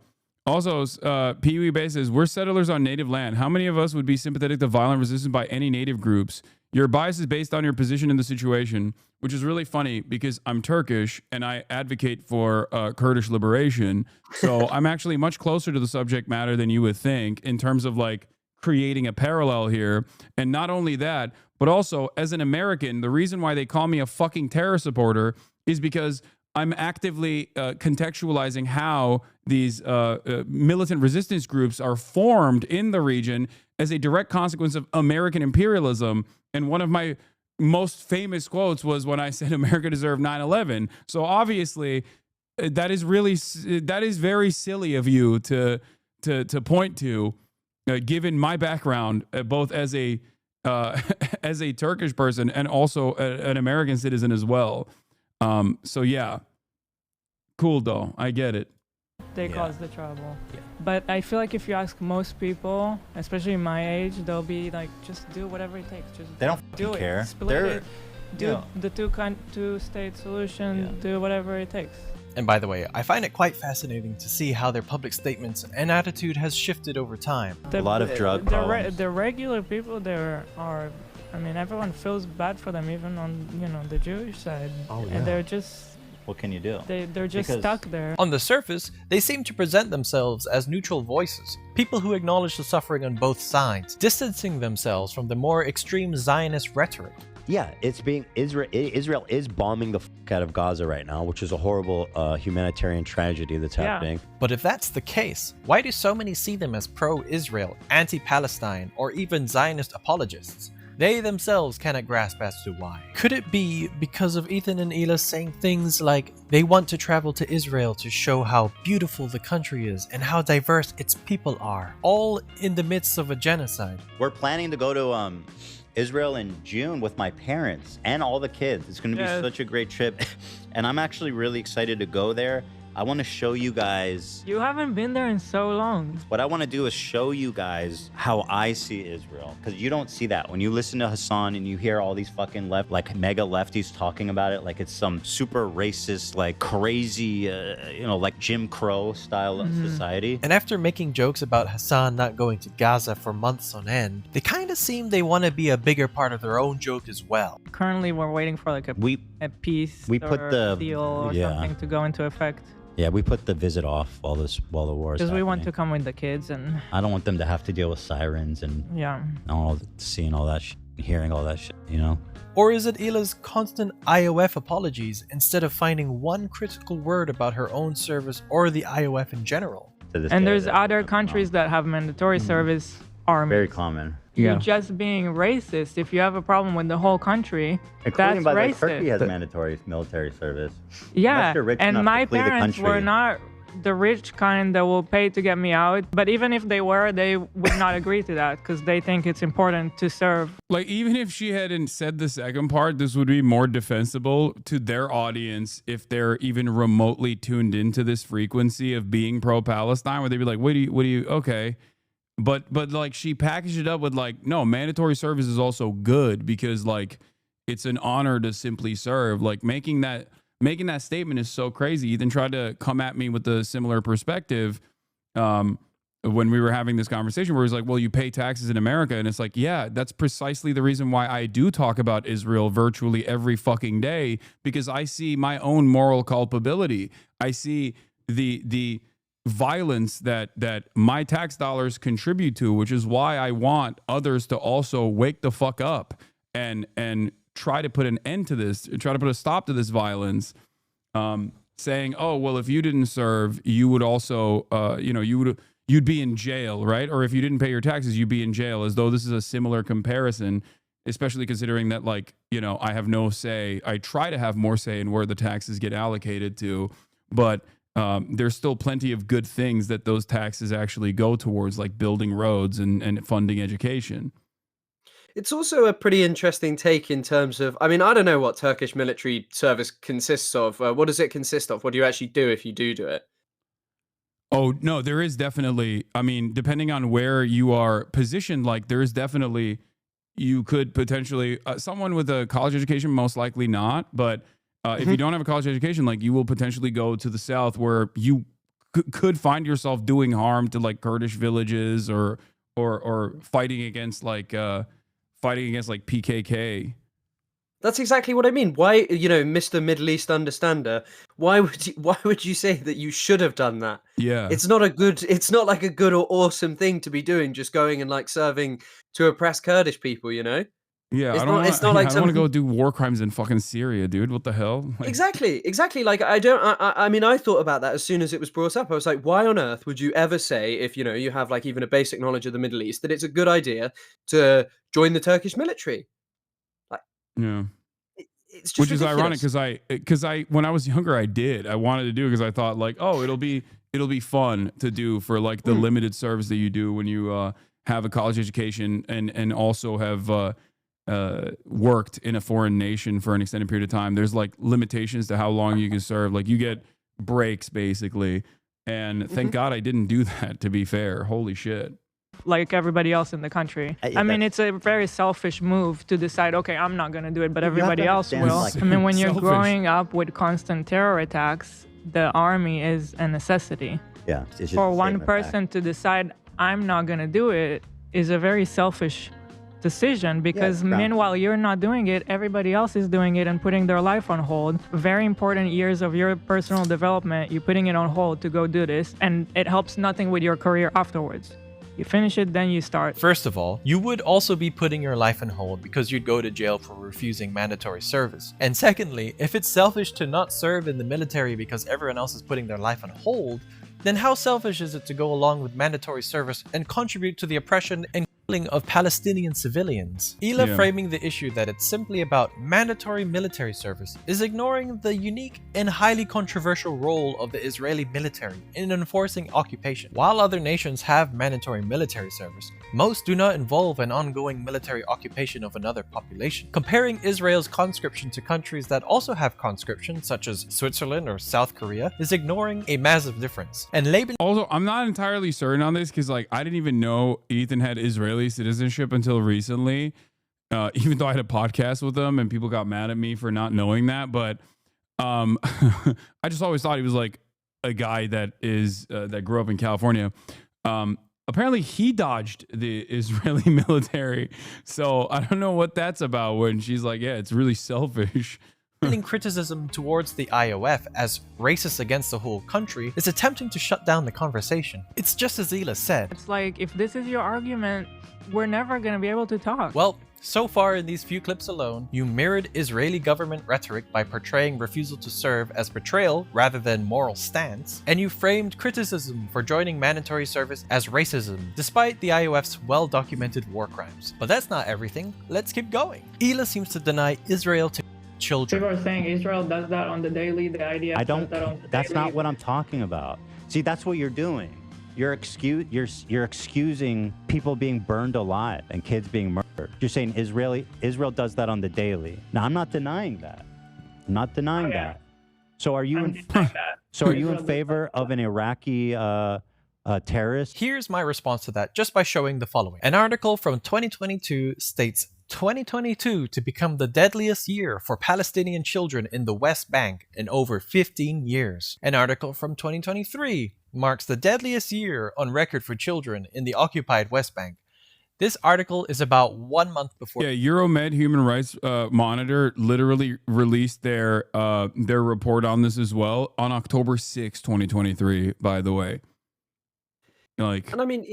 Speaker 3: Also, Pee Wee Bay says, we're settlers on native land. How many of us would be sympathetic to violent resistance by any native groups? Your bias is based on your position in the situation, which is really funny because I'm Turkish and I advocate for Kurdish liberation. So I'm actually much closer to the subject matter than you would think in terms of creating a parallel here. And not only that, but also as an American, the reason why they call me a fucking terror supporter is because I'm actively contextualizing how these militant resistance groups are formed in the region as a direct consequence of American imperialism. And one of my most famous quotes was when I said America deserved 9/11. So obviously, that is very silly of you to point to, given my background, both as a as a Turkish person and also an American citizen as well. So yeah, cool though. I get it.
Speaker 23: They cause the trouble. But I feel like if you ask most people, especially my age, they'll be like, just do whatever it takes. Just
Speaker 22: They don't
Speaker 23: do
Speaker 22: fucking
Speaker 23: it.
Speaker 22: care.
Speaker 23: Split it. Do the two-state solution. Do whatever it takes.
Speaker 21: And by the way, I find it quite fascinating to see how their public statements and attitude has shifted over time.
Speaker 22: A lot of drug problems.
Speaker 23: The regular people there are, I mean, everyone feels bad for them, even on, you know, the Jewish side.
Speaker 22: Oh, yeah.
Speaker 23: And they're just,
Speaker 22: What can you do?
Speaker 23: they're just stuck there.
Speaker 21: On the surface, they seem to present themselves as neutral voices, people who acknowledge the suffering on both sides, distancing themselves from the more extreme Zionist rhetoric.
Speaker 1: Yeah, it's being Israel is bombing the fuck out of Gaza right now, which is a horrible humanitarian tragedy that's happening.
Speaker 21: But if that's the case, why do so many see them as pro-Israel, anti-Palestine, or even Zionist apologists? They themselves cannot grasp as to why. Could it be because of Ethan and Ela saying things like they want to travel to Israel to show how beautiful the country is and how diverse its people are, all in the midst of a genocide?
Speaker 22: We're planning to go to Israel in June with my parents and all the kids. It's going to be such a great trip. And I'm actually really excited to go there. I want to show you guys.
Speaker 23: You haven't been there in so long.
Speaker 22: What I want to do is show you guys how I see Israel. Because you don't see that. When you listen to Hasan and you hear all these fucking mega lefties talking about it, like it's some super racist, like crazy, like Jim Crow style of society.
Speaker 21: And after making jokes about Hasan not going to Gaza for months on end, they kind of seem they want to be a bigger part of their own joke as well.
Speaker 23: Currently, we're waiting for like a peace deal or something to go into effect.
Speaker 22: Yeah, we put the visit off while the war is
Speaker 23: Because we want
Speaker 22: happening.
Speaker 23: to come with the kids and
Speaker 22: I don't want them to have to deal with sirens and seeing all that shit, hearing all that shit, you know?
Speaker 21: Or is it Ela's constant IOF apologies instead of finding one critical word about her own service or the IOF in general?
Speaker 23: And there's other countries that have mandatory service armies.
Speaker 22: Very common.
Speaker 23: You're just being racist. If you have a problem with the whole country,
Speaker 22: Including,
Speaker 23: that's
Speaker 22: by the way,
Speaker 23: racist.
Speaker 22: Turkey has mandatory military service.
Speaker 23: Yeah,
Speaker 22: Unless you're rich
Speaker 23: and
Speaker 22: enough
Speaker 23: my
Speaker 22: to flee the
Speaker 23: parents
Speaker 22: country.
Speaker 23: were not the rich kind that will pay to get me out. But even if they were, they would not agree to that because they think it's important to serve.
Speaker 3: Like, even if she hadn't said the second part, this would be more defensible to their audience if they're even remotely tuned into this frequency of being pro-Palestine, where they'd be like, what do you, okay. But like she packaged it up with like, no, mandatory service is also good because like it's an honor to simply serve. Like making that statement is so crazy. Ethan tried to come at me with a similar perspective when we were having this conversation where he's like, well, you pay taxes in America. And it's like, yeah, that's precisely the reason why I do talk about Israel virtually every fucking day, because I see my own moral culpability. I see the violence that my tax dollars contribute to, which is why I want others to also wake the fuck up and try to put an end to this, try to put a stop to this violence, saying, oh, well, if you didn't serve, you would also, you'd be in jail, right? Or if you didn't pay your taxes, you'd be in jail, as though this is a similar comparison, especially considering that, like, I have no say. I try to have more say in where the taxes get allocated to, but there's still plenty of good things that those taxes actually go towards, like building roads and funding education.
Speaker 20: It's also a pretty interesting take in terms of, I mean, I don't know what Turkish military service consists of. What does it consist of? What do you actually do if you do it?
Speaker 3: Oh, no, there is definitely, I mean, depending on where you are positioned, like there is definitely, you could potentially, someone with a college education, most likely not, but if you don't have a college education, like you will potentially go to the South where you could find yourself doing harm to like Kurdish villages or fighting against like PKK.
Speaker 20: That's exactly what I mean. Why, Mr. Middle East understander, why would you say that you should have done that?
Speaker 3: Yeah.
Speaker 20: It's not like a good or awesome thing to be doing, just going and like serving to oppress Kurdish people,
Speaker 3: Yeah,
Speaker 20: it's
Speaker 3: I don't
Speaker 20: like
Speaker 3: want to go do war crimes in fucking Syria, dude. What the hell? Like,
Speaker 20: Exactly. Like I mean, I thought about that as soon as it was brought up. I was like, why on earth would you ever say, if you have like even a basic knowledge of the Middle East, that it's a good idea to join the Turkish military? Like,
Speaker 3: yeah.
Speaker 20: It's just
Speaker 3: which is
Speaker 20: ridiculous.
Speaker 3: ironic because I when I was younger I wanted to do it because I thought like, oh, it'll be fun to do for like the limited service that you do when you have a college education and also have worked in a foreign nation for an extended period of time. There's like limitations to how long you can serve. Like you get breaks basically. And thank God I didn't do that, to be fair. Holy shit.
Speaker 23: Like everybody else in the country. I mean, it's a very selfish move to decide, okay, I'm not going to do it, but everybody else will. I mean, when you're growing up with constant terror attacks, the army is a necessity.
Speaker 22: Yeah.
Speaker 23: For one person to decide, I'm not going to do it, is a very selfish decision, because meanwhile you're not doing it, everybody else is doing it and putting their life on hold. Very important years of your personal development, you're putting it on hold to go do this, and it helps nothing with your career afterwards. You finish it, then you start.
Speaker 21: First of all, you would also be putting your life on hold because you'd go to jail for refusing mandatory service. And secondly, if it's selfish to not serve in the military because everyone else is putting their life on hold, then how selfish is it to go along with mandatory service and contribute to the oppression and killing of Palestinian civilians? Ela framing the issue that it's simply about mandatory military service is ignoring the unique and highly controversial role of the Israeli military in enforcing occupation. While other nations have mandatory military service, most do not involve an ongoing military occupation of another population. Comparing Israel's conscription to countries that also have conscription, such as Switzerland or South Korea, is ignoring a massive difference. And Laban—
Speaker 3: Also, I'm not entirely certain on this because, like, I didn't even know Ethan had Israeli citizenship until recently, even though I had a podcast with him and people got mad at me for not knowing that. But I just always thought he was like a guy that is that grew up in California. Apparently he dodged the Israeli military. So I don't know what that's about when she's like, yeah, it's really selfish.
Speaker 21: Criticism towards the IOF as racist against the whole country is attempting to shut down the conversation. It's just as Ela said.
Speaker 23: It's like, if this is your argument, we're never going to be able to talk.
Speaker 21: Well, so far in these few clips alone, you mirrored Israeli government rhetoric by portraying refusal to serve as betrayal rather than moral stance, and you framed criticism for joining mandatory service as racism, despite the IOF's well-documented war crimes. But that's not everything. Let's keep going. Ela seems to deny Israel to children.
Speaker 23: People are saying Israel does that on the daily, the idea
Speaker 22: does that on the that's daily. Not what I'm talking about. See, that's what you're doing. You're excusing people being burned alive and kids being murdered. You're saying Israel does that on the daily. Now, I'm not denying that. I'm not denying that. So are you in favor of an Iraqi terrorist?
Speaker 21: Here's my response to that, just by showing the following. An article from 2022 states 2022 to become the deadliest year for Palestinian children in the West Bank in over 15 years. An article from 2023 marks the deadliest year on record for children in the occupied West Bank. This article is about 1 month before.
Speaker 3: Yeah, Euromed Human Rights Monitor literally released their report on this as well on October 6, 2023, by the way. Like,
Speaker 20: and I mean,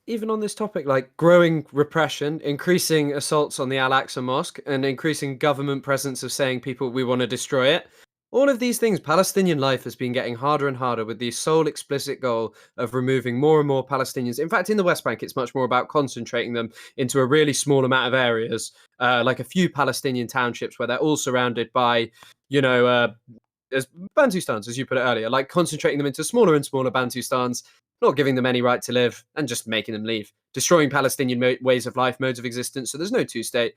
Speaker 20: even on this topic, like growing repression, increasing assaults on the Al-Aqsa Mosque, and increasing government presence of saying people, we want to destroy it. All of these things, Palestinian life has been getting harder and harder with the sole explicit goal of removing more and more Palestinians. In fact, in the West Bank, it's much more about concentrating them into a really small amount of areas, like a few Palestinian townships where they're all surrounded by, as Bantustans, as you put it earlier, like concentrating them into smaller and smaller Bantustans, not giving them any right to live and just making them leave, destroying Palestinian ways of life, modes of existence. So there's no two-state.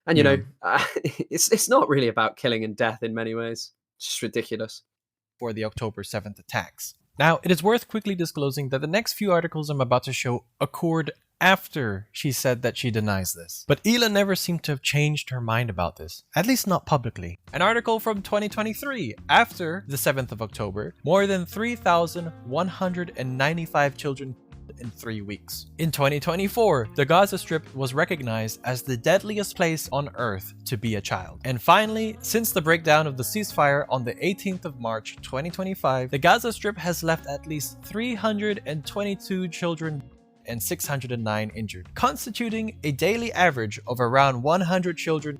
Speaker 20: And, it's not really about killing and death in many ways. It's just ridiculous.
Speaker 21: For the October 7th attacks. Now, it is worth quickly disclosing that the next few articles I'm about to show occurred after she said that she denies this. But Ela never seemed to have changed her mind about this, at least not publicly. An article from 2023, after the 7th of October, more than 3,195 children in 3 weeks. In 2024, the Gaza Strip was recognized as the deadliest place on earth to be a child. And finally, since the breakdown of the ceasefire on the 18th of March 2025, the Gaza Strip has left at least 322 children and 609 injured, constituting a daily average of around 100 children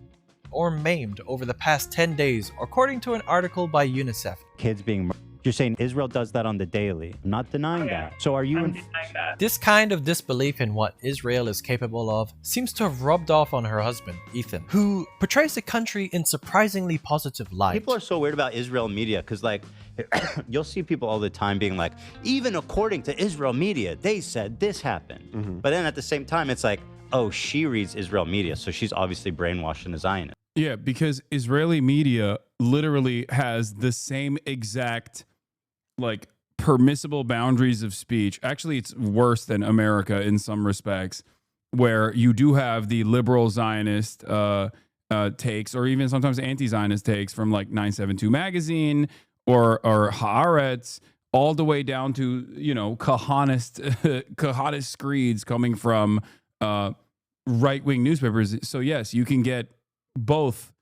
Speaker 21: or maimed over the past 10 days, according to an article by UNICEF.
Speaker 22: Kids being You're saying Israel does that on the daily. I'm not denying that. So are you in...
Speaker 21: This kind of disbelief in what Israel is capable of seems to have rubbed off on her husband, Ethan, who portrays the country in surprisingly positive light.
Speaker 22: People are so weird about Israel media because, like, you'll see people all the time being like, even according to Israel media, they said this happened. But then at the same time, it's like, oh, she reads Israel media, so she's obviously brainwashed in a Zionist.
Speaker 3: Yeah, because Israeli media literally has the same exact, like, permissible boundaries of speech. Actually, it's worse than America in some respects, where you do have the liberal Zionist takes, or even sometimes anti-Zionist takes from like 972 magazine or Haaretz, all the way down to, you know, Kahadist screeds coming from right-wing newspapers. So yes, you can get both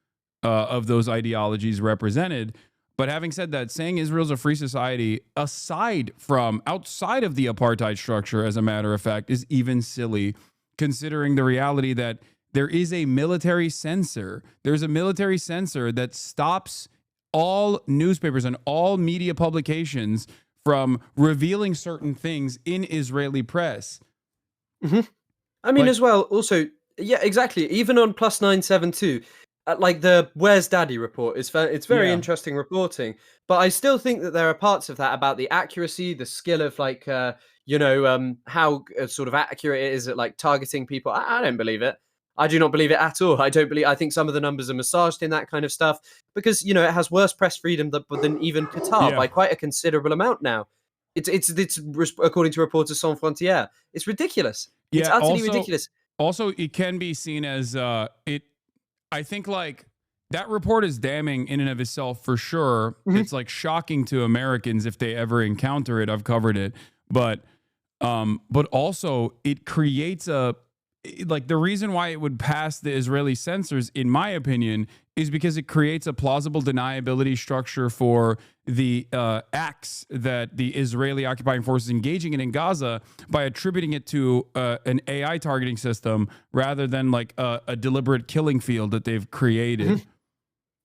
Speaker 3: of those ideologies represented. But having said that, saying Israel's a free society outside of the apartheid structure, as a matter of fact, is even silly, considering the reality that there is a military censor. There's a military censor that stops all newspapers and all media publications from revealing certain things in Israeli press.
Speaker 20: I mean, as well, also, yeah, exactly. Even on Plus 972, like the Where's Daddy report, it's very interesting reporting. But I still think that there are parts of that about the accuracy, the skill of, like, you know, how sort of accurate it is at, like, targeting people. I don't believe it. I do not believe it at all. I think some of the numbers are massaged in that kind of stuff because, you know, it has worse press freedom than even Qatar by quite a considerable amount now. It's according to Reporters Sans Frontières. It's ridiculous. It's utterly ridiculous.
Speaker 3: Also, it can be seen as I think, like, that report is damning in and of itself for sure. It's like shocking to Americans if they ever encounter it. I've covered it, but also it creates the reason why it would pass the Israeli censors, in my opinion, is because it creates a plausible deniability structure for the acts that the Israeli occupying forces engaging in Gaza by attributing it to an AI targeting system rather than like a deliberate killing field that they've created.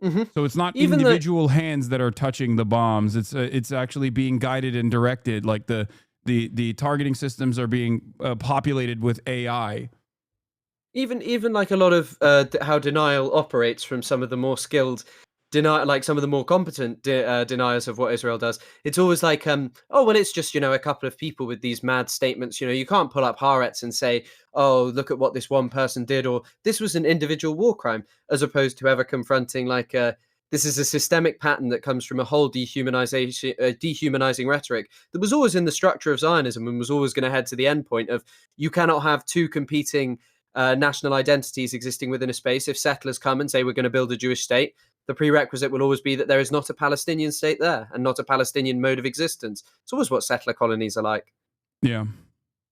Speaker 3: So it's not even individual hands that are touching the bombs. It's actually being guided and directed. Like the targeting systems are being populated with AI.
Speaker 20: Even like a lot of how denial operates from some of the more skilled like some of the more competent deniers of what Israel does. It's always like, oh, well, it's just, you know, a couple of people with these mad statements. You know, you can't pull up Haaretz and say, oh, look at what this one person did, or this was an individual war crime, as opposed to ever confronting like this is a systemic pattern that comes from a whole dehumanizing rhetoric that was always in the structure of Zionism and was always going to head to the end point of you cannot have two competing national identities existing within a space. If settlers come and say we're going to build a Jewish state, the prerequisite will always be that there is not a Palestinian state there and not a Palestinian mode of existence. It's always what settler colonies are like.
Speaker 3: Yeah.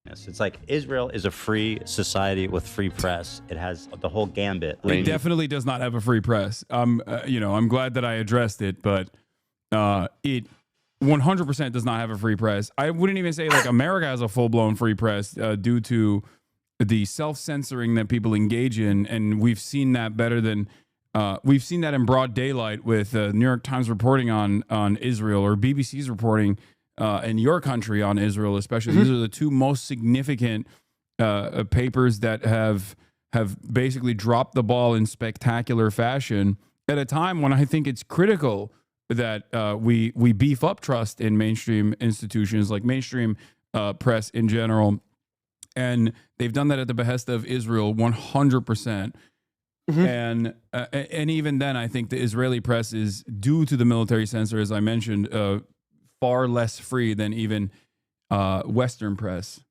Speaker 22: Yes, it's like Israel is a free society with free press. It has the whole gambit.
Speaker 3: It definitely does not have a free press. You know, I'm glad that I addressed it, but it 100% does not have a free press. I wouldn't even say like America has a full-blown free press due to the self-censoring that people engage in, and we've seen that better than we've seen that in broad daylight with New York Times reporting on Israel, or BBC's reporting in your country on Israel, especially. These are the two most significant papers that have basically dropped the ball in spectacular fashion at a time when I think it's critical that we beef up trust in mainstream institutions, like mainstream press in general. And they've done that at the behest of Israel 100%. And even then, I think the Israeli press is, due to the military censor, as I mentioned, far less free than even Western press.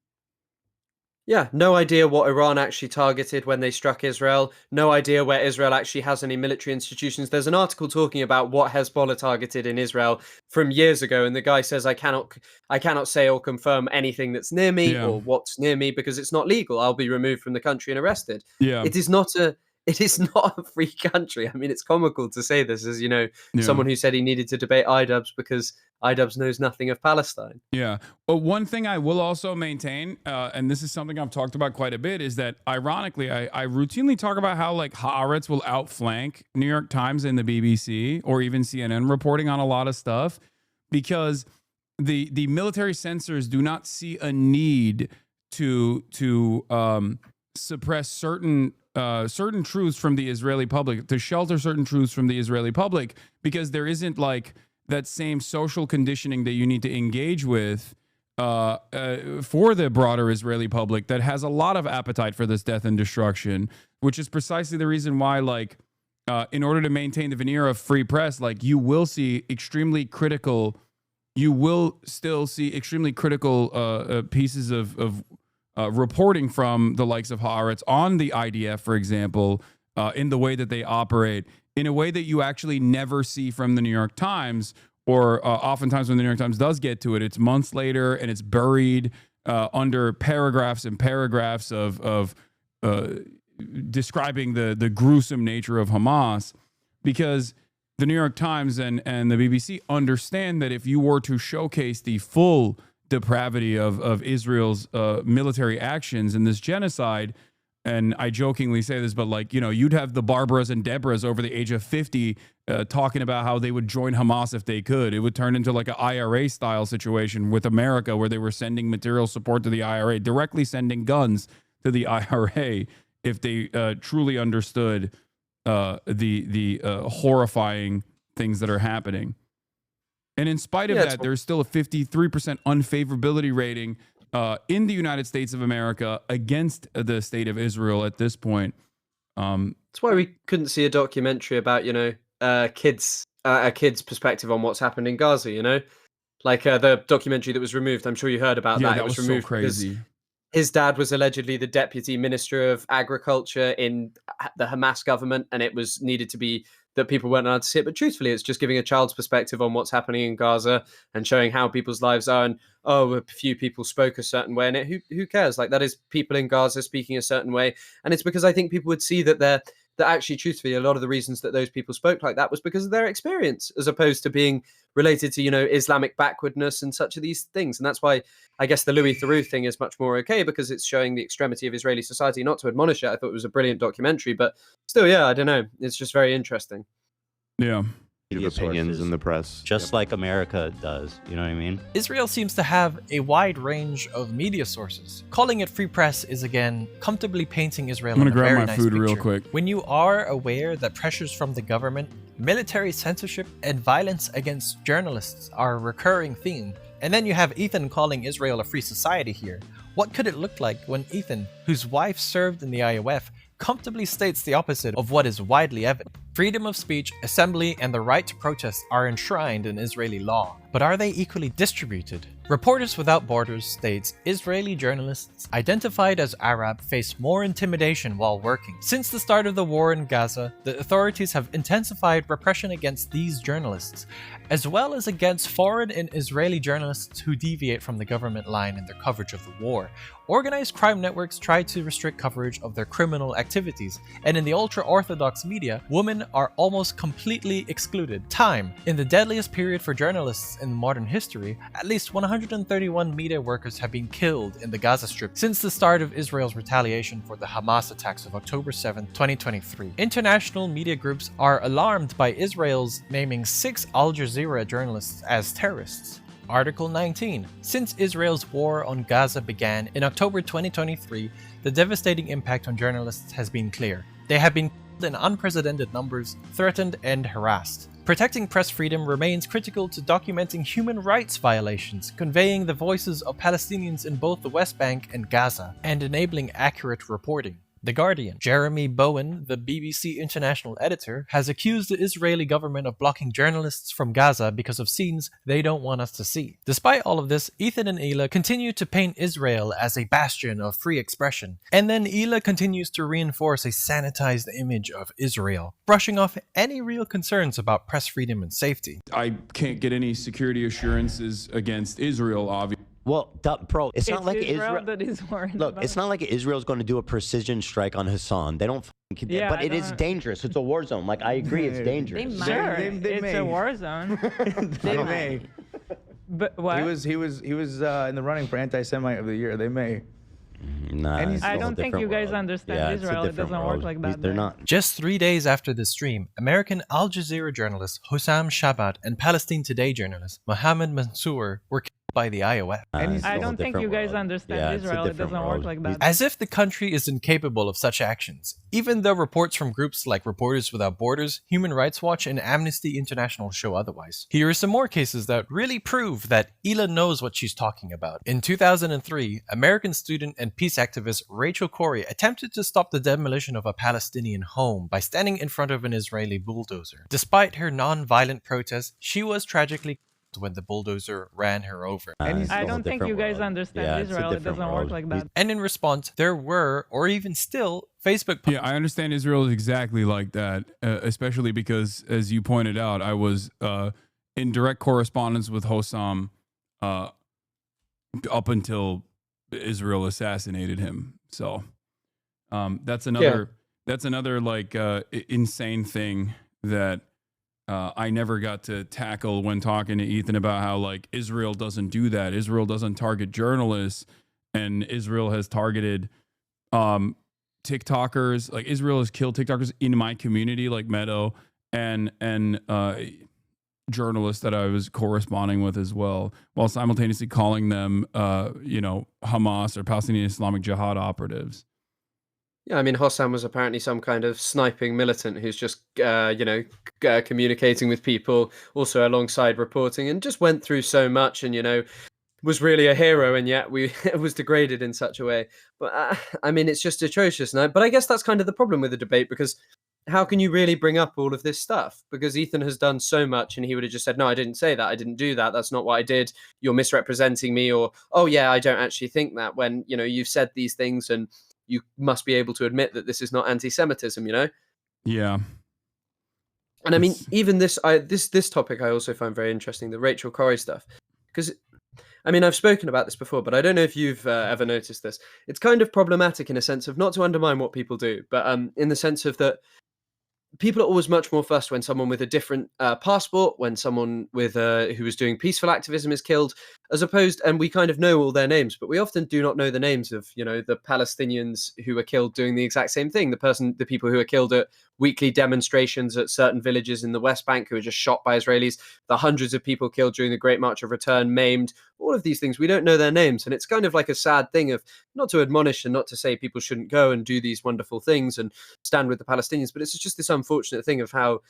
Speaker 20: Yeah, no idea what Iran actually targeted when they struck Israel. No idea where Israel actually has any military institutions. There's an article talking about what Hezbollah targeted in Israel from years ago, and the guy says, I cannot say or confirm anything that's near me or what's near me because it's not legal. I'll be removed from the country and arrested.
Speaker 3: Yeah.
Speaker 20: It is not a free country. I mean, it's comical to say this as, you know, someone who said he needed to debate IDubs because IDubs knows nothing of Palestine.
Speaker 3: Yeah. But one thing I will also maintain, and this is something I've talked about quite a bit, is that ironically, I routinely talk about how like Haaretz will outflank New York Times and the BBC or even CNN reporting on a lot of stuff. because the military censors do not see a need to suppress certain truths from the Israeli public, to shelter certain truths from the Israeli public, because there isn't like that same social conditioning that you need to engage with for the broader Israeli public that has a lot of appetite for this death and destruction, which is precisely the reason why, like, in order to maintain the veneer of free press, like, you will see extremely critical, you will still see extremely critical pieces of reporting from the likes of Haaretz on the IDF, for example, in the way that they operate, in a way that you actually never see from the New York Times, or oftentimes when the New York Times does get to it, it's months later and it's buried under paragraphs and paragraphs of describing the gruesome nature of Hamas, because the New York Times and the BBC understand that if you were to showcase the full depravity of Israel's military actions in this genocide, and I jokingly say this, but like, you know, you'd have the Barbaras and Deborahs over the age of 50 talking about how they would join Hamas if they could. It would turn into like an IRA style situation with America, where they were sending material support to the IRA, directly sending guns to the IRA, if they truly understood the horrifying things that are happening. And in spite of that, there's still a 53% unfavorability rating in the United States of America against the state of Israel at this point.
Speaker 20: That's why we couldn't see a documentary about, you know, a kid's perspective on what's happened in Gaza, you know? Like the documentary that was removed, I'm sure you heard about that.
Speaker 3: That
Speaker 20: it was
Speaker 3: was
Speaker 20: removed
Speaker 3: so crazy.
Speaker 20: his dad was allegedly the deputy minister of agriculture in the Hamas government, and it was needed to be that people weren't allowed to see it. But truthfully, it's just giving a child's perspective on what's happening in Gaza and showing how people's lives are. And, oh, a few people spoke a certain way, and who cares? Like, that is people in Gaza speaking a certain way. And it's because I think people would see that that actually, truthfully, a lot of the reasons that those people spoke like that was because of their experience, as opposed to being related to, you know, Islamic backwardness and such of these things. And that's why I guess the Louis Theroux thing is much more okay, because it's showing the extremity of Israeli society. Not to admonish it, I thought it was a brilliant documentary, but still, yeah, I don't know. It's just very interesting.
Speaker 3: Yeah.
Speaker 22: Opinions in the press, just like America does. You know what I mean?
Speaker 21: Israel seems to have a wide range of media sources. Calling it free press is again comfortably painting Israel in a very nice picture.
Speaker 3: I'm gonna grab my food real quick.
Speaker 21: When you are aware that pressures from the government, military censorship, and violence against journalists are a recurring theme, and then you have Ethan calling Israel a free society here, what could it look like when Ethan, whose wife served in the IOF, comfortably states the opposite of what is widely evident? Freedom of speech, assembly, and the right to protest are enshrined in Israeli law. But are they equally distributed? Reporters Without Borders states Israeli journalists identified as Arab face more intimidation while working. Since the start of the war in Gaza, the authorities have intensified repression against these journalists, as well as against foreign and Israeli journalists who deviate from the government line in their coverage of the war. Organized crime networks try to restrict coverage of their criminal activities, and in the ultra-Orthodox media, women are almost completely excluded. Time. In the deadliest period for journalists in modern history, at least 131 media workers have been killed in the Gaza Strip since the start of Israel's retaliation for the Hamas attacks of October 7, 2023. International media groups are alarmed by Israel's naming 6 Al Jazeera journalists as terrorists. Article 19. Since Israel's war on Gaza began in October 2023, the devastating impact on journalists has been clear. They have been killed in unprecedented numbers, threatened, and harassed. Protecting press freedom remains critical to documenting human rights violations, conveying the voices of Palestinians in both the West Bank and Gaza, and enabling accurate reporting. The Guardian. Jeremy Bowen, the BBC international editor, has accused the Israeli government of blocking journalists from Gaza because of scenes they don't want us to see. Despite all of this, Ethan and Ela continue to paint Israel as a bastion of free expression, and then Ela continues to reinforce a sanitized image of Israel, brushing off any real concerns about press freedom and safety.
Speaker 3: I can't get any security assurances against Israel, obviously.
Speaker 1: Well, bro, it's not like
Speaker 23: Israel that is worried
Speaker 1: Look,
Speaker 23: about.
Speaker 1: it's not like Israel's going to do a precision strike on Hasan. They don't. But it is dangerous. It's a war zone. Like, I agree, it's dangerous.
Speaker 23: They sure, it's a war zone.
Speaker 4: They may.
Speaker 23: But what?
Speaker 4: He was in the running for anti-Semite of the year. They may.
Speaker 1: Nah, it's
Speaker 23: I
Speaker 1: a
Speaker 23: don't think you
Speaker 1: different
Speaker 23: guys
Speaker 1: world.
Speaker 23: understand
Speaker 1: Yeah, it's a
Speaker 23: Israel. It
Speaker 1: different
Speaker 23: doesn't work
Speaker 1: world.
Speaker 23: like that.
Speaker 1: They're
Speaker 23: there.
Speaker 1: not.
Speaker 21: Just 3 days after the stream, American Al Jazeera journalist Hussam Shabat and Palestine Today journalist Mohammed Mansour were killed by the IOF.
Speaker 23: I don't think you guys understand Israel. It doesn't work like that.
Speaker 21: As if the country is incapable of such actions, even though reports from groups like Reporters Without Borders, Human Rights Watch, and Amnesty International show otherwise. Here are some more cases that really prove that Ila knows what she's talking about. In 2003, American student and peace activist Rachel Corrie attempted to stop the demolition of a Palestinian home by standing in front of an Israeli bulldozer. Despite her non-violent protest, she was tragically killed when the bulldozer ran her over.
Speaker 23: I don't think you guys understand Israel. It doesn't work like that.
Speaker 21: And in response, there were, or even still, Facebook.
Speaker 3: Yeah, I understand Israel is exactly like that, especially because, as you pointed out, I was in direct correspondence with Hossam up until Israel assassinated him. So that's another like insane thing that I never got to tackle when talking to Ethan about how like Israel doesn't do that. Israel doesn't target journalists, and Israel has targeted TikTokers. Like Israel has killed TikTokers in my community, like Meadow, and journalists that I was corresponding with as well, while simultaneously calling them, Hamas or Palestinian Islamic Jihad operatives.
Speaker 20: Yeah, I mean, Hossam was apparently some kind of sniping militant who's just, communicating with people, also alongside reporting, and just went through so much and, was really a hero, and yet was degraded in such a way. But, I mean, it's just atrocious. But I guess that's kind of the problem with the debate, because how can you really bring up all of this stuff? Because Ethan has done so much, and he would have just said, no, I didn't say that. I didn't do that. That's not what I did. You're misrepresenting me. Or, oh, yeah, I don't actually think that, when, you've said these things, and you must be able to admit that this is not anti-Semitism,
Speaker 3: Yeah.
Speaker 20: And I mean, even this topic I also find very interesting, the Rachel Corrie stuff. Because, I mean, I've spoken about this before, but I don't know if you've ever noticed this. It's kind of problematic in a sense of, not to undermine what people do, but in the sense of that people are always much more fussed when someone with a different passport, when someone with who was doing peaceful activism is killed, as opposed, and we kind of know all their names, but we often do not know the names of, the Palestinians who were killed doing the exact same thing. The people who are killed at weekly demonstrations at certain villages in the West Bank who are just shot by Israelis, the hundreds of people killed during the Great March of Return, maimed, all of these things, we don't know their names. And it's kind of like a sad thing of, not to admonish and not to say people shouldn't go and do these wonderful things and stand with the Palestinians, but it's just this unfortunate thing of how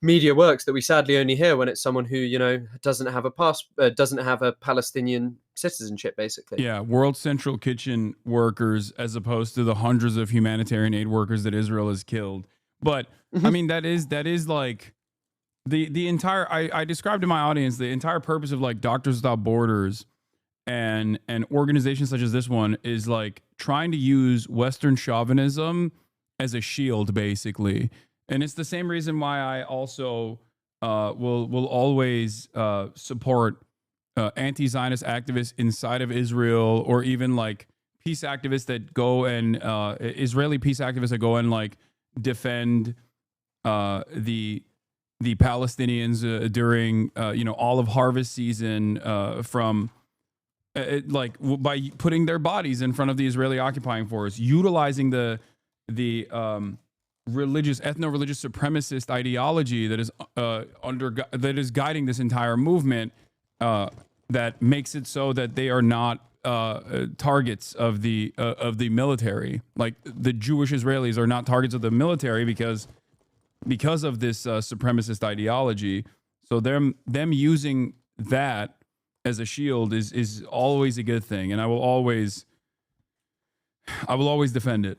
Speaker 20: media works, that we sadly only hear when it's someone who doesn't have a Palestinian citizenship, basically.
Speaker 3: Yeah, World Central Kitchen workers as opposed to the hundreds of humanitarian aid workers that Israel has killed. But I mean, that is like the entire, I described to my audience the entire purpose of like Doctors Without Borders and organizations such as this one is like trying to use Western chauvinism as a shield, basically. And it's the same reason why I also will always support anti-Zionist activists inside of Israel, or even like peace activists that go and Israeli peace activists that go and like defend the Palestinians during olive harvest season from by putting their bodies in front of the Israeli occupying force, utilizing the ethno-religious supremacist ideology that is guiding this entire movement, that makes it so that they are not targets of the military. Like the Jewish Israelis are not targets of the military because of this supremacist ideology. So them using that as a shield is always a good thing, and I will always defend it.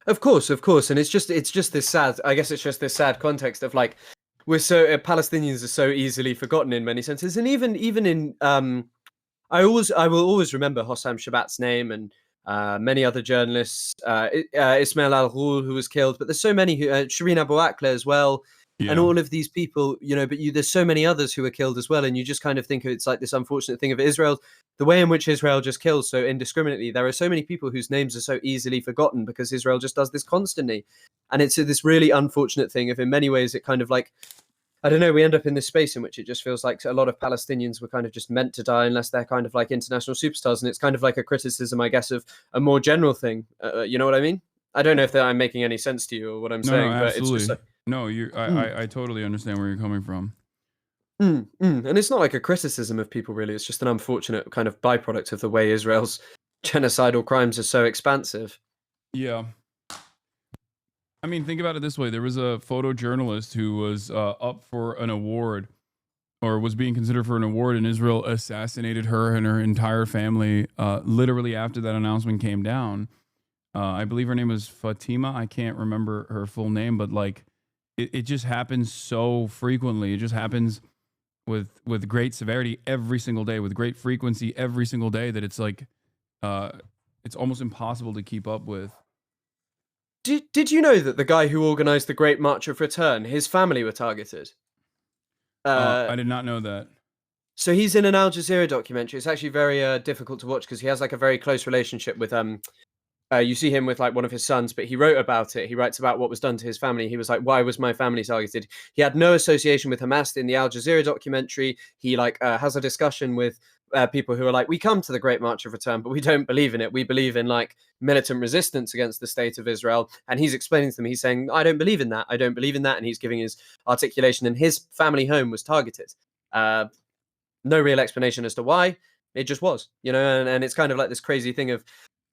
Speaker 20: Of course, and it's just this sad. I guess it's just this sad context of like Palestinians are so easily forgotten in many senses, and even in I will always remember Hossam Shabat's name and many other journalists, Ismail Al-Ghul, who was killed, but there's so many Shireen Abu Akleh as well. Yeah. And all of these people, but there's so many others who were killed as well. And you just kind of think it's like this unfortunate thing of Israel, the way in which Israel just kills so indiscriminately. There are so many people whose names are so easily forgotten because Israel just does this constantly. And it's this really unfortunate thing of, in many ways, it kind of like, I don't know, we end up in this space in which it just feels like a lot of Palestinians were kind of just meant to die unless they're kind of like international superstars. And it's kind of like a criticism, I guess, of a more general thing. You know what I mean? I don't know if I'm making any sense to you or what I'm saying, but it's just like...
Speaker 3: No, I totally understand where you're coming from.
Speaker 20: And it's not like a criticism of people, really. It's just an unfortunate kind of byproduct of the way Israel's genocidal crimes are so expansive.
Speaker 3: Yeah. I mean, think about it this way. There was a photojournalist who was up for an award, or was being considered for an award, and Israel assassinated her and her entire family literally after that announcement came down. I believe her name was Fatima. I can't remember her full name, but like it just happens so frequently. It just happens with great severity every single day, with great frequency every single day, that it's like it's almost impossible to keep up with.
Speaker 20: Did you know that the guy who organized the Great March of Return, his family were targeted?
Speaker 3: I did not know that.
Speaker 20: So he's in an Al Jazeera documentary. It's actually very difficult to watch because he has like a very close relationship with you see him with like one of his sons, but he wrote about it. He writes about what was done to his family. He was like, why was my family targeted? He had no association with Hamas. In the Al Jazeera documentary, he like has a discussion with people who are like, we come to the Great March of Return, but we don't believe in it. We believe in like militant resistance against the state of Israel. And he's explaining to them, he's saying, I don't believe in that. I don't believe in that. And he's giving his articulation, and his family home was targeted. No real explanation as to why. It just was, you know, and it's kind of like this crazy thing of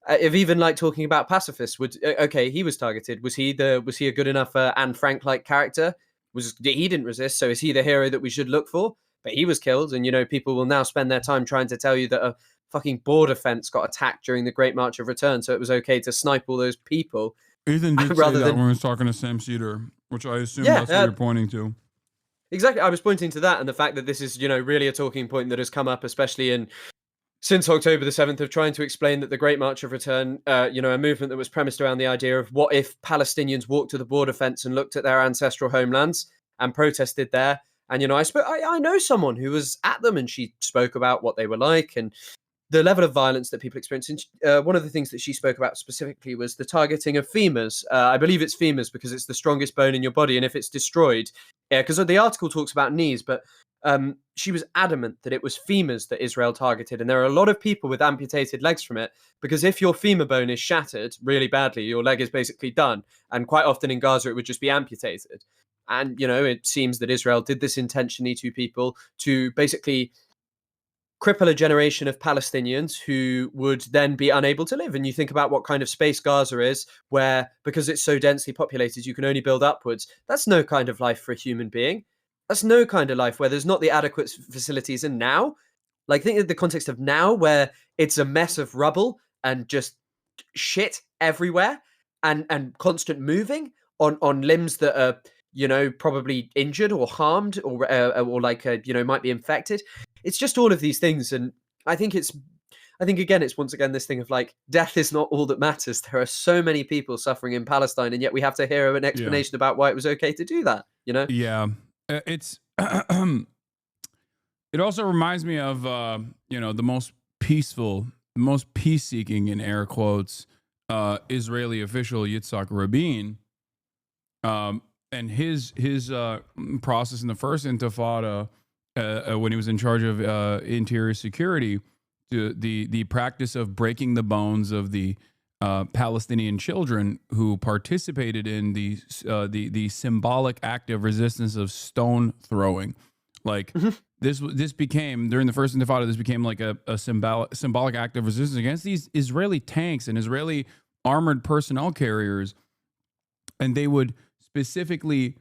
Speaker 20: even like talking about pacifists. Okay, he was targeted. Was he a good enough Anne Frank like character? He didn't resist, so is he the hero that we should look for? But he was killed, and you know, people will now spend their time trying to tell you that a fucking border fence got attacked during the Great March of Return, so it was okay to snipe all those people.
Speaker 3: Ethan did say that when he was talking to Sam Cedar, which I assume that's what you're pointing to.
Speaker 20: Exactly, I was pointing to that and the fact that this is, you know, really a talking point that has come up, especially since October the 7th, of trying to explain that the Great March of Return, you know, a movement that was premised around the idea of what if Palestinians walked to the border fence and looked at their ancestral homelands and protested there. And, you know, I know someone who was at them, and she spoke about what they were like and the level of violence that people experience. And one of the things that she spoke about specifically was the targeting of femurs. I believe it's femurs because it's the strongest bone in your body. And if it's destroyed, because the article talks about knees, but she was adamant that it was femurs that Israel targeted. And there are a lot of people with amputated legs from it, because if your femur bone is shattered really badly, your leg is basically done. And quite often in Gaza, it would just be amputated. And, you know, it seems that Israel did this intentionally to people to basically cripple a generation of Palestinians who would then be unable to live. And you think about what kind of space Gaza is, where because it's so densely populated, you can only build upwards. That's no kind of life for a human being. That's no kind of life where there's not the adequate facilities. And now, like, think of the context of now, where it's a mess of rubble and just shit everywhere and constant moving on limbs that are, you know, probably injured or harmed or like, you know, might be infected. It's just all of these things. And I think again, it's once again this thing of like, death is not all that matters. There are so many people suffering in Palestine, and yet we have to hear an explanation about why it was okay to do that, you know?
Speaker 3: Yeah. It's, it also reminds me of, you know, the most peace-seeking, in air quotes, Israeli official, Yitzhak Rabin, and his process in the first Intifada, when he was in charge of interior security, the practice of breaking the bones of the Palestinian children who participated in the symbolic act of resistance of stone throwing. Like this became, during the first Intifada, this became like a symbolic act of resistance against these Israeli tanks and Israeli armored personnel carriers, and they would specifically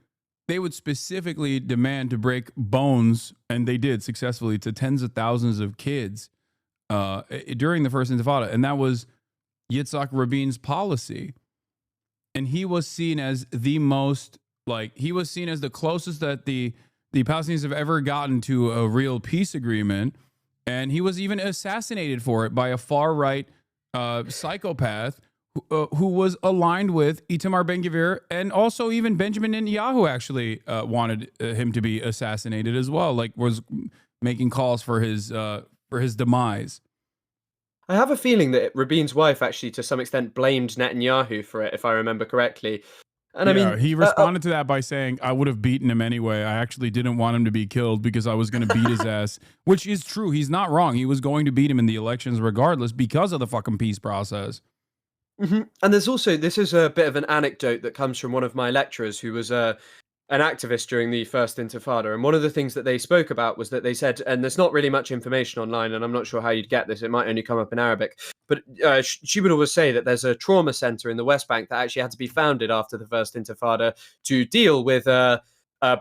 Speaker 3: demand to break bones, and they did successfully, to tens of thousands of kids during the first Intifada. And that was Yitzhak Rabin's policy. And he was seen as the most, like, he was seen as the closest that the Palestinians have ever gotten to a real peace agreement. And he was even assassinated for it by a far-right psychopath who was aligned with Itamar Ben-Gvir, and also even Benjamin Netanyahu actually wanted him to be assassinated as well, like was making calls for his demise.
Speaker 20: I have a feeling that Rabin's wife actually, to some extent, blamed Netanyahu for it, if I remember correctly. And I mean,
Speaker 3: he responded to that by saying, I would have beaten him anyway. I actually didn't want him to be killed because I was going to beat his ass, which is true. He's not wrong. He was going to beat him in the elections regardless because of the fucking peace process.
Speaker 20: And there's also, this is a bit of an anecdote that comes from one of my lecturers who was an activist during the first Intifada. And one of the things that they spoke about was that they said, and there's not really much information online, and I'm not sure how you'd get this, it might only come up in Arabic, but she would always say that there's a trauma center in the West Bank that actually had to be founded after the first Intifada to deal with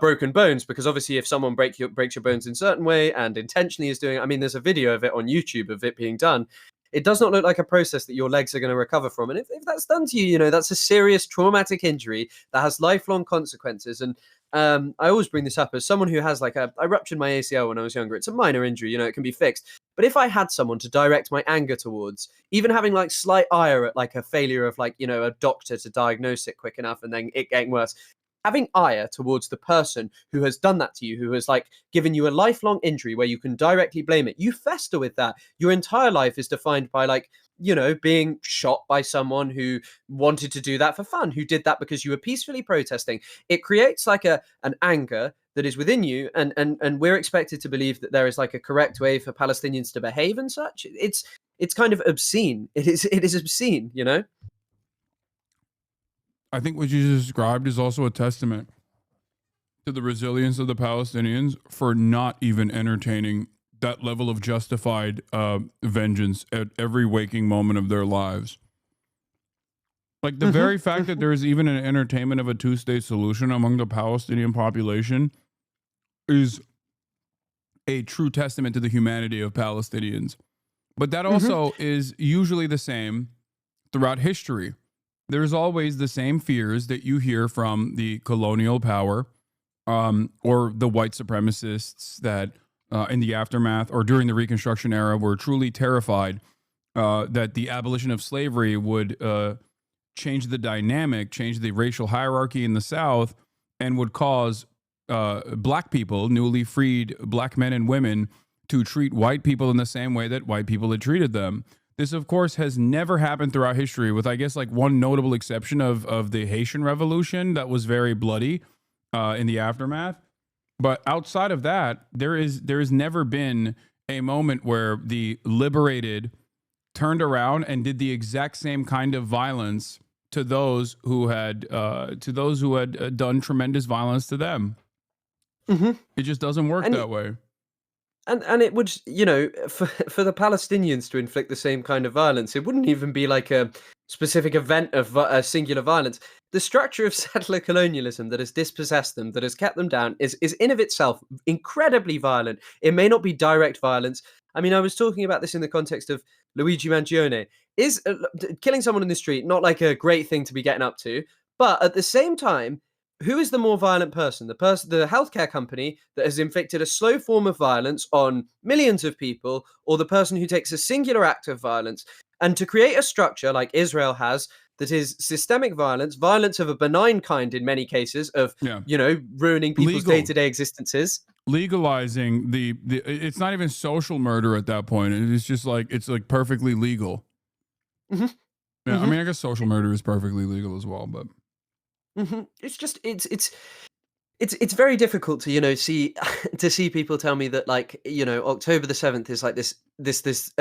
Speaker 20: broken bones, because obviously if someone breaks your bones in a certain way and intentionally is doing, I mean, there's a video of it on YouTube of it being done. It does not look like a process that your legs are going to recover from. And if that's done to you, you know, that's a serious traumatic injury that has lifelong consequences. And I always bring this up as someone who has I ruptured my ACL when I was younger. It's a minor injury, you know, it can be fixed. But if I had someone to direct my anger towards, even having slight ire at a failure of a doctor to diagnose it quick enough and then it getting worse, having ire towards the person who has done that to you, who has given you a lifelong injury where you can directly blame it, you fester with that. Your entire life is defined by being shot by someone who wanted to do that for fun, who did that because you were peacefully protesting. It creates an anger that is within you, and we're expected to believe that there is a correct way for Palestinians to behave and such. It's kind of obscene. It is obscene, you know?
Speaker 3: I think what you just described is also a testament to the resilience of the Palestinians for not even entertaining that level of justified vengeance at every waking moment of their lives. The very fact that there is even an entertainment of a two-state solution among the Palestinian population is a true testament to the humanity of Palestinians. But that also is usually the same throughout history. There's always the same fears that you hear from the colonial power or the white supremacists that in the aftermath or during the Reconstruction era were truly terrified that the abolition of slavery would change the dynamic, change the racial hierarchy in the South, and would cause black people, newly freed black men and women, to treat white people in the same way that white people had treated them. This, of course, has never happened throughout history, with, I guess, one notable exception of the Haitian Revolution that was very bloody in the aftermath. But outside of that, there has never been a moment where the liberated turned around and did the exact same kind of violence to those who had done tremendous violence to them. It just doesn't work that way.
Speaker 20: And it would, for the Palestinians to inflict the same kind of violence, it wouldn't even be a specific event of singular violence. The structure of settler colonialism that has dispossessed them, that has kept them down, is in of itself incredibly violent. It may not be direct violence. I mean, I was talking about this in the context of Luigi Mangione. Is killing someone in the street not a great thing to be getting up to? But at the same time, who is the more violent person? The healthcare company that has inflicted a slow form of violence on millions of people, or the person who takes a singular act of violence? And to create a structure like Israel has, that is systemic violence of a benign kind in many cases, of ruining people's day-to-day existences.
Speaker 3: Legalizing it's not even social murder at that point. It's just it's perfectly legal. Yeah, I mean, I guess social murder is perfectly legal as well, but.
Speaker 20: It's just it's very difficult to see people tell me that October the 7th is this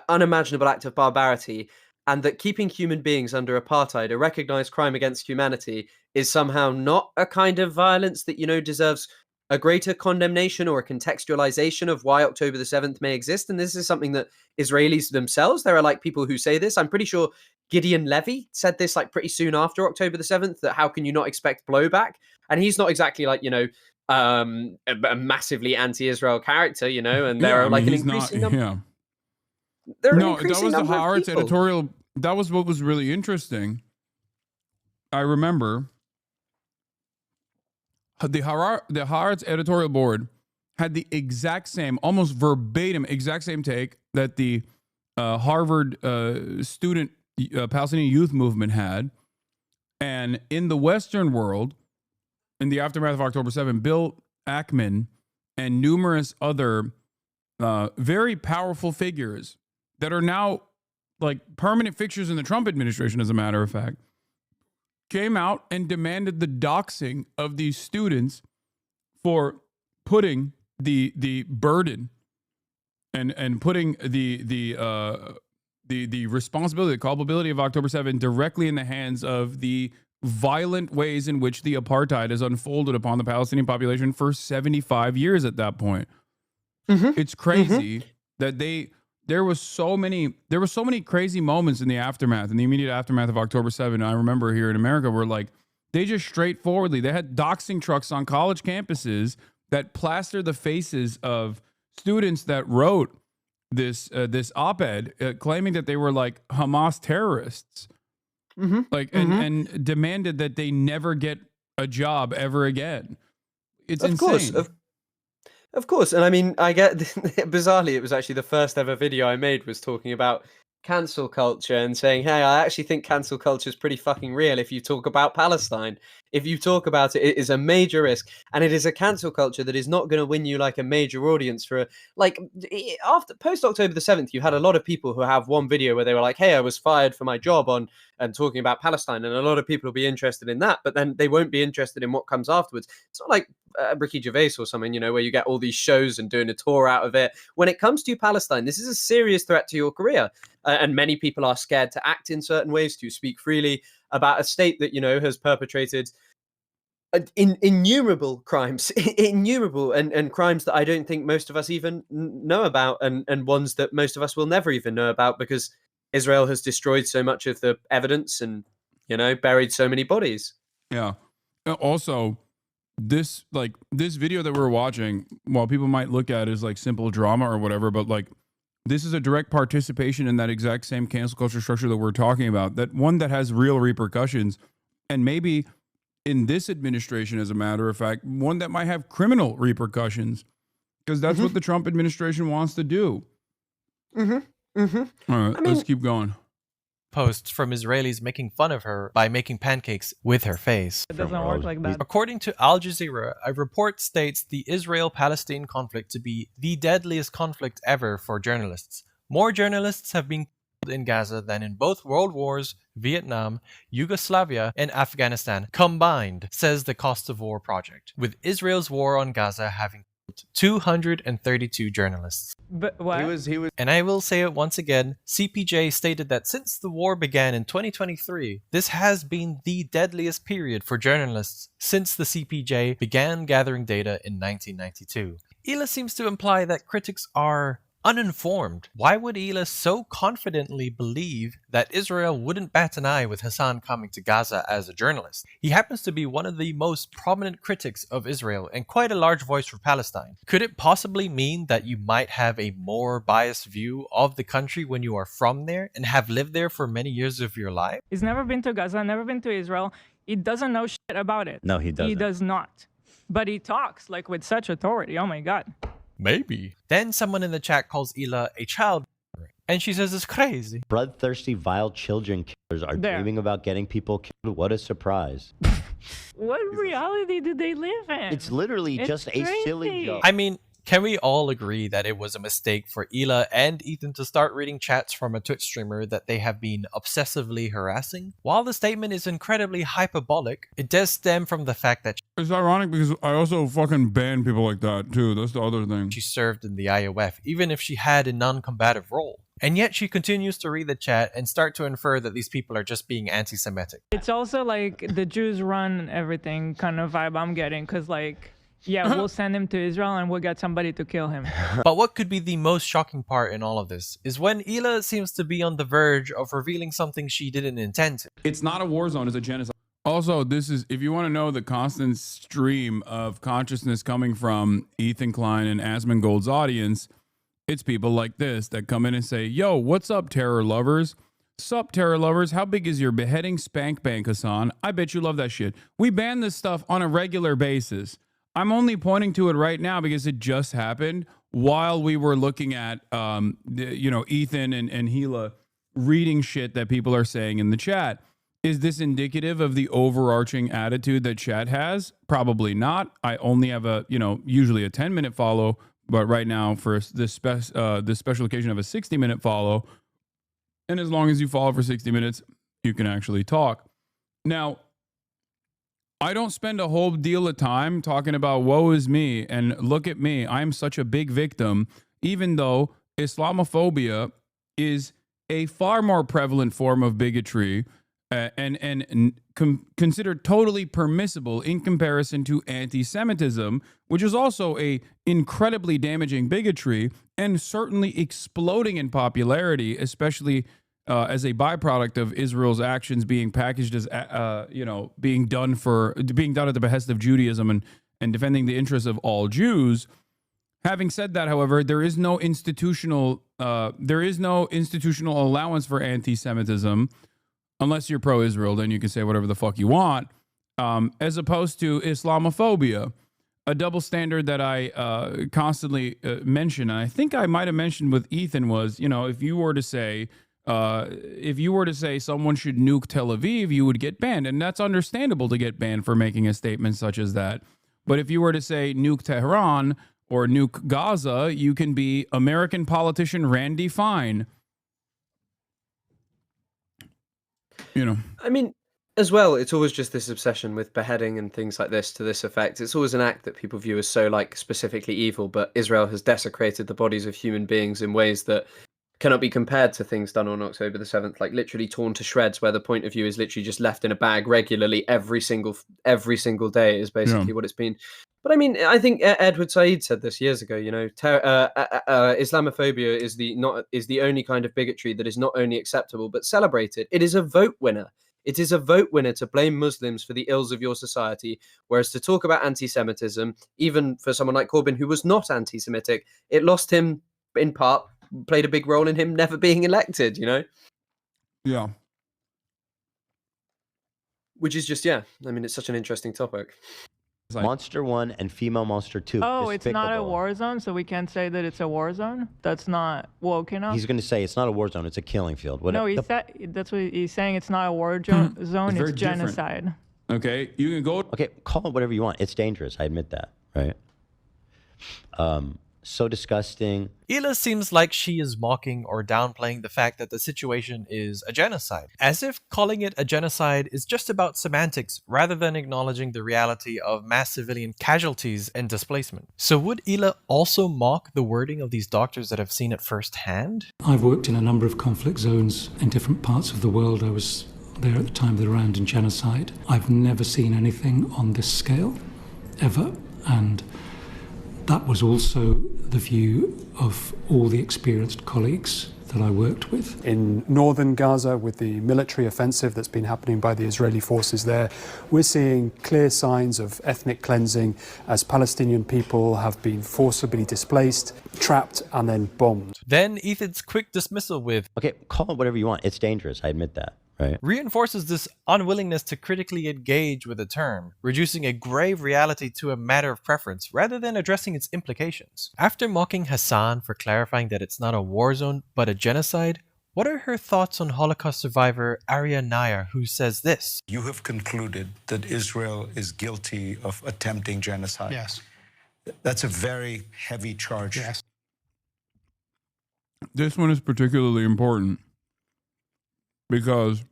Speaker 20: unimaginable act of barbarity, and that keeping human beings under apartheid, a recognized crime against humanity, is somehow not a kind of violence that deserves a greater condemnation or a contextualization of why October the 7th may exist. And this is something that Israelis themselves, there are people who say this. I'm pretty sure Gideon Levy said this pretty soon after October the 7th, that how can you not expect blowback? And he's not exactly a massively anti-Israel character, and there are an increasing number.
Speaker 3: Yeah. That was the Haaretz editorial. That was what was really interesting. I remember the Haaretz editorial board had the exact same, almost verbatim, exact same take that the Harvard student Palestinian youth movement had. And in the Western world, in the aftermath of October 7, Bill Ackman and numerous other very powerful figures that are now permanent fixtures in the Trump administration, as a matter of fact, came out and demanded the doxing of these students for putting the burden and putting the responsibility, the culpability of October 7 directly in the hands of the violent ways in which the apartheid has unfolded upon the Palestinian population for 75 years at that point. It's crazy that there were so many crazy moments in the aftermath, in the immediate aftermath of October 7. I remember here in America where like they just straightforwardly, they had doxing trucks on college campuses that plastered the faces of students that wrote this op-ed claiming that they were like Hamas terrorists, and demanded that they never get a job ever again. It's insane.
Speaker 20: Of course, and I mean, I get bizarrely, it was actually the first ever video I made was talking about cancel culture and saying, hey, I actually think cancel culture is pretty fucking real if you talk about Palestine. If you talk about it, it is a major risk, and it is a cancel culture that is not going to win you like a major audience for after post October the 7th. You had a lot of people who have one video where they were like, hey, I was fired for my job and talking about Palestine, and a lot of people will be interested in that, but then they won't be interested in what comes afterwards. It's not like Ricky Gervais or something, where you get all these shows and doing a tour out of it. When it comes to Palestine, this is a serious threat to your career, and many people are scared to act in certain ways, to speak freely about a state that has perpetrated innumerable crimes, innumerable and crimes that I don't think most of us even know about, and ones that most of us will never even know about, because Israel has destroyed so much of the evidence and buried so many bodies.
Speaker 3: Yeah. Also, this video that we're watching, while people might look at it as like simple drama or whatever, but like this is a direct participation in that exact same cancel culture structure that we're talking about, that one that has real repercussions, and maybe in this administration, as a matter of fact, one that might have criminal repercussions, because that's what the Trump administration wants to do. All right, let's keep going.
Speaker 21: Posts from Israelis making fun of her by making pancakes with her face.
Speaker 23: It doesn't work like that.
Speaker 21: According to Al Jazeera, a report states the Israel-Palestine conflict to be the deadliest conflict ever for journalists. More journalists have been killed in Gaza than in both World Wars, Vietnam, Yugoslavia, and Afghanistan combined, says the Cost of War Project, with Israel's war on Gaza having 232 journalists.
Speaker 23: But what?
Speaker 4: He was.
Speaker 21: And I will say it once again, CPJ stated that since the war began in 2023, this has been the deadliest period for journalists since the CPJ began gathering data in 1992. Ela seems to imply that critics are uninformed. Why would Ela so confidently believe that Israel wouldn't bat an eye with Hasan coming to Gaza as a journalist? He happens to be one of the most prominent critics of Israel and quite a large voice for Palestine. Could it possibly mean that you might have a more biased view of the country when you are from there and have lived there for many years of your life?
Speaker 23: He's never been to Gaza, never been to Israel. He doesn't know shit about it.
Speaker 22: No, he doesn't.
Speaker 23: He does not. But he talks like with such authority. Oh my God.
Speaker 21: Maybe. Then someone in the chat calls Ela a child, and she says it's crazy.
Speaker 1: Bloodthirsty, vile children killers are dreaming about getting people killed. What a surprise.
Speaker 23: What reality do they live in?
Speaker 1: It's literally just a silly joke.
Speaker 21: I mean, can we all agree that it was a mistake for Ela and Ethan to start reading chats from a Twitch streamer that they have been obsessively harassing? While the statement is incredibly hyperbolic, it does stem from the fact that
Speaker 3: it's ironic because I also fucking ban people like that too. That's the other thing.
Speaker 21: She served in the IOF, even if she had a non-combative role. And yet she continues to read the chat and start to infer that these people are just being anti-Semitic.
Speaker 23: It's also like the Jews run everything kind of vibe I'm getting, because like, yeah, we'll send him to Israel and we'll get somebody to kill him.
Speaker 21: But what could be the most shocking part in all of this is when Ela seems to be on the verge of revealing something she didn't intend to.
Speaker 3: It's not a war zone, it's a genocide. Also, this is, if you want to know the constant stream of consciousness coming from Ethan Klein and Asmongold's audience, it's people like this that come in and say, yo, what's up, terror lovers? Sup, terror lovers? How big is your beheading spank bank, Hasan? I bet you love that shit. We ban this stuff on a regular basis. I'm only pointing to it right now because it just happened while we were looking at, Ethan and Hila reading shit that people are saying in the chat. Is this indicative of the overarching attitude that chat has? Probably not. I only have usually a 10-minute follow, but right now for this special occasion of a 60-minute follow. And as long as you follow for 60 minutes, you can actually talk. Now, I don't spend a whole deal of time talking about woe is me and look at me, I'm such a big victim, even though Islamophobia is a far more prevalent form of bigotry and considered totally permissible in comparison to anti-Semitism, which is also a incredibly damaging bigotry and certainly exploding in popularity, especially as a byproduct of Israel's actions being packaged as, being done at the behest of Judaism and defending the interests of all Jews. Having said that, however, there is no institutional allowance for anti-Semitism unless you're pro-Israel. Then you can say whatever the fuck you want, as opposed to Islamophobia, a double standard that I constantly mention. And I think I might have mentioned with Ethan was, if you were to say someone should nuke Tel Aviv, you would get banned. And that's understandable to get banned for making a statement such as that. But if you were to say nuke Tehran or nuke Gaza, you can be American politician Randy Fine.
Speaker 20: I mean, as well, it's always just this obsession with beheading and things like this to this effect. It's always an act that people view as so, like, specifically evil, but Israel has desecrated the bodies of human beings in ways that cannot be compared to things done on October the 7th, like literally torn to shreds, where the point of view is literally just left in a bag regularly every single day is basically what it's been. But I mean, I think Edward Said said this years ago. Islamophobia is the only kind of bigotry that is not only acceptable but celebrated. It is a vote winner. It is a vote winner to blame Muslims for the ills of your society, whereas to talk about anti-Semitism, even for someone like Corbyn who was not anti-Semitic, it lost him in part. Played a big role in him never being elected,
Speaker 3: Yeah.
Speaker 20: Which is just, I mean, it's such an interesting topic.
Speaker 1: Monster 1 and female Monster 2.
Speaker 23: Oh, it's not a war zone, so we can't say that it's a war zone? That's not woke enough?
Speaker 1: He's going to say it's not a war zone, it's a killing field. Whatever.
Speaker 23: No, that's what he's saying. It's not a war zone, it's genocide.
Speaker 3: Okay, you can go.
Speaker 1: Okay, call it whatever you want. It's dangerous. I admit that, right? So disgusting.
Speaker 21: Hila seems like she is mocking or downplaying the fact that the situation is a genocide, as if calling it a genocide is just about semantics rather than acknowledging the reality of mass civilian casualties and displacement. So would Hila also mock the wording of these doctors that have seen it firsthand?
Speaker 5: I've worked in a number of conflict zones in different parts of the world. I was there at the time of the Rwandan genocide. I've never seen anything on this scale, ever, and that was also the view of all the experienced colleagues that I worked with.
Speaker 7: In northern Gaza, with the military offensive that's been happening by the Israeli forces there, we're seeing clear signs of ethnic cleansing as Palestinian people have been forcibly displaced, trapped, and then bombed.
Speaker 21: Then Ethan's quick dismissal with,
Speaker 1: okay, call it whatever you want. It's dangerous. I admit that. Right.
Speaker 21: Reinforces this unwillingness to critically engage with a term, reducing a grave reality to a matter of preference rather than addressing its implications. After mocking Hasan for clarifying that it's not a war zone but a genocide, what are her thoughts on Holocaust survivor Arya Nair, who says this?
Speaker 8: You have concluded that Israel is guilty of attempting genocide.
Speaker 24: Yes.
Speaker 8: That's a very heavy charge.
Speaker 24: Yes.
Speaker 3: This one is particularly important because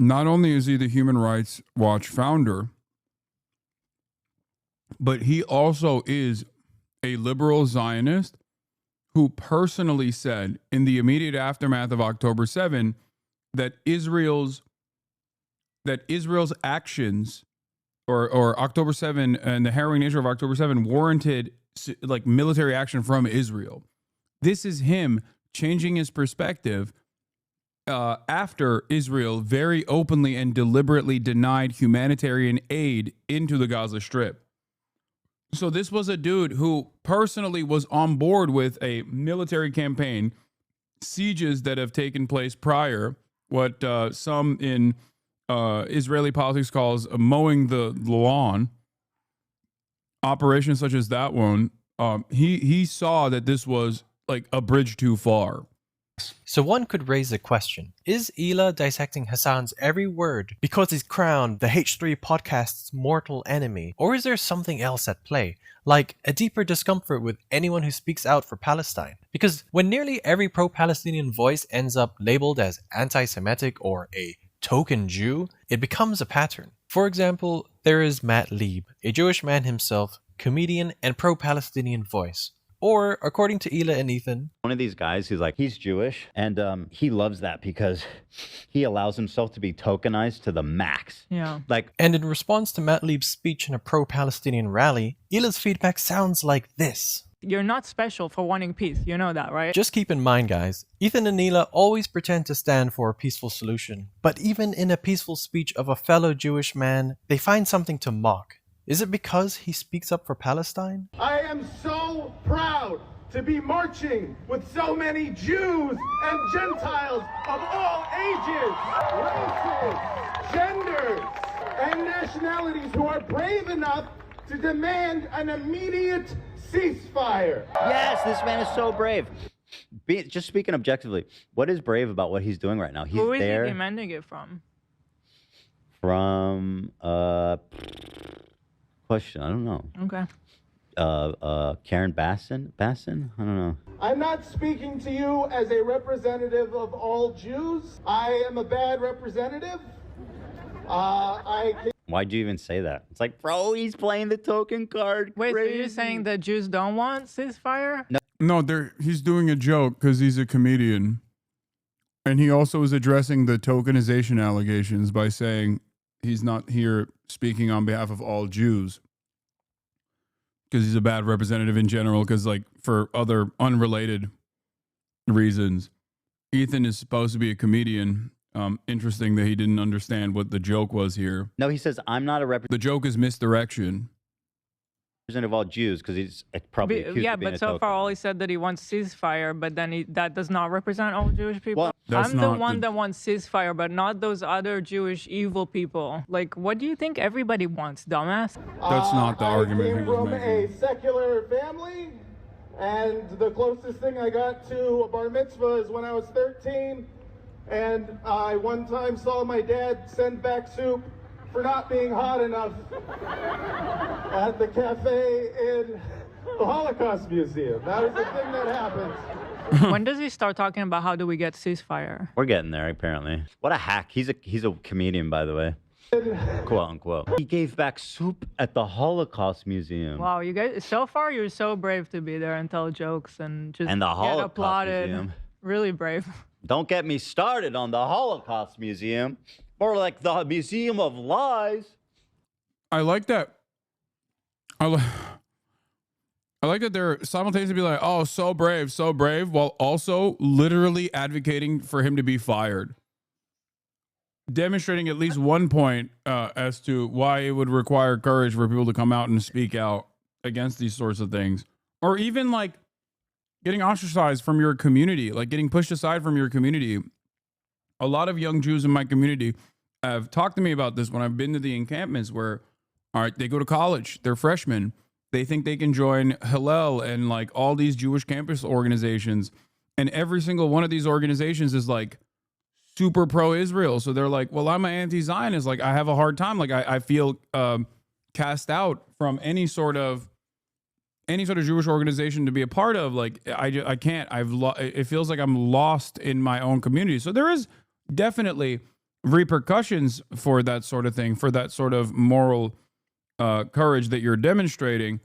Speaker 3: not only is he the Human Rights Watch founder, but he also is a liberal Zionist who personally said in the immediate aftermath of October 7 that Israel's actions or October 7 and the harrowing nature of October 7 warranted like military action from Israel. This is him changing his perspective after Israel very openly and deliberately denied humanitarian aid into the Gaza Strip. So this was a dude who personally was on board with a military campaign, sieges that have taken place prior, what some in Israeli politics calls mowing the lawn, operations such as that one. He saw that this was like a bridge too far.
Speaker 21: So one could raise a question. Is Hila dissecting Hasan's every word because he's crowned the H3 podcast's mortal enemy? Or is there something else at play, like a deeper discomfort with anyone who speaks out for Palestine? Because when nearly every pro-Palestinian voice ends up labeled as anti-Semitic or a token Jew, it becomes a pattern. For example, there is Matt Lieb, a Jewish man himself, comedian and pro-Palestinian voice. Or, according to Ela and Ethan,
Speaker 22: one of these guys who's like, he's Jewish, and he loves that because he allows himself to be tokenized to the max.
Speaker 23: Yeah.
Speaker 21: And in response to Matt Lieb's speech in a pro-Palestinian rally, Ela's feedback sounds like this.
Speaker 23: You're not special for wanting peace. You know that, right?
Speaker 21: Just keep in mind, guys, Ethan and Ela always pretend to stand for a peaceful solution. But even in a peaceful speech of a fellow Jewish man, they find something to mock. Is it because he speaks up for Palestine?
Speaker 13: I am so proud to be marching with so many Jews and Gentiles of all ages, races, genders, and nationalities who are brave enough to demand an immediate ceasefire.
Speaker 22: Yes, this man is so brave. Just speaking objectively, what is brave about what he's doing right now? He's
Speaker 23: Who is
Speaker 22: there
Speaker 23: he demanding it from?
Speaker 22: from question. I don't know.
Speaker 23: Okay.
Speaker 22: Karen Bassin? I don't know.
Speaker 13: I'm not speaking to you as a representative of all Jews. I am a bad representative.
Speaker 22: Why'd you even say that? It's like, bro, he's playing the token card.
Speaker 23: Wait,
Speaker 22: crazy.
Speaker 23: so you're saying that Jews don't want ceasefire?
Speaker 22: No.
Speaker 3: No, he's doing a joke because he's a comedian. And he also is addressing the tokenization allegations by saying he's not here speaking on behalf of all Jews. Because he's a bad representative in general, because like for other unrelated reasons. Ethan is supposed to be a comedian. Interesting that he didn't understand what the joke was here.
Speaker 22: No, he says, I'm not a representative
Speaker 3: The joke is misdirection.
Speaker 22: of all Jews because he's probably accused
Speaker 23: Yeah,
Speaker 22: of being
Speaker 23: but
Speaker 22: a
Speaker 23: so
Speaker 22: token.
Speaker 23: far all he said that he wants ceasefire, but then that does not represent all Jewish people.
Speaker 22: Well,
Speaker 3: That's
Speaker 23: I'm the
Speaker 3: not
Speaker 23: one
Speaker 3: the-
Speaker 23: that wants ceasefire, but not those other Jewish evil people. Like, what do you think everybody wants, dumbass?
Speaker 3: That's not the argument
Speaker 13: I
Speaker 3: he
Speaker 13: came
Speaker 3: was
Speaker 13: from
Speaker 3: making.
Speaker 13: a secular family, and the closest thing I got to a bar mitzvah is when I was 13, and I one time saw my dad send back soup for not being hot enough at the cafe in the Holocaust Museum. That was the thing that happened.
Speaker 23: When does he start talking about how do we get ceasefire?
Speaker 22: We're getting there, apparently. What a hack. He's a comedian, by the way. Quote unquote. He gave back soup at the Holocaust Museum.
Speaker 23: Wow, you guys, so far you're so brave to be there and tell jokes and just
Speaker 22: And the
Speaker 23: get
Speaker 22: Holocaust
Speaker 23: applauded.
Speaker 22: Museum.
Speaker 23: Really brave.
Speaker 22: Don't get me started on the Holocaust Museum. More like the Museum of Lies.
Speaker 3: I like that. I like that they're simultaneously be like, oh, so brave, while also literally advocating for him to be fired. Demonstrating at least one point as to why it would require courage for people to come out and speak out against these sorts of things. Or even like getting ostracized from your community, like getting pushed aside from your community. A lot of young Jews in my community have talked to me about this when I've been to the encampments where, all right, they go to college, they're freshmen. They think they can join Hillel and like all these Jewish campus organizations. And every single one of these organizations is like super pro-Israel. So they're like, well, I'm an anti-Zionist. Like I have a hard time. Like I feel cast out from any sort of Jewish organization to be a part of. Like I can't, it feels like I'm lost in my own community. So there is definitely repercussions for that sort of thing, for that sort of moral courage that you're demonstrating.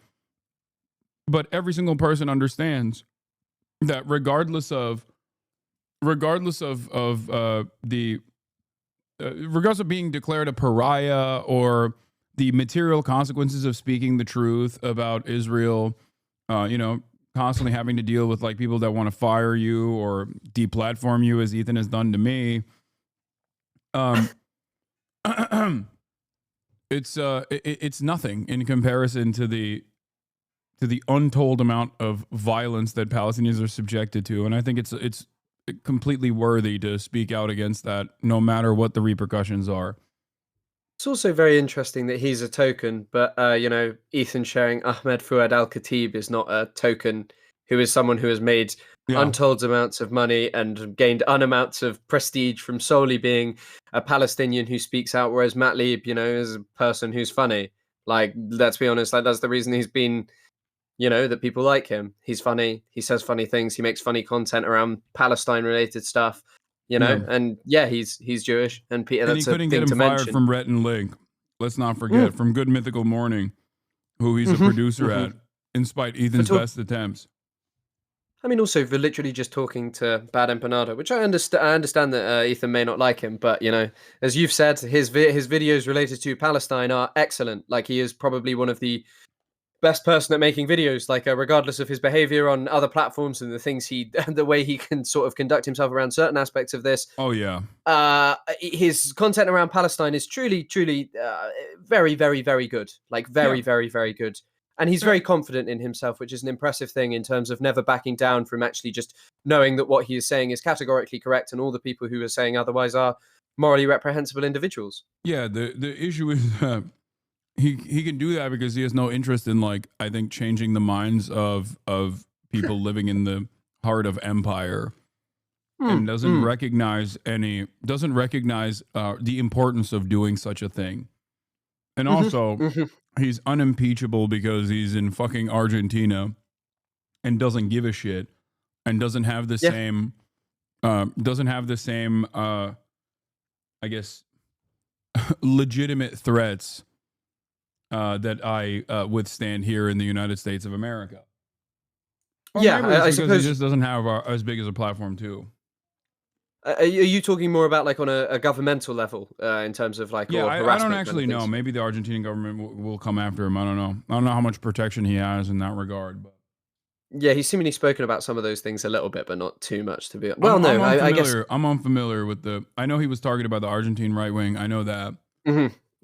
Speaker 3: But every single person understands that regardless of being declared a pariah or the material consequences of speaking the truth about Israel, constantly having to deal with like people that want to fire you or deplatform you, as Ethan has done to me. It's nothing in comparison to the untold amount of violence that Palestinians are subjected to, and I think it's completely worthy to speak out against that, no matter what the repercussions are.
Speaker 20: It's also very interesting that he's a token, but Ethan sharing Ahmed Fuad Al-Khatib is not a token, who is someone who has made untold amounts of money and gained unamounts of prestige from solely being a Palestinian who speaks out, whereas Matt Lieb, is a person who's funny. Like, let's be honest, like that's the reason he's been, that people like him. He's funny, he says funny things, he makes funny content around Palestine-related stuff. And he's Jewish, and Peter.
Speaker 3: And
Speaker 20: that's
Speaker 3: he couldn't
Speaker 20: a
Speaker 3: get
Speaker 20: thing
Speaker 3: him
Speaker 20: to
Speaker 3: fired
Speaker 20: mention.
Speaker 3: from Rhett and Link. Let's not forget from Good Mythical Morning, who he's a producer at, in spite Ethan's best attempts.
Speaker 20: I mean, also for literally just talking to Bad Empanada, which I understand that Ethan may not like him, but you know, as you've said, his videos related to Palestine are excellent. Like, he is probably one of the best person at making videos, like regardless of his behavior on other platforms and the things the way he can sort of conduct himself around certain aspects of this.
Speaker 3: Oh yeah.
Speaker 20: His content around Palestine is truly very, very, very good. Like very, very, very good. And he's very confident in himself, which is an impressive thing in terms of never backing down from actually just knowing that what he is saying is categorically correct, and all the people who are saying otherwise are morally reprehensible individuals.
Speaker 3: Yeah, the issue is he can do that because he has no interest in, like, I think, changing the minds of people living in the heart of empire, and doesn't recognize the importance of doing such a thing. And also, he's unimpeachable because he's in fucking Argentina and doesn't give a shit and doesn't have the same, I guess, legitimate threats that I withstand here in the United States of America. Or I suppose he just doesn't have as big as a platform too.
Speaker 20: Are you talking more about like on a governmental level in terms of like?
Speaker 3: Yeah,
Speaker 20: or
Speaker 3: I don't actually know. Maybe the Argentinian government will come after him. I don't know. I don't know how much protection he has in that regard. But
Speaker 20: yeah, he's seemingly spoken about some of those things a little bit, but not too much to be. Well, I guess
Speaker 3: I'm unfamiliar with the. I know he was targeted by the Argentine right wing. I know that.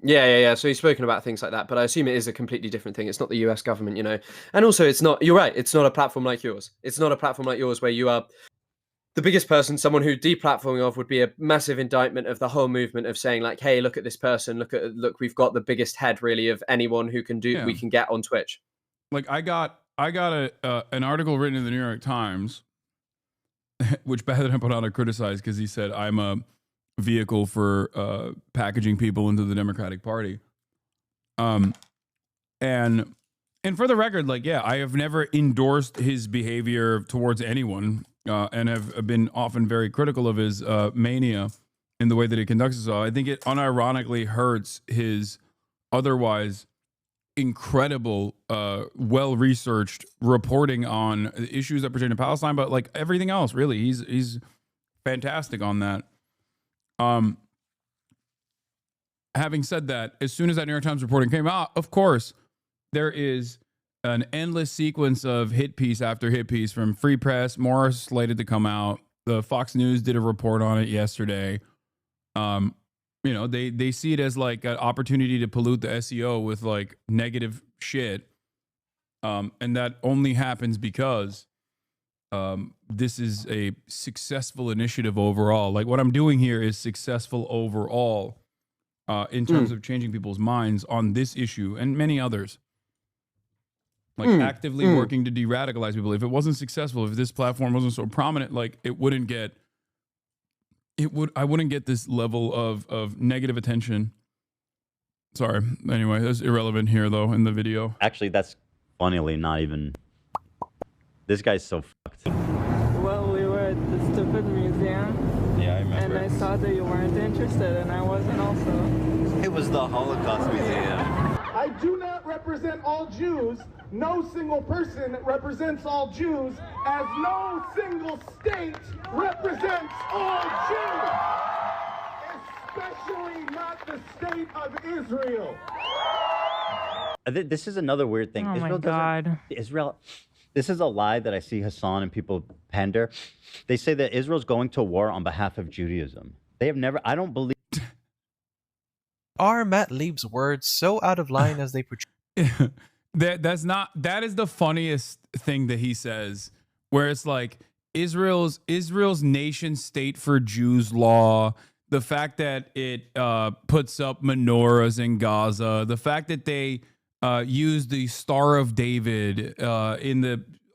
Speaker 20: Yeah. So he's spoken about things like that, but I assume it is a completely different thing. It's not the US government, you know. And also, it's not. You're right. It's not a platform like yours. It's not a platform like yours where you are the biggest person. Someone who deplatforming of would be a massive indictment of the whole movement of saying like, hey, look at this person. Look, we've got the biggest head really of anyone who can do.
Speaker 3: Yeah.
Speaker 20: We can get on Twitch.
Speaker 3: Like I got an article written in the New York Times, which Bad Empanada criticized because he said I'm a vehicle for packaging people into the Democratic Party. And for the record, like, yeah, I have never endorsed his behavior towards anyone, and have been often very critical of his mania in the way that he conducts himself. I think it unironically hurts his otherwise incredible, well-researched reporting on issues that pertain to Palestine, but like everything else, really, he's fantastic on that. Having said that, as soon as that New York Times reporting came out, of course, there is an endless sequence of hit piece after hit piece from Free Press, more slated to come out. The Fox News did a report on it yesterday. You know, they see it as like an opportunity to pollute the SEO with like negative shit. And that only happens because this is a successful initiative overall. Like what I'm doing here is successful overall in terms of changing people's minds on this issue and many others. Like actively working to de-radicalize people. If it wasn't successful, if this platform wasn't so prominent, like I wouldn't get this level of negative attention. Sorry. Anyway, that's irrelevant here though in the video.
Speaker 22: Actually, that's funnily not even. This guy's so fucked.
Speaker 23: Well, we were at the stupid museum.
Speaker 22: Yeah, I remember.
Speaker 23: And I saw that you weren't interested, and I wasn't also.
Speaker 22: It was the Holocaust Museum.
Speaker 13: I do not represent all Jews. No single person represents all Jews, as no single state represents all Jews, especially not the state of Israel.
Speaker 22: This is another weird thing.
Speaker 23: Oh
Speaker 22: Israel
Speaker 23: my God.
Speaker 22: Israel. This is a lie that I see Hasan and people pander. They say that Israel's going to war on behalf of Judaism. They have never. I don't believe.
Speaker 21: Are Matt Lieb's words so out of line as they portray?
Speaker 3: That is the funniest thing that he says, where it's like Israel's nation state for Jews law, the fact that it puts up menorahs in Gaza, the fact that they use the Star of David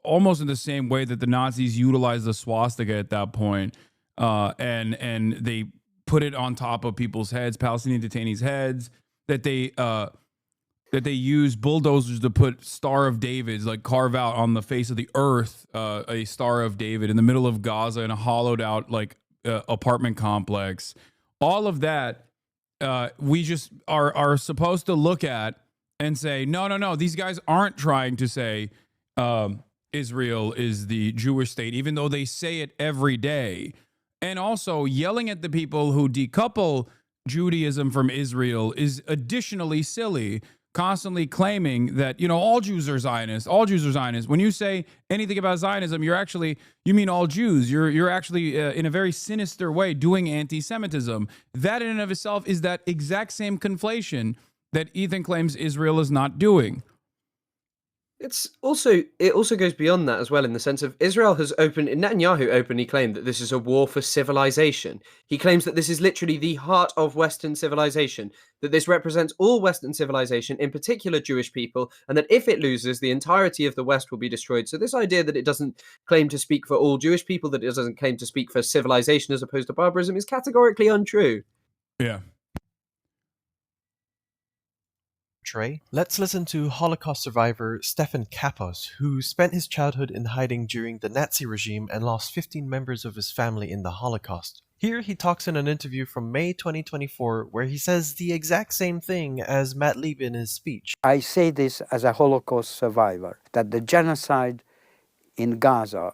Speaker 3: almost in the same way that the Nazis utilized the swastika at that point, and they put it on top of people's heads, Palestinian detainees' heads, that they use bulldozers to put Star of David's, like carve out on the face of the earth a Star of David in the middle of Gaza in a hollowed out like apartment complex. All of that we just are supposed to look at and say, no, these guys aren't trying to say Israel is the Jewish state, even though they say it every day. And also yelling at the people who decouple Judaism from Israel is additionally silly. Constantly claiming that, all Jews are Zionists, all Jews are Zionists. When you say anything about Zionism, you mean all Jews. You're actually in a very sinister way doing anti-Semitism. That in and of itself is that exact same conflation that Ethan claims Israel is not doing.
Speaker 20: It also goes beyond that as well, in the sense of Netanyahu openly claimed that this is a war for civilization. He claims that this is literally the heart of Western civilization, that this represents all Western civilization, in particular Jewish people, and that if it loses, the entirety of the West will be destroyed. So this idea that it doesn't claim to speak for all Jewish people, that it doesn't claim to speak for civilization as opposed to barbarism, is categorically untrue.
Speaker 3: Yeah.
Speaker 21: Let's listen to Holocaust survivor Stefan Kapos, who spent his childhood in hiding during the Nazi regime and lost 15 members of his family in the Holocaust. Here he talks in an interview from May 2024 where he says the exact same thing as Matt Lieb in his speech.
Speaker 6: I say this as a Holocaust survivor, that the genocide in Gaza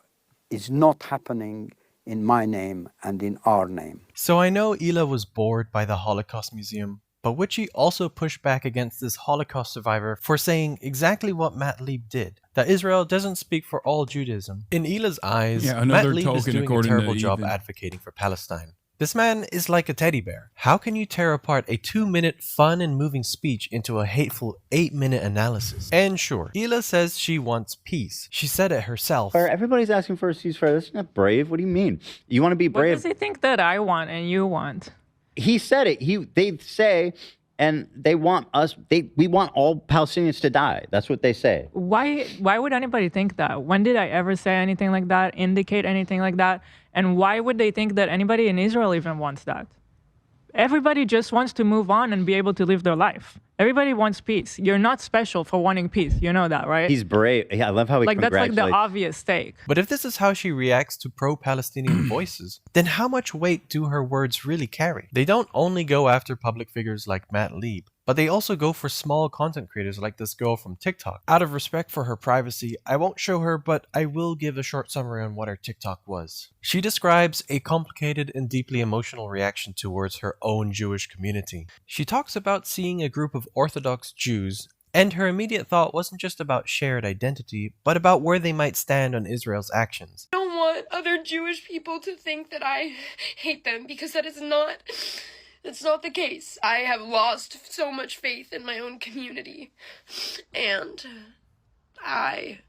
Speaker 6: is not happening in my name and in our name.
Speaker 21: So I know Ila was bored by the Holocaust Museum, but would she also push back against this Holocaust survivor for saying exactly what Matt Lieb did? That Israel doesn't speak for all Judaism. In Ila's eyes, Matt Lieb is doing a terrible job advocating for Palestine. This man is like a teddy bear. How can you tear apart a 2-minute fun and moving speech into a hateful 8-minute analysis? And sure, Ila says she wants peace. She said it herself.
Speaker 22: Everybody's asking for a ceasefire. That's not brave. What do you mean? You want to be brave?
Speaker 23: What does he think that I want and you want?
Speaker 22: He said it. They say, and they want us. We want all Palestinians to die. That's what they say.
Speaker 23: Why would anybody think that? When did I ever say anything like that? Indicate anything like that? And why would they think that anybody in Israel even wants that? Everybody just wants to move on and be able to live their life. Everybody wants peace. You're not special for wanting peace. You know that, right?
Speaker 22: He's brave. Yeah, I love how he
Speaker 23: that's
Speaker 22: congratulates.
Speaker 23: like the obvious take.
Speaker 21: But if this is how she reacts to pro-Palestinian voices, then how much weight do her words really carry? They don't only go after public figures like Matt Lieb, but they also go for small content creators like this girl from TikTok. Out of respect for her privacy, I won't show her, but I will give a short summary on what her TikTok was. She describes a complicated and deeply emotional reaction towards her own Jewish community. She talks about seeing a group of Orthodox Jews, and her immediate thought wasn't just about shared identity, but about where they might stand on Israel's actions.
Speaker 9: I don't want other Jewish people to think that I hate them, because that's not the case. I have lost so much faith in my own community, and I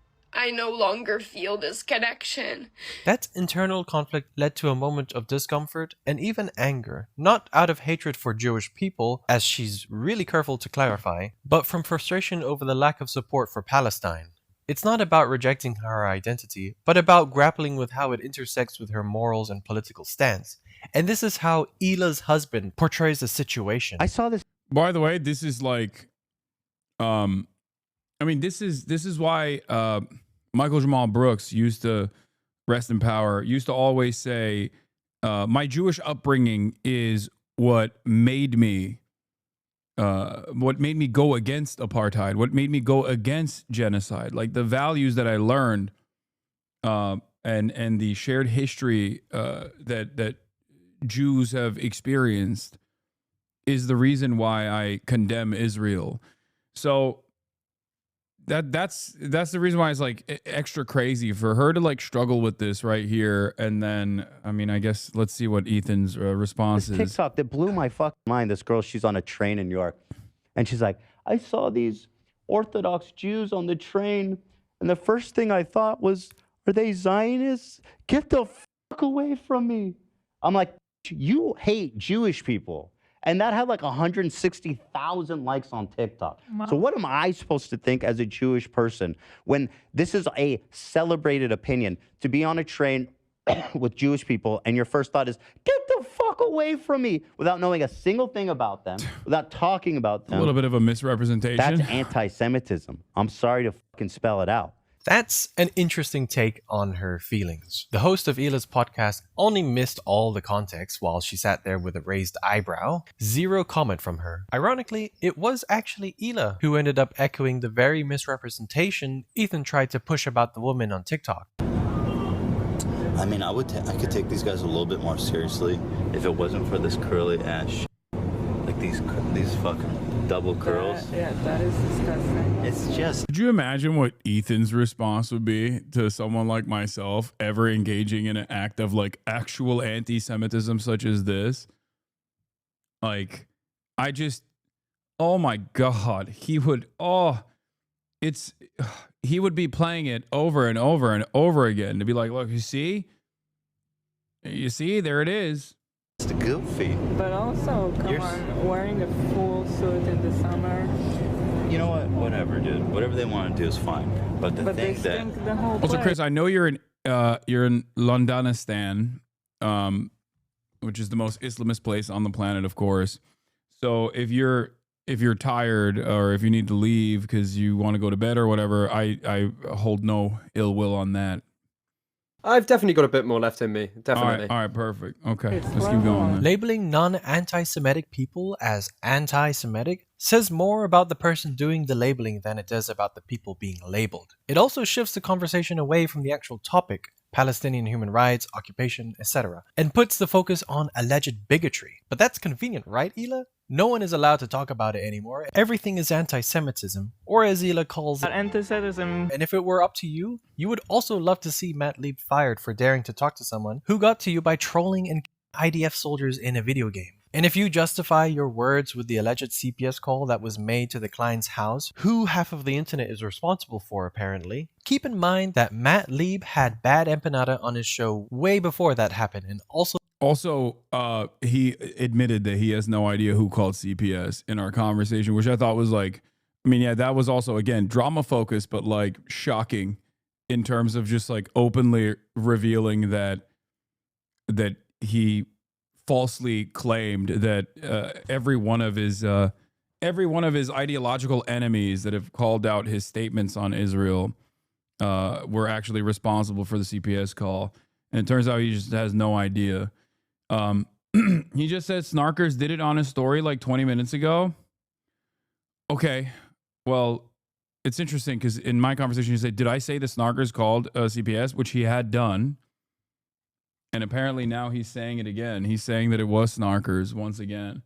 Speaker 9: no longer feel this connection.
Speaker 21: That internal conflict led to a moment of discomfort and even anger, not out of hatred for Jewish people, as she's really careful to clarify, but from frustration over the lack of support for Palestine. It's not about rejecting her identity, but about grappling with how it intersects with her morals and political stance. And this is how Ila's husband portrays the situation.
Speaker 22: I saw this.
Speaker 3: By the way, this is like, this is why Michael Jamal Brooks used to, rest in power, used to always say, my Jewish upbringing is what made me go against apartheid, what made me go against genocide. Like the values that I learned, and the shared history that Jews have experienced is the reason why I condemn Israel. So that's the reason why it's like extra crazy for her to like struggle with this right here. And then, I guess let's see what Ethan's response is.
Speaker 22: TikTok that blew my fucking mind. This girl, she's on a train in New York, and she's like, I saw these Orthodox Jews on the train, and the first thing I thought was, are they Zionists? Get the fuck away from me. I'm like, you hate Jewish people. And that had like 160,000 likes on TikTok. Wow. So what am I supposed to think as a Jewish person when this is a celebrated opinion, to be on a train with Jewish people and your first thought is, get the fuck away from me, without knowing a single thing about them, without talking about them.
Speaker 3: A little bit of a misrepresentation.
Speaker 22: That's anti-Semitism. I'm sorry to fucking spell it out.
Speaker 21: That's an interesting take on her feelings. The host of Ila's podcast only missed all the context while she sat there with a raised eyebrow. Zero comment from her. Ironically, it was actually Ila who ended up echoing the very misrepresentation Ethan tried to push about the woman on TikTok.
Speaker 22: I mean, I could take these guys a little bit more seriously if it wasn't for this curly ass like these fucking double curls.
Speaker 23: Yeah, that is disgusting.
Speaker 22: It's just...
Speaker 3: Could you imagine what Ethan's response would be to someone like myself ever engaging in an act of like actual anti-Semitism such as this? Like, oh my God, he would be playing it over and over and over again to be like, look, you see, there it is.
Speaker 22: It's goofy.
Speaker 23: But also, come on, wearing a full suit in the summer.
Speaker 22: You know what? Whatever, dude. Whatever they want to do is fine. But the thing that...
Speaker 23: the whole
Speaker 3: Also, Chris, I know you're in Londonistan, which is the most Islamist place on the planet, of course. So if you're tired or if you need to leave because you want to go to bed or whatever, I hold no ill will on that.
Speaker 20: I've definitely got a bit more left in me. Definitely.
Speaker 3: All right, perfect. Okay, let's keep going. Then.
Speaker 21: Labeling non-anti-Semitic people as anti-Semitic says more about the person doing the labeling than it does about the people being labeled. It also shifts the conversation away from the actual topic, Palestinian human rights, occupation, etc., and puts the focus on alleged bigotry. But that's convenient, right, Ila? No one is allowed to talk about it anymore. Everything is anti-Semitism, or as Ila calls it,
Speaker 23: anti-Semitism.
Speaker 21: And if it were up to you, you would also love to see Matt Lieb fired for daring to talk to someone who got to you by trolling and IDF soldiers in a video game. And if you justify your words with the alleged CPS call that was made to the client's house, who half of the internet is responsible for apparently, keep in mind that Matt Lieb had bad empanada on his show way before that happened, and
Speaker 3: Also, he admitted that he has no idea who called CPS in our conversation, which I thought was like, I mean, yeah, that was also, again, drama focused, but like shocking in terms of just like openly revealing that he falsely claimed that every one of his ideological enemies that have called out his statements on Israel were actually responsible for the CPS call. And it turns out he just has no idea. He just said Snarkers did it on his story like 20 minutes ago. Okay, well, it's interesting because in my conversation, he said, did I say the Snarkers called CPS, which he had done? And apparently now he's saying it again. He's saying that it was Snarkers once again.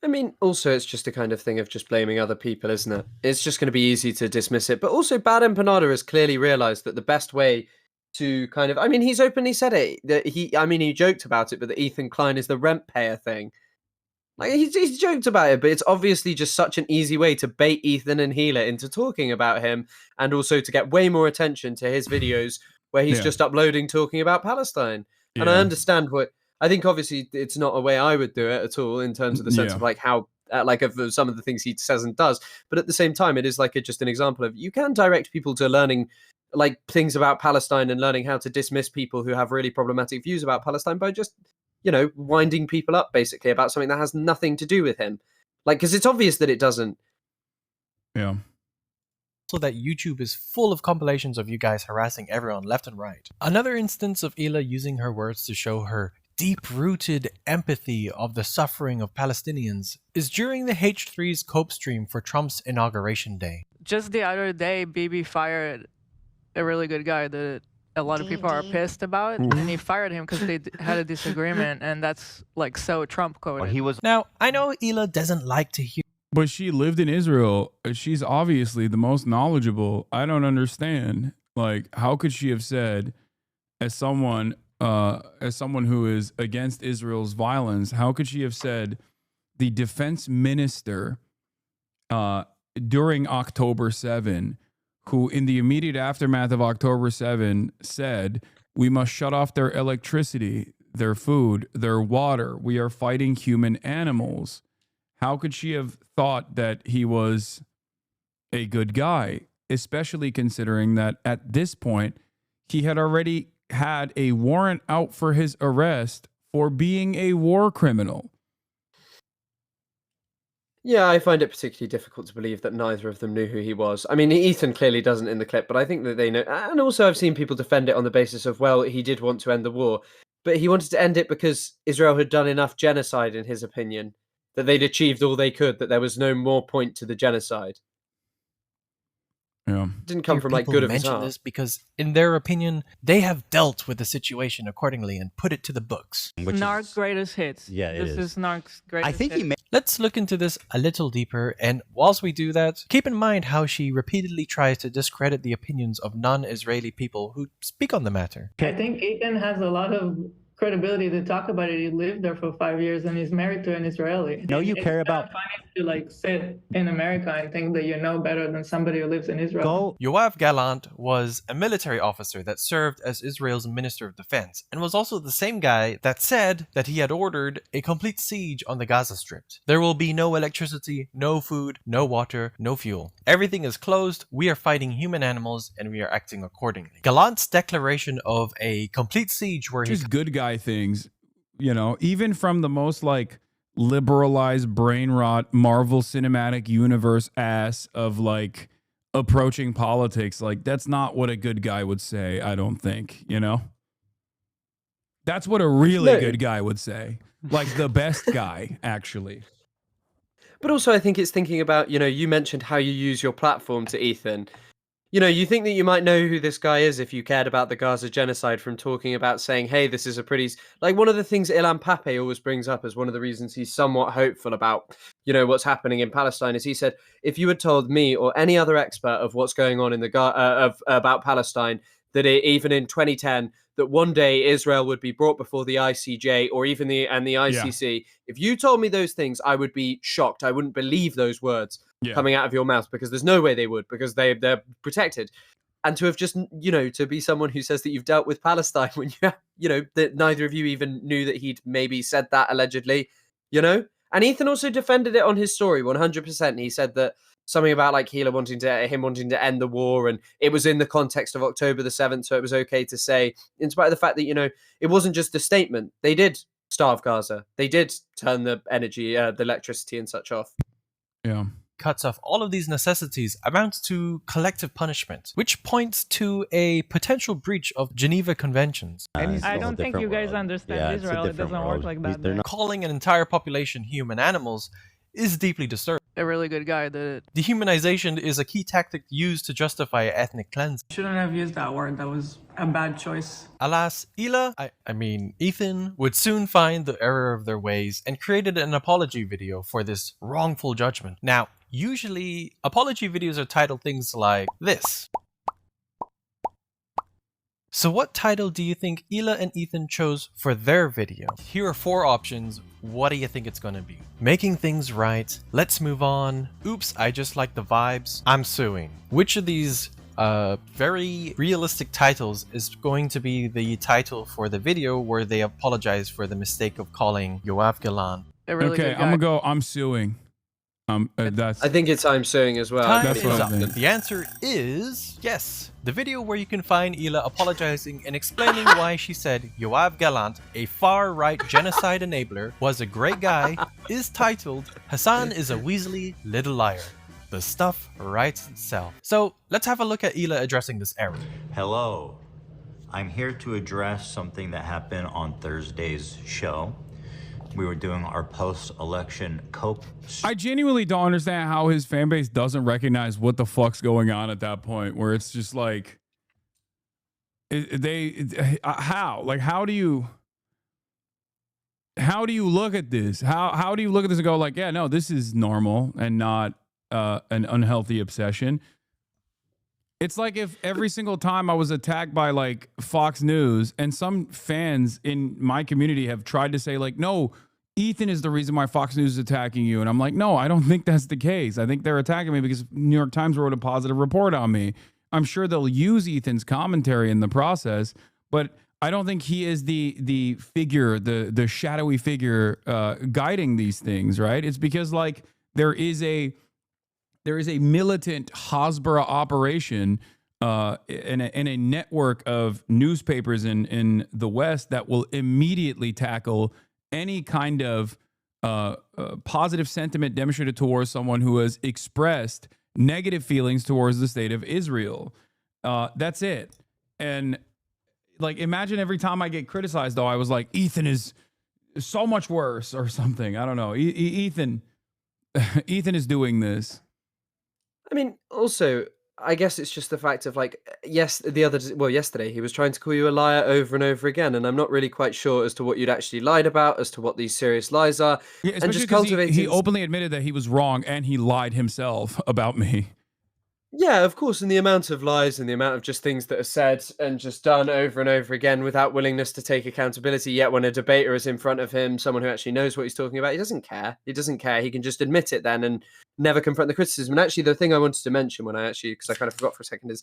Speaker 20: I mean, also, it's just a kind of thing of just blaming other people, isn't it? It's just going to be easy to dismiss it. But also, Bad Empanada has clearly realized that the best way to kind of... I mean, he's openly said it. That he joked about it, but that Ethan Klein is the rent payer thing. Like, he's joked about it, but it's obviously just such an easy way to bait Ethan and Gila into talking about him, and also to get way more attention to his videos where he's just uploading talking about Palestine. Yeah. And I understand what... I think obviously it's not a way I would do it at all in terms of the sense of like how, like of some of the things he says and does. But at the same time, it is like just an example of you can direct people to learning like things about Palestine and learning how to dismiss people who have really problematic views about Palestine by just, you know, winding people up basically about something that has nothing to do with him. Like, because it's obvious that it doesn't.
Speaker 3: Yeah.
Speaker 21: So that YouTube is full of compilations of you guys harassing everyone left and right. Another instance of Ila using her words to show her deep-rooted empathy of the suffering of Palestinians is during the H3's Cope stream for Trump's inauguration day.
Speaker 23: Just the other day, Bibi fired a really good guy that a lot of people are pissed about, and he fired him because they had a disagreement, and that's like so Trump-coded.
Speaker 21: Now, I know Ila doesn't like to hear...
Speaker 3: But she lived in Israel. She's obviously the most knowledgeable. I don't understand. Like, how could she have said, as someone who is against Israel's violence, how could she have said the defense minister during October 7, who in the immediate aftermath of October 7 said, we must shut off their electricity, their food, their water. We are fighting human animals. How could she have thought that he was a good guy, especially considering that at this point, he had already had a warrant out for his arrest for being a war criminal?
Speaker 20: Yeah, I find it particularly difficult to believe that neither of them knew who he was. I mean, Ethan clearly doesn't in the clip, but I think that they know. And also, I've seen people defend it on the basis of, well, he did want to end the war, but he wanted to end it because Israel had done enough genocide, in his opinion, that they'd achieved all they could, that there was no more point to the genocide.
Speaker 3: Yeah.
Speaker 20: Didn't come
Speaker 21: Hear
Speaker 20: from like
Speaker 21: people
Speaker 20: good of his
Speaker 21: mention
Speaker 20: heart.
Speaker 21: this because, in their opinion, they have dealt with the situation accordingly and put it to the books.
Speaker 23: Narc's greatest hits.
Speaker 22: Yeah, it
Speaker 23: this
Speaker 22: is.
Speaker 23: is Narc's greatest hits.
Speaker 21: Let's look into this a little deeper, and whilst we do that, keep in mind how she repeatedly tries to discredit the opinions of non-Israeli people who speak on the matter.
Speaker 23: I think Ethan has a lot of credibility to talk about it. He lived there for 5 years and he's married to an Israeli.
Speaker 22: No, you
Speaker 23: It's
Speaker 22: care
Speaker 23: not
Speaker 22: about-
Speaker 23: funny to like sit in America and think that you know better than somebody who lives in Israel.
Speaker 21: Yoav Gallant was a military officer that served as Israel's Minister of Defense, and was also the same guy that said that he had ordered a complete siege on the Gaza Strip. There will be no electricity, no food, no water, no fuel. Everything is closed, we are fighting human animals, and we are acting accordingly. Gallant's declaration of a complete siege where
Speaker 3: Just good guy things, you know, even from the most like liberalized brain rot Marvel Cinematic Universe ass of like approaching politics, like that's not what a good guy would say, I don't think, you know? That's what a really good guy would say. Like the best guy, actually.
Speaker 20: But also, I think it's thinking about, you know, you mentioned how you use your platform to Ethan. You know, you think that you might know who this guy is if you cared about the Gaza genocide from talking about saying, hey, this is a pretty... Like, one of the things Ilan Pape always brings up as one of the reasons he's somewhat hopeful about, you know, what's happening in Palestine is he said, if you had told me or any other expert of what's going on in the about Palestine, that even in 2010, that one day Israel would be brought before the ICJ or even the ICC. If you told me those things, I would be shocked. I wouldn't believe those words coming out of your mouth because there's no way they would, because they're protected. And to have just, you know, to be someone who says that you've dealt with Palestine when you know, that neither of you even knew that he'd maybe said that allegedly, you know? And Ethan also defended it on his story 100%. He said that something about like him wanting to end the war, and it was in the context of October the 7th, so it was okay to say, in spite of the fact that, you know, it wasn't just a statement. They did starve Gaza. They did turn the energy, the electricity and such off.
Speaker 3: Yeah.
Speaker 21: Cuts off all of these necessities amounts to collective punishment, which points to a potential breach of Geneva Conventions.
Speaker 23: I don't think you guys understand Israel. It doesn't work like that.
Speaker 21: Calling an entire population human animals is deeply disturbing.
Speaker 23: A really good guy did it.
Speaker 21: Dehumanization is a key tactic used to justify ethnic cleansing.
Speaker 23: Shouldn't have used that word. That was a bad choice.
Speaker 21: Alas, Ethan would soon find the error of their ways and created an apology video for this wrongful judgment. Now, usually, apology videos are titled things like this. So what title do you think Ela and Ethan chose for their video? Here are 4 options. What do you think it's gonna be? Making things right, let's move on, oops, I just like the vibes, I'm suing. Which of these very realistic titles is going to be the title for the video where they apologize for the mistake of calling Yoav Gallant?
Speaker 3: Okay, I'm gonna go, I'm suing. That's.
Speaker 20: I think it's I'm suing as well.
Speaker 21: Time is up. The answer is yes. The video where you can find Ela apologizing and explaining why she said Yoav Gallant, a far-right genocide enabler, was a great guy, is titled Hasan is a Weasley Little Liar. The stuff writes itself. So let's have a look at Ela addressing this error.
Speaker 22: Hello. I'm here to address something that happened on Thursday's show. We were doing our post-election cope.
Speaker 3: I genuinely don't understand how his fan base doesn't recognize what the fuck's going on at that point, where it's just like, how do you look at this? How do you look at this and go like, yeah, no, this is normal and not an unhealthy obsession. It's like if every single time I was attacked by like Fox News, and some fans in my community have tried to say like, no, Ethan is the reason why Fox News is attacking you. And I'm like, no, I don't think that's the case. I think they're attacking me because New York Times wrote a positive report on me. I'm sure they'll use Ethan's commentary in the process, but I don't think he is the figure, the shadowy figure guiding these things, right? It's because like there is a militant Hasbara operation in a network of newspapers in the West that will immediately tackle any kind of positive sentiment demonstrated towards someone who has expressed negative feelings towards the state of Israel. That's it. And like, imagine every time I get criticized, though, I was like, Ethan is so much worse or something. I don't know. Ethan is doing this.
Speaker 20: I mean, also, I guess it's just the fact of like, yesterday he was trying to call you a liar over and over again, and I'm not really quite sure as to what you'd actually lied about, as to what these serious lies are.
Speaker 3: Yeah,
Speaker 20: and
Speaker 3: especially
Speaker 20: just
Speaker 3: because
Speaker 20: cultivating.
Speaker 3: he openly admitted that he was wrong and he lied himself about me.
Speaker 20: Yeah, of course, and the amount of lies and the amount of just things that are said and just done over and over again without willingness to take accountability. Yet when a debater is in front of him, someone who actually knows what he's talking about, he doesn't care. He doesn't care. He can just admit it then and never confront the criticism. And actually, the thing I wanted to mention because I kind of forgot for a second, is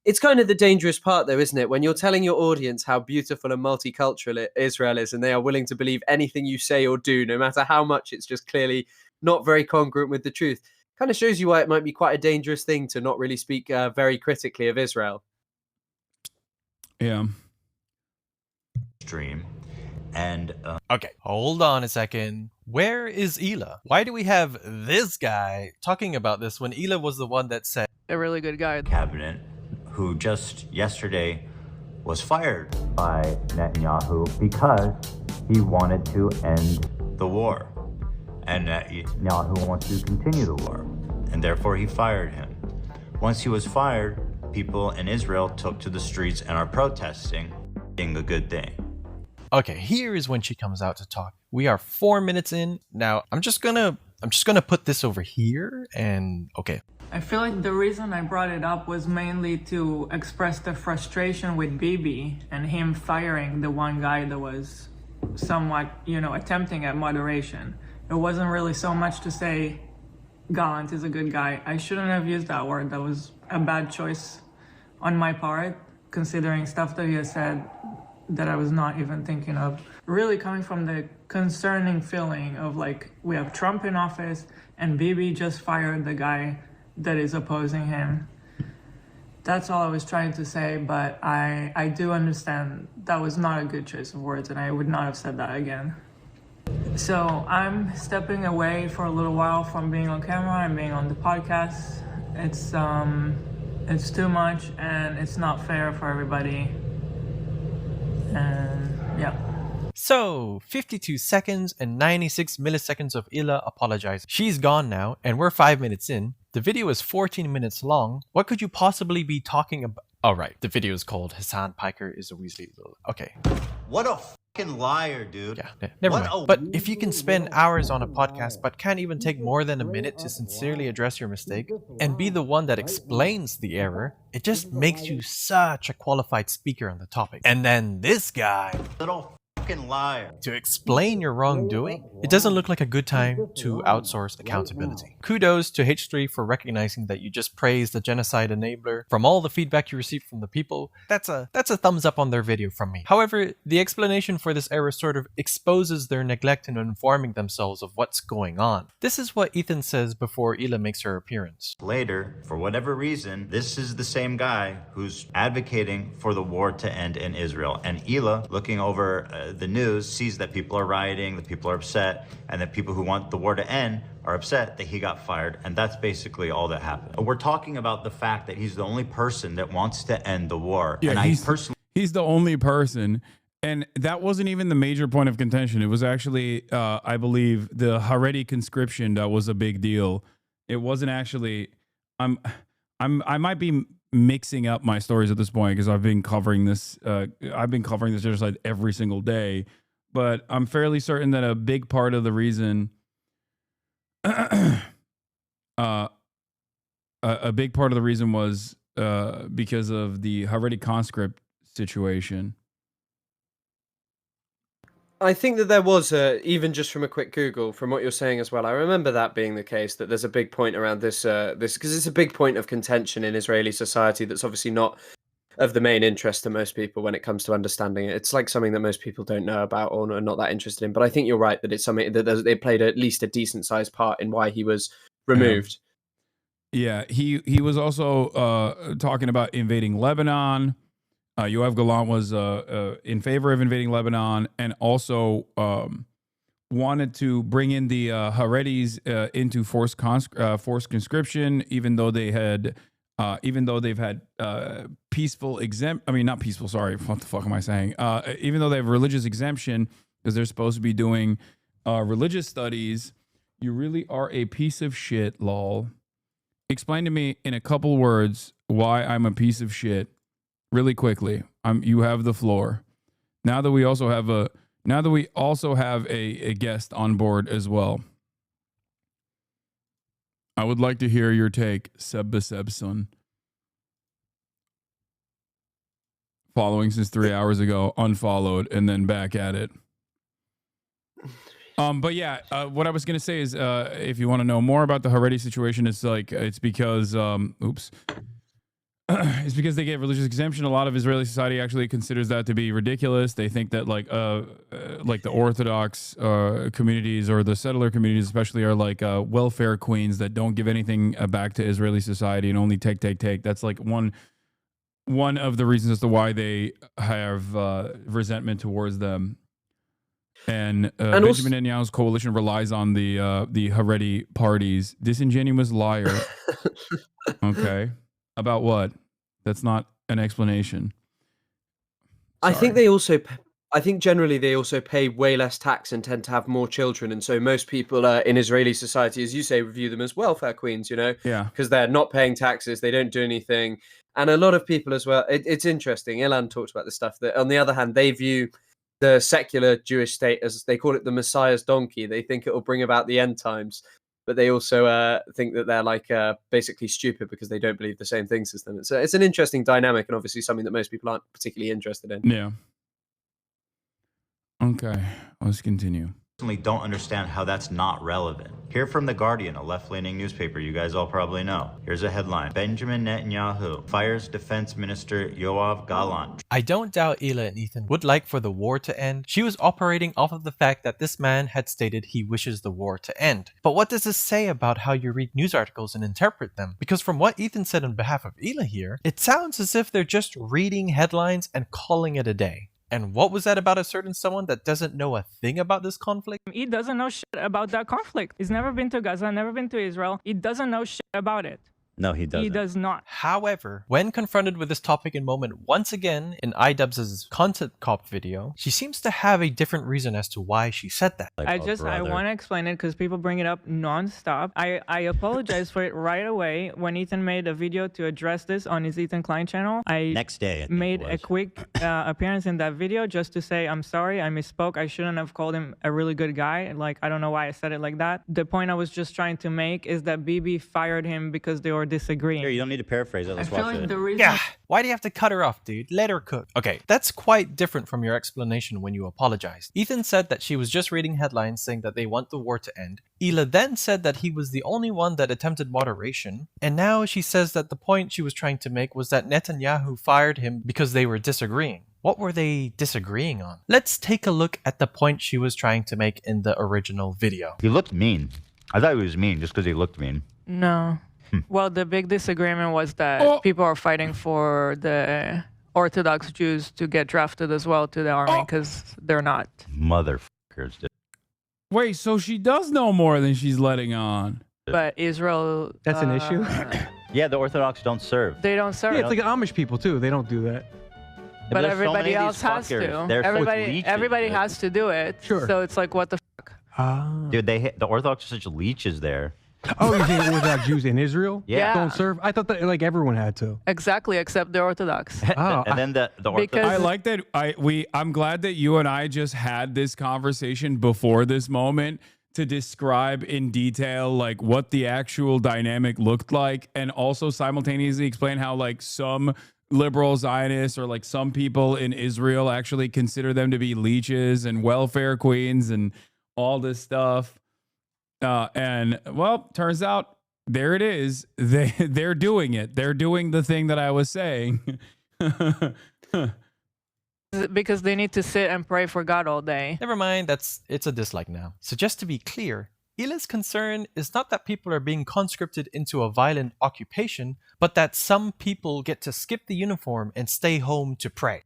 Speaker 20: it's kind of the dangerous part, though, isn't it? When you're telling your audience how beautiful and multicultural Israel is, and they are willing to believe anything you say or do, no matter how much it's just clearly not very congruent with the truth. Kind of shows you why it might be quite a dangerous thing to not really speak very critically of Israel.
Speaker 3: Yeah.
Speaker 22: Stream. And
Speaker 21: okay, hold on a second. Where is Hila? Why do we have this guy talking about this when Hila was the one that said
Speaker 23: A really good guy.
Speaker 22: cabinet, who just yesterday was fired by Netanyahu because he wanted to end the war. And Netanyahu wants to continue the war, and therefore he fired him. Once he was fired, people in Israel took to the streets and are protesting, being a good thing.
Speaker 21: Okay, here is when she comes out to talk. We are 4 minutes in. Now, I'm just gonna put this over here and okay.
Speaker 23: I feel like the reason I brought it up was mainly to express the frustration with Bibi and him firing the one guy that was somewhat, attempting at moderation. It wasn't really so much to say Gallant is a good guy. I shouldn't have used that word. That was a bad choice on my part, considering stuff that he has said that I was not even thinking of. Really coming from the concerning feeling of like, we have Trump in office and Bibi just fired the guy that is opposing him. That's all I was trying to say, but I do understand that was not a good choice of words and I would not have said that again. So I'm stepping away for a little while from being on camera and being on the podcast. It's too much and it's not fair for everybody. And yeah.
Speaker 21: So, 52 seconds and 96 milliseconds of Hila apologizing. She's gone now, and we're 5 minutes in. The video is 14 minutes long. What could you possibly be talking about? All right, the video is called Hasan Piker is a Weasley. Okay.
Speaker 22: What a fucking liar, dude.
Speaker 21: Yeah, never mind. But if you can spend hours on a podcast but can't even take more than a minute to sincerely address your mistake and be the one that explains the error, it just makes you such a qualified speaker on the topic. And then this guy,
Speaker 22: little fucking liar,
Speaker 21: to explain your wrongdoing, it doesn't look like a good time to outsource accountability. Kudos to H3 for recognizing that you just praised the genocide enabler. From all the feedback you received from the people, that's a thumbs up on their video from me. However, the explanation for this error sort of exposes their neglect in informing themselves of what's going on. This is what Ethan says before Hila makes her appearance.
Speaker 22: Later, for whatever reason, this is the same guy who's advocating for the war to end in Israel. And Hila, looking over the news, sees that people are rioting, that people are upset, and that people who want the war to end are upset that he got fired. And that's basically all that happened. We're talking about the fact that he's the only person that wants to end the war.
Speaker 3: Yeah,
Speaker 22: and
Speaker 3: he's the only person. And that wasn't even the major point of contention. It was actually, I believe, the Haredi conscription that was a big deal. It wasn't actually. I might be mixing up my stories at this point because I've been covering this. I've been covering this genocide every single day, but I'm fairly certain that a big part of the reason, a big part of the reason was because of the Haredi conscript situation.
Speaker 20: I think that there was, even just from a quick Google, from what you're saying as well, I remember that being the case, that there's a big point around this, because it's a big point of contention in Israeli society that's obviously not of the main interest to most people when it comes to understanding it. It's like something that most people don't know about or are not that interested in. But I think you're right that it's something that they played at least a decent sized part in why he was removed.
Speaker 3: Yeah, he was also talking about invading Lebanon. Yoav Gallant was in favor of invading Lebanon, and also wanted to bring in the Haredis into forced conscription, even though they've had peaceful not peaceful. Sorry, what the fuck am I saying? Even though they have religious exemption because they're supposed to be doing religious studies. You really are a piece of shit, lol. Explain to me in a couple words why I'm a piece of shit, really quickly. You have the floor. Now that we also have a guest on board as well. I would like to hear your take, Sebson. Following since 3 hours ago, unfollowed, and then back at it. But yeah, what I was gonna say is, if you want to know more about the Haredi situation, it's because it's because they get religious exemption. A lot of Israeli society actually considers that to be ridiculous. They think that like the Orthodox communities or the settler communities especially are like welfare queens that don't give anything back to Israeli society and only take. That's like one of the reasons as to why they have resentment towards them. And Benjamin Netanyahu's coalition relies on the Haredi parties. Disingenuous liar. Okay. About what? That's not an explanation.
Speaker 20: Sorry. I think generally they also pay way less tax and tend to have more children. And so most people in Israeli society, as you say, view them as welfare queens, Yeah. Because they're not paying taxes. They don't do anything. And a lot of people as well. It's interesting. Ilan talks about this stuff. That on the other hand, they view the secular Jewish state as, they call it the Messiah's donkey. They think it will bring about the end times. But they also think that they're like basically stupid because they don't believe the same things as them. It's an interesting dynamic and obviously something that most people aren't particularly interested in.
Speaker 3: Yeah. Okay, let's continue.
Speaker 22: Don't understand how that's not relevant. Here from The Guardian, a left-leaning newspaper you guys all probably know. Here's a headline. Benjamin Netanyahu fires Defense Minister Yoav Gallant.
Speaker 21: I don't doubt Ela and Ethan would like for the war to end. She was operating off of the fact that this man had stated he wishes the war to end. But what does this say about how you read news articles and interpret them? Because from what Ethan said on behalf of Ela here, it sounds as if they're just reading headlines and calling it a day. And what was that about a certain someone that doesn't know a thing about this conflict?
Speaker 23: He doesn't know shit about that conflict. He's never been to Gaza, never been to Israel. He doesn't know shit about it.
Speaker 22: No, he doesn't.
Speaker 23: He does not.
Speaker 21: However, when confronted with this topic and moment once again in iDubbbz's Content Cop video, she seems to have a different reason as to why she said that.
Speaker 23: I want to explain it because people bring it up non-stop. I apologize for it right away. When Ethan made a video to address this on his Ethan Klein channel,
Speaker 22: next day I
Speaker 23: made a quick appearance in that video just to say, I'm sorry, I misspoke. I shouldn't have called him a really good guy. Like, I don't know why I said it like that. The point I was just trying to make is that Bibi fired him because they were disagreeing.
Speaker 22: Here, you don't need to paraphrase it. Let's watch it.
Speaker 21: Yeah, why do you have to cut her off, dude? Let her cook. Okay, that's quite different from your explanation when you apologized. Ethan said that she was just reading headlines saying that they want the war to end. Ela then said that he was the only one that attempted moderation. And now she says that the point she was trying to make was that Netanyahu fired him because they were disagreeing. What were they disagreeing on? Let's take a look at the point she was trying to make in the original video.
Speaker 22: He looked mean. I thought he was mean just because he looked mean.
Speaker 23: No. Well, the big disagreement was that people are fighting for the Orthodox Jews to get drafted as well to the army because they're not.
Speaker 22: Motherfuckers.
Speaker 3: Wait, so she does know more than she's letting on.
Speaker 23: But Israel...
Speaker 10: That's an issue?
Speaker 22: Yeah, the Orthodox don't serve.
Speaker 23: They don't serve.
Speaker 10: Yeah, it's like Amish people, too. They don't do that.
Speaker 23: But everybody else has to. Everybody has to do it.
Speaker 10: Sure.
Speaker 23: So it's like, what the fuck?
Speaker 22: Dude, the Orthodox are such leeches there.
Speaker 10: Oh, you think Orthodox Jews in Israel
Speaker 23: don't
Speaker 10: serve? I thought that like everyone had to.
Speaker 23: Exactly, except the Orthodox.
Speaker 22: And then the Orthodox.
Speaker 3: I like that. I'm glad that you and I just had this conversation before this moment to describe in detail like what the actual dynamic looked like, and also simultaneously explain how like some liberal Zionists or like some people in Israel actually consider them to be leeches and welfare queens and all this stuff. And well, turns out there it is. They're doing it. They're doing the thing that I was saying.
Speaker 23: Because they need to sit and pray for God all day.
Speaker 21: Never mind, it's a dislike now. So just to be clear, Ela's concern is not that people are being conscripted into a violent occupation, but that some people get to skip the uniform and stay home to pray.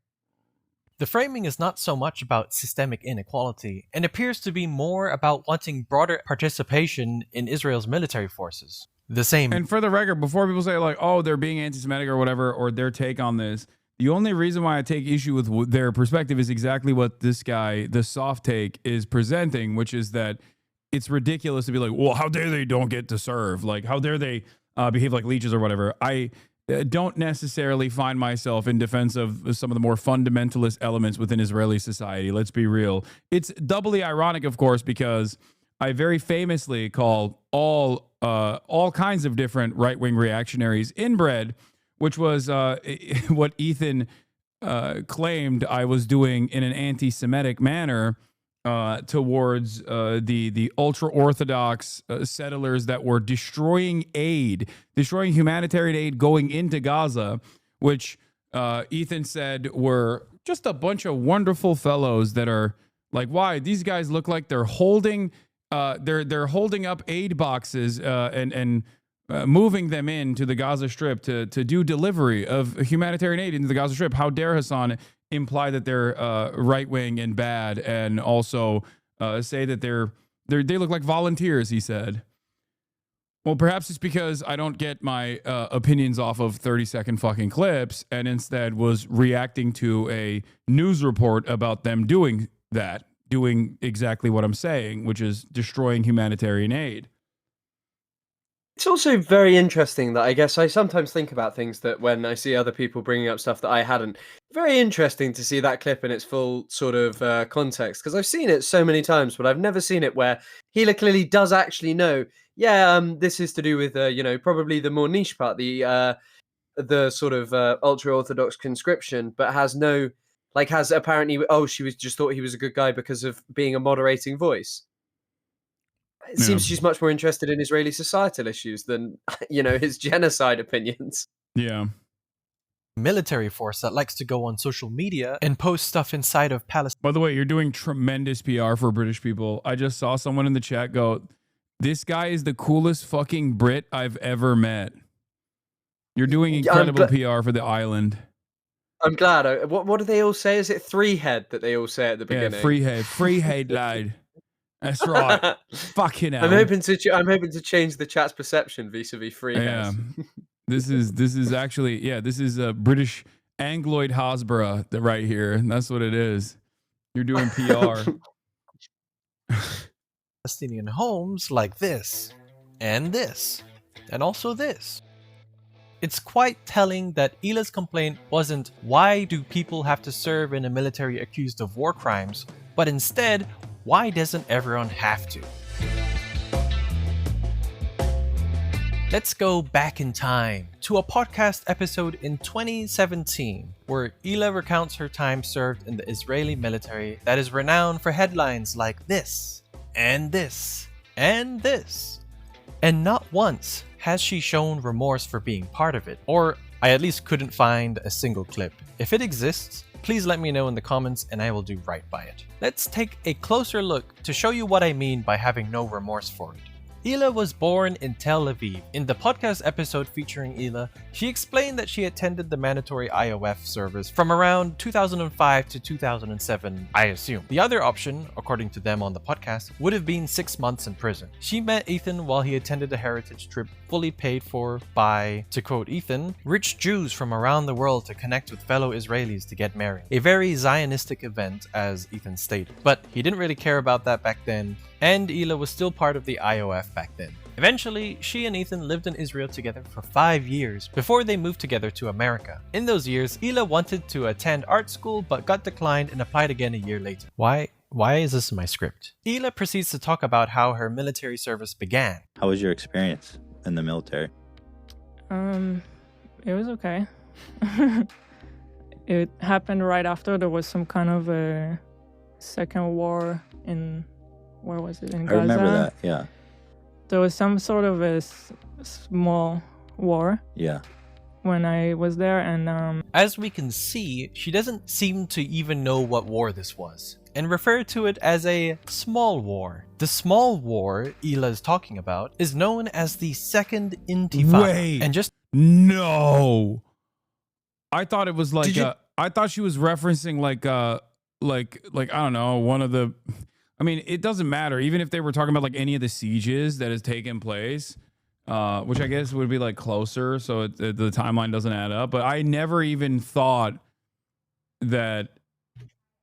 Speaker 21: The framing is not so much about systemic inequality and appears to be more about wanting broader participation in Israel's military forces. The same.
Speaker 3: And for the record, before people say like, oh, they're being anti-Semitic or whatever, or their take on this, the only reason why I take issue with their perspective is exactly what this guy, the soft take, is presenting, which is that it's ridiculous to be like, well, how dare they don't get to serve? Like, how dare they behave like leeches or whatever? I don't necessarily find myself in defense of some of the more fundamentalist elements within Israeli society. Let's be real. It's doubly ironic, of course, because I very famously call all kinds of different right-wing reactionaries inbred, which was what Ethan claimed I was doing in an anti-Semitic manner towards the ultra-Orthodox settlers that were destroying humanitarian aid going into Gaza, which Ethan said were just a bunch of wonderful fellows that are like, why? These guys look like they're holding they're holding up aid boxes and moving them into the Gaza Strip to do delivery of humanitarian aid into the Gaza Strip. How dare Hasan imply that they're right-wing and bad, and also say that they look like volunteers, he said. Well, perhaps it's because I don't get my opinions off of 30-second fucking clips, and instead was reacting to a news report about them doing exactly what I'm saying, which is destroying humanitarian aid.
Speaker 20: It's also very interesting that I guess I sometimes think about things that when I see other people bringing up stuff that I hadn't. Very interesting to see that clip in its full sort of context, because I've seen it so many times, but I've never seen it where Hila clearly does actually know, this is to do with, probably the more niche part, the sort of ultra-Orthodox conscription, but has no, has apparently, she was just thought he was a good guy because of being a moderating voice. It seems she's much more interested in Israeli societal issues than, his genocide opinions.
Speaker 3: Yeah.
Speaker 21: Military force that likes to go on social media and post stuff inside of Palestine.
Speaker 3: By the way, you're doing tremendous PR for British people. I just saw someone in the chat go, this guy is the coolest fucking Brit I've ever met. You're doing incredible PR for the island.
Speaker 20: I'm glad. What do they all say? Is it three head that they all say at the beginning?
Speaker 3: Yeah, free head lad. That's right. Fucking hell.
Speaker 20: I'm hoping to change the chat's perception vis-a-vis free heads.
Speaker 3: This is actually this is a British Angloid Hasbara right here. And that's what it is. You're doing PR.
Speaker 21: Palestinian homes like this, and also this. It's quite telling that Hila's complaint wasn't, why do people have to serve in a military accused of war crimes, but instead, why doesn't everyone have to? Let's go back in time to a podcast episode in 2017 where Hila recounts her time served in the Israeli military that is renowned for headlines like this, and this, and this. And not once has she shown remorse for being part of it, or I at least couldn't find a single clip. If it exists, please let me know in the comments and I will do right by it. Let's take a closer look to show you what I mean by having no remorse for it. Hila was born in Tel Aviv. In the podcast episode featuring Hila, she explained that she attended the mandatory IOF service from around 2005 to 2007, I assume. The other option, according to them on the podcast, would have been 6 months in prison. She met Ethan while he attended a heritage trip fully paid for by, to quote Ethan, rich Jews from around the world to connect with fellow Israelis to get married. A very Zionistic event, as Ethan stated. But he didn't really care about that back then, and Hila was still part of the IOF back then. Eventually, she and Ethan lived in Israel together for 5 years before they moved together to America. In those years, Hila wanted to attend art school but got declined and applied again a year later. Why is this in my script? Hila proceeds to talk about how her military service began.
Speaker 22: How was your experience in the military?
Speaker 23: It was okay. It happened right after there was some kind of a second war in, where was it? In Gaza?
Speaker 22: I remember that, yeah.
Speaker 23: There was some sort of a small war.
Speaker 22: Yeah.
Speaker 23: When I was there, and
Speaker 21: as we can see, she doesn't seem to even know what war this was, and refer to it as a small war. The small war Hila is talking about is known as the Second Intifada.
Speaker 3: Wait,
Speaker 21: and just
Speaker 3: no. I thought it was like I thought she was referencing like I don't know, one of the. I mean, it doesn't matter. Even if they were talking about like any of the sieges that has taken place, which I guess would be like closer, so the timeline doesn't add up. But I never even thought that.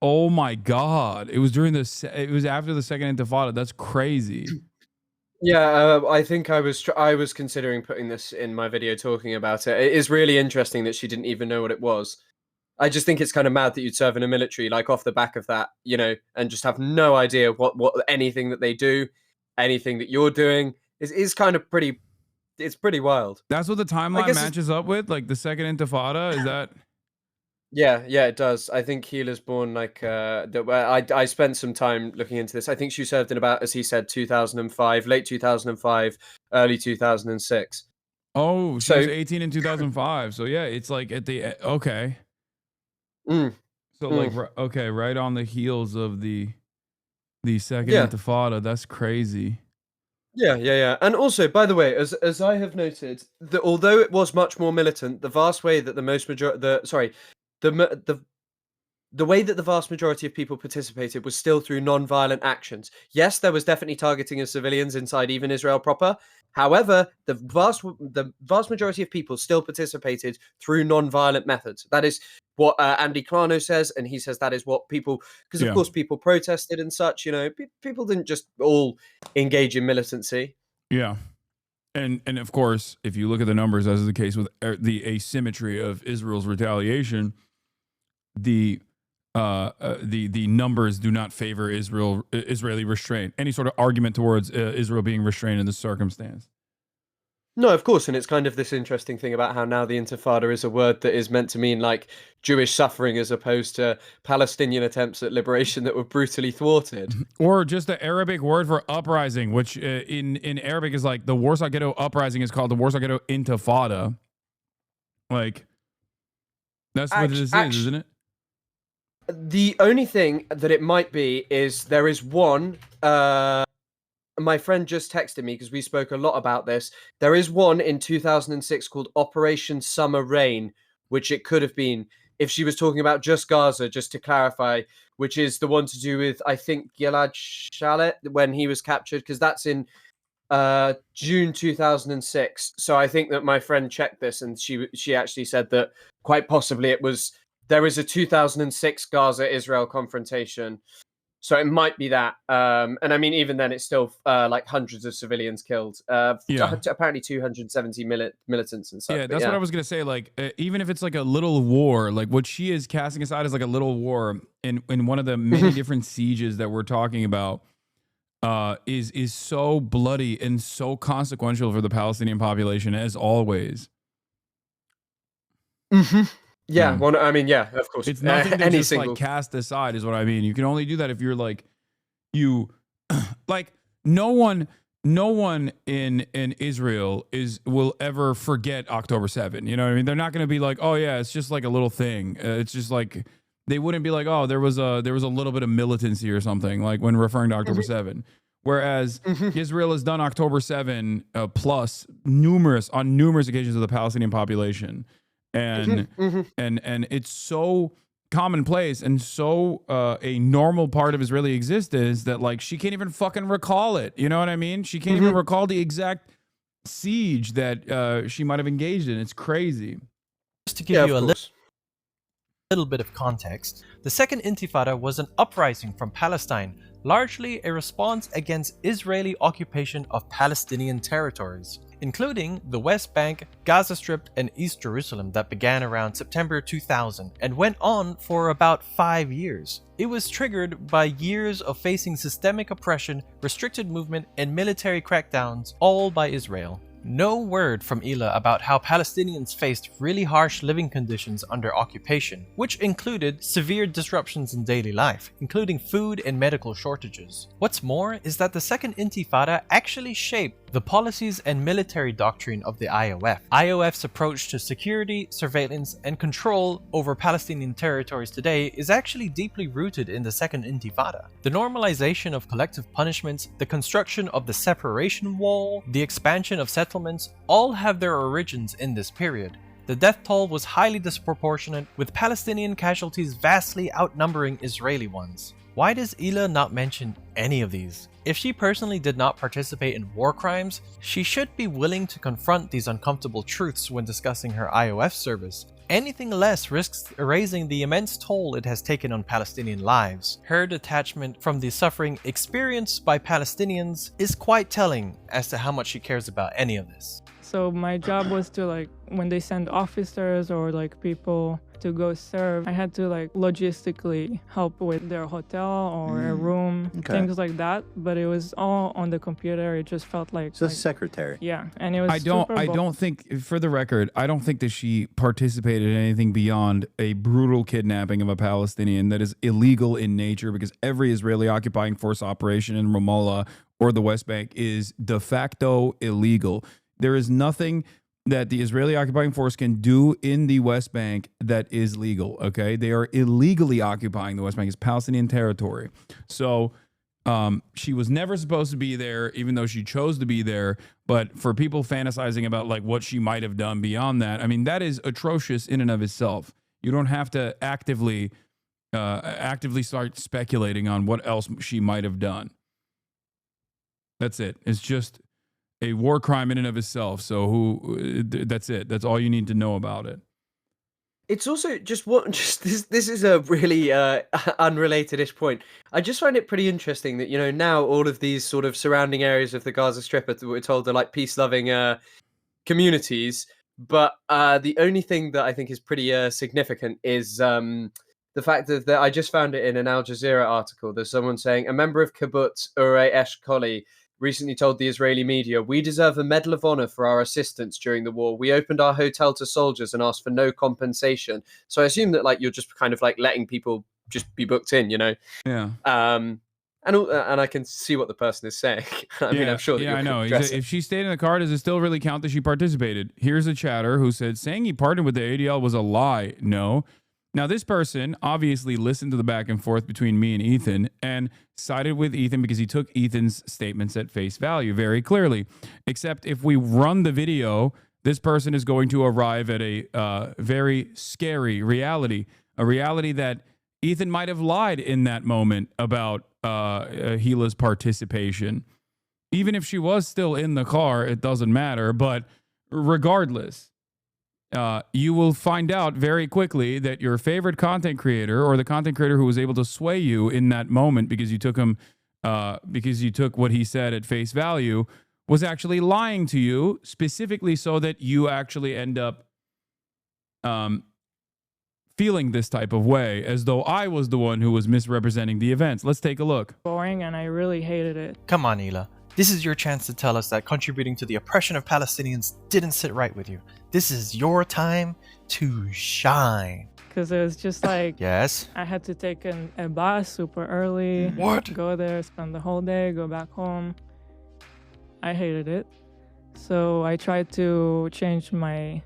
Speaker 3: Oh my God! It was during it was after the Second Intifada. That's crazy.
Speaker 20: Yeah, I think I was considering putting this in my video talking about it. It is really interesting that she didn't even know what it was. I just think it's kind of mad that you'd serve in a military, like off the back of that, you know, and just have no idea what anything that they do, anything that you're doing is kind of pretty. It's pretty wild.
Speaker 3: That's what the timeline matches up with, like the Second Intifada. Is that?
Speaker 20: Yeah, it does. I think Ghisla's born like I spent some time looking into this. I think she served in about, as he said, 2005, late 2005, early 2006.
Speaker 3: Oh, she was 18 in 2005. So yeah, it's like at the okay. So like okay, right on the heels of the Second Intifada. That's crazy.
Speaker 20: Yeah. And also, by the way, as I have noted, that although it was much more militant, the vast way that the way that the vast majority of people participated was still through non-violent actions. Yes, there was definitely targeting of civilians inside even Israel proper. However, the vast majority of people still participated through non-violent methods. That is what Andy Clarno says, and he says that is what people, because of course people protested and such. You know, people didn't just all engage in militancy.
Speaker 3: Yeah. And of course, if you look at the numbers, as is the case with the asymmetry of Israel's retaliation, the numbers do not favor Israeli restraint. Any sort of argument towards Israel being restrained in this circumstance.
Speaker 20: No, of course, and it's kind of this interesting thing about how now the Intifada is a word that is meant to mean like Jewish suffering as opposed to Palestinian attempts at liberation that were brutally thwarted.
Speaker 3: Or just the Arabic word for uprising, which in Arabic is like the Warsaw Ghetto Uprising is called the Warsaw Ghetto Intifada. Like, that's what this is, isn't it?
Speaker 20: The only thing that it might be is there is one... my friend just texted me because we spoke a lot about this. There is one in 2006 called Operation Summer Rain, which it could have been if she was talking about just Gaza, just to clarify, which is the one to do with, I think, Gilad Shalit when he was captured, because that's in June 2006. So I think that my friend checked this and she actually said that quite possibly there is a 2006 Gaza-Israel confrontation. So it might be that. And I mean, even then, it's still like hundreds of civilians killed. Apparently 270 militants and stuff.
Speaker 3: Yeah, that's what I was going to say. Like, even if it's like a little war, like what she is casting aside is like a little war in one of the many different sieges that we're talking about is so bloody and so consequential for the Palestinian population, as always.
Speaker 20: Yeah, well, I mean, yeah, of course.
Speaker 3: It's nothing to just like cast aside is what I mean. You can only do that if you're like, like no one in Israel will ever forget October 7. You know what I mean? They're not going to be like, oh yeah, it's just like a little thing. It's just like, they wouldn't be like, oh, there was a little bit of militancy or something, like when referring to October 7. Whereas Israel has done October 7 plus on numerous occasions with the Palestinian population. And and it's so commonplace and so a normal part of Israeli existence that like she can't even fucking recall it. You know what I mean? She can't even recall the exact siege that she might have engaged in. It's crazy.
Speaker 21: Just to give you a little bit of context, the Second Intifada was an uprising from Palestine, largely a response against Israeli occupation of Palestinian territories, including the West Bank, Gaza Strip, and East Jerusalem that began around September 2000 and went on for about 5 years. It was triggered by years of facing systemic oppression, restricted movement, and military crackdowns, all by Israel. No word from Ila about how Palestinians faced really harsh living conditions under occupation, which included severe disruptions in daily life, including food and medical shortages. What's more is that the Second Intifada actually shaped the policies and military doctrine of the IOF. IOF's approach to security, surveillance, and control over Palestinian territories today is actually deeply rooted in the Second Intifada. The normalization of collective punishments, the construction of the separation wall, the expansion of settlements all have their origins in this period. The The death toll was highly disproportionate, with Palestinian casualties vastly outnumbering Israeli ones. Why does Ila not mention any of these? If she personally did not participate in war crimes, she should be willing to confront these uncomfortable truths when discussing her IOF service. Anything less risks erasing the immense toll it has taken on Palestinian lives. Her detachment from the suffering experienced by Palestinians is quite telling as to how much she cares about any of this.
Speaker 23: So my job was to, like, when they send officers or like people to go serve, I had to like logistically help with their hotel or a room, things like that. But it was all on the computer. It just felt like
Speaker 1: Just secretary.
Speaker 23: Yeah, and it was.
Speaker 3: I don't think, for the record, I don't think that she participated in anything beyond a brutal kidnapping of a Palestinian that is illegal in nature, because every Israeli occupying force operation in Ramallah or the West Bank is de facto illegal. There is nothing that the Israeli occupying force can do in the West Bank that is legal, okay? They are illegally occupying the West Bank. It's Palestinian territory. So she was never supposed to be there, even though she chose to be there. But for people fantasizing about like what she might have done beyond that, I mean, that is atrocious in and of itself. You don't have to actively start speculating on what else she might have done. That's it. It's just a war crime in and of itself. So that's it. That's all you need to know about it.
Speaker 20: It's also this is a really unrelated-ish point. I just find it pretty interesting that, you know, now all of these sort of surrounding areas of the Gaza Strip we're told are like peace-loving communities, but the only thing that I think is pretty significant is the fact that I just found it in an Al Jazeera article. There's someone saying a member of Kibbutz Urei Eshkoli recently told the Israeli media, "We deserve a Medal of Honor for our assistance during the war. We opened our hotel to soldiers and asked for no compensation." So I assume that like you're just kind of like letting people just be booked in, you know?
Speaker 3: Yeah.
Speaker 20: And I can see what the person is saying. I mean, I'm sure that
Speaker 3: I know. If she stayed in the car, does it still really count that she participated? Here's a chatter who said, saying he partnered with the ADL was a lie. No. Now, this person obviously listened to the back and forth between me and Ethan and sided with Ethan because he took Ethan's statements at face value very clearly. Except if we run the video, this person is going to arrive at a very scary reality, a reality that Ethan might have lied in that moment about Hila's participation. Even if she was still in the car, it doesn't matter. But regardless, you will find out very quickly that your favorite content creator, or the content creator who was able to sway you in that moment because you took him, because you took what he said at face value, was actually lying to you specifically so that you actually end up feeling this type of way, as though I was the one who was misrepresenting the events. Let's take a look.
Speaker 23: Boring, and I really hated it.
Speaker 21: Come on, Ila. This is your chance to tell us that contributing to the oppression of Palestinians didn't sit right with you. This is your time to shine.
Speaker 23: Because it was just like,
Speaker 21: yes,
Speaker 23: I had to take a bus super early.
Speaker 21: What?
Speaker 23: Go there, spend the whole day, go back home. I hated it. So I tried to change my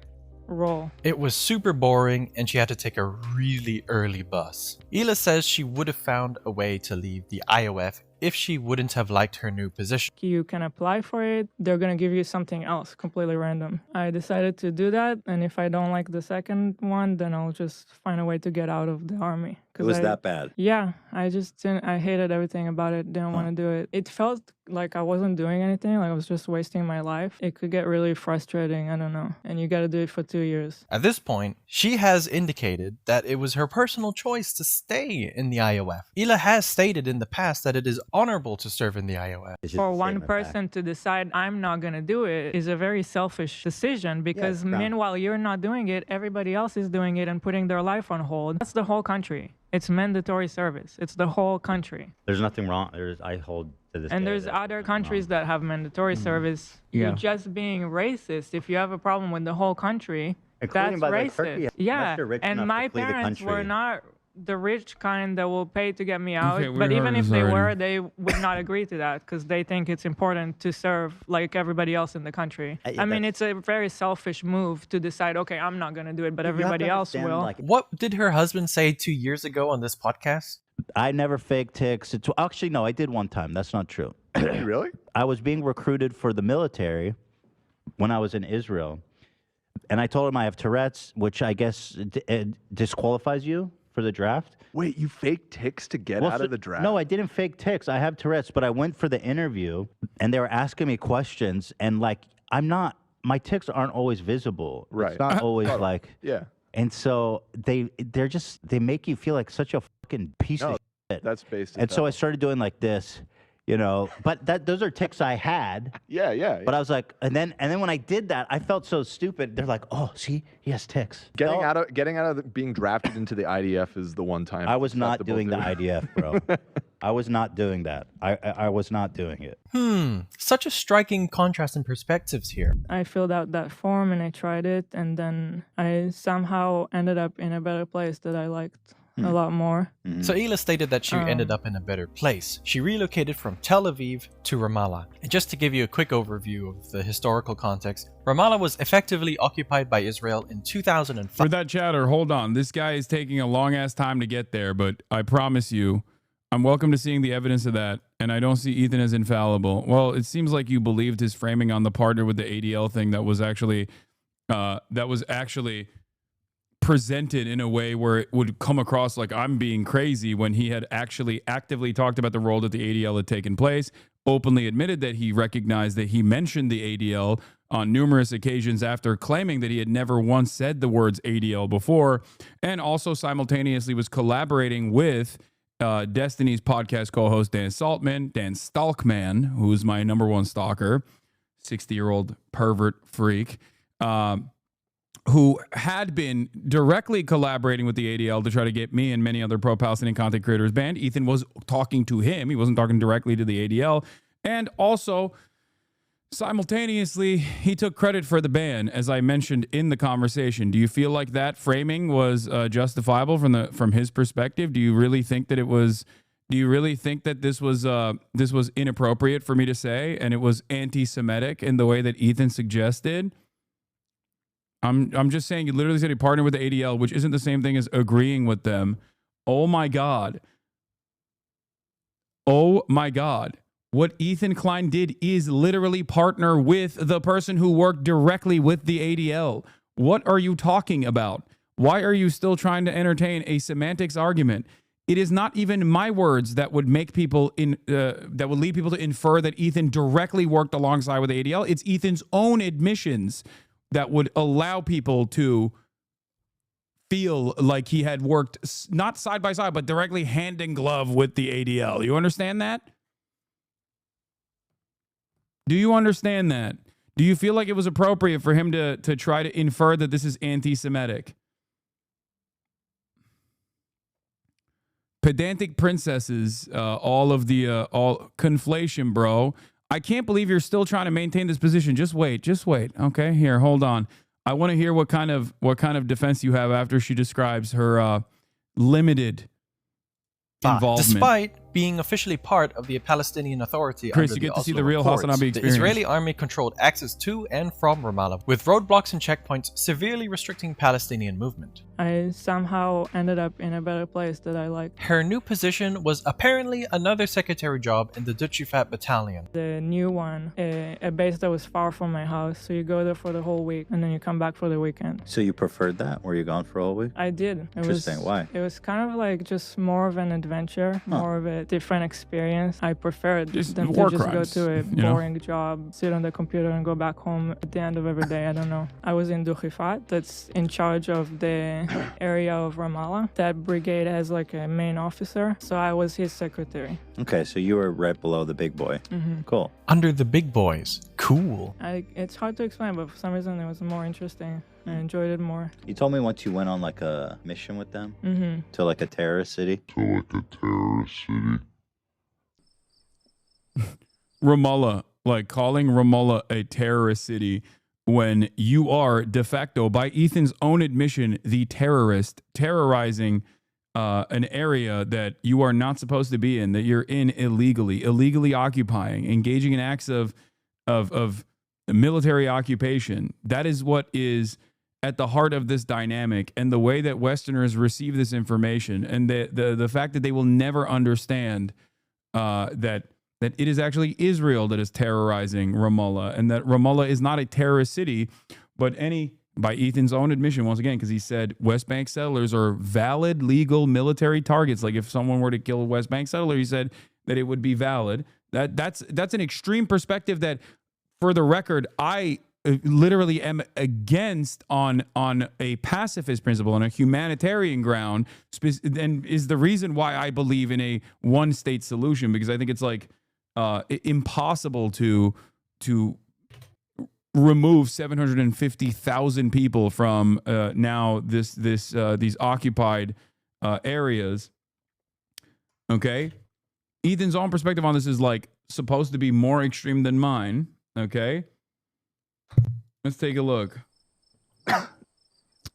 Speaker 23: role.
Speaker 21: It was super boring and she had to take a really early bus. Ila says she would have found a way to leave the IOF if she wouldn't have liked her new position.
Speaker 23: You can apply for it. They're going to give you something else, completely random. I decided to do that, and if I don't like the second one, then I'll just find a way to get out of the army.
Speaker 1: It was that bad?
Speaker 23: Yeah, I just didn't, I hated everything about it, didn't want to do it. It felt like I wasn't doing anything, like I was just wasting my life. It could get really frustrating, I don't know. And you got to do it for 2 years.
Speaker 21: At this point, she has indicated that it was her personal choice to stay in the IOF. Ila has stated in the past that it is honorable to serve in the IOF.
Speaker 23: For one person to decide I'm not going to do it is a very selfish decision, because meanwhile you're not doing it, everybody else is doing it and putting their life on hold. That's the whole country. It's mandatory service. It's the whole country.
Speaker 22: There's nothing wrong. I hold to this.
Speaker 23: And there's other countries that have mandatory service. You're just being racist. If you have a problem with the whole country,
Speaker 22: including
Speaker 23: that's
Speaker 22: by
Speaker 23: racist.
Speaker 22: Turkey,
Speaker 23: yeah,
Speaker 22: rich
Speaker 23: and my
Speaker 22: flee the
Speaker 23: parents
Speaker 22: country.
Speaker 23: were not the rich kind that will pay to get me out.
Speaker 3: Okay, we
Speaker 23: but even
Speaker 3: heard
Speaker 23: if
Speaker 3: this
Speaker 23: they
Speaker 3: already.
Speaker 23: were, they would not agree to that because they think it's important to serve like everybody else in the country. I mean, it's a very selfish move to decide, okay, I'm not going to do it, but everybody else will.
Speaker 21: What did her husband say 2 years ago on this podcast?
Speaker 22: I never faked ticks. Actually, no, I did one time. That's not true.
Speaker 11: Really?
Speaker 22: I was being recruited for the military when I was in Israel. And I told him I have Tourette's, which I guess disqualifies you for the draft.
Speaker 11: Wait, you faked tics to get out of the draft?
Speaker 22: No, I didn't fake tics. I have Tourette's, but I went for the interview, and they were asking me questions, and like my tics aren't always visible.
Speaker 11: Right.
Speaker 22: It's not always like.
Speaker 11: Yeah.
Speaker 22: And so they make you feel like such a fucking piece of shit.
Speaker 11: That's based.
Speaker 22: And so I started doing like this, you know. But those are tics I had.
Speaker 11: Yeah.
Speaker 22: But I was like, and then when I did that, I felt so stupid. They're like, oh, see, he has tics.
Speaker 11: Getting out of being drafted into the IDF is the one time.
Speaker 22: I was not doing the IDF, bro. I was not doing that. I was not doing it.
Speaker 21: Such a striking contrast in perspectives here.
Speaker 23: I filled out that form and I tried it, and then I somehow ended up in a better place that I liked a lot more.
Speaker 21: So Ela stated that she ended up in a better place. She relocated from Tel Aviv to Ramallah. And just to give you a quick overview of the historical context, Ramallah was effectively occupied by Israel in 2005.
Speaker 3: For that chatter, hold on. This guy is taking a long-ass time to get there, but I promise you, I'm welcome to seeing the evidence of that, and I don't see Ethan as infallible. Well, it seems like you believed his framing on the partner with the ADL thing that was actually presented in a way where it would come across like I'm being crazy when he had actually actively talked about the role that the ADL had taken place, openly admitted that he recognized that he mentioned the ADL on numerous occasions after claiming that he had never once said the words ADL before, and also simultaneously was collaborating with Destiny's podcast co-host Dan Stalkman, who's my #1 stalker, 60-year-old pervert freak, who had been directly collaborating with the ADL to try to get me and many other pro-Palestinian content creators banned. Ethan was talking to him. He wasn't talking directly to the ADL. And also, simultaneously, he took credit for the ban, as I mentioned in the conversation. Do you feel like that framing was justifiable from his perspective? Do you really think that it was? Do you really think that this was inappropriate for me to say, and it was anti-Semitic in the way that Ethan suggested? I'm just saying, you literally said he partnered with the ADL, which isn't the same thing as agreeing with them. Oh my God. Oh my God. What Ethan Klein did is literally partner with the person who worked directly with the ADL. What are you talking about? Why are you still trying to entertain a semantics argument? It is not even my words that would make people that would lead people to infer that Ethan directly worked alongside with the ADL. It's Ethan's own admissions that would allow people to feel like he had worked not side by side, but directly hand in glove with the ADL. You understand that? Do you understand that? Do you feel like it was appropriate for him to try to infer that this is anti-Semitic? Pedantic princesses, all conflation, bro. I can't believe you're still trying to maintain this position. Just wait. Okay, here, hold on. I want to hear what kind of defense you have after she describes her limited involvement.
Speaker 21: Despite being officially part of the Palestinian Authority,
Speaker 3: Chris,
Speaker 21: under
Speaker 3: you get
Speaker 21: the
Speaker 3: to see
Speaker 21: Oslo
Speaker 3: the real
Speaker 21: Accords,
Speaker 3: HasanAbi
Speaker 21: the
Speaker 3: experience.
Speaker 21: Israeli army controlled access to and from Ramallah, with roadblocks and checkpoints severely restricting Palestinian movement.
Speaker 23: I somehow ended up in a better place that I liked.
Speaker 21: Her new position was apparently another secretary job in the Dutchifat battalion.
Speaker 23: The new one, a base that was far from my house, so you go there for the whole week and then you come back for the weekend.
Speaker 22: So you preferred that? Were you gone for a whole week?
Speaker 23: I did.
Speaker 22: Interesting. Why?
Speaker 23: It was kind of like just more of an adventure, more of a different experience. I preferred them to just go to a boring job, sit on the computer and go back home at the end of every day. I don't know. I was in Dutchifat, that's in charge of the area of Ramallah. That brigade has like a main officer, so I was his secretary.
Speaker 22: Okay, so you were right below the big boy.
Speaker 23: Mm-hmm.
Speaker 22: Cool.
Speaker 21: Under the big boys. Cool.
Speaker 23: It's hard to explain, but for some reason it was more interesting. I enjoyed it more.
Speaker 22: You told me once you went on like a mission with them
Speaker 23: Mm-hmm.
Speaker 22: to like a terrorist city.
Speaker 3: Ramallah, like calling Ramallah a terrorist city when you are de facto, by Ethan's own admission, the terrorist terrorizing an area that you are not supposed to be in, that you're in illegally occupying, engaging in acts of military occupation. That is what is at the heart of this dynamic, and the way that Westerners receive this information, and the fact that they will never understand that it is actually Israel that is terrorizing Ramallah, and that Ramallah is not a terrorist city, but any by Ethan's own admission, once again, because he said West Bank settlers are valid, legal military targets. Like if someone were to kill a West Bank settler, he said that it would be valid. That's an extreme perspective that, for the record, I literally am against on a pacifist principle, on a humanitarian ground, and is the reason why I believe in a one-state solution, because I think it's like impossible to remove 750,000 people from now these occupied areas. Okay, Ethan's own perspective on this is like supposed to be more extreme than mine. Okay, let's take a look.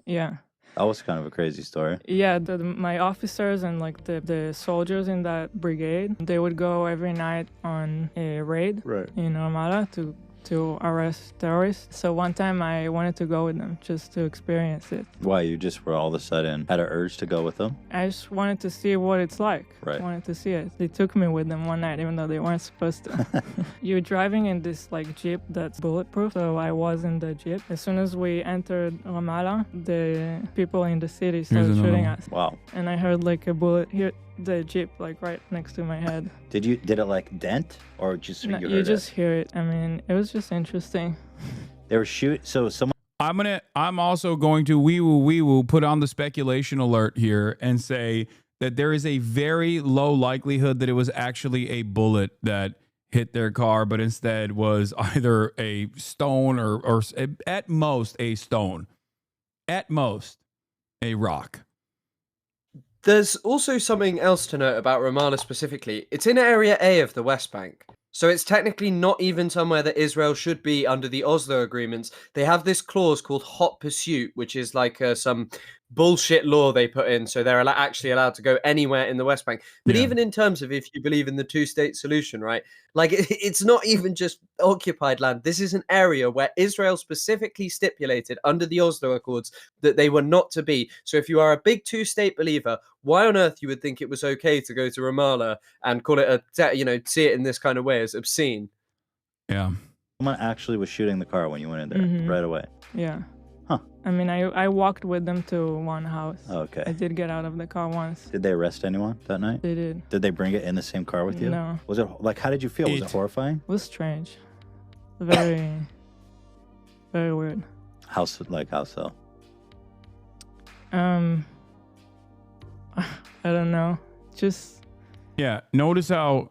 Speaker 23: Yeah.
Speaker 22: That was kind of a crazy story.
Speaker 23: Yeah, my officers and like the soldiers in that brigade, they would go every night on a raid in Ramallah to arrest terrorists. So one time I wanted to go with them just to experience it.
Speaker 22: Why? You just were all of a sudden had an urge to go with them?
Speaker 23: I just wanted to see what it's like.
Speaker 22: Right.
Speaker 23: I wanted to see it. They took me with them one night, even though they weren't supposed to. You're driving in this like Jeep that's bulletproof, so I was in the Jeep. As soon as we entered Ramallah, the people in the city started shooting us.
Speaker 22: Wow.
Speaker 23: And I heard like a bullet hit the Jeep like right next to my head.
Speaker 22: Did it like dent or just
Speaker 23: No,
Speaker 22: you
Speaker 23: you
Speaker 22: heard
Speaker 23: just
Speaker 22: it?
Speaker 23: hear it. I mean, it was just interesting.
Speaker 22: They were so someone.
Speaker 3: I'm also going to we will put on the speculation alert here and say that there is a very low likelihood that it was actually a bullet that hit their car, but instead was either a stone or at most a stone, at most a rock.
Speaker 20: There's also something else to note about Ramallah specifically. It's in Area A of the West Bank. So it's technically not even somewhere that Israel should be under the Oslo agreements. They have this clause called hot pursuit, which is like some bullshit law they put in. So they're actually allowed to go anywhere in the West Bank. But even in terms of if you believe in the two-state solution, right? Like it's not even just occupied land. This is an area where Israel specifically stipulated under the Oslo Accords that they were not to be. So if you are a big two-state believer, why on earth you would think it was okay to go to Ramallah and call it see it in this kind of way as obscene?
Speaker 3: Yeah.
Speaker 22: Someone actually was shooting the car when you went in there right away.
Speaker 23: Yeah.
Speaker 22: Huh.
Speaker 23: I mean, I walked with them to one house.
Speaker 22: Okay.
Speaker 23: I did get out of the car once.
Speaker 22: Did they arrest anyone that night?
Speaker 23: They did.
Speaker 22: Did they bring it in the same car with you?
Speaker 23: No.
Speaker 22: Was it like, how did you feel? Was it horrifying?
Speaker 23: It was strange. Very, very weird.
Speaker 22: How so?
Speaker 23: I don't know. Just.
Speaker 3: Yeah. Notice how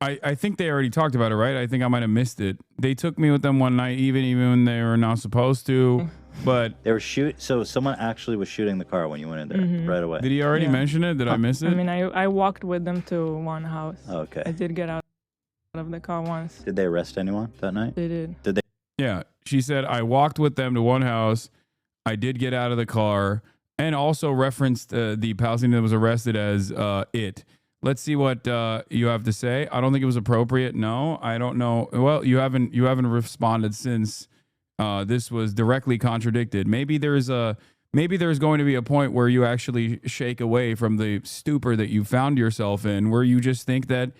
Speaker 3: I think they already talked about it, right? I think I might have missed it. They took me with them one night, even when they were not supposed to. But
Speaker 22: they were so someone actually was shooting the car when you went in there right away.
Speaker 3: Did he already mention it? Did I miss it?
Speaker 23: I mean, I walked with them to one house.
Speaker 22: Okay.
Speaker 23: I did get out of the car once.
Speaker 22: Did they arrest anyone that night?
Speaker 23: They did.
Speaker 22: Did they?
Speaker 3: Yeah. She said, I walked with them to one house. I did get out of the car, and also referenced the Palestinian that was arrested as it. Let's see what you have to say. I don't think it was appropriate. No, I don't know. Well, you haven't responded since this was directly contradicted. Maybe there's going to be a point where you actually shake away from the stupor that you found yourself in, where you just think that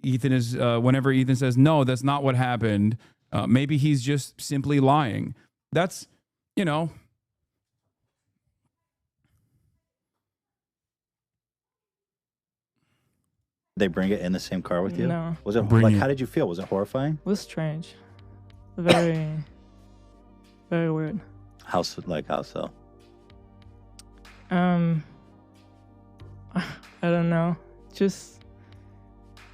Speaker 3: Ethan is. Whenever Ethan says no, that's not what happened. Maybe he's just simply lying. That's
Speaker 22: They bring it in the same car with you?
Speaker 23: No.
Speaker 22: Was it how did you feel? Was it horrifying?
Speaker 23: It was strange. Very, very weird.
Speaker 22: How so?
Speaker 23: I don't know. Just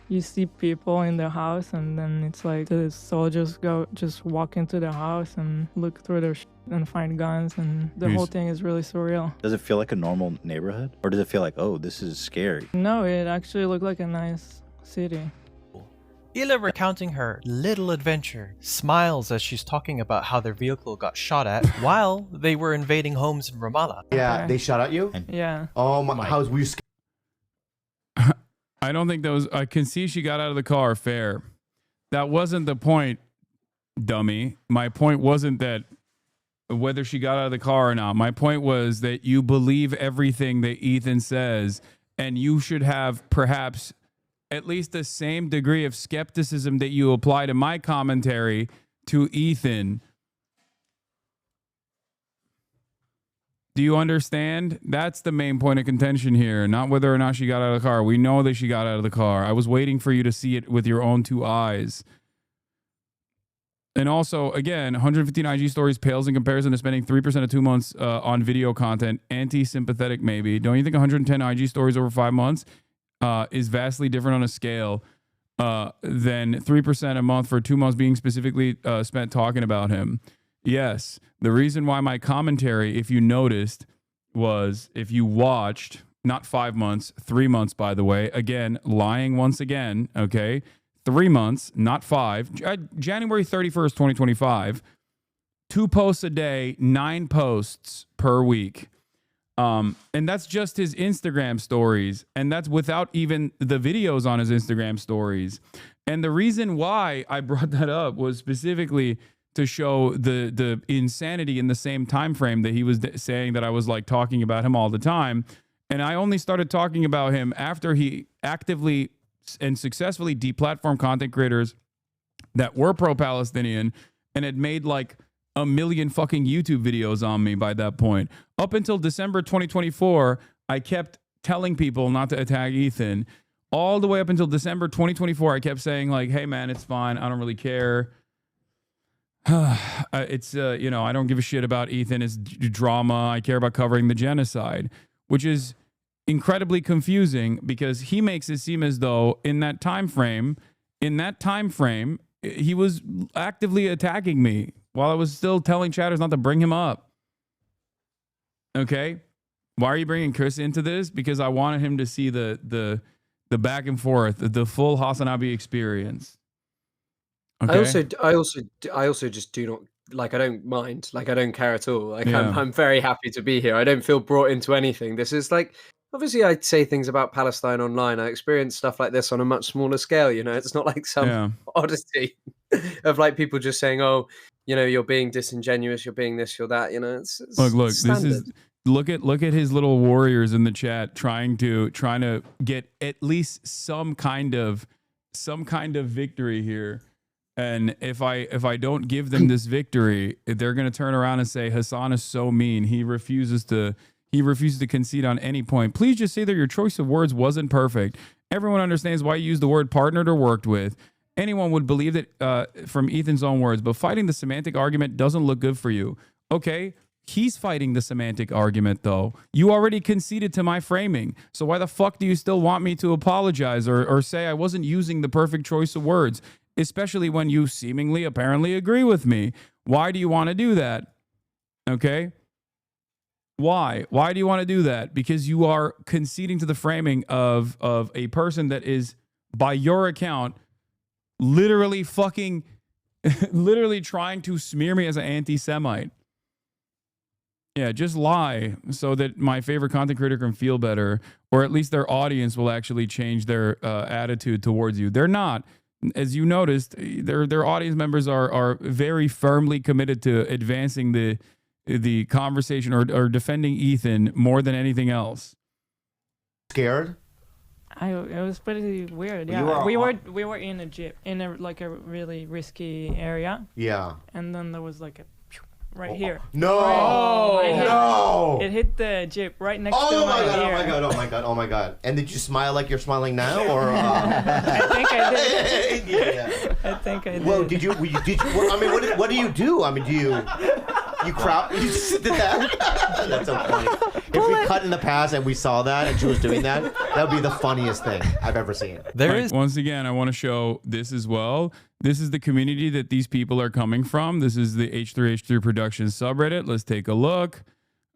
Speaker 23: you see people in the house, and then it's like the soldiers just walk into the house and look through their and find guns, and the whole thing is really surreal.
Speaker 22: Does it feel like a normal neighborhood, or does it feel like, oh, this is scary?
Speaker 23: No, it actually looked like a nice city.
Speaker 21: Ila, recounting her little adventure, smiles as she's talking about how their vehicle got shot at while they were invading homes in Ramallah.
Speaker 12: Yeah, they shot at you?
Speaker 23: Yeah.
Speaker 12: Oh my, were you scared?
Speaker 3: I don't think that was. I can see she got out of the car. Fair. That wasn't the point, dummy. My point wasn't that whether she got out of the car or not. My point was that you believe everything that Ethan says, and you should have perhaps at least the same degree of skepticism that you apply to my commentary to Ethan. Do you understand? That's the main point of contention here, not whether or not she got out of the car. We know that she got out of the car. I was waiting for you to see it with your own 2 eyes. And also, again, 115 IG stories pales in comparison to spending 3% of 2 months on video content. Anti-sympathetic, maybe. Don't you think 110 IG stories over 5 months is vastly different on a scale than 3% a month for 2 months being specifically spent talking about him? Yes. The reason why my commentary, if you noticed, was if you watched, not 5 months, 3 months, by the way, again, lying once again, okay? 3 months, not 5. January 31st, 2025, 2 posts a day, 9 posts per week. And that's just his Instagram stories. And that's without even the videos on his Instagram stories. And the reason why I brought that up was specifically to show the insanity in the same time frame that he was saying that I was like talking about him all the time. And I only started talking about him after he actively and successfully deplatformed content creators that were pro-Palestinian and had made like 1 million fucking YouTube videos on me by that point. Up until December 2024, I kept telling people not to attack Ethan. All the way up until December 2024, I kept saying like, hey man, it's fine. I don't really care. It's, you know, I don't give a shit about Ethan. It's drama. I care about covering the genocide, which is incredibly confusing because he makes it seem as though in that time frame, he was actively attacking me while I was still telling chatters not to bring him up. Okay. Why are you bringing Chris into this? Because I wanted him to see the back and forth, the full HasanAbi experience. Okay?
Speaker 20: I also just do not like. I don't mind. Like, I don't care at all. Like,
Speaker 3: Yeah.
Speaker 20: I'm very happy to be here. I don't feel brought into anything. This is like, obviously, I say things about Palestine online. I experience stuff like this on a much smaller scale. You know, it's not like some oddity of like people just saying, "Oh, you know, you're being disingenuous. You're being this. You're that." You know, it's
Speaker 3: Look,
Speaker 20: standard.
Speaker 3: this is look at his little warriors in the chat trying to get at least some kind of victory here. And if I don't give them this victory, they're going to turn around and say Hasan is so mean. He refuses to concede on any point. Please just say that your choice of words wasn't perfect. Everyone understands why you used the word partnered or worked with. Anyone would believe that from Ethan's own words, but fighting the semantic argument doesn't look good for you. Okay, he's fighting the semantic argument, though. You already conceded to my framing. So why the fuck do you still want me to apologize or say I wasn't using the perfect choice of words? Especially when you seemingly, apparently agree with me. Why do you want to do that? Okay? Why? Why do you want to do that? Because you are conceding to the framing of a person that is, by your account, literally trying to smear me as an anti-Semite. Yeah, just lie so that my favorite content creator can feel better, or at least their audience will actually change their attitude towards you. They're not. As you noticed, their audience members are very firmly committed to advancing the conversation or defending Ethan more than anything else.
Speaker 12: Scared?
Speaker 23: It was pretty weird. Yeah, we were in a jeep in a really risky area.
Speaker 12: Yeah.
Speaker 23: And then there was like a right here.
Speaker 12: No!
Speaker 23: No! It hit the jeep right next to my ear.
Speaker 12: Oh my god! Oh my god! Oh my god! And did you smile like you're smiling now, or?
Speaker 23: I think I did.
Speaker 12: Yeah.
Speaker 23: I think I did.
Speaker 12: Well, did you? Well, I mean, what do you do? I mean, do you crowd? You just did that? That's so funny. If we cut in the past and we saw that and she was doing that, that would be the funniest thing I've ever seen.
Speaker 3: Once again, I want to show this as well. This is the community that these people are coming from. This is the H3H3 Productions subreddit. Let's take a look.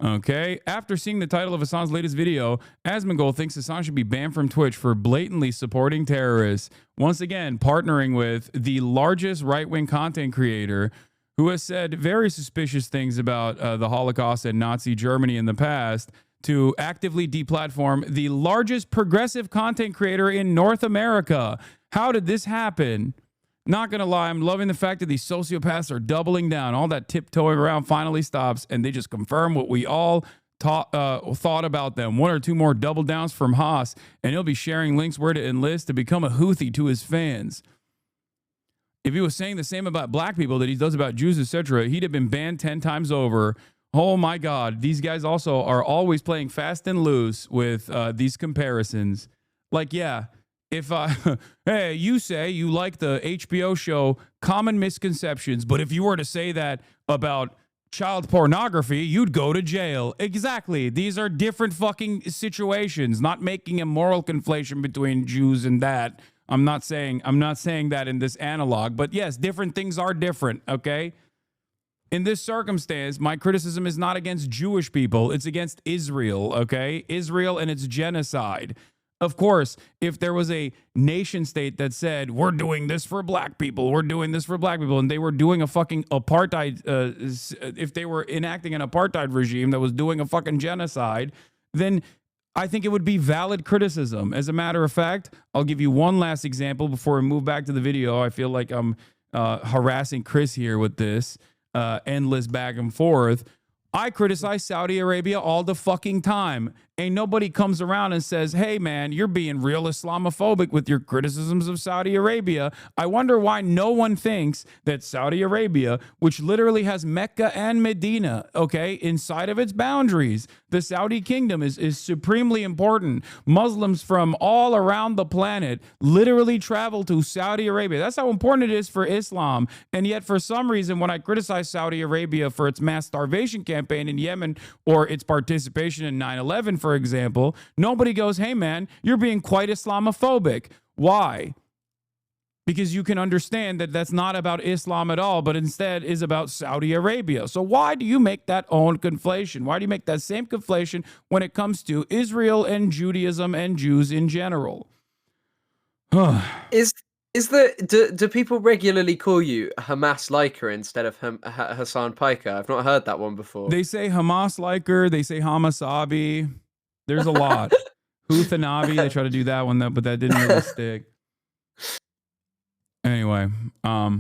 Speaker 3: Okay. After seeing the title of Hasan's latest video, Asmongold thinks Hasan should be banned from Twitch for blatantly supporting terrorists. Once again, partnering with the largest right-wing content creator who has said very suspicious things about the Holocaust and Nazi Germany in the past, to actively deplatform the largest progressive content creator in North America. How did this happen? Not gonna lie, I'm loving the fact that these sociopaths are doubling down. All that tiptoeing around finally stops, and they just confirm what we all thought about them. 1 or 2 more double downs from Haas, and he'll be sharing links where to enlist to become a Houthi to his fans. If he was saying the same about black people that he does about Jews, etc., he'd have been banned 10 times over. Oh my God. These guys also are always playing fast and loose with these comparisons. Like, yeah, if hey, you say you like the HBO show Common Misconceptions, but if you were to say that about child pornography, you'd go to jail. Exactly. These are different fucking situations, not making a moral conflation between Jews and that. I'm not saying that in this analog, but yes, different things are different, okay? In this circumstance, my criticism is not against Jewish people, it's against Israel, okay? Israel and its genocide. Of course, if there was a nation state that said, we're doing this for black people, we're doing this for black people, and they were doing a fucking apartheid, if they were enacting an apartheid regime that was doing a fucking genocide, then I think it would be valid criticism. As a matter of fact, I'll give you one last example before we move back to the video. I feel like I'm harassing Chris here with this endless back and forth. I criticize Saudi Arabia all the fucking time. Ain't nobody comes around and says, hey, man, you're being real Islamophobic with your criticisms of Saudi Arabia. I wonder why no one thinks that Saudi Arabia, which literally has Mecca and Medina, okay, inside of its boundaries, the Saudi kingdom is supremely important. Muslims from all around the planet literally travel to Saudi Arabia. That's how important it is for Islam. And yet, for some reason, when I criticize Saudi Arabia for its mass starvation campaign in Yemen or its participation in 9/11, for example, nobody goes, hey, man, you're being quite Islamophobic. Why? Because you can understand that that's not about Islam at all, but instead is about Saudi Arabia. So why do you make that own conflation? Why do you make that same conflation when it comes to Israel and Judaism and Jews in general?
Speaker 20: Do people regularly call you Hamas liker instead of Hasan Piker? I've not heard that one before.
Speaker 3: They say Hamas liker. They say HamasAbi. There's a lot. HOUTHIS, they try to do that one, but that didn't really stick. Anyway, I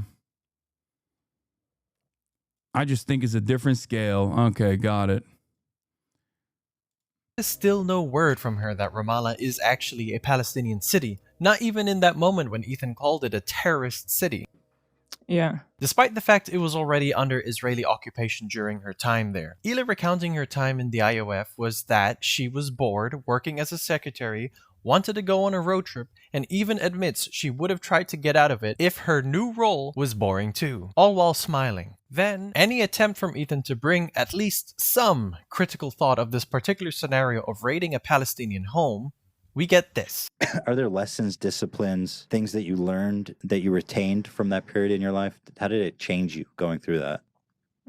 Speaker 3: just think it's a different scale. Okay, got it.
Speaker 21: There's still no word from her that Ramallah is actually a Palestinian city, not even in that moment when Ethan called it a terrorist city.
Speaker 23: Yeah.
Speaker 21: Despite the fact it was already under Israeli occupation during her time there. Ila recounting her time in the IOF was that she was bored working as a secretary, wanted to go on a road trip, and even admits she would have tried to get out of it if her new role was boring too, all while smiling. Then, any attempt from Ethan to bring at least some critical thought of this particular scenario of raiding a Palestinian home, we get this.
Speaker 22: Are there lessons, disciplines, things that you learned that you retained from that period in your life? How did it change you going through that?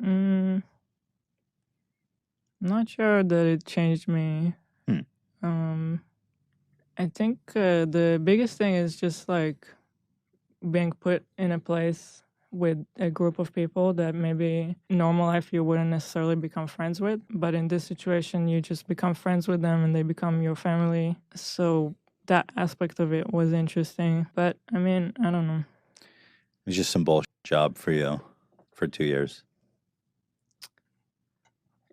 Speaker 23: I'm not sure that it changed me. I think the biggest thing is just like being put in a place with a group of people that maybe in normal life you wouldn't necessarily become friends with, but in this situation you just become friends with them and they become your family. So that aspect of it was interesting. But I mean, I don't know.
Speaker 22: It was just some bullshit job for you for 2 years.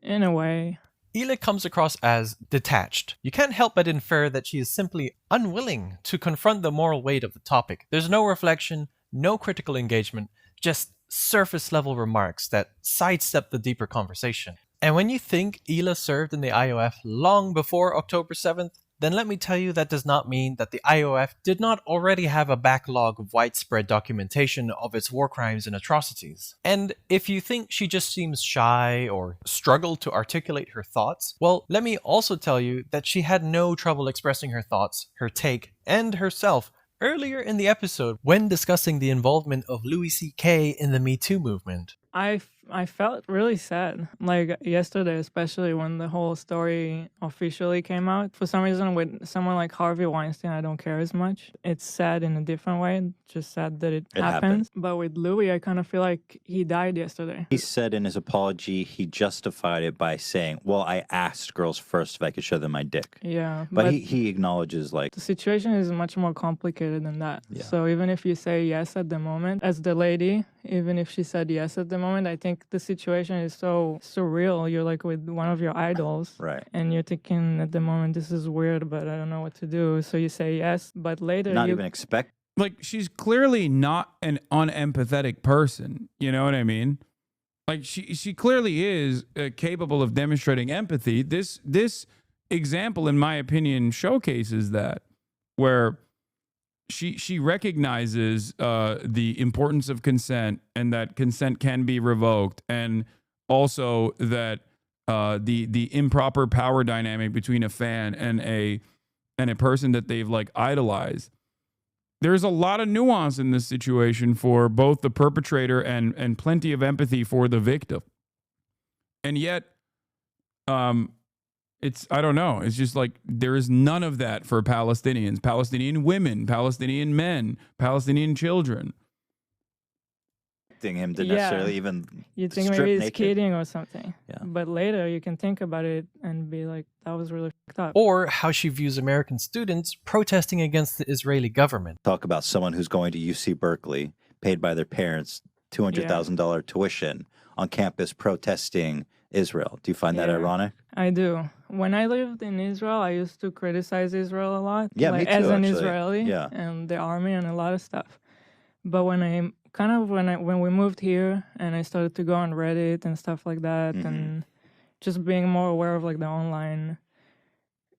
Speaker 23: In a way.
Speaker 21: Ila comes across as detached. You can't help but infer that she is simply unwilling to confront the moral weight of the topic. There's no reflection, no critical engagement, just surface-level remarks that sidestep the deeper conversation. And when you think Ila served in the IOF long before October 7th, then let me tell you that does not mean that the IOF did not already have a backlog of widespread documentation of its war crimes and atrocities. And if you think she just seems shy or struggled to articulate her thoughts, well, let me also tell you that she had no trouble expressing her thoughts, her take, and herself earlier in the episode when discussing the involvement of Louis C.K. in the Me Too movement.
Speaker 23: I felt really sad, like yesterday, especially when the whole story officially came out. For some reason, with someone like Harvey Weinstein, I don't care as much. It's sad in a different way, just sad that it happens. But with Louis, I kind of feel like he died yesterday.
Speaker 22: He said in his apology, he justified it by saying, well, I asked girls first if I could show them my dick.
Speaker 23: Yeah.
Speaker 22: But he acknowledges, like...
Speaker 23: The situation is much more complicated than that. Yeah. So even if you say yes at the moment, as the lady, even if she said yes at the moment, I think the situation is so surreal. You're like with one of your idols.
Speaker 22: Right.
Speaker 23: And you're thinking at the moment, this is weird, but I don't know what to do. So you say yes, but later
Speaker 22: Not even expect.
Speaker 3: Like, she's clearly not an unempathetic person. You know what I mean? Like she clearly is capable of demonstrating empathy. This example, in my opinion, showcases that, where she recognizes the importance of consent and that consent can be revoked, and also that the improper power dynamic between a fan and a person that they've like idolized. There's a lot of nuance in this situation for both the perpetrator and plenty of empathy for the victim. And yet, it's, I don't know, it's just like there is none of that for Palestinians, Palestinian women, Palestinian men, Palestinian children.
Speaker 14: Him to necessarily even
Speaker 23: you think
Speaker 14: strip
Speaker 23: maybe it's
Speaker 14: naked.
Speaker 23: kidding or something.
Speaker 14: Yeah.
Speaker 23: But later you can think about it and be like, that was really fucked up.
Speaker 21: Or how she views American students protesting against the Israeli government.
Speaker 14: Talk about someone who's going to UC Berkeley, paid by their parents $200,000 tuition on campus protesting Israel. Do you find that ironic?
Speaker 23: I do. When I lived in Israel, I used to criticize Israel a lot.
Speaker 14: Yeah,
Speaker 23: like,
Speaker 14: me too,
Speaker 23: as an
Speaker 14: actually.
Speaker 23: Israeli,
Speaker 14: Yeah.
Speaker 23: and the army and a lot of stuff. But when we moved here and I started to go on Reddit and stuff like that, and just being more aware of like the online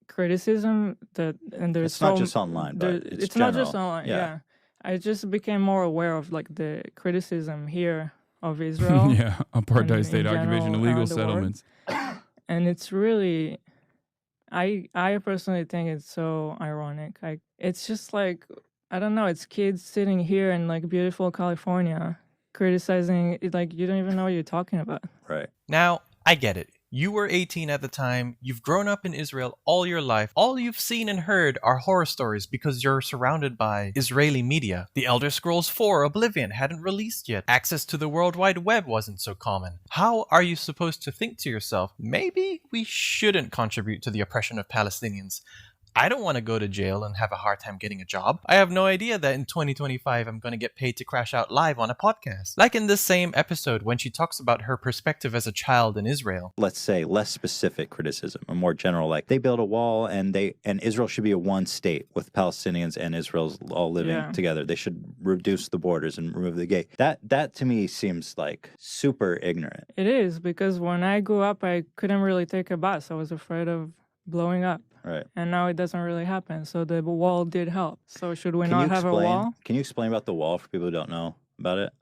Speaker 23: criticism and there's
Speaker 14: It's not just online, but it's
Speaker 23: not just
Speaker 14: general.
Speaker 23: online.
Speaker 14: Yeah.
Speaker 23: Yeah, I just became more aware of like the criticism here of Israel.
Speaker 3: Yeah, apartheid
Speaker 23: and
Speaker 3: state
Speaker 23: in
Speaker 3: occupation,
Speaker 23: general
Speaker 3: illegal
Speaker 23: around the world.
Speaker 3: settlements.
Speaker 23: And it's really, I personally think it's so ironic. It's just like, I don't know, it's kids sitting here in like beautiful California criticizing it, like you don't even know what you're talking about.
Speaker 14: Right.
Speaker 21: Now, I get it. You were 18 at the time, you've grown up in Israel all your life. All you've seen and heard are horror stories because you're surrounded by Israeli media. The Elder Scrolls 4 Oblivion hadn't released yet. Access to the World Wide Web wasn't so common. How are you supposed to think to yourself, maybe we shouldn't contribute to the oppression of Palestinians? I don't want to go to jail and have a hard time getting a job. I have no idea that in 2025 I'm going to get paid to crash out live on a podcast. Like in this same episode when she talks about her perspective as a child in Israel.
Speaker 14: Let's say less specific criticism, a more general, like they build a wall and Israel should be a one state with Palestinians and Israel's all living together. They should reduce the borders and remove the gate. That to me seems like super ignorant.
Speaker 23: It is, because when I grew up, I couldn't really take a bus. I was afraid of blowing up.
Speaker 14: Right.
Speaker 23: And now it doesn't really happen. So the wall did help. So should we
Speaker 14: Can
Speaker 23: not
Speaker 14: you
Speaker 23: have a
Speaker 14: explain-
Speaker 23: wall?
Speaker 14: Can you explain about the wall for people who don't know about it?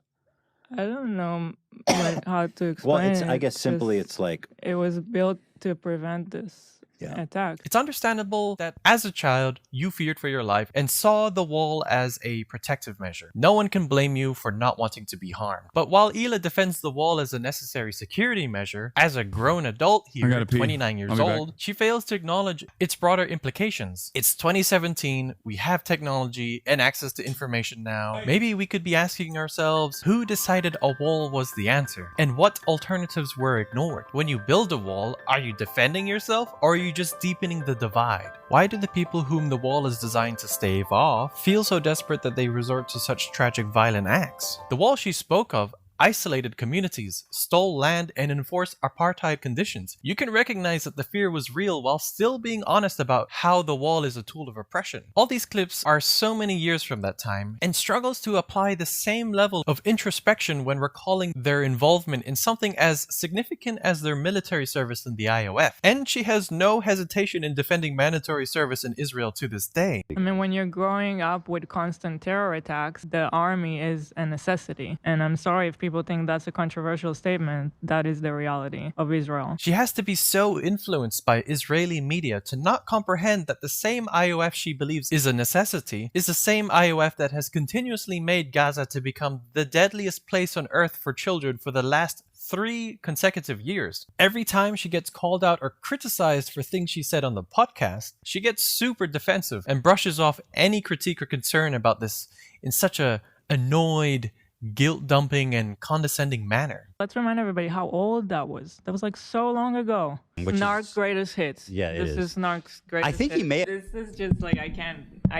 Speaker 23: I don't know like, how to explain
Speaker 14: Well, it's
Speaker 23: it.
Speaker 14: I guess simply
Speaker 23: just-
Speaker 14: it's like
Speaker 23: it was built to prevent this attack.
Speaker 21: It's understandable that as a child, you feared for your life and saw the wall as a protective measure. No one can blame you for not wanting to be harmed. But while Ela defends the wall as a necessary security measure, as a grown adult
Speaker 3: I gotta
Speaker 21: here,
Speaker 3: pee.
Speaker 21: 29 years
Speaker 3: I'll be back.
Speaker 21: old, she fails to acknowledge its broader implications. It's 2017, we have technology and access to information now. Maybe we could be asking ourselves, who decided a wall was the answer? And what alternatives were ignored? When you build a wall, are you defending yourself or are you just deepening the divide? Why do the people whom the wall is designed to stave off feel so desperate that they resort to such tragic violent acts? The wall she spoke of isolated communities, stole land, and enforced apartheid conditions. You can recognize that the fear was real while still being honest about how the wall is a tool of oppression. All these clips are so many years from that time and struggles to apply the same level of introspection when recalling their involvement in something as significant as their military service in the IOF. And she has no hesitation in defending mandatory service in Israel to this day.
Speaker 23: I mean, when you're growing up with constant terror attacks, the army is a necessity. And I'm sorry if people think that's a controversial statement. That is the reality of Israel.
Speaker 21: She has to be so influenced by Israeli media to not comprehend that the same IOF she believes is a necessity is the same IOF that has continuously made Gaza to become the deadliest place on earth for children for the last 3 consecutive years. Every time she gets called out or criticized for things she said on the podcast, she gets super defensive and brushes off any critique or concern about this in such a annoyed, guilt-dumping and condescending manner.
Speaker 23: Let's remind everybody how old that was. That was like so long ago.
Speaker 22: Which
Speaker 23: Narc's greatest hits.
Speaker 22: Yeah, it
Speaker 23: this
Speaker 22: is.
Speaker 23: is Narc's greatest
Speaker 22: I think
Speaker 23: hits.
Speaker 22: he may-
Speaker 23: This is just like, I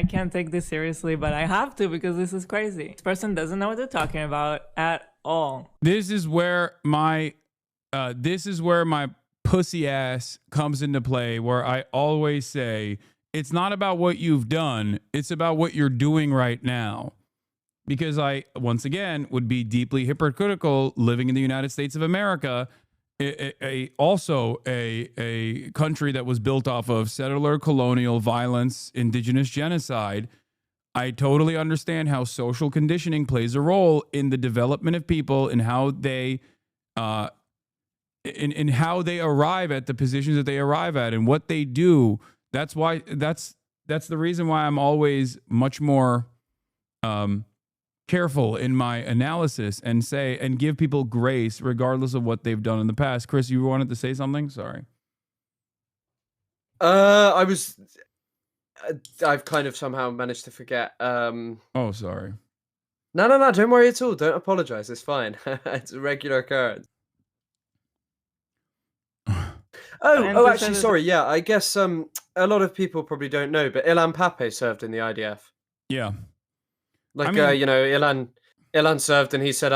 Speaker 23: can't take this seriously, but I have to because this is crazy. This person doesn't know what they're talking about at all.
Speaker 3: This is where my pussy ass comes into play, where I always say it's not about what you've done, it's about what you're doing right now. because I, once again, would be deeply hypocritical living in the United States of America, also a country that was built off of settler colonial violence, indigenous genocide. I totally understand how social conditioning plays a role in the development of people and how they in how they arrive at the positions that they arrive at and what they do. That's why that's the reason why I'm always much more careful in my analysis and give people grace regardless of what they've done in the past. Chris, you wanted to say something? Sorry.
Speaker 20: I've kind of somehow managed to forget.
Speaker 3: Oh, sorry.
Speaker 20: No, don't worry at all. Don't apologize. It's fine. It's a regular occurrence. Actually, sorry. Yeah, I guess a lot of people probably don't know, but Ilan Pappé served in the IDF.
Speaker 3: Yeah.
Speaker 20: Like, Ilan served, and he said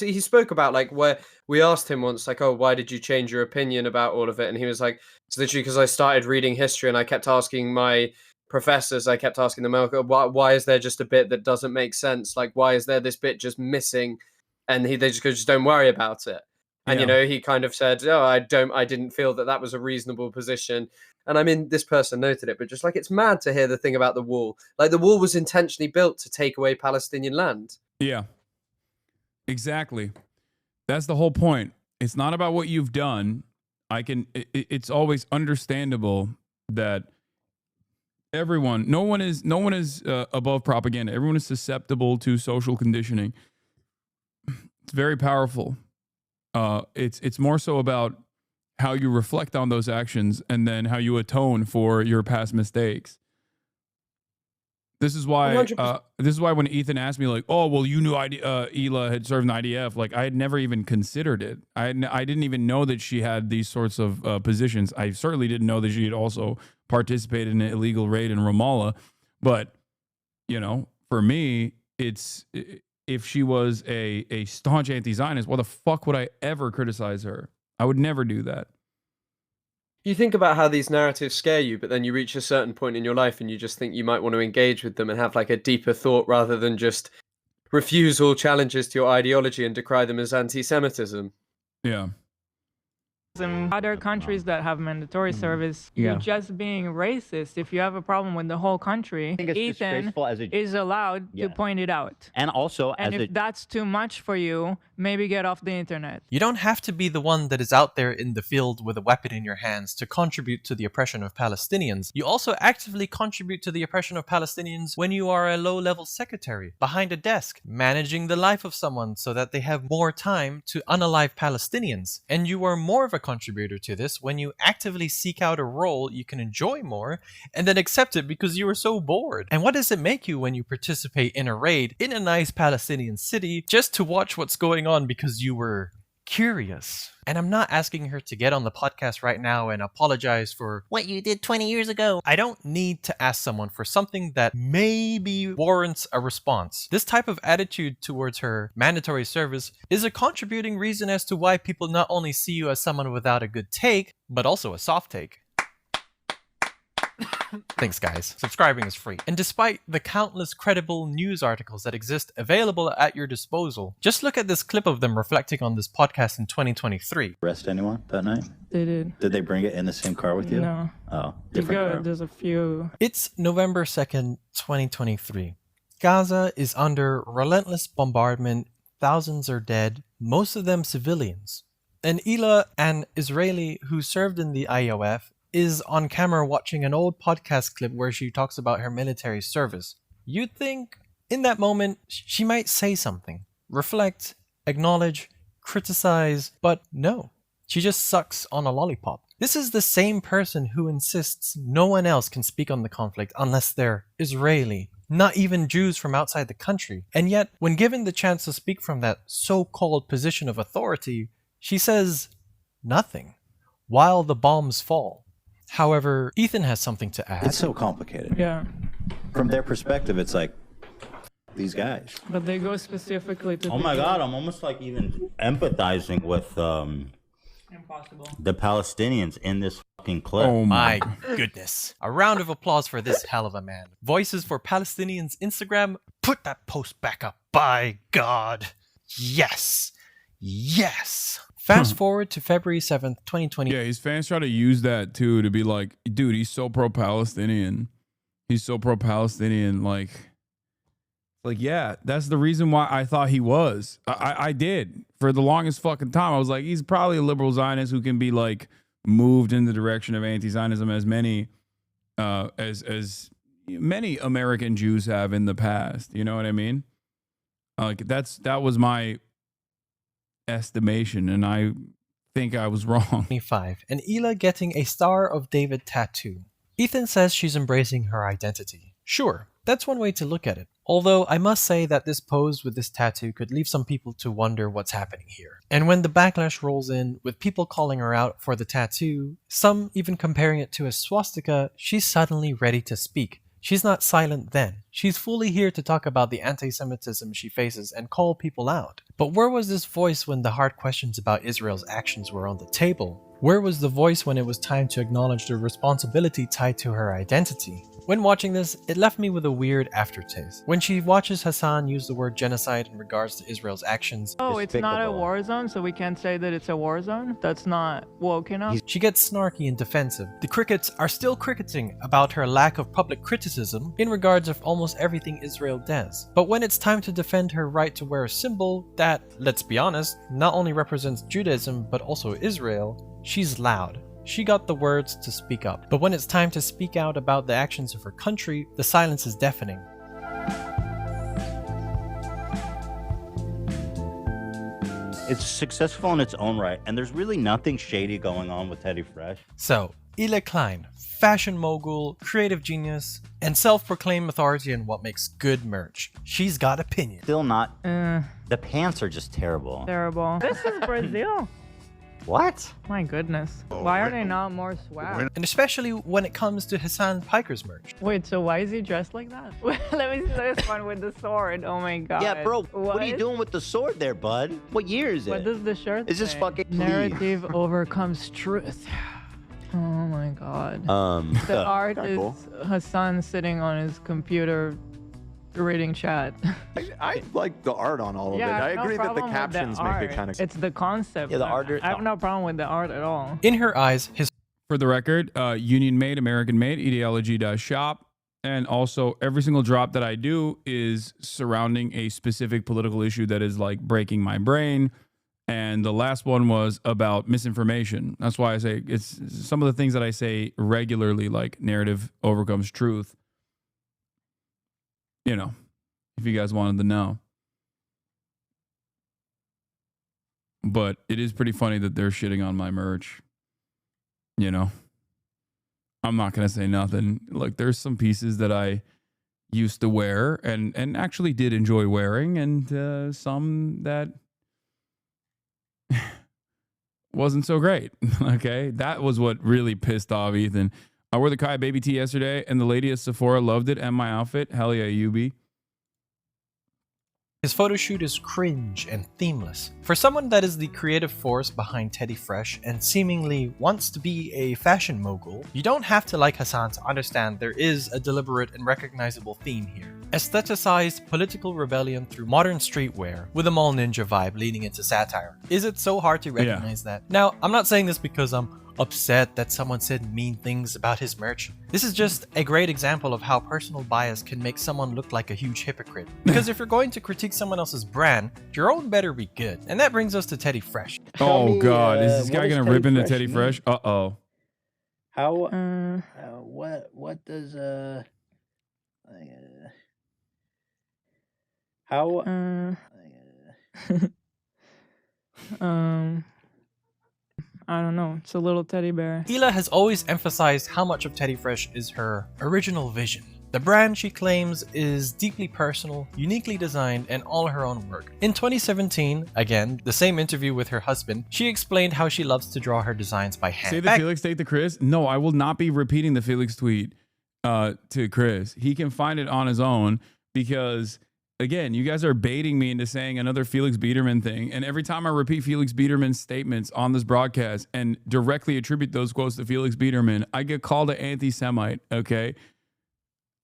Speaker 20: he spoke about, like, where we asked him once, like, oh, why did you change your opinion about all of it? And he was like, it's literally because I started reading history and I kept asking my professors, I kept asking them, why is there just a bit that doesn't make sense? Like, why is there this bit just missing? And they just don't worry about it. And, he kind of said, oh, I didn't feel that was a reasonable position. And I mean, this person noted it, but just like, it's mad to hear the thing about the wall. Like, the wall was intentionally built to take away Palestinian land.
Speaker 3: Yeah, exactly. That's the whole point. It's not about what you've done. It's always understandable that no one is above propaganda. Everyone is susceptible to social conditioning. It's very powerful. It's more so about how you reflect on those actions and then how you atone for your past mistakes. This is why when Ethan asked me, like, oh, well, you knew Hila had served in IDF. Like, I had never even considered it. I didn't even know that she had these sorts of positions. I certainly didn't know that she had also participated in an illegal raid in Ramallah. But, for me, if she was a staunch anti-Zionist, why the fuck would I ever criticize her? I would never do that.
Speaker 20: You think about how these narratives scare you, but then you reach a certain point in your life and you just think you might want to engage with them and have like a deeper thought rather than just refuse all challenges to your ideology and decry them as anti-Semitism.
Speaker 3: Yeah.
Speaker 23: In other countries that have mandatory service, you're just being racist. If you have a problem with the whole country, Ethan is allowed to point it out.
Speaker 22: And also,
Speaker 23: if that's too much for you, maybe get off the internet.
Speaker 21: You don't have to be the one that is out there in the field with a weapon in your hands to contribute to the oppression of Palestinians. You also actively contribute to the oppression of Palestinians when you are a low-level secretary behind a desk, managing the life of someone so that they have more time to unalive Palestinians. And you are more of a contributor to this when you actively seek out a role you can enjoy more and then accept it because you were so bored. And what does it make you when you participate in a raid in a nice Palestinian city just to watch what's going on because you were curious? And I'm not asking her to get on the podcast right now and apologize for what you did 20 years ago. I don't need to ask someone for something that maybe warrants a response. This type of attitude towards her mandatory service is a contributing reason as to why people not only see you as someone without a good take, but also a soft take. Thanks, guys. Subscribing is free. And despite the countless credible news articles that exist available at your disposal, just look at this clip of them reflecting on this podcast in 2023.
Speaker 22: Arrest anyone that night?
Speaker 23: They did.
Speaker 22: Did they bring it in the same car with you?
Speaker 23: No.
Speaker 22: Oh, different car.
Speaker 23: There's a few.
Speaker 21: It's November 2nd, 2023. Gaza is under relentless bombardment. Thousands are dead, most of them civilians. And Hila, an Israeli who served in the IOF, is on camera watching an old podcast clip where she talks about her military service. You'd think in that moment she might say something, reflect, acknowledge, criticize, but no, she just sucks on a lollipop. This is the same person who insists no one else can speak on the conflict unless they're Israeli, not even Jews from outside the country. And yet, when given the chance to speak from that so-called position of authority, she says nothing while the bombs fall. However, Ethan has something to add.
Speaker 22: It's so complicated.
Speaker 23: Yeah.
Speaker 22: From their perspective, it's like these guys.
Speaker 23: But they go specifically to.
Speaker 22: Oh my God, I'm almost like even empathizing with the Palestinians in this fucking clip.
Speaker 21: Oh my goodness. A round of applause for this hell of a man. Voices for Palestinians Instagram Put that post back up. By God. Yes. Yes. Fast forward to February 7th, 2020.
Speaker 3: Yeah, his fans try to use that too to be like, dude, he's so pro-Palestinian. He's so pro-Palestinian. Like, yeah, that's the reason why I thought he was. I did. For the longest fucking time, I was like, he's probably a liberal Zionist who can be like moved in the direction of anti-Zionism as many as many American Jews have in the past. You know what I mean? Like that was my estimation, and I think I was wrong.
Speaker 21: 25, and Hila getting a Star of David tattoo. Ethan says she's embracing her identity. Sure, that's one way to look at it. Although I must say that this pose with this tattoo could leave some people to wonder what's happening here. And when the backlash rolls in, with people calling her out for the tattoo, some even comparing it to a swastika, she's suddenly ready to speak. She's not silent then. She's fully here to talk about the anti-Semitism she faces and call people out. But where was this voice when the hard questions about Israel's actions were on the table? Where was the voice when it was time to acknowledge the responsibility tied to her identity? When watching this, it left me with a weird aftertaste. When she watches Hasan use the word genocide in regards to Israel's actions,
Speaker 23: Oh, it's not a war zone, so we can't say that it's a war zone? That's not woke enough?
Speaker 21: she gets snarky and defensive. The crickets are still cricketing about her lack of public criticism in regards of almost everything Israel does. But when it's time to defend her right to wear a symbol that, let's be honest, not only represents Judaism but also Israel, she's loud. She got the words to speak up. But when it's time to speak out about the actions of her country, the silence is deafening.
Speaker 22: It's successful in its own right, and there's really nothing shady going on with Teddy Fresh.
Speaker 21: So, Hila Klein, fashion mogul, creative genius, and self-proclaimed authority in what makes good merch. She's got opinion.
Speaker 22: Still not. The pants are just terrible.
Speaker 23: Terrible. This is Brazil.
Speaker 22: What?
Speaker 23: My goodness. Why are they not more swag?
Speaker 21: And especially when it comes to Hasan Piker's merch.
Speaker 23: Wait, so why is he dressed like that? Let me see this one with the sword. Oh my god.
Speaker 22: Yeah, bro, what are you doing with the sword there, bud? What year is it?
Speaker 23: What does the shirt
Speaker 22: Is this
Speaker 23: say?
Speaker 22: fucking
Speaker 23: Narrative overcomes truth. Oh my god. The art is
Speaker 11: cool.
Speaker 23: Hasan sitting on his computer reading chat.
Speaker 11: I like the art on all of it.
Speaker 23: Yeah,
Speaker 11: I
Speaker 23: no
Speaker 11: agree that the
Speaker 23: problem with
Speaker 11: captions make
Speaker 23: art.
Speaker 11: it kind of.
Speaker 23: It's the concept.
Speaker 22: Yeah, the art.
Speaker 23: I have no problem with the art at all.
Speaker 21: In her eyes, his
Speaker 3: For the record, Union made, American made, ideology.shop. And also every single drop that I do is surrounding a specific political issue that is like breaking my brain. And the last one was about misinformation. That's why I say it's some of the things that I say regularly, like narrative overcomes truth. You know, if you guys wanted to know. But it is pretty funny that they're shitting on my merch. You know, I'm not going to say nothing. Look, there's some pieces that I used to wear and actually did enjoy wearing, and some that wasn't so great. Okay, that was what really pissed off Ethan. I wore the Kai baby tee yesterday, and the lady at Sephora loved it and my outfit. Hell yeah, you be.
Speaker 21: His photo shoot is cringe and themeless. For someone that is the creative force behind Teddy Fresh and seemingly wants to be a fashion mogul, you don't have to like Hasan to understand there is a deliberate and recognizable theme here. Aestheticized political rebellion through modern streetwear with a mall ninja vibe leaning into satire. Is it so hard to recognize that? Now, I'm not saying this because I'm upset that someone said mean things about his merch. This is just a great example of how personal bias can make someone look like a huge hypocrite. Because if you're going to critique someone else's brand, your own better be good. And that brings us to Teddy Fresh.
Speaker 3: Oh God, is this guy gonna rip into Teddy Fresh? Uh-oh.
Speaker 15: How what does how
Speaker 23: I don't know. It's a little teddy bear.
Speaker 21: Hila has always emphasized how much of Teddy Fresh is her original vision. The brand, she claims, is deeply personal, uniquely designed, and all her own work. In 2017, again, the same interview with her husband, she explained how she loves to draw her designs by hand.
Speaker 3: Say the Felix take to Chris? No, I will not be repeating the Felix tweet to Chris. He can find it on his own because, again, you guys are baiting me into saying another Felix Biederman thing. And every time I repeat Felix Biederman's statements on this broadcast and directly attribute those quotes to Felix Biederman, I get called an anti-Semite, okay?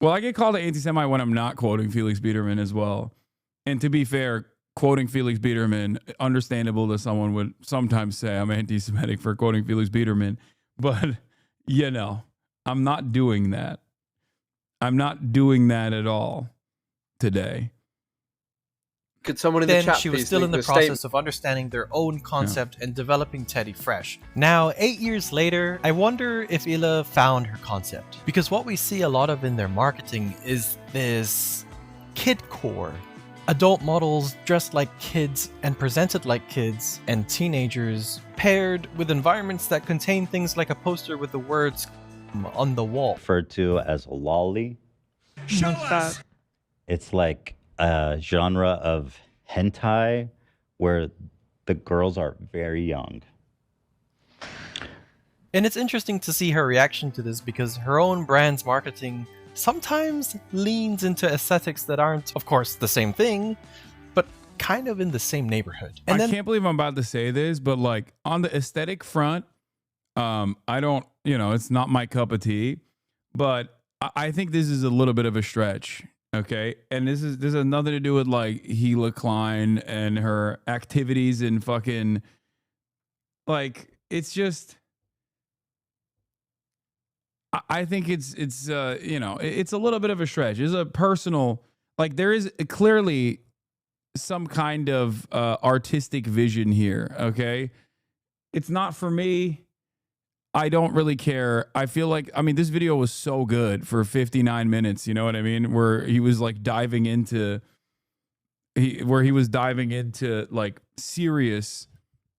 Speaker 3: Well, I get called an anti-Semite when I'm not quoting Felix Biederman as well. And to be fair, quoting Felix Biederman, understandable that someone would sometimes say I'm anti-Semitic for quoting Felix Biederman. But, you know, I'm not doing that. I'm not doing that at all today.
Speaker 20: Could someone in the
Speaker 21: Then
Speaker 20: chat
Speaker 21: she was
Speaker 20: please
Speaker 21: still in
Speaker 20: link
Speaker 21: the process of understanding their own concept and developing Teddy Fresh. Now, 8 years later, I wonder if Ila found her concept. Because what we see a lot of in their marketing is this kidcore. Adult models dressed like kids and presented like kids and teenagers, paired with environments that contain things like a poster with the words on the wall.
Speaker 22: Referred to as a lolly. It's like a genre of hentai where the girls are very young.
Speaker 21: And it's interesting to see her reaction to this because her own brand's marketing sometimes leans into aesthetics that aren't, of course, the same thing, but kind of in the same neighborhood. And
Speaker 3: I can't believe I'm about to say this, but like on the aesthetic front, I don't, you know, it's not my cup of tea, but I think this is a little bit of a stretch. Okay. And this has nothing to do with like Hila Klein and her activities and fucking like, it's just, I think it's you know, it's a little bit of a stretch. It's a personal, like there is clearly some kind of artistic vision here. Okay. It's not for me. I don't really care. I feel like, I mean, this video was so good for 59 minutes. You know what I mean? Where he was like diving into, like serious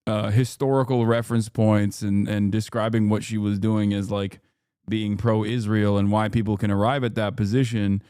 Speaker 3: historical reference points and describing what she was doing as like being pro-Israel and why people can arrive at that position.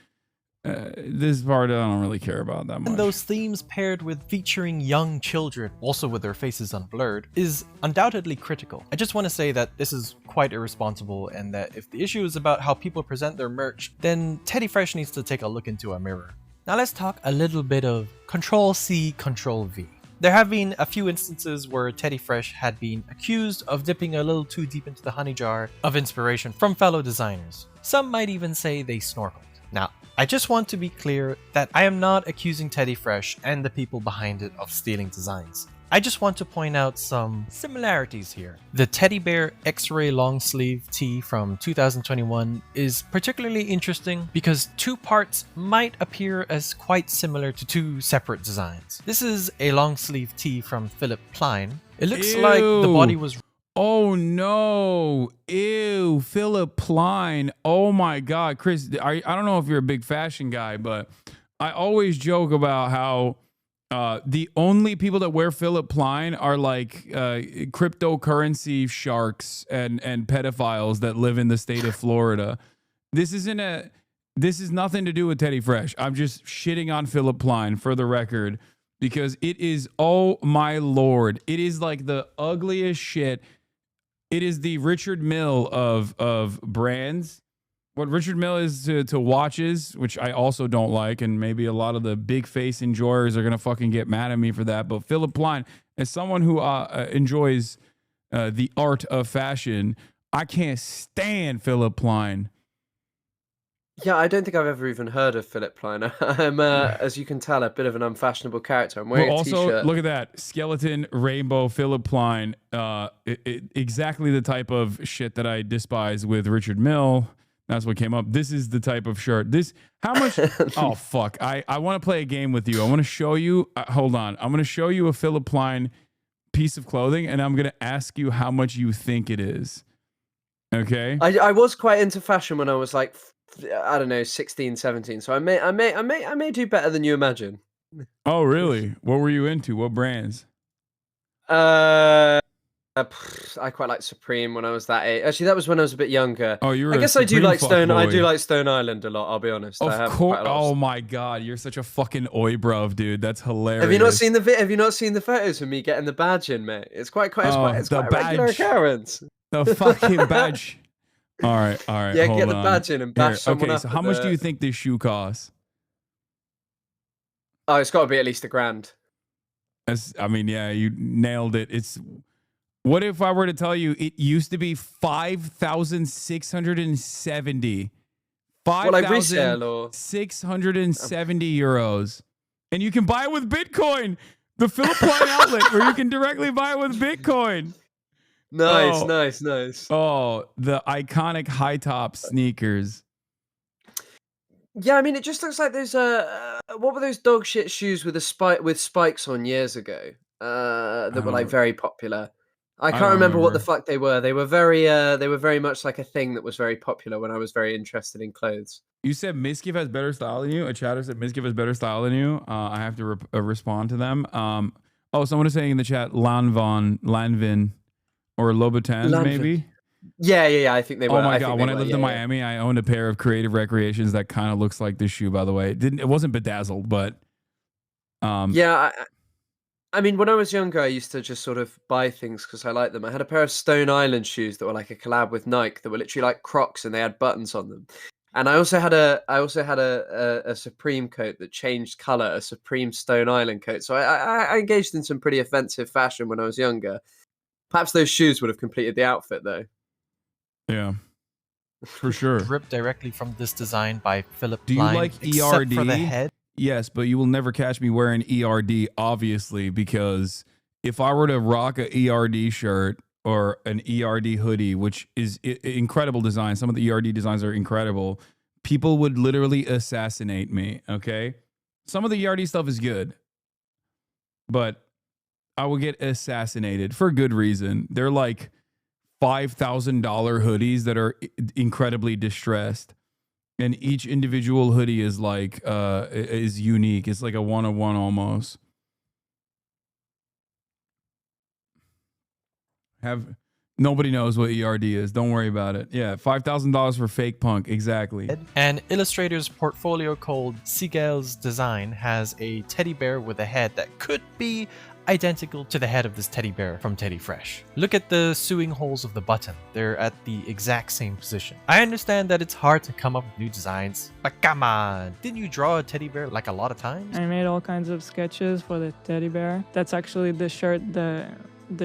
Speaker 3: This part I don't really care about that much.
Speaker 21: And those themes paired with featuring young children, also with their faces unblurred, is undoubtedly critical. I just want to say that this is quite irresponsible and that if the issue is about how people present their merch, then Teddy Fresh needs to take a look into a mirror. Now let's talk a little bit of Control-C, Control-V. There have been a few instances where Teddy Fresh had been accused of dipping a little too deep into the honey jar of inspiration from fellow designers. Some might even say they snorkeled. Now, I just want to be clear that I am not accusing Teddy Fresh and the people behind it of stealing designs. I just want to point out some similarities here. The Teddy Bear X-Ray long sleeve tee from 2021 is particularly interesting because two parts might appear as quite similar to two separate designs. This is a long sleeve tee from Philip Plein. It looks like the body was...
Speaker 3: Oh no. Ew, Philip Plein. Oh my God. Chris, I don't know if you're a big fashion guy, but I always joke about how the only people that wear Philip Plein are like cryptocurrency sharks and pedophiles that live in the state of Florida. This is nothing to do with Teddy Fresh. I'm just shitting on Philip Plein for the record because it is, oh my Lord, it is like the ugliest shit. It is the Richard Mille of brands. What Richard Mille is to watches, which I also don't like, and maybe a lot of the big face enjoyers are gonna fucking get mad at me for that. But Philip Plein, as someone who enjoys the art of fashion, I can't stand Philip Plein.
Speaker 20: Yeah, I don't think I've ever even heard of Philip Plein. I'm, as you can tell, a bit of an unfashionable character. I'm wearing a t-shirt.
Speaker 3: Look at that skeleton rainbow Philip Plein. Exactly the type of shit that I despise with Richard Mille. That's what came up. This is the type of shirt. How much? Oh, fuck. I want to play a game with you. I want to show you. Hold on. I'm going to show you a Philip Plein piece of clothing, and I'm going to ask you how much you think it is. Okay?
Speaker 20: I was quite into fashion when I was like, I don't know, 16, 17. So I may do better than you imagine.
Speaker 3: Oh, really? What were you into? What brands?
Speaker 20: I quite liked Supreme when I was that age. Actually, that was when I was a bit younger.
Speaker 3: Oh, you were.
Speaker 20: I guess I do like Stone. I do like Stone Island a lot. I'll be honest.
Speaker 3: Of course. Oh my God, you're such a fucking oi bruv, dude. That's hilarious.
Speaker 20: Have you not seen the Have you not seen the photos of me getting the badge in, mate? It's quite a regular occurrence.
Speaker 3: The fucking badge. All right.
Speaker 20: Yeah,
Speaker 3: hold
Speaker 20: get the
Speaker 3: on.
Speaker 20: badge in and bash someone up.
Speaker 3: So how much do you think this shoe costs?
Speaker 20: Oh, it's got to be at least $1,000.
Speaker 3: I mean, yeah, you nailed it. What if I were to tell you it used to be 5,670?
Speaker 20: What, like resale or
Speaker 3: 5,670 euros. And you can buy it with Bitcoin. The Philip Klein outlet where you can directly buy it with Bitcoin.
Speaker 20: Nice,
Speaker 3: Oh.
Speaker 20: nice.
Speaker 3: Oh, the iconic high top sneakers.
Speaker 20: Yeah, I mean, it just looks like there's what were those dog shit shoes with spikes on years ago? That were like very popular. I can't remember what the fuck they were. They were very much like a thing that was very popular when I was very interested in clothes.
Speaker 3: You said Miskiv has better style than you. A chatter said Miskiv has better style than you. I have to respond to them. Someone is saying in the chat Lanvin or Louboutins maybe.
Speaker 20: Yeah. I think they were.
Speaker 3: Oh my god! When I lived in Miami, I owned a pair of Creative Recreations that kind of looks like this shoe. By the way, it wasn't bedazzled, but
Speaker 20: yeah. I mean, when I was younger, I used to just sort of buy things because I liked them. I had a pair of Stone Island shoes that were like a collab with Nike that were literally like Crocs and they had buttons on them. And I also had a Supreme coat that changed color, a Supreme Stone Island coat. So I engaged in some pretty offensive fashion when I was younger. Perhaps those shoes would have completed the outfit, though.
Speaker 3: Yeah, for sure.
Speaker 21: Ripped directly from this design by Philip
Speaker 3: Do you
Speaker 21: Klein,
Speaker 3: like
Speaker 21: except
Speaker 3: ERD?
Speaker 21: for the head.
Speaker 3: Yes, but you will never catch me wearing ERD, obviously, because if I were to rock a ERD shirt or an ERD hoodie, which is incredible design, some of the ERD designs are incredible, people would literally assassinate me, okay? Some of the ERD stuff is good, but I would get assassinated for good reason. They're like $5,000 hoodies that are incredibly distressed. And each individual hoodie is like is unique. It's like a one-of-one almost. Nobody knows what ERD is. Don't worry about it. Yeah, $5,000 for fake punk. Exactly.
Speaker 21: An illustrator's portfolio called Siegel's Design has a teddy bear with a head that could be identical to the head of this teddy bear from Teddy Fresh. Look at the sewing holes of the button. They're at the exact same position. I understand that it's hard to come up with new designs, but come on, didn't you draw a teddy bear like a lot of times?
Speaker 23: I made all kinds of sketches for the teddy bear. That's actually the shirt, the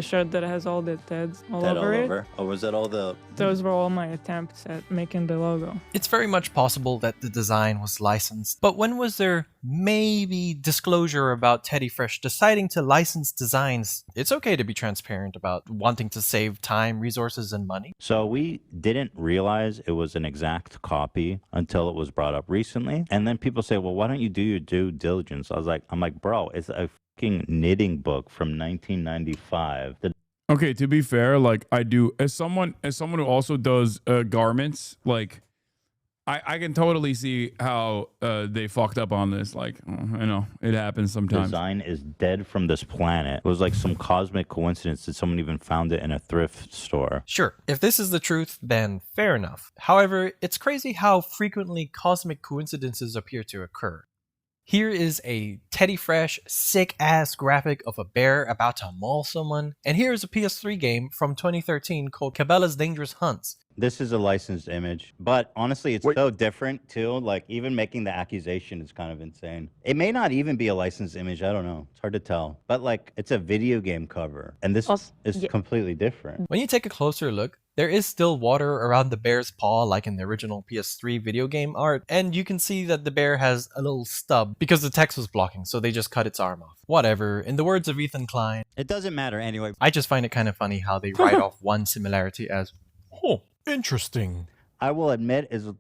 Speaker 23: shirt that has all the Teds all over it.
Speaker 14: Oh, was that all the...
Speaker 23: Those were all my attempts at making the logo.
Speaker 21: It's very much possible that the design was licensed, but when was there maybe disclosure about Teddy Fresh deciding to license designs? It's okay to be transparent about wanting to save time, resources, and money.
Speaker 22: So we didn't realize it was an exact copy until it was brought up recently. And then people say, well, why don't you do your due diligence? I'm like, bro, it's a fucking knitting book from 1995.
Speaker 3: Okay, to be fair, like I do, as someone who also does garments, like I can totally see how they fucked up on this. Like, I know it happens sometimes.
Speaker 22: Design is dead from this planet. It was like some cosmic coincidence that someone even found it in a thrift store.
Speaker 21: Sure, if this is the truth, then fair enough. However, it's crazy how frequently cosmic coincidences appear to occur. Here is a Teddy Fresh sick-ass graphic of a bear about to maul someone, and here is a PS3 game from 2013 called Cabela's Dangerous Hunts.
Speaker 22: This is a licensed image, but honestly, it's so different too. Like even making the accusation is kind of insane. It may not even be a licensed image. I don't know. It's hard to tell. But like, it's a video game cover, and this is completely different.
Speaker 21: When you take a closer look, there is still water around the bear's paw like in the original PS3 video game art, and you can see that the bear has a little stub because the text was blocking, so they just cut its arm off. Whatever, in the words of Ethan Klein,
Speaker 22: it doesn't matter anyway.
Speaker 21: I just find it kind of funny how they write off one similarity as, oh, interesting.
Speaker 22: I will admit is a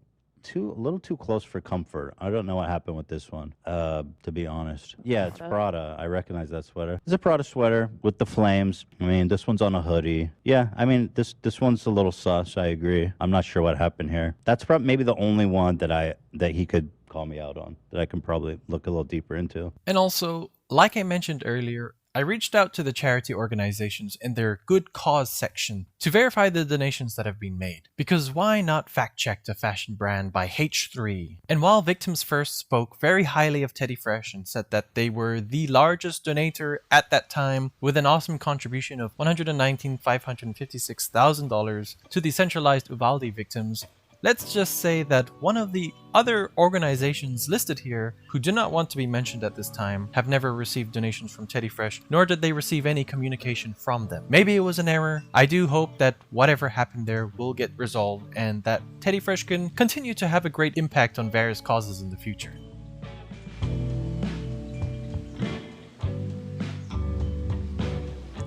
Speaker 22: little too close for comfort. I don't know what happened with this one, to be honest. Yeah, it's Prada. I recognize that sweater. It's a Prada sweater with the flames. I mean, this one's on a hoodie. Yeah, I mean, this one's a little sus. I agree. I'm not sure what happened here. That's probably maybe the only one that he could call me out on, that I can probably look a little deeper into.
Speaker 21: And also, like I mentioned earlier, I reached out to the charity organizations in their Good Cause section to verify the donations that have been made. Because why not fact check the fashion brand by H3? And while Victims First spoke very highly of Teddy Fresh and said that they were the largest donator at that time with an awesome contribution of $119,556,000 to the centralized Uvalde victims, Let's just say that one of the other organizations listed here, who do not want to be mentioned at this time, have never received donations from Teddy Fresh, nor did they receive any communication from them. Maybe it was an error. I do hope that whatever happened there will get resolved and that Teddy Fresh can continue to have a great impact on various causes in the future.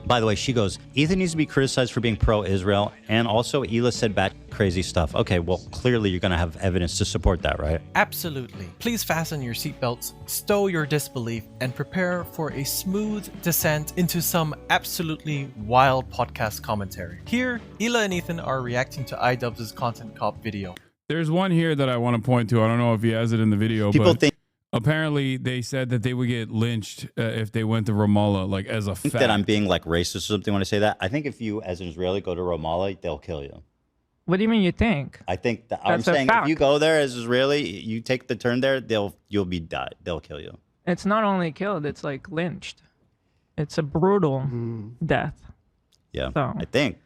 Speaker 22: By the way, she goes, Ethan needs to be criticized for being pro-Israel, and also Hila said bad crazy stuff. Okay, well, clearly you're going to have evidence to support that, right?
Speaker 21: Absolutely. Please fasten your seatbelts, stow your disbelief, and prepare for a smooth descent into some absolutely wild podcast commentary. Here, Hila and Ethan are reacting to iDubbbz's Content Cop video.
Speaker 3: There's one here that I want to point to. I don't know if he has it in the video, but apparently they said that they would get lynched if they went to Ramallah, like as a
Speaker 22: I think
Speaker 3: fact.
Speaker 22: that I'm being like racist or something when I say that. I think if you, as an Israeli, go to Ramallah, they'll kill you.
Speaker 23: What do you mean you think?
Speaker 22: I think that I'm
Speaker 23: That's a
Speaker 22: saying if
Speaker 23: fact.
Speaker 22: you go there as Israeli, you take the turn there, you'll be died. They'll kill you.
Speaker 23: It's not only killed, it's like lynched. It's a brutal death.
Speaker 22: Yeah,
Speaker 23: So.
Speaker 22: I think.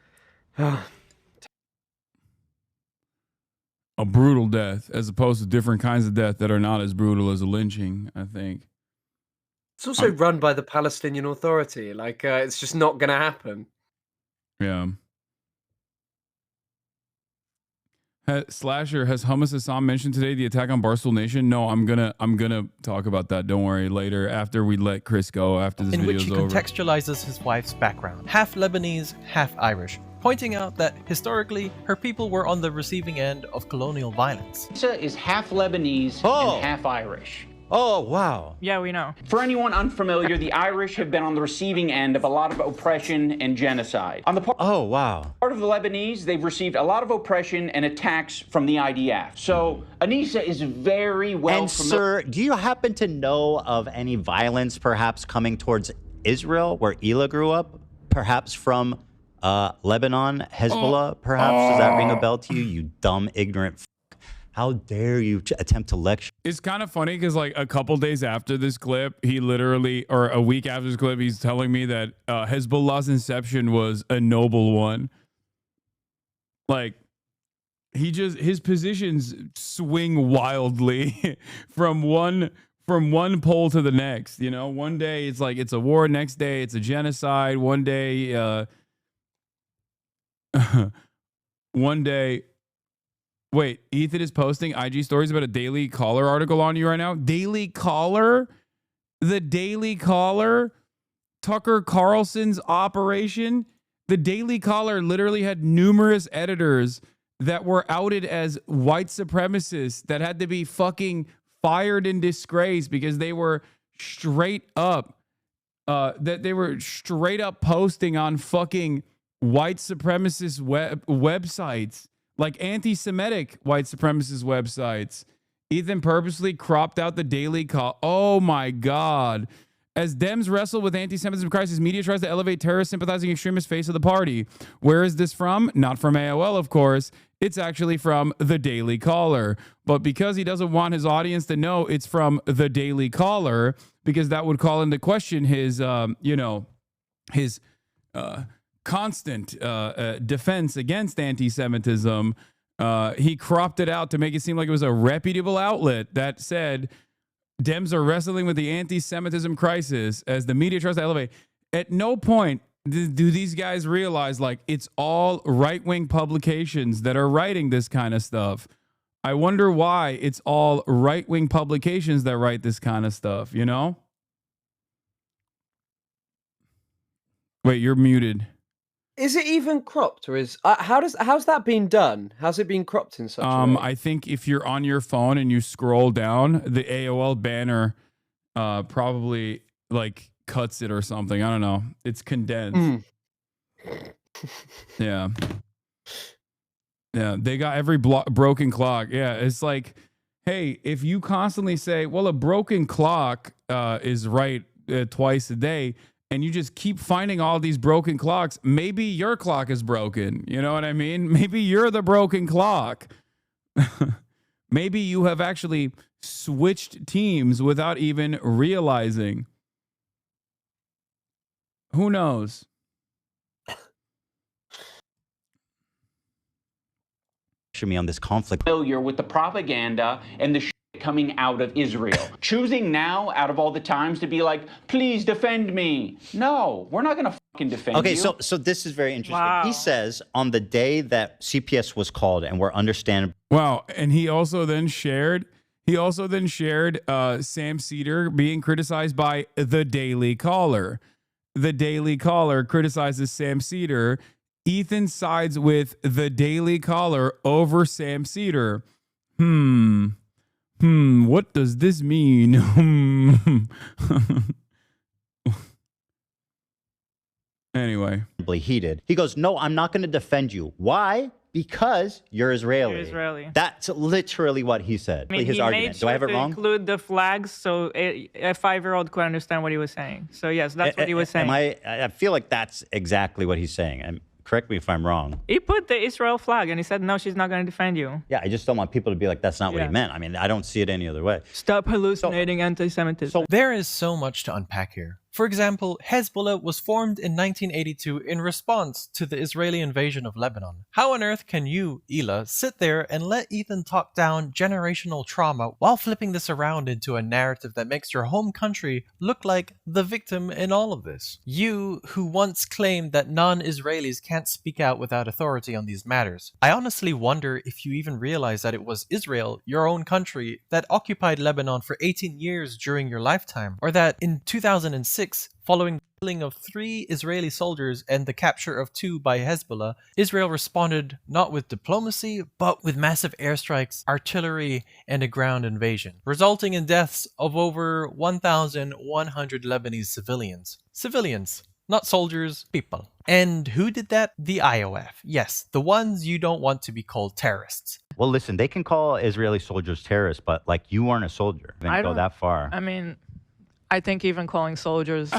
Speaker 3: A brutal death, as opposed to different kinds of death that are not as brutal as a lynching, I think.
Speaker 20: It's also run by the Palestinian Authority. Like, it's just not going to happen.
Speaker 3: Yeah. Slasher, has Hummus Hassan mentioned today the attack on Barstool Nation? No, I'm gonna talk about that. Don't worry, later after we let Chris go after this
Speaker 21: In which
Speaker 3: video's
Speaker 21: he
Speaker 3: over.
Speaker 21: contextualizes his wife's background, half Lebanese, half Irish, pointing out that historically her people were on the receiving end of colonial violence.
Speaker 17: Lisa is half Lebanese and half Irish.
Speaker 22: Oh, wow.
Speaker 23: Yeah, we know.
Speaker 17: For anyone unfamiliar, the Irish have been on the receiving end of a lot of oppression and genocide. On the part
Speaker 22: of
Speaker 17: the Lebanese, they've received a lot of oppression and attacks from the IDF. So Anissa is very well
Speaker 22: And
Speaker 17: familiar.
Speaker 22: sir, do you happen to know of any violence perhaps coming towards Israel, where Hila grew up? Perhaps from Lebanon, Hezbollah, perhaps? Does that ring a bell to you, you dumb, ignorant f***? How dare you attempt to lecture?
Speaker 3: It's kind of funny because like a couple days after this clip, he literally, or a week after this clip, he's telling me that Hezbollah's inception was a noble one. Like, his positions swing wildly from one pole to the next. You know, one day it's like it's a war, next day it's a genocide. One day, one day. Wait, Ethan is posting IG stories about a Daily Caller article on you right now. Daily Caller? The Daily Caller? Tucker Carlson's operation? The Daily Caller literally had numerous editors that were outed as white supremacists that had to be fucking fired and disgraced because they were straight up posting on fucking white supremacist websites. Like anti-Semitic white supremacist websites. Ethan purposely cropped out the Daily Call. Oh my God. As Dems wrestle with anti-Semitism crisis, media tries to elevate terrorist sympathizing extremist face of the party. Where is this from? Not from AOL, of course. It's actually from the Daily Caller. But because he doesn't want his audience to know it's from the Daily Caller, because that would call into question his, constant defense against anti-Semitism, he cropped it out to make it seem like it was a reputable outlet that said Dems are wrestling with the anti-Semitism crisis as the media tries to elevate. At no point do these guys realize like it's all right-wing publications that are writing this kind of stuff. I wonder why it's all right-wing publications that write this kind of stuff, you know? Wait, you're muted.
Speaker 20: Is it even cropped, or is how's that been done? How's it been cropped in such a way?
Speaker 3: I think if you're on your phone and you scroll down, the AOL banner probably like cuts it or something. I don't know. It's condensed. Yeah. Yeah, they got every broken clock. Yeah, it's like, hey, if you constantly say, well, a broken clock is right twice a day, and you just keep finding all these broken clocks, maybe your clock is broken. You know what I mean? Maybe you're the broken clock. Maybe you have actually switched teams without even realizing. Who knows?
Speaker 22: me on this conflict.
Speaker 17: Familiar with the propaganda and the shit coming out of Israel. Choosing now, out of all the times, to be like, please defend me. No, we're not going to fucking defend you.
Speaker 22: Okay, so this is very interesting. He says on the day that CPS was called and we're understandable.
Speaker 3: Wow, and he also then shared Sam Cedar being criticized by the Daily Caller. The Daily Caller criticizes Sam Cedar. Ethan sides with the Daily Caller over Sam Cedar. What does this mean? Anyway.
Speaker 22: Heated. He goes, no, I'm not going to defend you. Why? Because you're Israeli.
Speaker 23: You're Israeli.
Speaker 22: That's literally what he said.
Speaker 23: I mean,
Speaker 22: His
Speaker 23: he
Speaker 22: argument.
Speaker 23: made
Speaker 22: Do
Speaker 23: sure
Speaker 22: I have it
Speaker 23: to
Speaker 22: wrong?
Speaker 23: include the flags so a 5-year-old could understand what he was saying. So yes, that's what he was saying.
Speaker 22: I feel like that's exactly what he's saying. And correct me if I'm wrong.
Speaker 23: He put the Israel flag and he said, no, she's not going to defend you.
Speaker 22: Yeah, I just don't want people to be like, that's not what he meant. I mean, I don't see it any other way.
Speaker 23: Stop hallucinating anti-Semitism.
Speaker 21: There is so much to unpack here. For example, Hezbollah was formed in 1982 in response to the Israeli invasion of Lebanon. How on earth can you, Ela, sit there and let Ethan talk down generational trauma while flipping this around into a narrative that makes your home country look like the victim in all of this? You, who once claimed that non-Israelis can't speak out without authority on these matters. I honestly wonder if you even realize that it was Israel, your own country, that occupied Lebanon for 18 years during your lifetime, or that in 2006, following the killing of 3 Israeli soldiers and the capture of 2 by Hezbollah, Israel responded not with diplomacy, but with massive airstrikes, artillery, and a ground invasion, resulting in deaths of over 1,100 Lebanese civilians. Civilians, not soldiers, people. And who did that? The IOF. Yes, the ones you don't want to be called terrorists.
Speaker 22: Well, listen, they can call Israeli soldiers terrorists, but like you weren't a soldier. They didn't go that far.
Speaker 23: I mean, I think even calling soldiers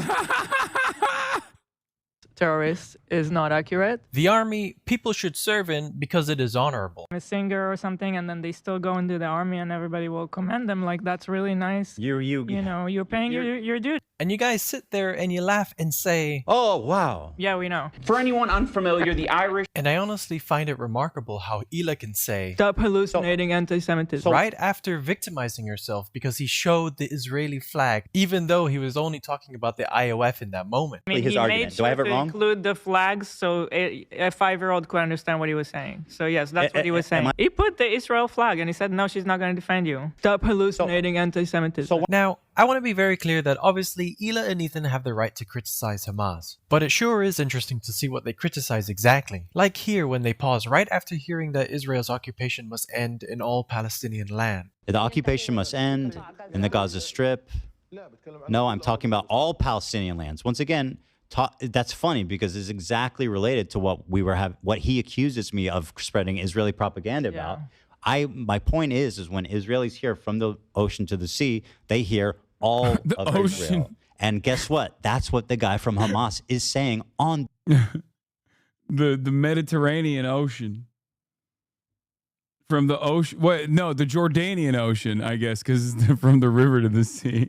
Speaker 23: terrorists is not accurate.
Speaker 21: The army, people should serve in because it is honorable.
Speaker 23: A singer or something, and then they still go into the army and everybody will commend them. Like, that's really nice. You know, you're paying your duty.
Speaker 21: And you guys sit there and you laugh and say,
Speaker 22: oh, wow.
Speaker 23: Yeah, we know.
Speaker 17: For anyone unfamiliar, the Irish...
Speaker 21: And I honestly find it remarkable how Ela can say,
Speaker 23: stop hallucinating anti-Semitism.
Speaker 21: Right after victimizing herself because he showed the Israeli flag, even though he was only talking about the IOF in that moment.
Speaker 23: I mean,
Speaker 22: His
Speaker 23: he
Speaker 22: argument.
Speaker 23: made
Speaker 22: Do I have
Speaker 23: sure
Speaker 22: it
Speaker 23: to
Speaker 22: wrong?
Speaker 23: include the flags so a 5-year-old could understand what he was saying. So yes, that's what he was saying. He put the Israel flag and he said, no, she's not going to defend you. Stop hallucinating anti-Semitism.
Speaker 21: Now, I want to be very clear that obviously Ela and Ethan have the right to criticize Hamas. But it sure is interesting to see what they criticize exactly. Like here when they pause right after hearing that Israel's occupation must end in all Palestinian land.
Speaker 22: The occupation must end in the Gaza Strip. No, I'm talking about all Palestinian lands. Once again, that's funny because it's exactly related to what what he accuses me of spreading Israeli propaganda about. My point is when Israelis hear from the ocean to the sea, they hear all of Israel. And guess what? That's what the guy from Hamas is saying on
Speaker 3: the Mediterranean Ocean. From the ocean, the Jordanian Ocean, I guess, because it's from the river to the sea.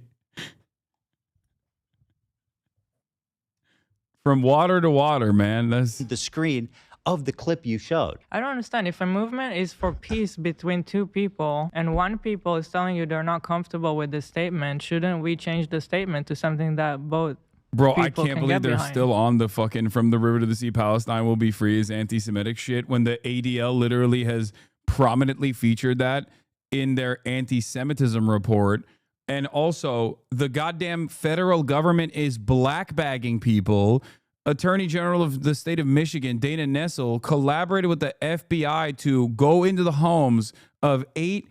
Speaker 3: From water to water, man. That's
Speaker 22: the screen of the clip you showed.
Speaker 23: I don't understand. If a movement is for peace between 2 people and one people is telling you they're not comfortable with the statement, shouldn't we change the statement to something that both
Speaker 3: Bro,
Speaker 23: people
Speaker 3: I can't
Speaker 23: can
Speaker 3: believe
Speaker 23: get
Speaker 3: they're
Speaker 23: behind?
Speaker 3: still on the fucking from the river to the sea, Palestine will be free as anti-Semitic shit when the ADL literally has prominently featured that in their anti-Semitism report. And also, the goddamn federal government is black-bagging people. Attorney General of the state of Michigan, Dana Nessel, collaborated with the FBI to go into the homes of 8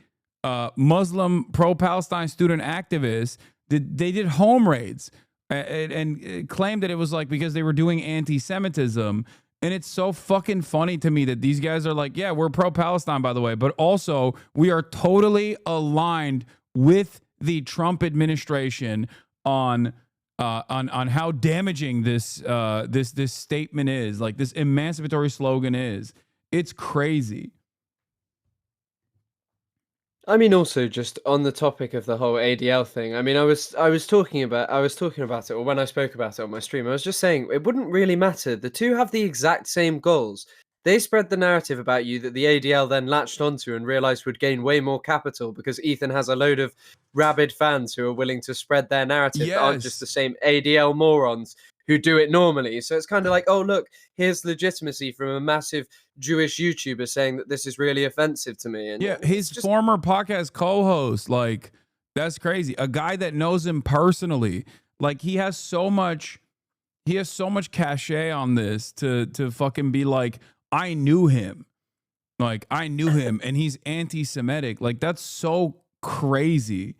Speaker 3: Muslim pro-Palestine student activists. They did home raids and claimed that it was like because they were doing anti-Semitism. And it's so fucking funny to me that these guys are like, yeah, we're pro-Palestine, by the way, but also we are totally aligned with the Trump administration on how damaging this statement is, like this emancipatory slogan is. It's crazy.
Speaker 20: I mean, also just on the topic of the whole ADL thing. I mean, I was talking about it, or when I spoke about it on my stream, I was just saying it wouldn't really matter. The two have the exact same goals. They spread the narrative about you that the ADL then latched onto and realized would gain way more capital because Ethan has a load of rabid fans who are willing to spread their narrative that aren't just the same ADL morons who do it normally. So it's kind of like, oh, look, here's legitimacy from a massive Jewish YouTuber saying that this is really offensive to me. And
Speaker 3: yeah, his former podcast co-host, like, that's crazy. A guy that knows him personally, like, he has so much cachet on this to fucking be like, I knew him. Like, I knew him, and he's anti-Semitic. Like, that's so crazy.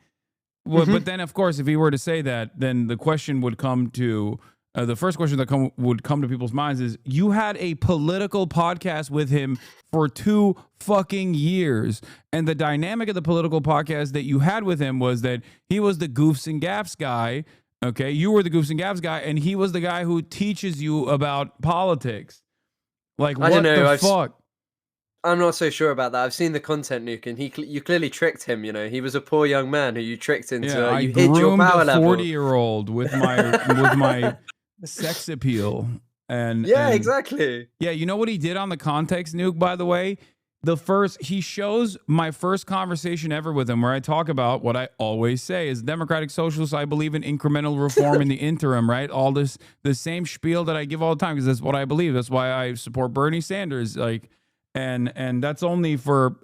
Speaker 3: Well, but then, of course, if he were to say that, then the question would come to the first question that would come to people's minds is, you had a political podcast with him for 2 fucking years, and the dynamic of the political podcast that you had with him was that he was the goofs and gaffs guy. Okay, you were the goofs and gaffs guy, and he was the guy who teaches you about politics. Like, what the fuck?
Speaker 20: I'm not so sure about that. I've seen the content, Nuke, and you clearly tricked him. You know, he was a poor young man who you tricked into.
Speaker 3: I
Speaker 20: you hid your power level.
Speaker 3: 40-year-old with my sex appeal, and
Speaker 20: exactly.
Speaker 3: Yeah, you know what he did on the context, Nuke? By the way, he shows my first conversation ever with him, where I talk about what I always say is Democratic Socialists. I believe in incremental reform in the interim, right? All this, the same spiel that I give all the time, because that's what I believe. That's why I support Bernie Sanders. Like. And that's only for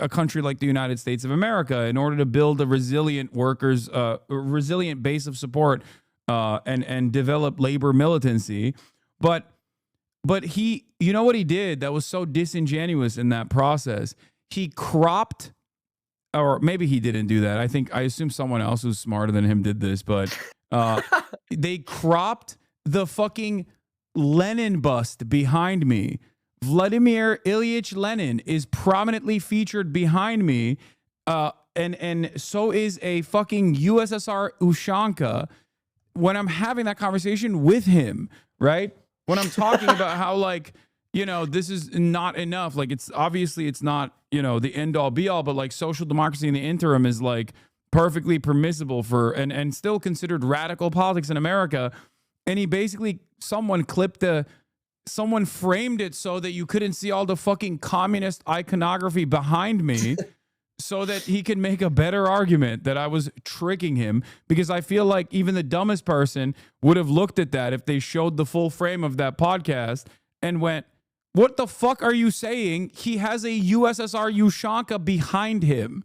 Speaker 3: a country like the United States of America, in order to build a resilient resilient base of support, and develop labor militancy. But he, you know what he did that was so disingenuous in that process? He cropped, or maybe he didn't do that. I assume someone else who's smarter than him did this, but they cropped the fucking Lenin bust behind me. Vladimir Ilyich Lenin is prominently featured behind me, and so is a fucking USSR Ushanka when I'm having that conversation with him, right? When I'm talking about how, like, you know, this is not enough. Like, it's obviously it's not, you know, the end all be all, but like social democracy in the interim is like perfectly permissible for and still considered radical politics in America. And he basically, someone framed it so that you couldn't see all the fucking communist iconography behind me so that he could make a better argument that I was tricking him, because I feel like even the dumbest person would have looked at that if they showed the full frame of that podcast and went, what the fuck are you saying? He has a USSR Ushanka behind him.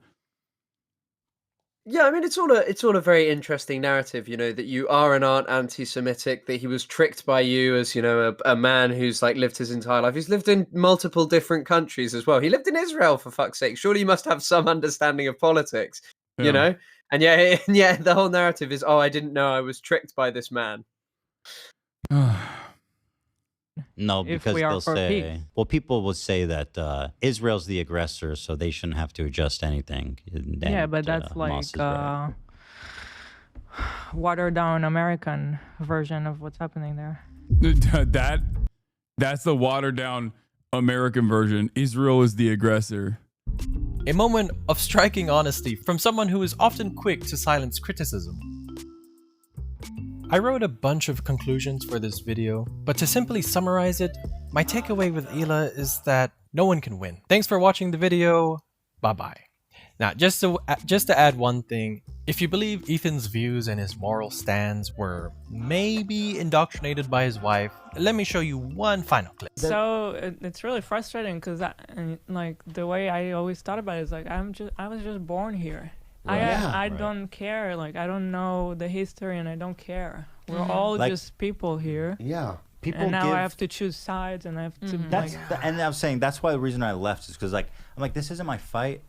Speaker 20: Yeah, I mean, it's all a very interesting narrative, you know, that you are and aren't anti-Semitic, that he was tricked by you as, you know, a man who's like lived his entire life. He's lived in multiple different countries as well. He lived in Israel, for fuck's sake. Surely you must have some understanding of politics, you know? And yeah, the whole narrative is, oh, I didn't know I was tricked by this man.
Speaker 22: No, because they'll say, well, people will say that Israel's the aggressor, so they shouldn't have to adjust anything.
Speaker 23: Yeah, but that's like watered down American version of what's happening there.
Speaker 3: That's the watered down American version. Israel is the aggressor.
Speaker 21: A moment of striking honesty from someone who is often quick to silence criticism. I wrote a bunch of conclusions for this video, but to simply summarize it, my takeaway with Ela is that no one can win. Thanks for watching the video. Bye-bye. Now, just to add one thing, if you believe Ethan's views and his moral stands were maybe indoctrinated by his wife, let me show you one final clip.
Speaker 23: So it's really frustrating because like the way I always thought about it is like I was just born here. I don't care. Like, I don't know the history and I don't care. We're all like, just people here.
Speaker 12: Yeah. People
Speaker 23: and now I have to choose sides and I have to
Speaker 22: and I was saying that's why the reason I left is because like I'm like, this isn't my fight.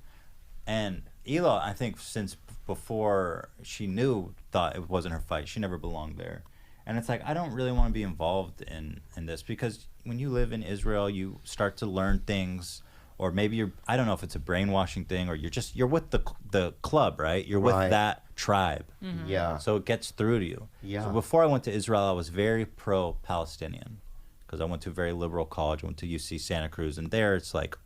Speaker 22: And Ela, I think since before she knew, thought it wasn't her fight. She never belonged there. And it's like, I don't really want to be involved in this, because when you live in Israel, you start to learn things. Or maybe I don't know if it's a brainwashing thing, or you're with the club, right? You're with that tribe.
Speaker 23: Mm-hmm.
Speaker 12: Yeah.
Speaker 22: So it gets through to you.
Speaker 12: Yeah.
Speaker 22: So before I went to Israel, I was very pro-Palestinian, because I went to a very liberal college. I went to UC Santa Cruz, and there it's like,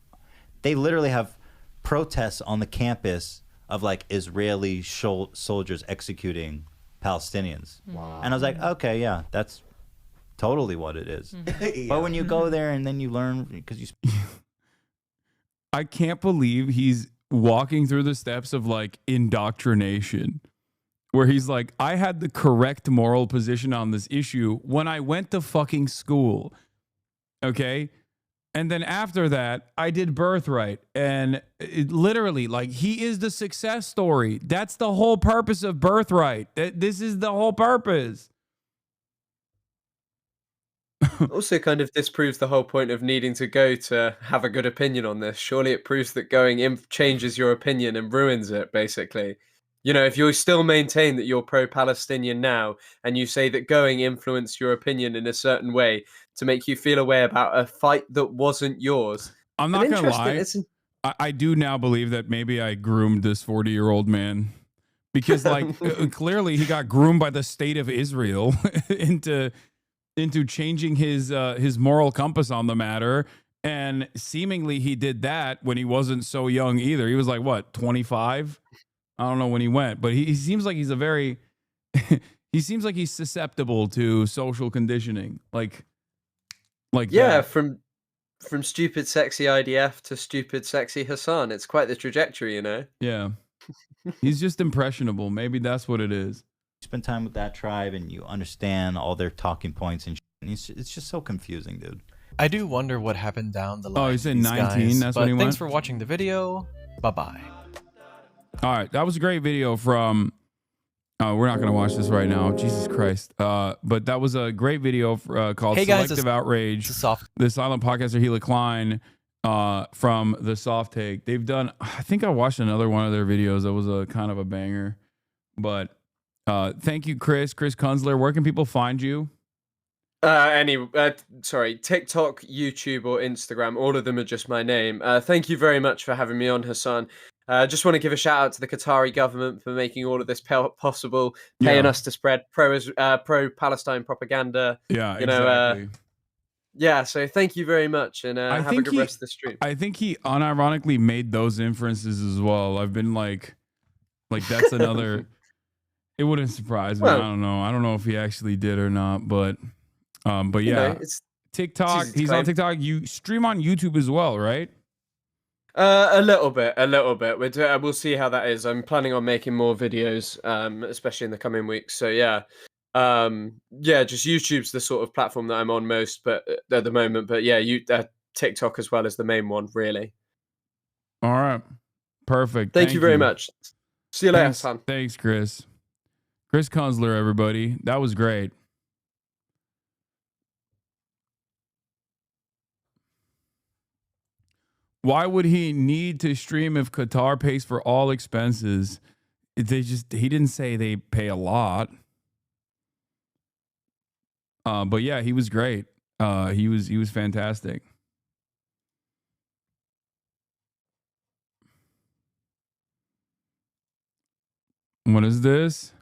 Speaker 22: they literally have protests on the campus of like Israeli soldiers executing Palestinians.
Speaker 12: Wow.
Speaker 22: And I was like, okay, yeah, that's totally what it is.
Speaker 1: Yeah.
Speaker 22: But when you go there and then you learn, because you
Speaker 3: I can't believe he's walking through the steps of like indoctrination, where he's like, I had the correct moral position on this issue when I went to fucking school. Okay. And then after that, I did Birthright. And it literally, like, he is the success story. That's the whole purpose of Birthright. This is the whole purpose.
Speaker 20: Also kind of disproves the whole point of needing to go to have a good opinion on this. Surely it proves that going in changes your opinion and ruins it, basically. You know, if you still maintain that you're pro-Palestinian now, and you say that going influenced your opinion in a certain way to make you feel a way about a fight that wasn't yours.
Speaker 3: I'm not going to lie. I do now believe that maybe I groomed this 40-year-old man. Because, like, clearly he got groomed by the state of Israel into changing his moral compass on the matter. And seemingly he did that when he wasn't so young either. He was like, what, 25? I don't know when he went, but he seems like he's a very, he seems like he's susceptible to social conditioning. Like
Speaker 20: yeah,
Speaker 3: that.
Speaker 20: from stupid sexy IDF to stupid sexy Hasan. It's quite the trajectory, you know?
Speaker 3: Yeah. He's just impressionable. Maybe that's what it is.
Speaker 22: spend time with that tribe and you understand all their talking points and it's just so confusing, dude.
Speaker 21: I do wonder what happened down the line.
Speaker 3: Oh, he said 19. That's
Speaker 21: but
Speaker 3: when he went.
Speaker 21: Thanks for watching the video. Bye-bye.
Speaker 3: All right, that was a great video from. We're not going to watch this right now. Jesus Christ! But that was a great video called
Speaker 21: Hey guys,
Speaker 3: "Selective Outrage." The silent podcaster Hila Klein from the Soft Take. They've done. I think I watched another one of their videos. That was a kind of a banger. But thank you, Chris Kunzler. Where can people find you?
Speaker 20: TikTok, YouTube, or Instagram. All of them are just my name. Thank you very much for having me on, Hasan. Just want to give a shout out to the Qatari government for making all of this possible, paying us to spread pro-Palestine propaganda.
Speaker 3: Yeah,
Speaker 20: exactly. Yeah, so thank you very much, and have a good rest of the stream.
Speaker 3: I think he unironically made those inferences as well. I've been like that's another. It wouldn't surprise me.
Speaker 20: Well,
Speaker 3: I don't know if he actually did or not, but yeah,
Speaker 20: it's
Speaker 3: TikTok. He's on TikTok. You stream on YouTube as well, right?
Speaker 20: A little bit. We'll see how that is. I'm planning on making more videos, especially in the coming weeks. So yeah, just YouTube's the sort of platform that I'm on most, but at the moment. But yeah, TikTok as well as the main one, really.
Speaker 3: All right, perfect.
Speaker 20: Thank you very much. See you later, Hasan.
Speaker 3: Thanks, Chris Kunzler, everybody. That was great. Why would he need to stream if Qatar pays for all expenses? He didn't say they pay a lot. But yeah, he was great. He was fantastic. What is this?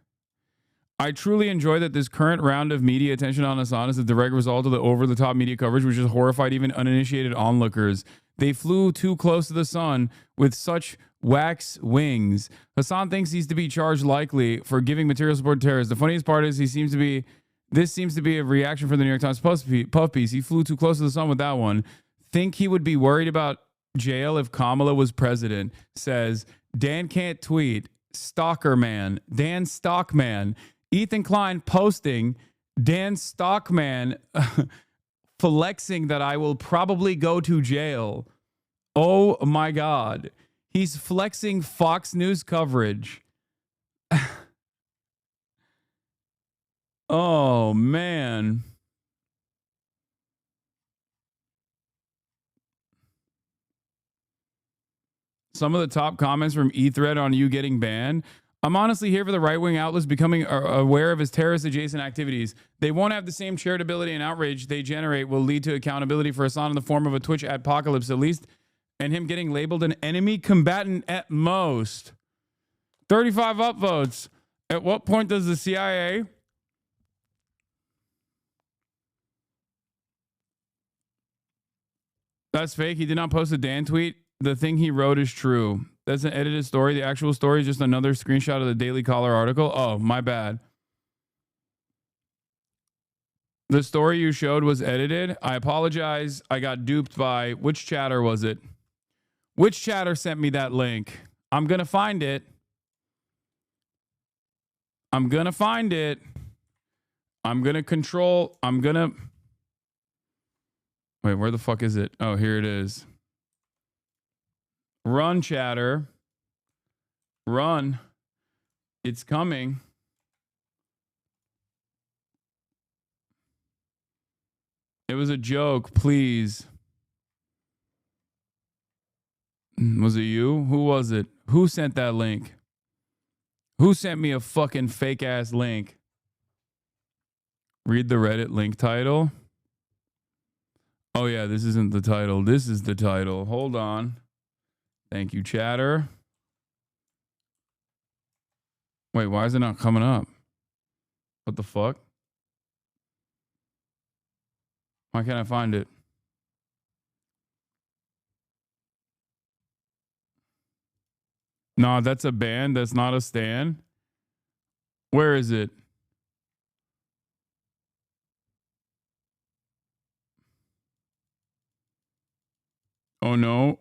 Speaker 3: I truly enjoy that this current round of media attention on Hasan is a direct result of the over-the-top media coverage, which has horrified even uninitiated onlookers. They flew too close to the sun with such wax wings. Hasan thinks he's to be charged likely for giving material support to terrorists. The funniest part is this seems to be a reaction from the New York Times puff piece. He flew too close to the sun with that one. Think he would be worried about jail if Kamala was president. Says, Dan can't tweet. Stalker man. Dan Stockman. Ethan Klein posting Dan Stockman flexing that I will probably go to jail. Oh my God. He's flexing Fox News coverage. Oh man. Some of the top comments from E-Thread on you getting banned. I'm honestly here for the right-wing outlets becoming aware of his terrorist-adjacent activities. They won't have the same charitability and outrage they generate will lead to accountability for Hasan in the form of a Twitch apocalypse, at least, and him getting labeled an enemy combatant at most. 35 upvotes. At what point does the CIA... That's fake. He did not post a Dan tweet. The thing he wrote is true. That's an edited story. The actual story is just another screenshot of the Daily Caller article. Oh, my bad. The story you showed was edited. I apologize. I got duped by which chatter was it? Which chatter sent me that link? I'm going to find it. I'm going to find it. I'm going to control. I'm going to. Wait, where the fuck is it? Oh, here it is. Run, chatter. Run. It's coming. It was a joke, please. Was it you? Who was it? Who sent that link? Who sent me a fucking fake ass link? Read the Reddit link title. Oh yeah, this isn't the title. This is the title. Hold on. Thank you, chatter. Wait, why is it not coming up? What the fuck? Why can't I find it? No, that's a band. That's not a stan. Where is it? Oh no.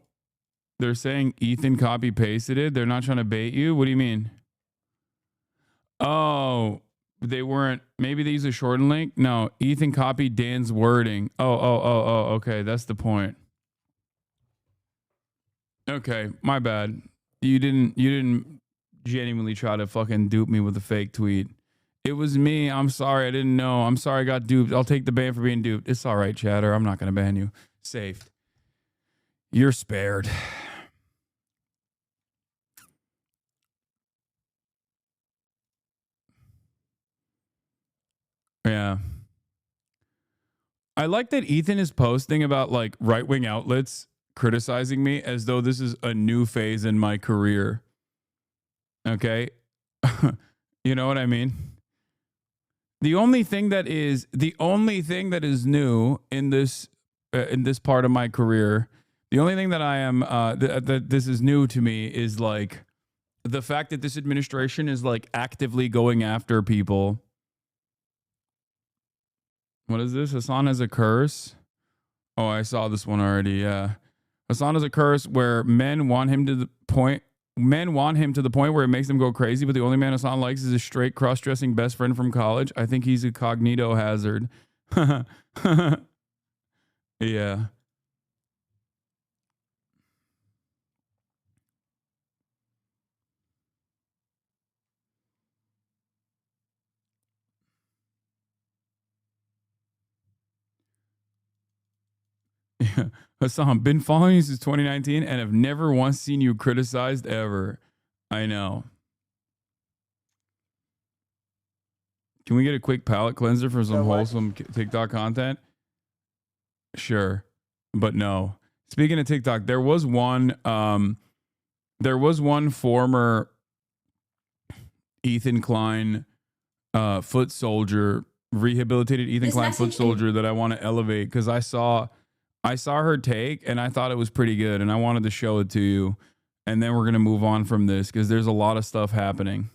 Speaker 3: They're saying Ethan copy pasted it. They're not trying to bait you. What do you mean? Oh, they weren't. Maybe they use a shortened link. No, Ethan copied Dan's wording. Oh. Okay, that's the point. Okay, my bad. You didn't genuinely try to fucking dupe me with a fake tweet. It was me. I'm sorry. I didn't know. I'm sorry I got duped. I'll take the ban for being duped. It's all right, chatter. I'm not going to ban you. Saved. You're spared. Yeah. I like that Ethan is posting about like right-wing outlets criticizing me as though this is a new phase in my career. Okay? You know what I mean? The only thing that is new in this part of my career, the only thing that I am that this is new to me is like the fact that this administration is like actively going after people. What is this? Hasan has a curse. Oh, I saw this one already. Yeah. Hasan has a curse where men want him to the point where it makes them go crazy, but the only man Hasan likes is his straight cross-dressing best friend from college. I think he's a cognito hazard. Yeah. Yeah. Hasan, been following you since 2019 and have never once seen you criticized ever. I know. Can we get a quick palate cleanser for some wholesome TikTok content? Sure. But no. Speaking of TikTok, there was one former Ethan Klein foot soldier, rehabilitated Ethan Klein foot soldier that I want to elevate because I saw her take and I thought it was pretty good and I wanted to show it to you. And then we're going to move on from this because there's a lot of stuff happening.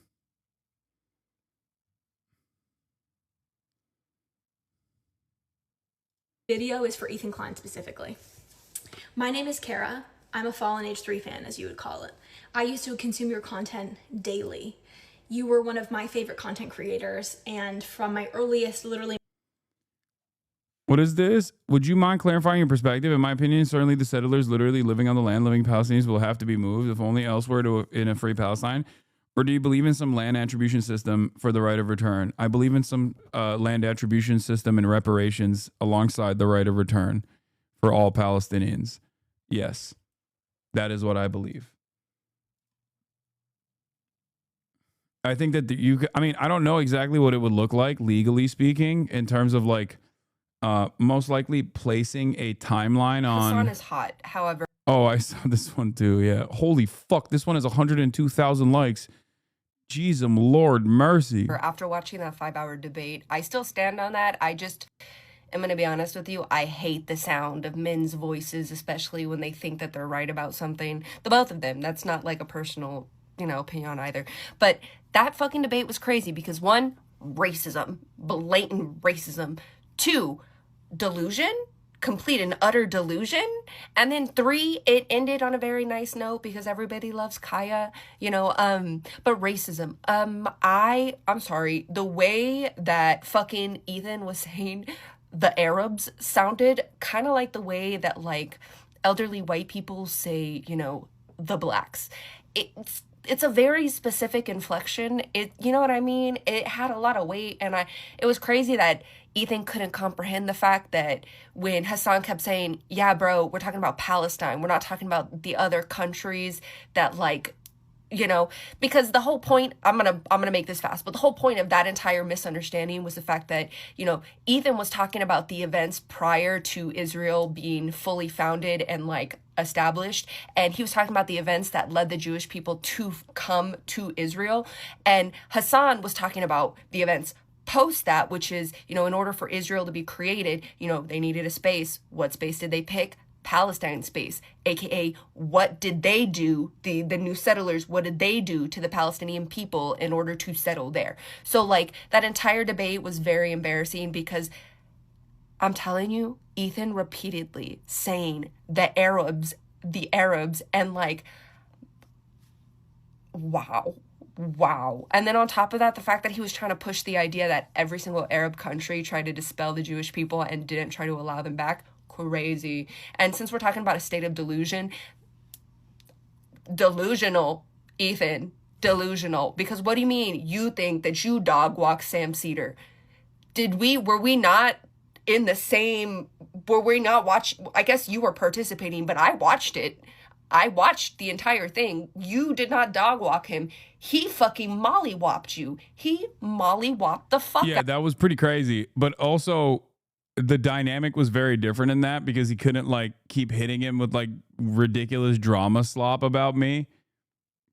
Speaker 16: Video is for Ethan Klein specifically. My name is Kara. I'm a Fallen Age 3 fan, as you would call it. I used to consume your content daily. You were one of my favorite content creators, and from my earliest, literally...
Speaker 3: What is this? Would you mind clarifying your perspective? In my opinion, certainly the settlers literally living on the land, living Palestinians will have to be moved, if only elsewhere in a free Palestine. Or do you believe in some land attribution system for the right of return? I believe in some land attribution system and reparations alongside the right of return for all Palestinians. Yes, that is what I believe. I think that I don't know exactly what it would look like legally speaking in terms of like most likely placing a timeline on.
Speaker 18: Hasan is hot, however.
Speaker 3: Oh, I saw this one too. Yeah. Holy fuck. This one has 102,000 likes. Jeez, Lord mercy.
Speaker 18: After watching that 5-hour debate, I still stand on that. I just am going to be honest with you. I hate the sound of men's voices, especially when they think that they're right about something. The both of them. That's not like a personal, opinion either. But that fucking debate was crazy because one, racism, blatant racism. 2, delusion, complete and utter delusion. And then 3, it ended on a very nice note because everybody loves Kaya, you know, but racism. I'm sorry, the way that fucking Ethan was saying the Arabs sounded kind of like the way that like elderly white people say, you know, the blacks. It's a very specific inflection. You know what I mean? It had a lot of weight, and it was crazy that Ethan couldn't comprehend the fact that when Hasan kept saying, yeah, bro, we're talking about Palestine. We're not talking about the other countries that, like, you know, because the whole point, I'm gonna make this fast, but the whole point of that entire misunderstanding was the fact that, you know, Ethan was talking about the events prior to Israel being fully founded and like established, and he was talking about the events that led the Jewish people to come to Israel, and Hasan was talking about the events post that, which is, you know, in order for Israel to be created, you know, they needed a space. What space did they pick? Palestine space, aka what did they do, the new settlers, what did they do to the Palestinian people in order to settle there? So like that entire debate was very embarrassing because I'm telling you, Ethan repeatedly saying the Arabs, and like, wow. And then on top of that, the fact that he was trying to push the idea that every single Arab country tried to dispel the Jewish people and didn't try to allow them back. Crazy. And since we're talking about a state of delusion, delusional, Ethan, delusional. Because what do you mean you think that you dog walk Sam Cedar? Were we not in the same, were we not watching? I guess you were participating, but I watched it. I watched the entire thing. You did not dog walk him. He fucking mollywopped you. He mollywopped the fuck
Speaker 3: Yeah,
Speaker 18: out.
Speaker 3: that was pretty crazy. But also, the dynamic was very different in that because he couldn't like keep hitting him with like ridiculous drama slop about me.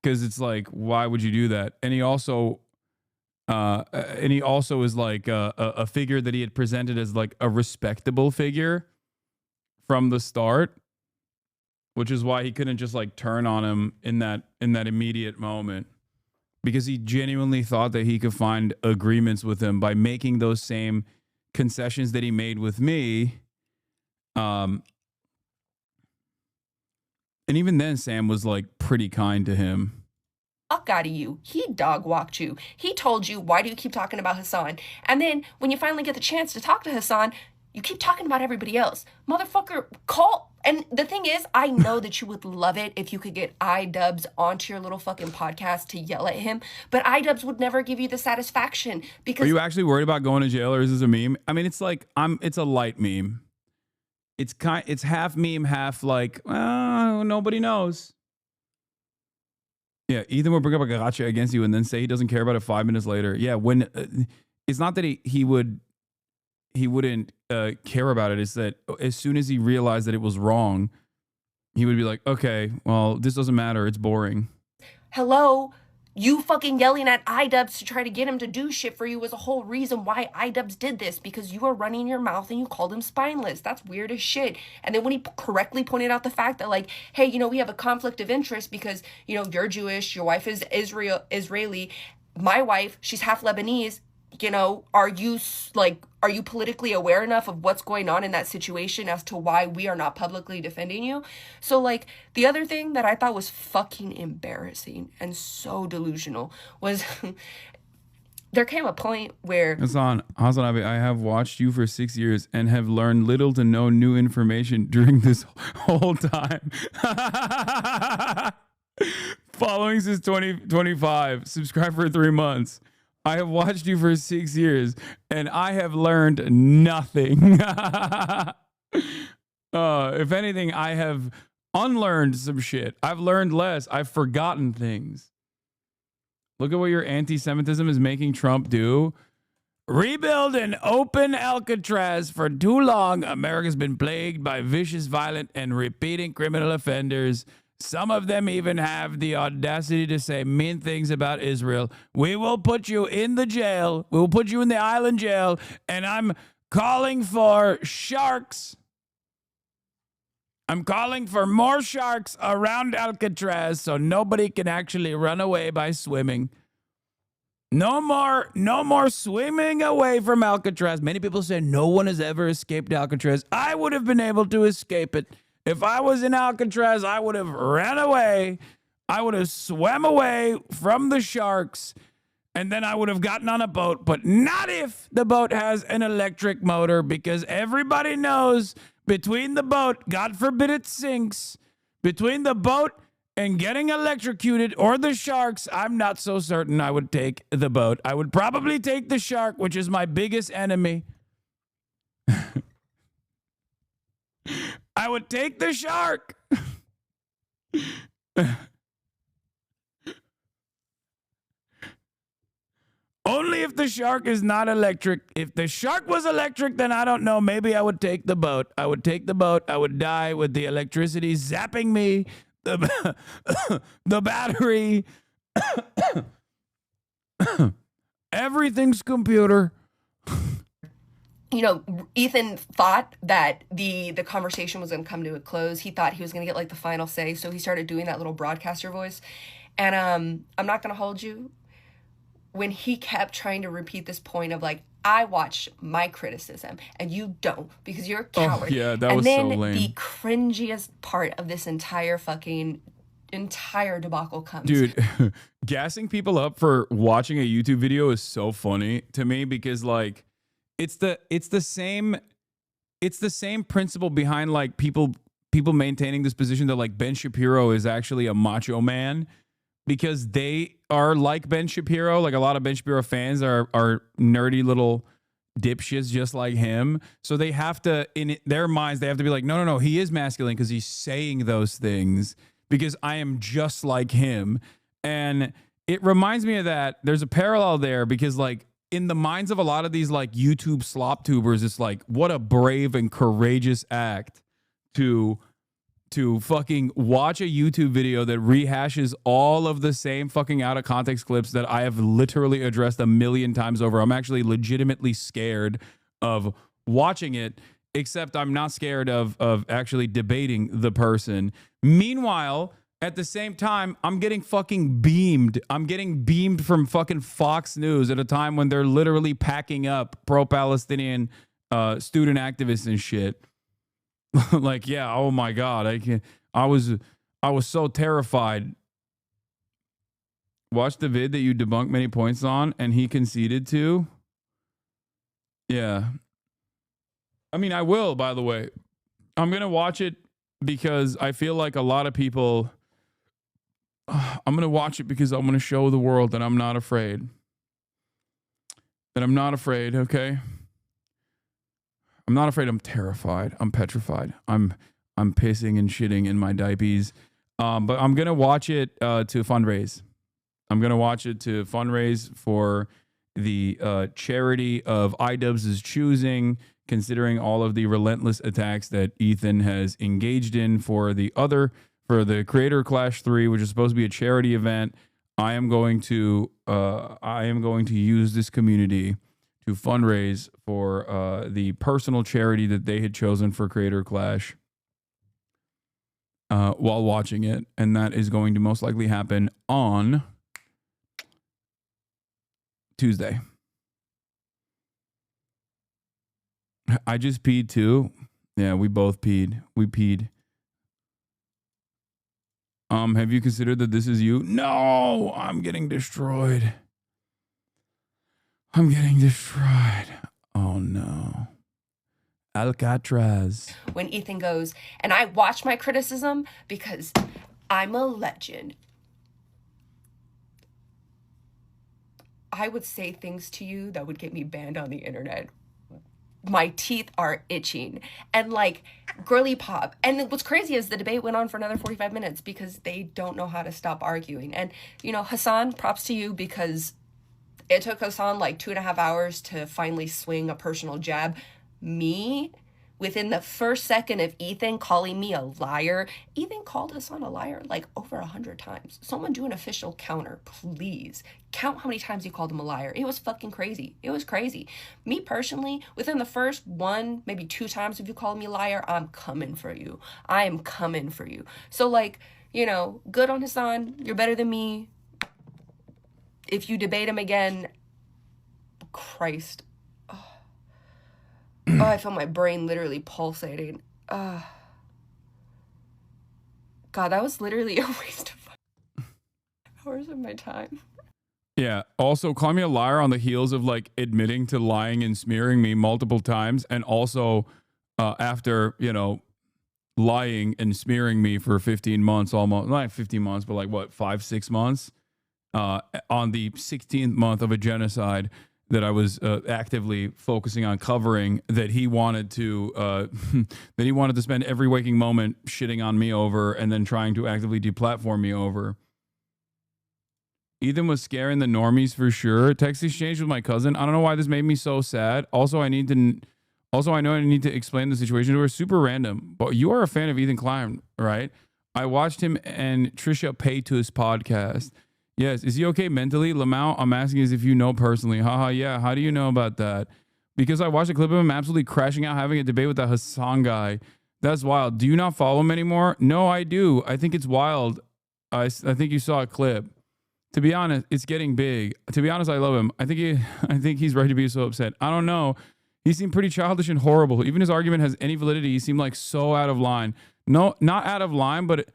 Speaker 3: Because it's like, why would you do that? And he also is like a figure that he had presented as like a respectable figure from the start, which is why he couldn't just like turn on him in that immediate moment, because he genuinely thought that he could find agreements with him by making those same concessions that he made with me. And even then, Sam was like pretty kind to him.
Speaker 18: Fuck out of you. He dog walked you. He told you, why do you keep talking about Hasan? And then when you finally get the chance to talk to Hasan, you keep talking about everybody else. Motherfucker, call. And the thing is, I know that you would love it if you could get iDubbbz onto your little fucking podcast to yell at him, but iDubbbz would never give you the satisfaction because...
Speaker 3: Are you actually worried about going to jail, or is this a meme? I mean, it's like, it's a light meme. It's half meme, half like, nobody knows. Yeah, Ethan will bring up a gotcha against you and then say he doesn't care about it 5 minutes later. Yeah, when it's not that he wouldn't care about it. It's that as soon as he realized that it was wrong, he would be like, okay, well, this doesn't matter. It's boring.
Speaker 18: Hello, you fucking yelling at iDubbbz to try to get him to do shit for you was a whole reason why iDubbbz did this, because you were running your mouth and you called him spineless. That's weird as shit. And then when he correctly pointed out the fact that like, hey, you know, we have a conflict of interest because, you know, you're Jewish, your wife is Israeli, my wife, she's half Lebanese. You know, are you politically aware enough of what's going on in that situation as to why we are not publicly defending you? So, like, the other thing that I thought was fucking embarrassing and so delusional was there came a point where...
Speaker 3: HasanAbi, I have watched you for 6 years and have learned little to no new information during this whole time. Following since 2025. Subscribe for 3 months. I have watched you for 6 years, and I have learned nothing. If anything, I have unlearned some shit. I've learned less. I've forgotten things. Look at what your anti-Semitism is making Trump do. Rebuild and open Alcatraz. For too long, America's been plagued by vicious, violent, and repeating criminal offenders. Some of them even have the audacity to say mean things about Israel. We will put you in the jail. We will put you in the island jail. And I'm calling for sharks. I'm calling for more sharks around Alcatraz so nobody can actually run away by swimming. No more swimming away from Alcatraz. Many people say no one has ever escaped Alcatraz. I would have been able to escape it. If I was in Alcatraz, I would have ran away. I would have swam away from the sharks, and then I would have gotten on a boat, but not if the boat has an electric motor, because everybody knows between the boat, God forbid it sinks, between the boat and getting electrocuted or the sharks, I'm not so certain I would take the boat. I would probably take the shark, which is my biggest enemy. I would take the shark. Only if the shark is not electric. If the shark was electric, then I don't know. Maybe I would take the boat. I would take the boat. I would die with the electricity zapping me. The battery. Everything's computer.
Speaker 18: You know, Ethan thought that the conversation was going to come to a close. He thought he was going to get like the final say, so he started doing that little broadcaster voice. And I'm not going to hold you. When he kept trying to repeat this point of like, I watch my criticism and you don't because you're a coward.
Speaker 3: Oh, yeah, that
Speaker 18: and
Speaker 3: was
Speaker 18: then
Speaker 3: so lame.
Speaker 18: the cringiest part of this entire debacle comes.
Speaker 3: Dude, gassing people up for watching a YouTube video is so funny to me because like it's the same principle behind like people maintaining this position that like Ben Shapiro is actually a macho man, because they are like Ben Shapiro. Like a lot of Ben Shapiro fans are nerdy little dipshits just like him. So they have to, in their minds, they have to be like, no, he is masculine because he's saying those things because I am just like him. And it reminds me of that. There's a parallel there because like in the minds of a lot of these like YouTube slop tubers, it's like, what a brave and courageous act to fucking watch a YouTube video that rehashes all of the same fucking out of context clips that I have literally addressed 1,000,000 times over. I'm actually legitimately scared of watching it, except I'm not scared of actually debating the person. Meanwhile, at the same time, I'm getting fucking beamed. I'm getting beamed from fucking Fox News at a time when they're literally packing up pro-Palestinian student activists and shit. Like, yeah, oh my God. I was so terrified. Watch the vid that you debunked many points on and he conceded to. Yeah. I mean, I will, by the way. I'm going to watch it because I feel like a lot of people, I'm going to watch it because I'm going to show the world that I'm not afraid. That I'm not afraid, okay? I'm not afraid. I'm terrified. I'm petrified. I'm pissing and shitting in my diapers. But I'm going to watch it to fundraise. I'm going to watch it to fundraise for the charity of iDubbbz's choosing, considering all of the relentless attacks that Ethan has engaged in for the Creator Clash 3, which is supposed to be a charity event. I am going to use this community to fundraise for the personal charity that they had chosen for Creator Clash while watching it. And that is going to most likely happen on Tuesday. I just peed too. Yeah, we both peed. We peed. Have you considered that this is you? No, I'm getting destroyed. I'm getting destroyed. Oh no. Alcatraz.
Speaker 18: When Ethan goes, and I watch my criticism because I'm a legend. I would say things to you that would get me banned on the internet. My teeth are itching. And like girly pop. And what's crazy is the debate went on for another 45 minutes because they don't know how to stop arguing. And, you know, Hasan, props to you because it took Hasan like 2.5 hours to finally swing a personal jab. Me, within the first second of Ethan calling me a liar, Ethan called Hasan a liar like over 100 times. Someone do an official counter, please. Count how many times he called him a liar. It was fucking crazy. It was crazy. Me personally, within the first 1, maybe 2 times if you call me a liar, I'm coming for you. I am coming for you. So like, you know, good on Hasan. You're better than me. if you debate him again, Christ. Oh, I feel my brain literally pulsating. God, that was literally a waste of hours of my time.
Speaker 3: Yeah. Also, call me a liar on the heels of like admitting to lying and smearing me multiple times, and also after, you know, lying and smearing me for 15 months, almost not 15 months, but like what, 5-6 months, on the 16th month of a genocide that I was actively focusing on covering, that he wanted to that he wanted to spend every waking moment shitting on me over and then trying to actively deplatform me over. Ethan was scaring the normies for sure. Text exchange with my cousin. I don't know why this made me so sad. Also, I know I need to explain the situation to her. Super random. But you are a fan of Ethan Klein, right? I watched him and Trisha Paytas podcast. Yes. Is he okay mentally? Lamau, I'm asking as if you know personally. Haha, yeah. How do you know about that? Because I watched a clip of him absolutely crashing out, having a debate with that Hasan guy. That's wild. Do you not follow him anymore? No, I do. I think it's wild. I think you saw a clip. To be honest, it's getting big. To be honest, I love him. I think he's right to be so upset. I don't know. He seemed pretty childish and horrible. Even his argument has any validity. He seemed like so out of line. No, not out of line, but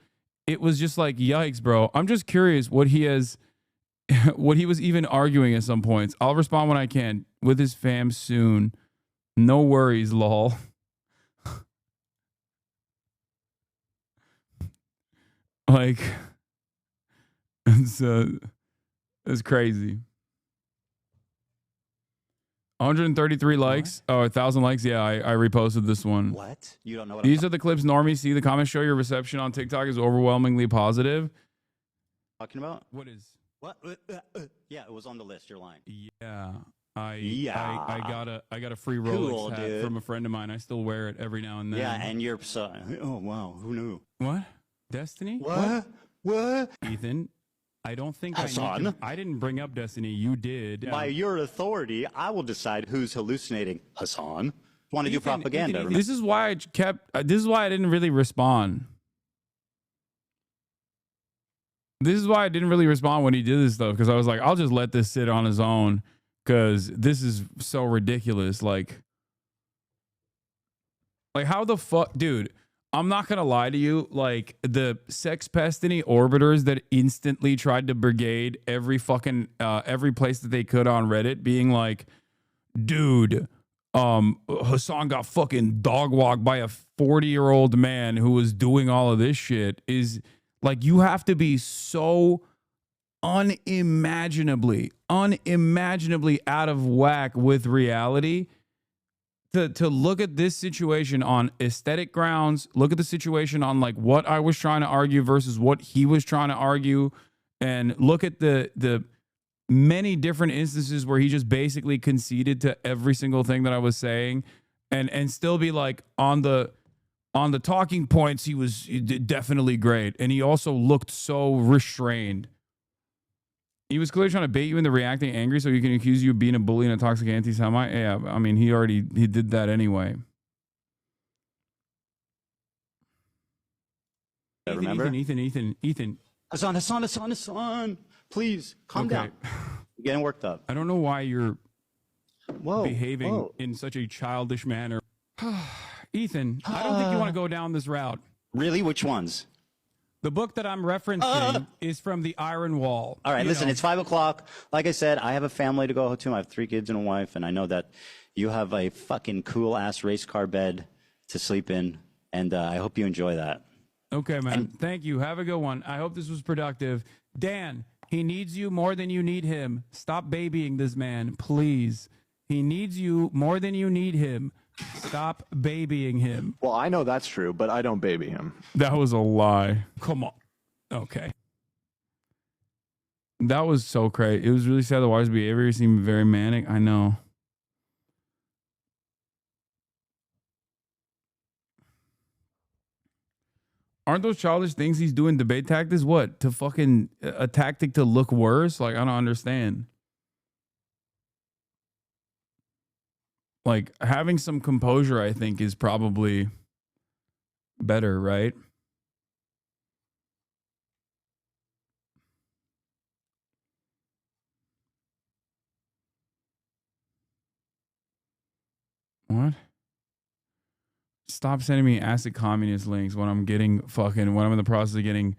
Speaker 3: it was just like, yikes, bro. I'm just curious what he was even arguing at some points. I'll respond when I can with his fam soon. No worries, lol. Like, it's crazy. 133 likes. What? Oh, 1,000 likes. Yeah, I reposted this one.
Speaker 22: What? You don't know what
Speaker 3: These are the clips normies see. The comments show your reception on TikTok is overwhelmingly positive.
Speaker 22: Talking about?
Speaker 3: What is?
Speaker 22: What? Yeah, it was on the list. You're lying.
Speaker 3: Yeah. I got a free Rolex hat from a friend of mine. I still wear it every now and then.
Speaker 22: Yeah, and you're so, oh wow, who knew?
Speaker 3: What? Destiny?
Speaker 22: What?
Speaker 3: Ethan, I don't think
Speaker 22: Hasan.
Speaker 3: I didn't bring up Destiny. You did.
Speaker 22: By your authority, I will decide who's hallucinating. Hasan. Want to do propaganda?
Speaker 3: Ethan, this is why this is why I didn't really respond. This is why I didn't really respond when he did this stuff, because I was like, I'll just let this sit on his own, because this is so ridiculous. Like how the fuck, dude? I'm not gonna lie to you. Like the sex pestiny orbiters that instantly tried to brigade every fucking every place that they could on Reddit, being like, dude, Hasan got fucking dog walked by a 40-year-old man who was doing all of this shit, is like, you have to be so unimaginably out of whack with reality to look at this situation on aesthetic grounds, look at the situation on like what I was trying to argue versus what he was trying to argue, and look at the many different instances where he just basically conceded to every single thing that I was saying, and still be like, on the talking points, he was definitely great. And he also looked so restrained. He was clearly trying to bait you into reacting angry so he can accuse you of being a bully and a toxic anti-Semite. Yeah, I mean, he did that anyway.
Speaker 22: Remember?
Speaker 3: Ethan.
Speaker 22: Hasan, please, calm down. You're getting worked up.
Speaker 3: I don't know why you're behaving in such a childish manner. Ethan, I don't think you want to go down this route.
Speaker 22: Really? Which ones?
Speaker 3: The book that I'm referencing is from the Iron Wall.
Speaker 22: All right, listen, it's 5 o'clock. Like I said, I have a family to go to. I have 3 kids and a wife, and I know that you have a fucking cool-ass race car bed to sleep in, and I hope you enjoy that.
Speaker 3: Okay, man. Thank you. Have a good one. I hope this was productive. Dan, he needs you more than you need him. Stop babying this man, please. He needs you more than you need him. Stop babying him.
Speaker 11: Well, I know that's true, but I don't baby him.
Speaker 3: That was a lie. Come on. Okay. That was so crazy. It was really sad. The wife's behavior seemed very manic. I know. Aren't those childish things he's doing debate tactics? What? To fucking a tactic to look worse? Like, I don't understand. Like, having some composure, I think, is probably better, right? What? Stop sending me acid communist links when I'm getting fucking, when I'm in the process of getting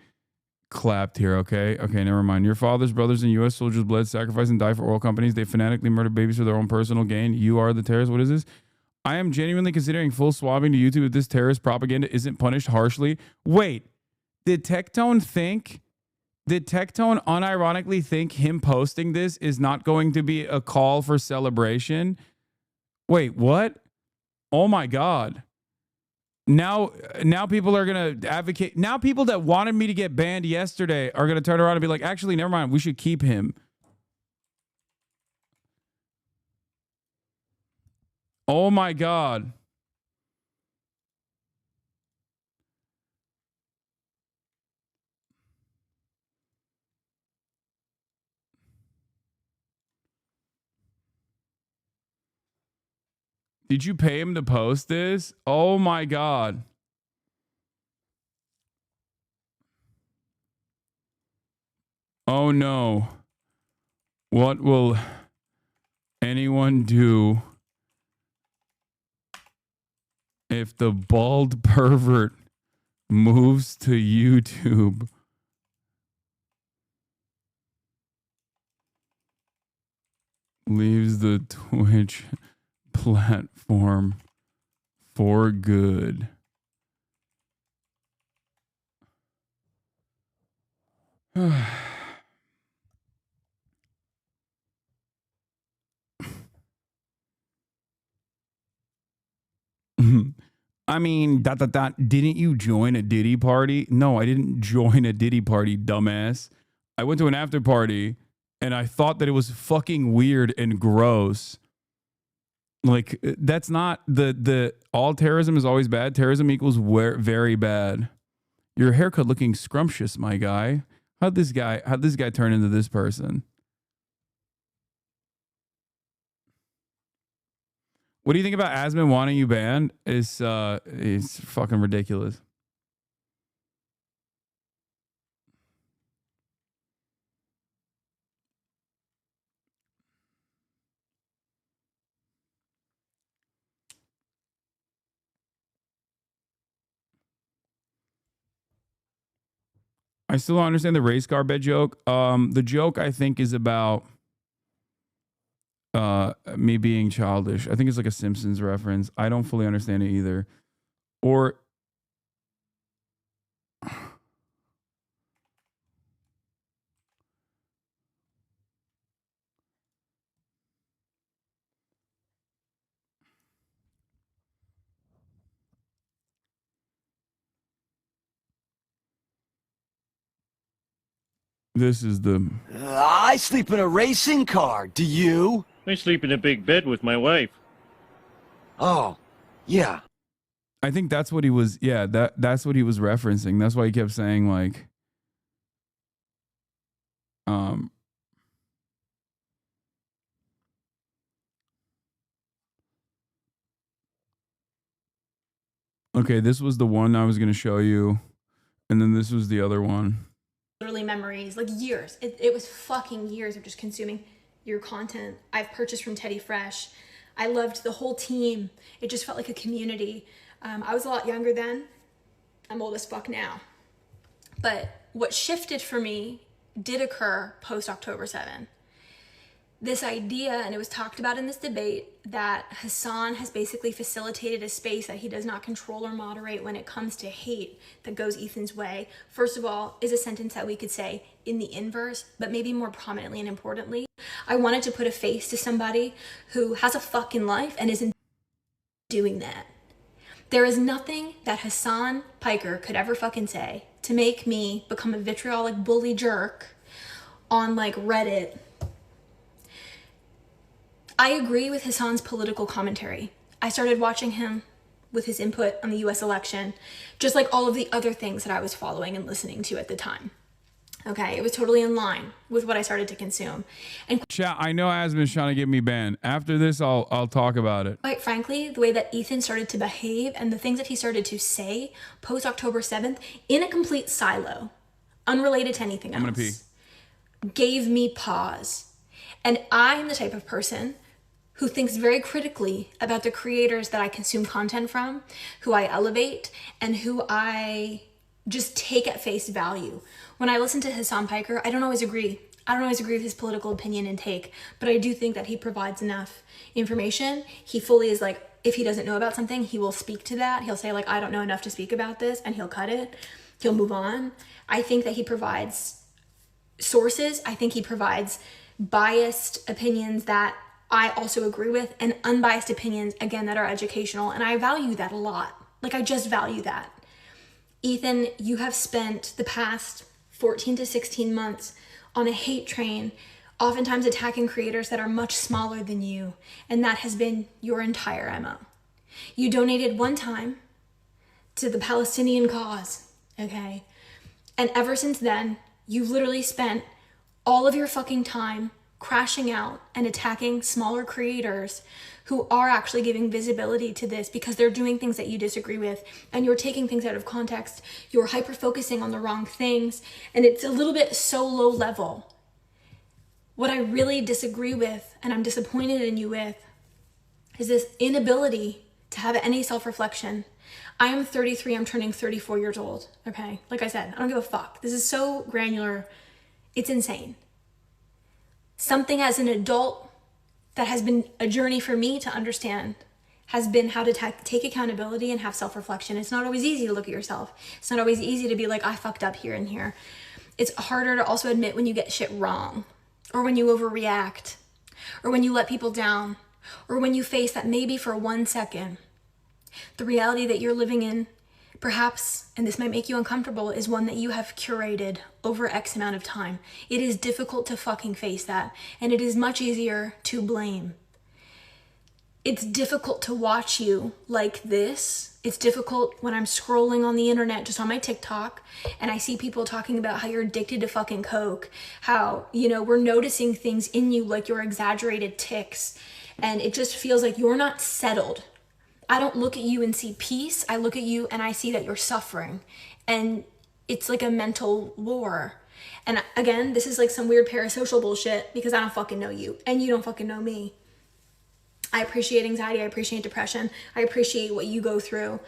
Speaker 3: clapped here, okay? Okay, never mind. Your father's brothers and U.S. soldiers bled, sacrificed, and died for oil companies. They fanatically murdered babies for their own personal gain. You are the terrorist. What is this? I am genuinely considering full swabbing to YouTube if this terrorist propaganda isn't punished harshly. Wait, did Tectone unironically think him posting this is not going to be a call for celebration? Wait, what? Oh my God. Now people are going to advocate. Now people that wanted me to get banned yesterday are going to turn around and be like, actually, never mind. We should keep him. Oh my God. Did you pay him to post this? Oh my God. Oh no. What will anyone do if the bald pervert moves to YouTube? Leaves the Twitch platform for good. I mean, didn't you join a Diddy party? No, I didn't join a Diddy party, dumbass. I went to an after party and I thought that it was fucking weird and gross. Like, that's not the all terrorism is always bad. Terrorism equals very bad. Your haircut looking scrumptious, my guy. How'd this guy turn into this person? What do you think about Asman wanting you banned? It's fucking ridiculous. I still don't understand the race car bed joke. The joke I think is about me being childish. I think it's like a Simpsons reference. I don't fully understand it either. Or this is the
Speaker 2: I sleep in a racing car. Do you?
Speaker 4: I sleep in a big bed with my wife.
Speaker 2: Oh, yeah.
Speaker 3: I think that's what he was. Yeah, that's what he was referencing. That's why he kept saying like, okay, this was the one I was going to show you, and then this was the other one.
Speaker 16: Literally memories, like years. It was fucking years of just consuming your content. I've purchased from Teddy Fresh. I loved the whole team. It just felt like a community. I was a lot younger then. I'm old as fuck now. But what shifted for me did occur post October 7. This idea, and it was talked about in this debate, that Hasan has basically facilitated a space that he does not control or moderate when it comes to hate that goes Ethan's way, first of all, is a sentence that we could say in the inverse, but maybe more prominently and importantly. I wanted to put a face to somebody who has a fucking life and isn't doing that. There is nothing that Hasan Piker could ever fucking say to make me become a vitriolic bully jerk on like Reddit. I agree with Hasan's political commentary. I started watching him with his input on the US election, just like all of the other things that I was following and listening to at the time. Okay, it was totally in line with what I started to consume. And
Speaker 3: Chat, I know Asman's trying to get me banned. After this, I'll talk about it.
Speaker 16: quite frankly, the way that Ethan started to behave and the things that he started to say post October 7th in a complete silo, unrelated to anything else,
Speaker 3: I'm gonna pee.
Speaker 16: gave me pause. And I am the type of person who thinks very critically about the creators that I consume content from, who I elevate, and who I just take at face value. When I listen to Hasan Piker, I don't always agree. I don't always agree with his political opinion and take, but I do think that he provides enough information. He fully is like, if he doesn't know about something, he will speak to that. He'll say like, I don't know enough to speak about this, and he'll cut it. He'll move on. I think that he provides sources. I think he provides biased opinions that I also agree with, and unbiased opinions, again, that are educational. And I value that a lot. Like, I just value that. Ethan, you have spent the past 14 to 16 months on a hate train, oftentimes attacking creators that are much smaller than you. And that has been your entire MO. You donated one time to the Palestinian cause, okay? And ever since then, you've literally spent all of your fucking time crashing out and attacking smaller creators who are actually giving visibility to this because they're doing things that you disagree with, and you're taking things out of context. You're hyper-focusing on the wrong things, and it's a little bit so low level. What I really disagree with, and I'm disappointed in you with, is this inability to have any self-reflection. I am 33, I'm turning 34 years old, okay? Like I said, I don't give a fuck. This is so granular, it's insane. Something as an adult that has been a journey for me to understand has been how to take accountability and have self-reflection. It's not always easy to look at yourself. It's not always easy to be like, I fucked up here and here. It's harder to also admit when you get shit wrong, or when you overreact, or when you let people down, or when you face that maybe for 1 second, the reality that you're living in, perhaps, and this might make you uncomfortable, is one that you have curated over X amount of time. It is difficult to fucking face that, and it is much easier to blame. It's difficult to watch you like this. It's difficult when I'm scrolling on the internet, just on my TikTok, and I see people talking about how you're addicted to fucking coke, how, you know, we're noticing things in you like your exaggerated tics, and it just feels like you're not settled. I don't look at you and see peace. I look at you and I see that you're suffering. And it's like a mental war. And again, this is like some weird parasocial bullshit because I don't fucking know you and you don't fucking know me. I appreciate anxiety. I appreciate depression. I appreciate what you go through.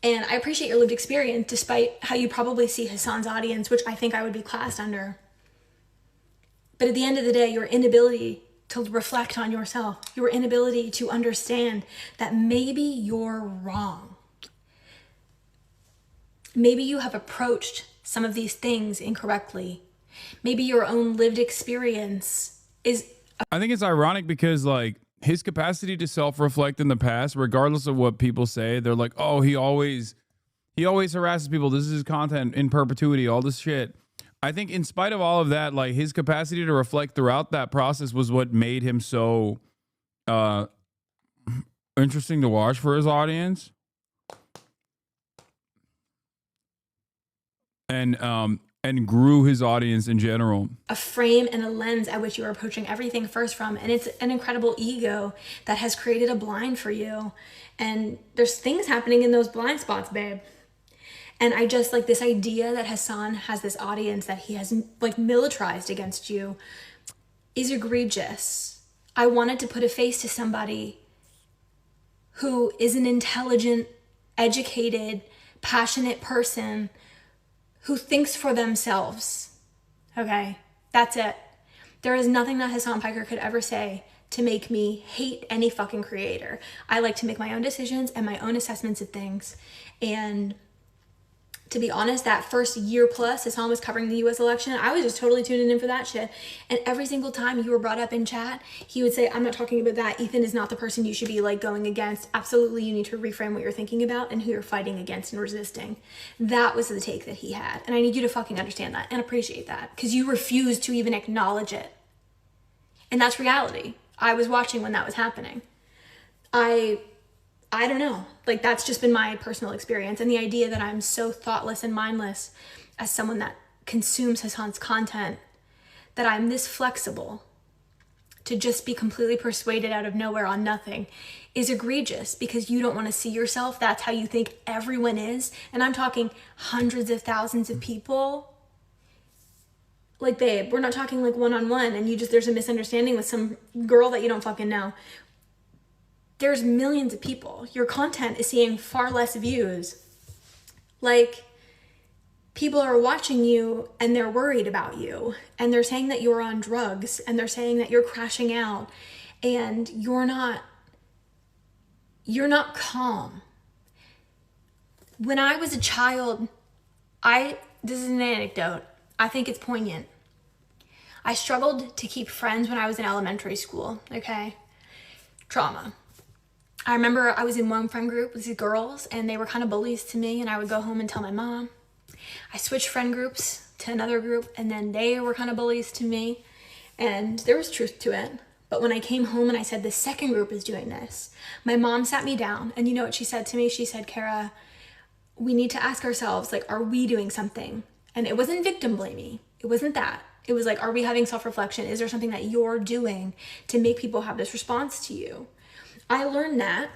Speaker 16: And I appreciate your lived experience despite how you probably see Hasan's audience, which I think I would be classed under. But at the end of the day, your inability to reflect on yourself, your inability to understand that maybe you're wrong. Maybe you have approached some of these things incorrectly. Maybe your own lived experience is...
Speaker 3: I think it's ironic because, like, his capacity to self-reflect in the past, regardless of what people say, they're like, oh, he always harasses people. This is his content in perpetuity, all this shit. I think in spite of all of that, like, his capacity to reflect throughout that process was what made him so interesting to watch for his audience. And grew his audience in general.
Speaker 16: A frame and a lens at which you are approaching everything first from. And it's an incredible ego that has created a blind for you. And there's things happening in those blind spots, babe. And I just like this idea that Hasan has this audience that he has like militarized against you is egregious. I wanted to put a face to somebody who is an intelligent, educated, passionate person who thinks for themselves. Okay, that's it. There is nothing that Hasan Piker could ever say to make me hate any fucking creator. I like to make my own decisions and my own assessments of things. And to be honest, that first year plus Hasan was covering the US election, I was just totally tuning in for that shit. And every single time you were brought up in chat, he would say, I'm not talking about that. Ethan is not the person you should be like going against. Absolutely, you need to reframe what you're thinking about and who you're fighting against and resisting. That was the take that he had. And I need you to fucking understand that and appreciate that because you refused to even acknowledge it. And that's reality. I was watching when that was happening. I don't know, like that's just been my personal experience. And the idea that I'm so thoughtless and mindless as someone that consumes Hasan's content, that I'm this flexible to just be completely persuaded out of nowhere on nothing is egregious because you don't want to see yourself. That's how you think everyone is. And I'm talking hundreds of thousands of people. Like, babe, we're not talking like one-on-one and there's a misunderstanding with some girl that you don't fucking know. there's millions of people. Your content is seeing far less views. Like, people are watching you and they're worried about you, and they're saying that you're on drugs, and they're saying that you're crashing out, and you're not calm. When I was a child, this is an anecdote. I think it's poignant. I struggled to keep friends when I was in elementary school, okay? Trauma. I remember I was in one friend group with these girls, and they were kind of bullies to me, and I would go home and tell my mom. I switched friend groups to another group, and then they were kind of bullies to me, and there was truth to it. But when I came home and I said, the second group is doing this, my mom sat me down, and you know what she said to me? She said, Kara, we need to ask ourselves, like, are we doing something? And it wasn't victim blaming. It wasn't that. It was like, are we having self-reflection? Is there something that you're doing to make people have this response to you? I learned that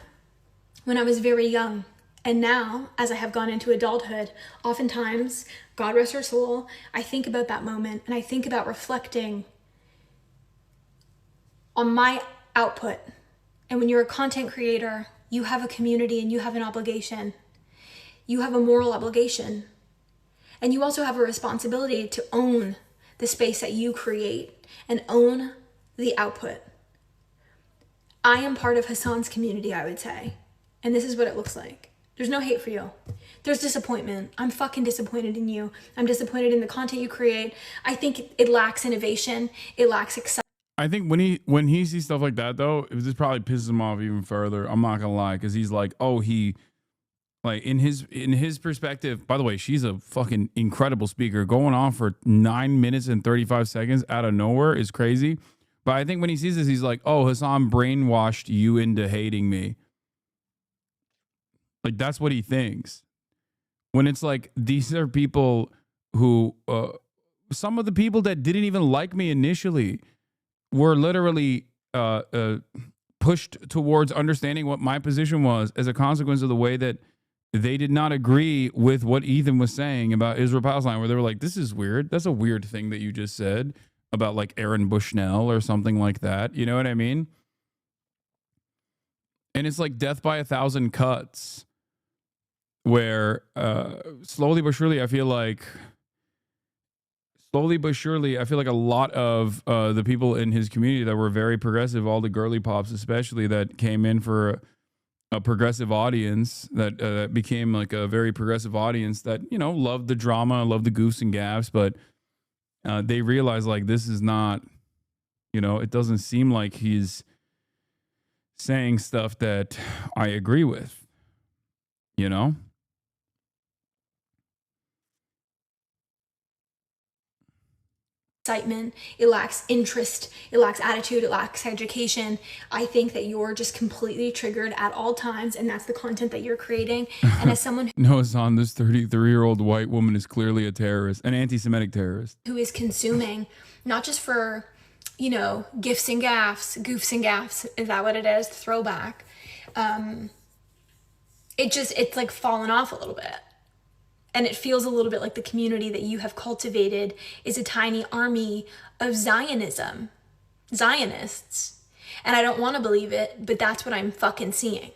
Speaker 16: when I was very young. And now, as I have gone into adulthood, oftentimes, God rest her soul, I think about that moment, and I think about reflecting on my output. And when you're a content creator, you have a community and you have an obligation. You have a moral obligation. And you also have a responsibility to own the space that you create and own the output. I am part of Hasan's community, I would say. And this is what it looks like. There's no hate for you. There's disappointment. I'm fucking disappointed in you. I'm disappointed in the content you create. I think it lacks innovation. It lacks excitement.
Speaker 3: I think when he sees stuff like that, though, this probably pisses him off even further. I'm not gonna lie, because he's like, oh, like in his perspective. By the way, she's a fucking incredible speaker. Going on for 9 minutes and 35 seconds out of nowhere is crazy. But I think when he sees this, he's like, oh, Hasan brainwashed you into hating me. Like, that's what he thinks. When it's like, these are people who, some of the people that didn't even like me initially were literally pushed towards understanding what my position was as a consequence of the way that they did not agree with what Ethan was saying about Israel-Palestine, where they were like, this is weird. That's a weird thing that you just said about like Aaron Bushnell or something like that. You know what I mean? And it's like death by 1,000 cuts, where slowly but surely, I feel like a lot of the people in his community that were very progressive, all the girly pops especially, that came in for a progressive audience, that became like a very progressive audience that, you know, loved the drama, loved the goofs and gaffs, but they realized, like, this is not, you know, it doesn't seem like he's saying stuff that I agree with, you know?
Speaker 16: Excitement, it lacks interest, it lacks attitude, it lacks education. I think that you're just completely triggered at all times, and that's the content that you're creating. And as someone
Speaker 3: No, Hasan, this 33-year-old white woman is clearly a terrorist, an anti-Semitic terrorist.
Speaker 16: who is consuming, not just for, you know, goofs and gaffs, is that what it is? Throwback. It's like fallen off a little bit. And it feels a little bit like the community that you have cultivated is a tiny army of Zionists. And I don't want to believe it, but that's what I'm fucking seeing.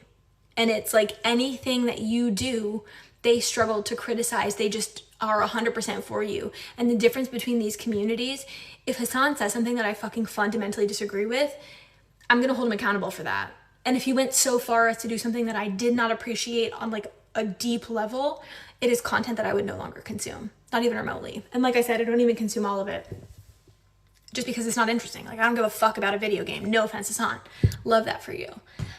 Speaker 16: And it's like anything that you do, they struggle to criticize. They just are 100% for you. And the difference between these communities, if Hasan says something that I fucking fundamentally disagree with, I'm going to hold him accountable for that. And if he went so far as to do something that I did not appreciate on like a deep level, it is content that I would no longer consume, not even remotely. And like I said, I don't even consume all of it just because it's not interesting. Like, I don't give a fuck about a video game. No offense, Hasan. Love that for you.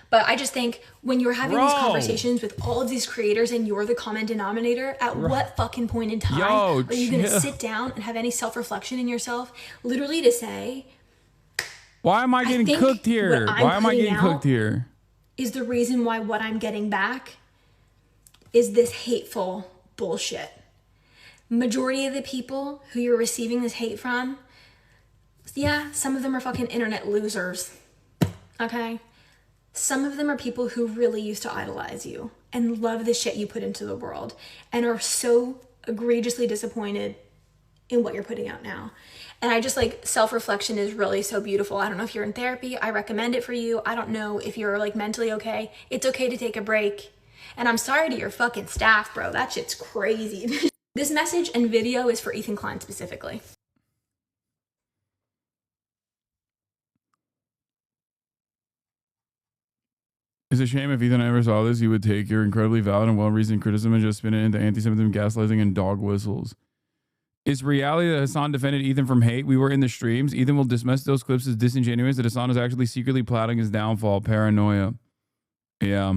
Speaker 16: But I just think when you're having these conversations with all of these creators and you're the common denominator, at what fucking point in time are you going to sit down and have any self-reflection in yourself, literally to say,
Speaker 3: why am I getting cooked here? Why am I getting cooked here?
Speaker 16: Is the reason why what I'm getting back is this hateful bullshit. Majority of the people who you're receiving this hate from, yeah, some of them are fucking internet losers, okay? Some of them are people who really used to idolize you and love the shit you put into the world and are so egregiously disappointed in what you're putting out now. And I just like, self-reflection is really so beautiful. I don't know if you're in therapy, I recommend it for you. I don't know if you're like mentally okay. It's okay to take a break. And I'm sorry to your fucking staff, bro. That shit's crazy. This message and video is for Ethan Klein specifically.
Speaker 3: It's a shame if Ethan ever saw this, he would take your incredibly valid and well-reasoned criticism and just spin it into anti-Semitism, gaslighting, and dog whistles. It's reality that Hasan defended Ethan from hate. We were in the streams. Ethan will dismiss those clips as disingenuous, that Hasan is actually secretly plotting his downfall. Paranoia. Yeah.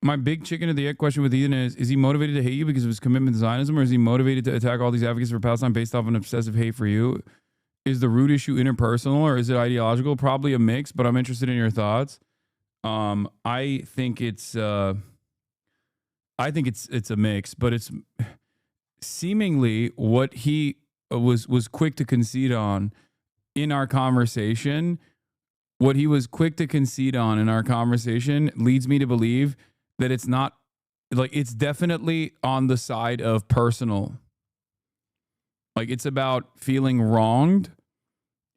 Speaker 3: My big chicken of the egg question with Ethan is he motivated to hate you because of his commitment to Zionism, or is he motivated to attack all these advocates for Palestine based off an obsessive hate for you? Is the root issue interpersonal or is it ideological? Probably a mix, but I'm interested in your thoughts. I think it's a mix, but it's seemingly what he was quick to concede on in our conversation. What he was quick to concede on in our conversation leads me to believe that it's not, like, it's definitely on the side of personal. Like, it's about feeling wronged.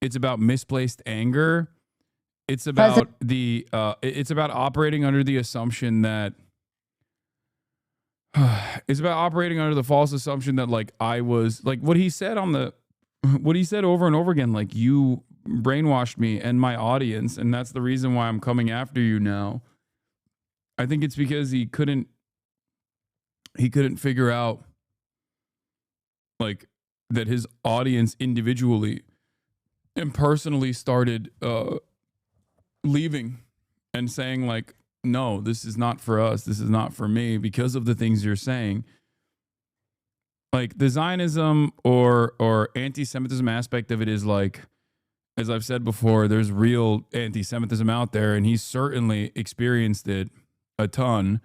Speaker 3: It's about misplaced anger. It's about it's about operating under the assumption that it's about operating under the false assumption that, like, I was, like, what he said over and over again, like, you brainwashed me and my audience, and that's the reason why I'm coming after you now. I think it's because he couldn't figure out, like, that his audience individually and personally started leaving and saying, like, no, this is not for us. This is not for me because of the things you're saying. Like, the Zionism or anti-Semitism aspect of it is, like, as I've said before, there's real anti-Semitism out there, and he's certainly experienced it a ton.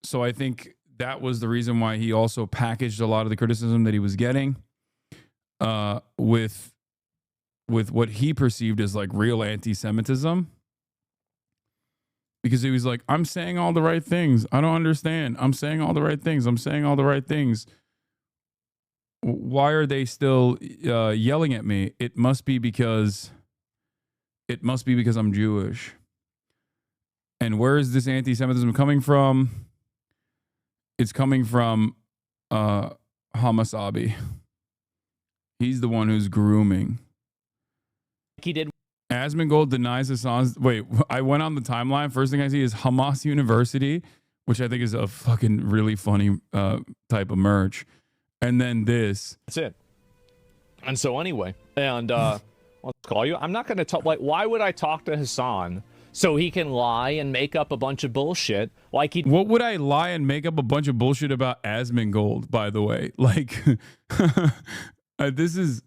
Speaker 3: So I think that was the reason why he also packaged a lot of the criticism that he was getting with what he perceived as, like, real anti-Semitism. Because he was like, I'm saying all the right things. I don't understand. I'm saying all the right things. I'm saying all the right things. Why are they still yelling at me? It must be because I'm Jewish. And where is this anti-Semitism coming from? It's coming from HasanAbi. He's the one who's grooming.
Speaker 5: He did.
Speaker 3: Asmongold denies Hasan's. Wait, I went on the timeline. First thing I see is Hamas University, which I think is a fucking really funny type of merch. And then this.
Speaker 5: That's it. And so anyway, and let's call you. I'm not going to talk. Like, why would I talk to Hasan so he can lie and make up a bunch of bullshit? Like he.
Speaker 3: What would I lie and make up a bunch of bullshit about Asmongold? By the way, like, this is.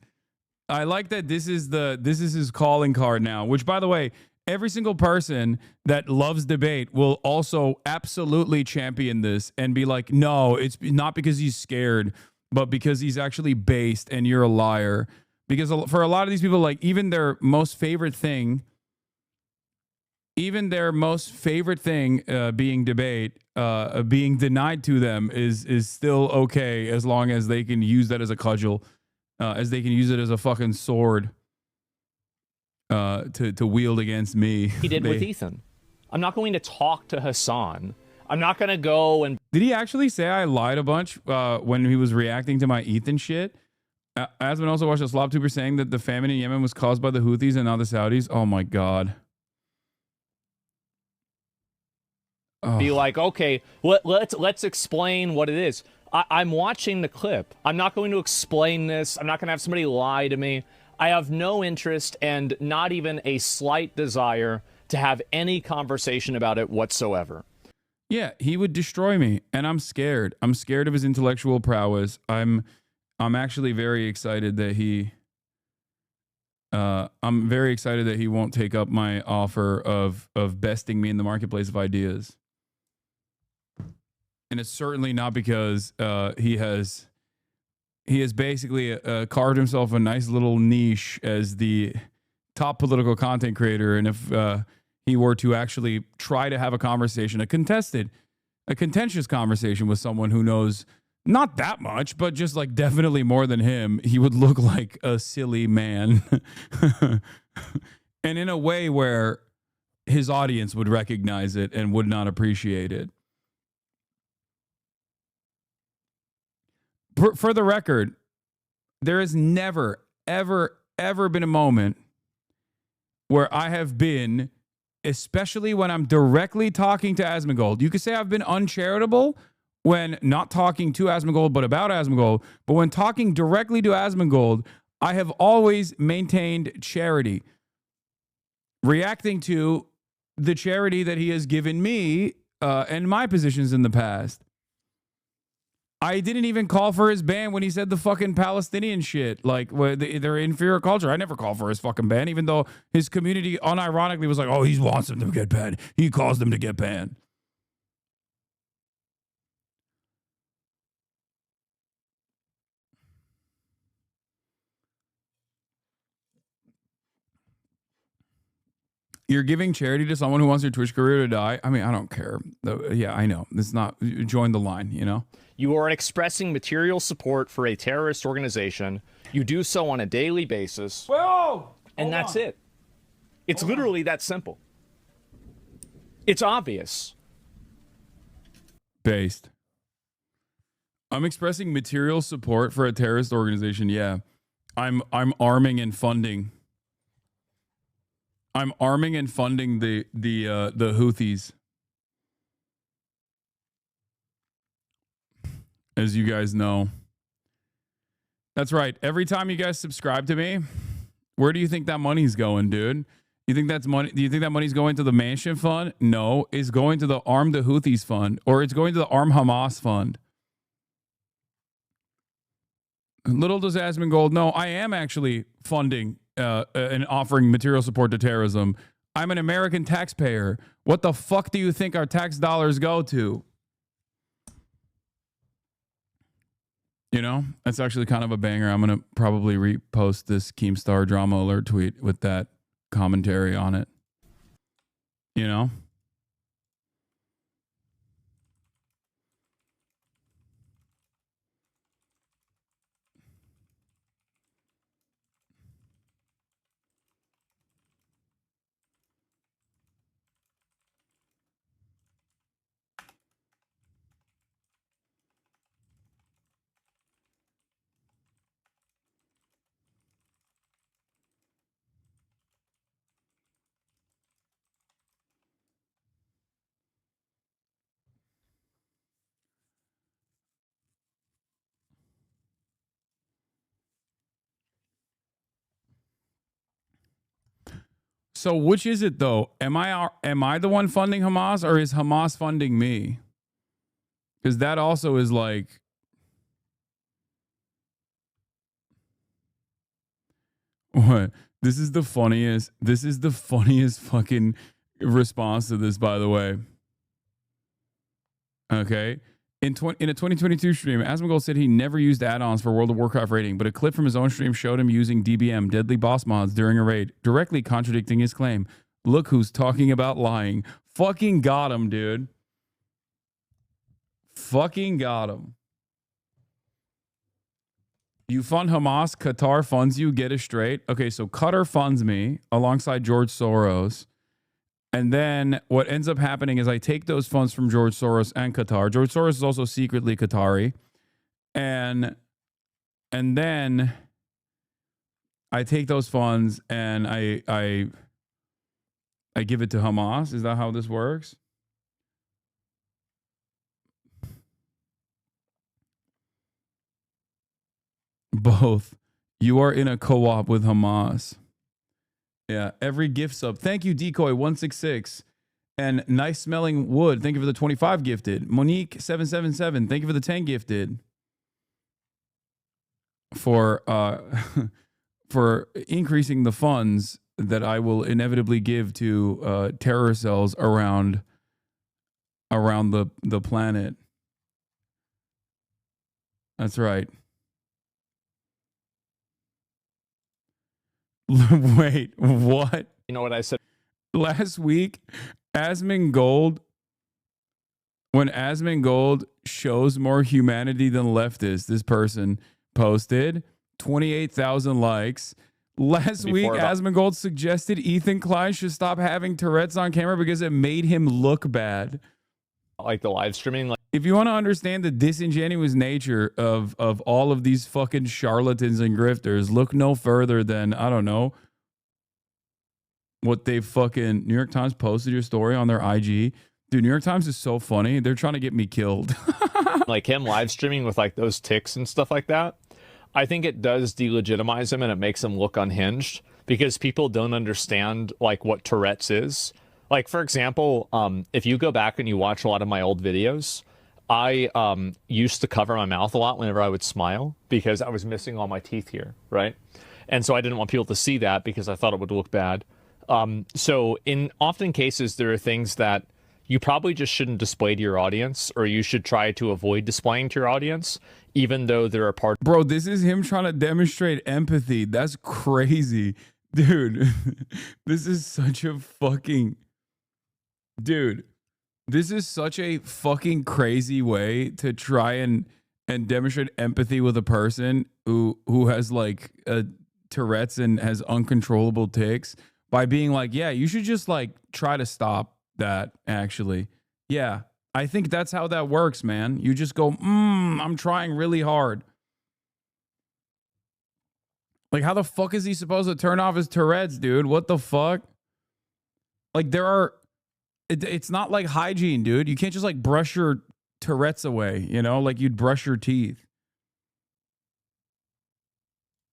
Speaker 3: I like that this is his calling card now. Which, by the way, every single person that loves debate will also absolutely champion this and be like, no, it's not because he's scared, but because he's actually based and you're a liar. Because for a lot of these people, like, even their most favorite thing being debate, being denied to them is still okay as long as they can use that as a cudgel, as they can use it as a fucking sword to wield against me.
Speaker 5: He did with Ethan. I'm not going to talk to Hasan. I'm not going to go and...
Speaker 3: Did he actually say I lied a bunch when he was reacting to my Ethan shit? Asman also watched a SlopTuber saying that the famine in Yemen was caused by the Houthis and not the Saudis. Oh my God.
Speaker 5: Be like, okay, let's explain what it is. I'm watching the clip. I'm not going to explain this. I'm not going to have somebody lie to me. I have no interest and not even a slight desire to have any conversation about it whatsoever.
Speaker 3: Yeah, he would destroy me, and I'm scared. I'm scared of his intellectual prowess. I'm actually very excited that he won't take up my offer of besting me in the marketplace of ideas. And it's certainly not because he has basically carved himself a nice little niche as the top political content creator, and if he were to actually try to have a conversation, a contentious conversation with someone who knows not that much, but just like definitely more than him, he would look like a silly man. And in a way where his audience would recognize it and would not appreciate it. For the record, there has never, ever, ever been a moment where I have been, especially when I'm directly talking to Asmongold. You could say I've been uncharitable when not talking to Asmongold, but about Asmongold. But when talking directly to Asmongold, I have always maintained charity, reacting to the charity that he has given me and my positions in the past. I didn't even call for his ban when he said the fucking Palestinian shit. Like, they're inferior culture. I never called for his fucking ban, even though his community unironically was like, oh, he wants them to get banned. He caused them to get banned. You're giving charity to someone who wants their Twitch career to die? I mean, I don't care. Yeah, I know. It's not, join the line, you know?
Speaker 5: You are expressing material support for a terrorist organization. You do so on a daily basis.
Speaker 3: Whoa!
Speaker 5: And that's it. It's literally that simple. It's obvious.
Speaker 3: Based. I'm expressing material support for a terrorist organization. Yeah. I'm arming and funding. I'm arming and funding the Houthis. As you guys know. That's right. Every time you guys subscribe to me, where do you think that money's going, dude? You think that's money? Do you think that money's going to the Mansion Fund? No, it's going to the Arm the Houthis Fund, or it's going to the Arm Hamas Fund. Little does Asmongold know, I am actually funding and offering material support to terrorism. I'm an American taxpayer. What the fuck do you think our tax dollars go to? You know, that's actually kind of a banger. I'm going to probably repost this Keemstar Drama Alert tweet with that commentary on it. You know? So which is it though? Am I the one funding Hamas, or is Hamas funding me? Because that also is like, what? This is the funniest fucking response to this, by the way. Okay. In a 2022 stream, Asmongold said he never used add-ons for World of Warcraft raiding, but a clip from his own stream showed him using DBM, Deadly Boss Mods, during a raid, directly contradicting his claim. Look who's talking about lying. Fucking got him, dude. Fucking got him. You fund Hamas, Qatar funds you, get it straight. Okay, so Qatar funds me alongside George Soros. And then what ends up happening is I take those funds from George Soros and Qatar. George Soros is also secretly Qatari. And then I take those funds and I give it to Hamas. Is that how this works? Both. You are in a co-op with Hamas. Yeah, every gift sub. Thank you, Decoy166. And Nice Smelling Wood. Thank you for the 25 gifted. Monique777. Thank you for the 10 gifted. For for increasing the funds that I will inevitably give to terror cells around the planet. That's right. Wait, what?
Speaker 5: You know what I said?
Speaker 3: Last week, when Asmongold shows more humanity than leftists, this person posted 28,000 likes. Last week, Asmongold suggested Ethan Klein should stop having Tourette's on camera because it made him look bad.
Speaker 5: Like the live streaming.
Speaker 3: If you want to understand the disingenuous nature of all of these fucking charlatans and grifters, look no further than, I don't know, what they fucking New York Times posted your story on their IG. Dude, New York Times is so funny. They're trying to get me killed.
Speaker 5: Like him live streaming with like those ticks and stuff like that. I think it does delegitimize him and it makes him look unhinged because people don't understand like what Tourette's is. Like, for example, if you go back and you watch a lot of my old videos, I used to cover my mouth a lot whenever I would smile because I was missing all my teeth here, right? And so I didn't want people to see that because I thought it would look bad. So in often cases, there are things that you probably just shouldn't display to your audience, or you should try to avoid displaying to your audience, even though there are parts.
Speaker 3: Bro, this is him trying to demonstrate empathy. That's crazy. Dude, this is such a fucking... Dude, this is such a fucking crazy way to try and demonstrate empathy with a person who has like Tourette's and has uncontrollable tics by being like, yeah, you should just like try to stop that, actually. Yeah, I think that's how that works, man. You just go, I'm trying really hard. Like, how the fuck is he supposed to turn off his Tourette's, dude? What the fuck? Like, it's not like hygiene, dude. You can't just like brush your Tourette's away, you know, like you'd brush your teeth.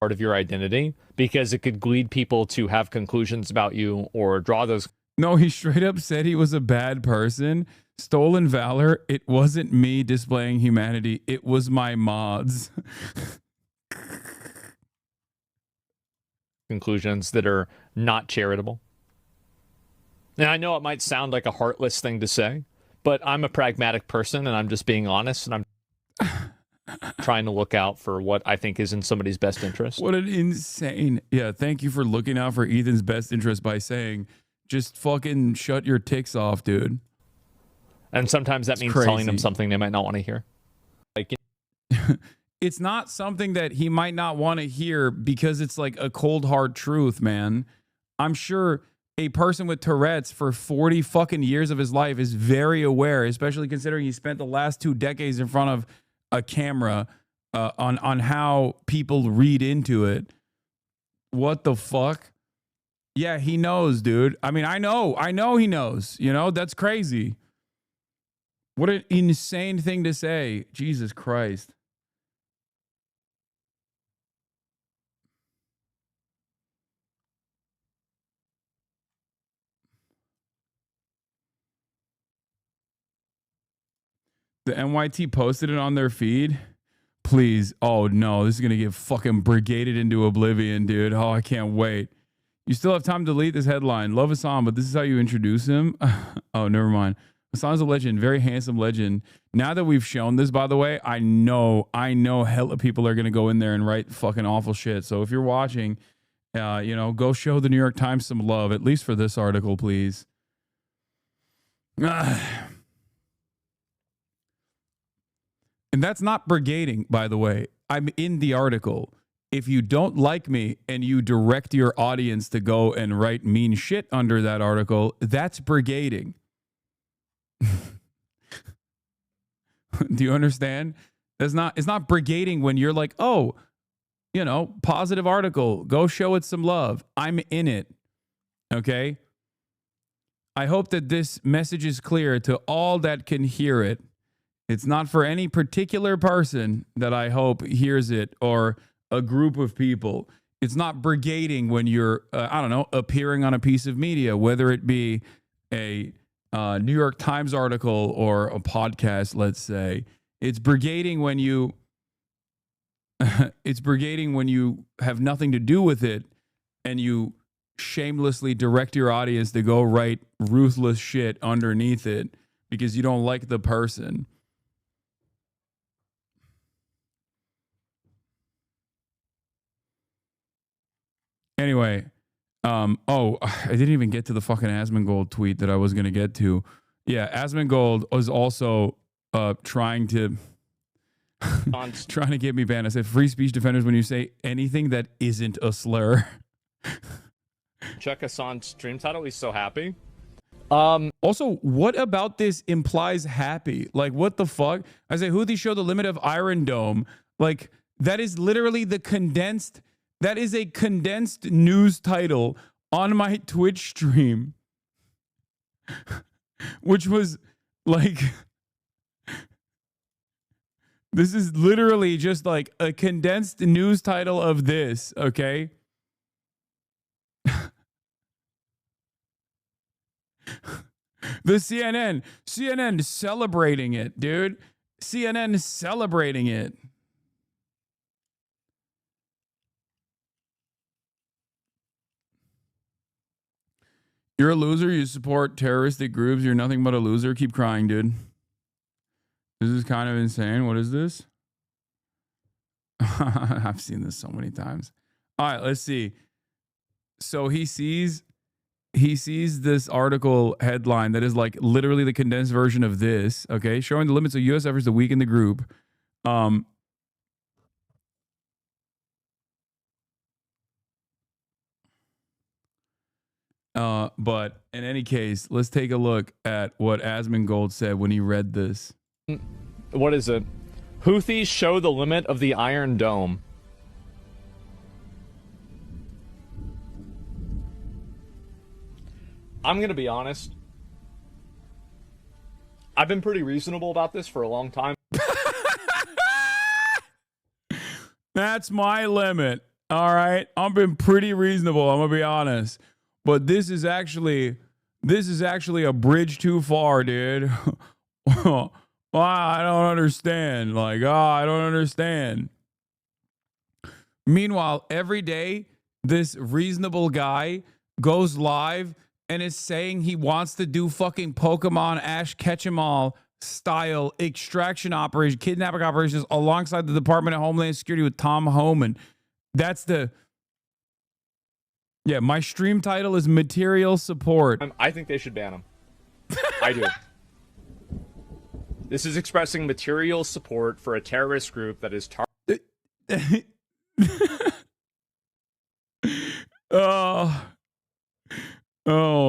Speaker 5: Part of your identity, because it could lead people to have conclusions about you or draw those.
Speaker 3: No, he straight up said he was a bad person. Stolen valor. It wasn't me displaying humanity. It was my mods.
Speaker 5: Conclusions that are not charitable. And I know it might sound like a heartless thing to say, but I'm a pragmatic person and I'm just being honest and I'm trying to look out for what I think is in somebody's best interest.
Speaker 3: What an insane... Yeah, thank you for looking out for Ethan's best interest by saying, just fucking shut your ticks off, dude.
Speaker 5: And sometimes that means telling them something they might not want to hear. Like,
Speaker 3: it's not something that he might not want to hear because it's like a cold hard truth, man. I'm sure a person with Tourette's for 40 fucking years of his life is very aware, especially considering he spent the last 2 decades in front of a camera on how people read into it. What the fuck? Yeah, he knows, dude. I mean, I know he knows. You know, that's crazy. What an insane thing to say. Jesus Christ. The NYT posted it on their feed. Please. Oh, no. This is going to get fucking brigaded into oblivion, dude. Oh, I can't wait. You still have time to delete this headline. Love Hasan, but this is how you introduce him? Oh, never mind. Hasan's a legend. Very handsome legend. Now that we've shown this, by the way, I know hella people are going to go in there and write fucking awful shit. So if you're watching, you know, go show the New York Times some love, at least for this article, please. And that's not brigading, by the way. I'm in the article. If you don't like me and you direct your audience to go and write mean shit under that article, that's brigading. Do you understand? It's not brigading when you're like, oh, you know, positive article, go show it some love. I'm in it. Okay? I hope that this message is clear to all that can hear it. It's not for any particular person that I hope hears it or a group of people. It's not brigading when you're, I don't know, appearing on a piece of media, whether it be a New York Times article or a podcast, let's say. It's brigading when you have nothing to do with it and you shamelessly direct your audience to go write ruthless shit underneath it because you don't like the person. Anyway, oh, I didn't even get to the fucking Asmongold tweet that I was gonna get to. Yeah, Asmongold was also trying to get me banned. I said free speech defenders when you say anything that isn't a slur.
Speaker 5: Check Hasan's stream title. He's so happy.
Speaker 3: Also, what about this implies happy? Like, what the fuck? I say Houthis show the limit of Iron Dome. Like, that is literally the condensed. That is a condensed news title on my Twitch stream, which was like, this is literally just like a condensed news title of this. Okay. The CNN celebrating it, dude. CNN celebrating it. You're a loser. You support terroristic groups. You're nothing but a loser. Keep crying, dude. This is kind of insane. What is this? I've seen this so many times. All right, let's see. So he sees this article headline that is like literally the condensed version of this, okay? Showing the limits of U.S. efforts to weaken the group. But in any case, let's take a look at what Asmongold said when he read this.
Speaker 5: What is it? Houthis show the limit of the Iron Dome. I'm going to be honest. I've been pretty reasonable about this for a long time.
Speaker 3: That's my limit. All right. I've been pretty reasonable. I'm going to be honest. But this is actually a bridge too far, dude. I don't understand. Like, I don't understand. Meanwhile, every day, this reasonable guy goes live and is saying he wants to do fucking Pokemon Ash Ketchum-All style extraction operation, kidnapping operations alongside the Department of Homeland Security with Tom Homan. That's the... Yeah, my stream title is Material Support.
Speaker 5: I think they should ban him. I do. This is expressing material support for a terrorist group that is
Speaker 3: Oh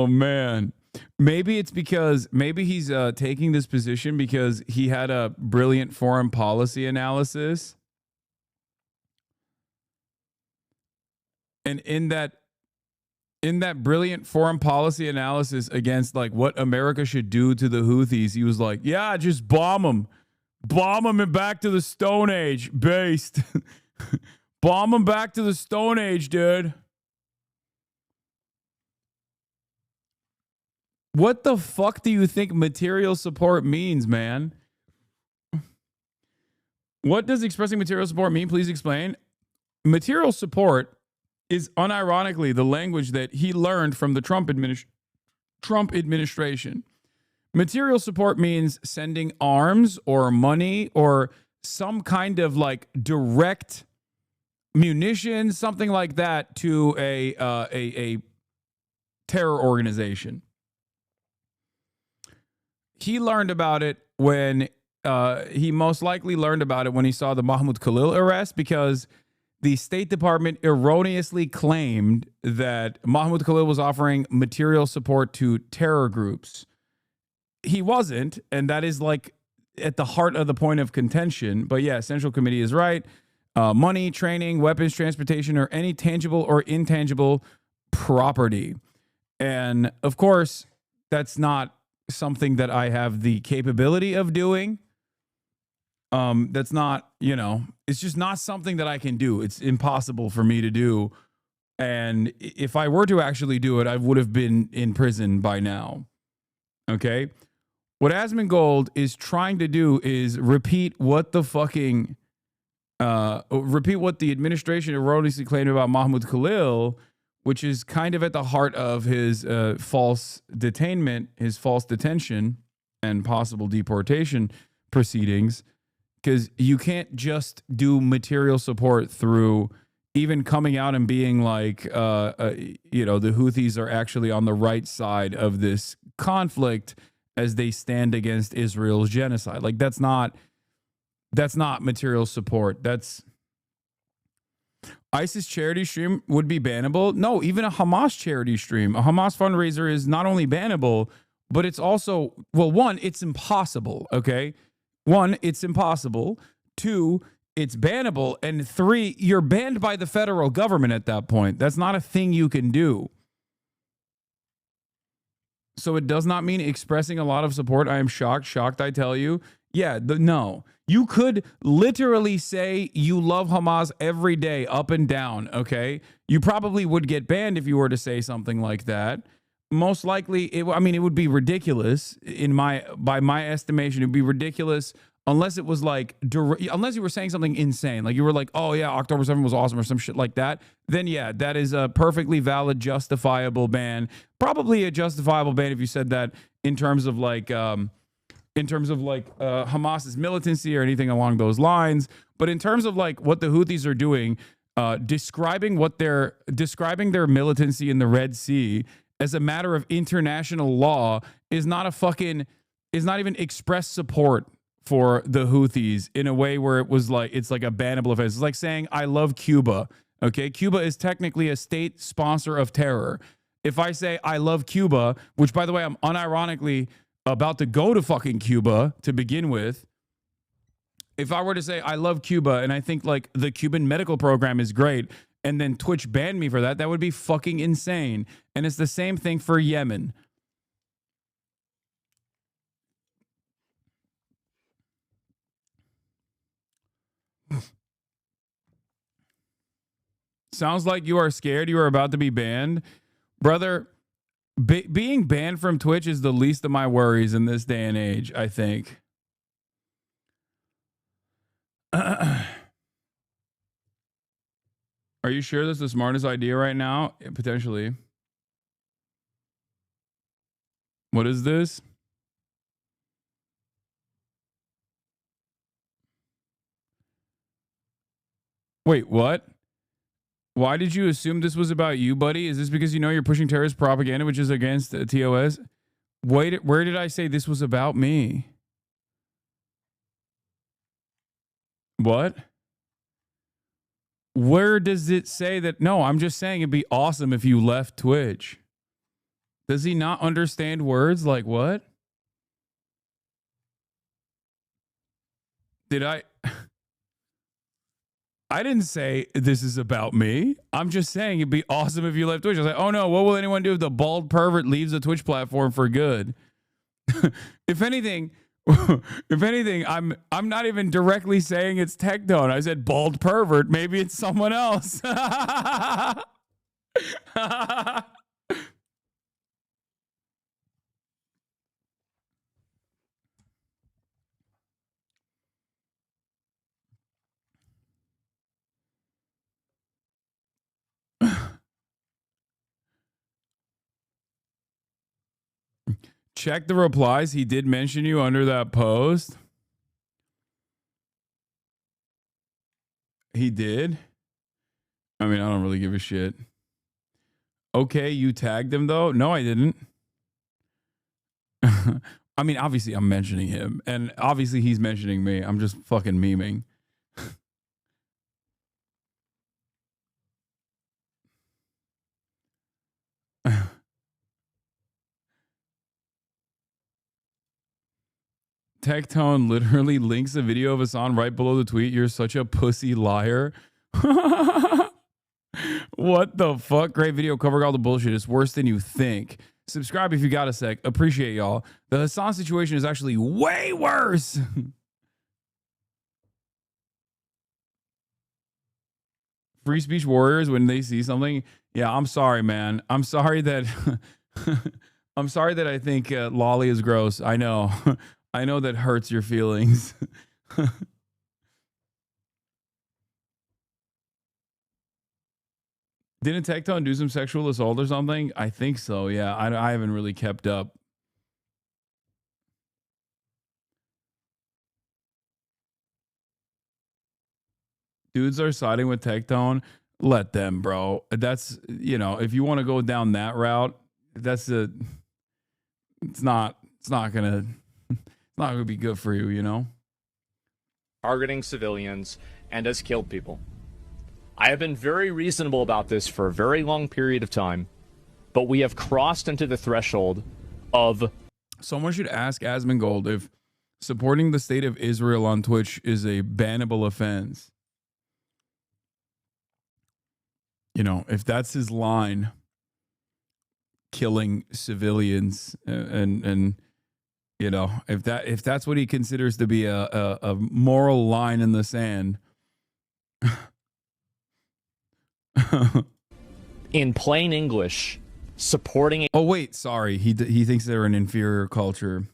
Speaker 3: man. Maybe it's because he's taking this position because he had a brilliant foreign policy analysis. And in that brilliant foreign policy analysis against like what America should do to the Houthis, he was like, yeah, just bomb them and back to the Stone Age based. Bomb them back to the Stone Age, dude. What the fuck do you think material support means, man? What does expressing material support mean? Please explain. Material support is unironically the language that he learned from the Trump administration. Material support means sending arms or money or some kind of like direct munitions, something like that, to a terror organization. He learned about it when he most likely learned about it when he saw the Mahmoud Khalil arrest, because the State Department erroneously claimed that Mahmoud Khalil was offering material support to terror groups. He wasn't, and that is like at the heart of the point of contention. But yeah, Central Committee is right. Money, training, weapons, transportation, or any tangible or intangible property. And of course, that's not something that I have the capability of doing. That's not, it's just not something that I can do. It's impossible for me to do. And if I were to actually do it, I would have been in prison by now. Okay. What Asmongold is trying to do is repeat what the administration erroneously claimed about Mahmoud Khalil, which is kind of at the heart of his false detainment, his false detention and possible deportation proceedings. Because you can't just do material support through even coming out and being like, the Houthis are actually on the right side of this conflict as they stand against Israel's genocide. Like that's not material support. That's ISIS charity stream would be bannable. No, even a Hamas charity stream, a Hamas fundraiser is not only bannable, but it's also, well, one, it's impossible. Okay. One, it's impossible. Two, it's bannable. And three, you're banned by the federal government at that point. That's not a thing you can do. So it does not mean expressing a lot of support. I am shocked, I tell you. Yeah, no. You could literally say you love Hamas every day, up and down, okay? You probably would get banned if you were to say something like that. Most likely, it would be ridiculous by my estimation. It would be ridiculous unless it was like, unless you were saying something insane. Like you were like, oh yeah, October 7th was awesome or some shit like that. Then yeah, that is a perfectly valid, justifiable ban. Probably a justifiable ban if you said that in terms of like Hamas's militancy or anything along those lines. But in terms of like what the Houthis are doing, describing their militancy in the Red Sea as a matter of international law is not even express support for the Houthis in a way where it's like a bannable offense. It's like saying I love Cuba. Okay, Cuba is technically a state sponsor of terror. If I say I love Cuba, which by the way I'm unironically about to go to fucking Cuba to begin with. If I were to say I love Cuba and I think like the Cuban medical program is great and then Twitch banned me for that, that would be fucking insane. And it's the same thing for Yemen. Sounds like you are scared you are about to be banned. Brother, being banned from Twitch is the least of my worries in this day and age, I think. Are you sure that's the smartest idea right now? Potentially. What is this? Wait, what? Why did you assume this was about you, buddy? Is this because you know you're pushing terrorist propaganda, which is against TOS? Wait, where did I say this was about me? What? Where does it say that? No, I'm just saying it'd be awesome if you left Twitch. Does he not understand words? Like what? Did I didn't say this is about me. I'm just saying it'd be awesome if you left Twitch. I was like, oh no, what will anyone do if the bald pervert leaves the Twitch platform for good? If anything, I'm not even directly saying it's Tectone. I said bald pervert. Maybe it's someone else. Check the replies. He did mention you under that post. He did. I mean, I don't really give a shit. Okay, you tagged him though? No, I didn't. I mean, obviously I'm mentioning him and obviously he's mentioning me. I'm just fucking memeing. Tectone literally links a video of Hasan right below the tweet. You're such a pussy liar. What the fuck? Great video covering all the bullshit. It's worse than you think. Subscribe if you got a sec. Appreciate y'all. The Hasan situation is actually way worse. Free speech warriors, when they see something. Yeah, I'm sorry, man. I'm sorry that I'm sorry that I think Lolly is gross. I know. I know that hurts your feelings. Didn't Tectone do some sexual assault or something? I think so. Yeah, I haven't really kept up. Dudes are siding with Tectone. let them, bro. That's, you know, if you want to go down that route, it's not gonna be good for you, you know?
Speaker 5: Targeting civilians and has killed people. I have been very reasonable about this for a very long period of time, but we have crossed into the threshold of...
Speaker 3: Someone should ask Asmongold if supporting the state of Israel on Twitch is a bannable offense. You know, if that's his line, killing civilians, and you know, if that's what he considers to be a moral line in the sand.
Speaker 5: In plain English, supporting...
Speaker 3: Oh, wait, sorry. He thinks they're an inferior culture.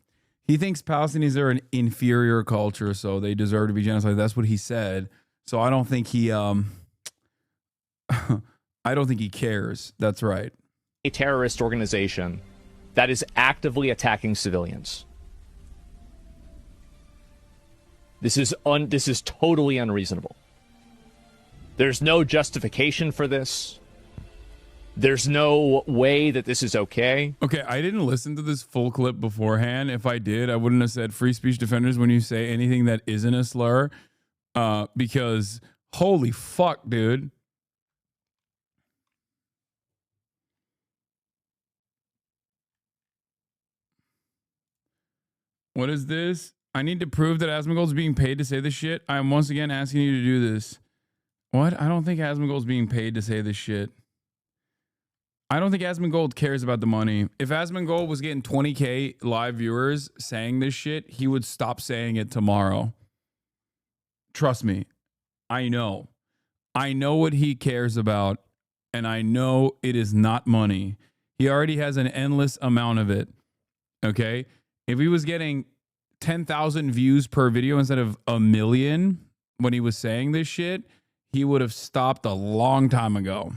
Speaker 3: He thinks Palestinians are an inferior culture, so they deserve to be genocided. That's what he said. So I don't think he... I don't think he cares. That's right.
Speaker 5: A terrorist organization that is actively attacking civilians. This is totally unreasonable. There's no justification for this. There's no way that this is okay.
Speaker 3: Okay, I didn't listen to this full clip beforehand. If I did, I wouldn't have said free speech defenders when you say anything that isn't a slur. Because holy fuck, dude. What is this? I need to prove that Asmongold is being paid to say this shit. I am once again asking you to do this. What? I don't think Asmongold is being paid to say this shit. I don't think Asmongold cares about the money. If Asmongold was getting 20K live viewers saying this shit, he would stop saying it tomorrow. Trust me. I know. I know what he cares about, and I know it is not money. He already has an endless amount of it. Okay? If he was getting 10,000 views per video instead of 1 million when he was saying this shit, he would have stopped a long time ago.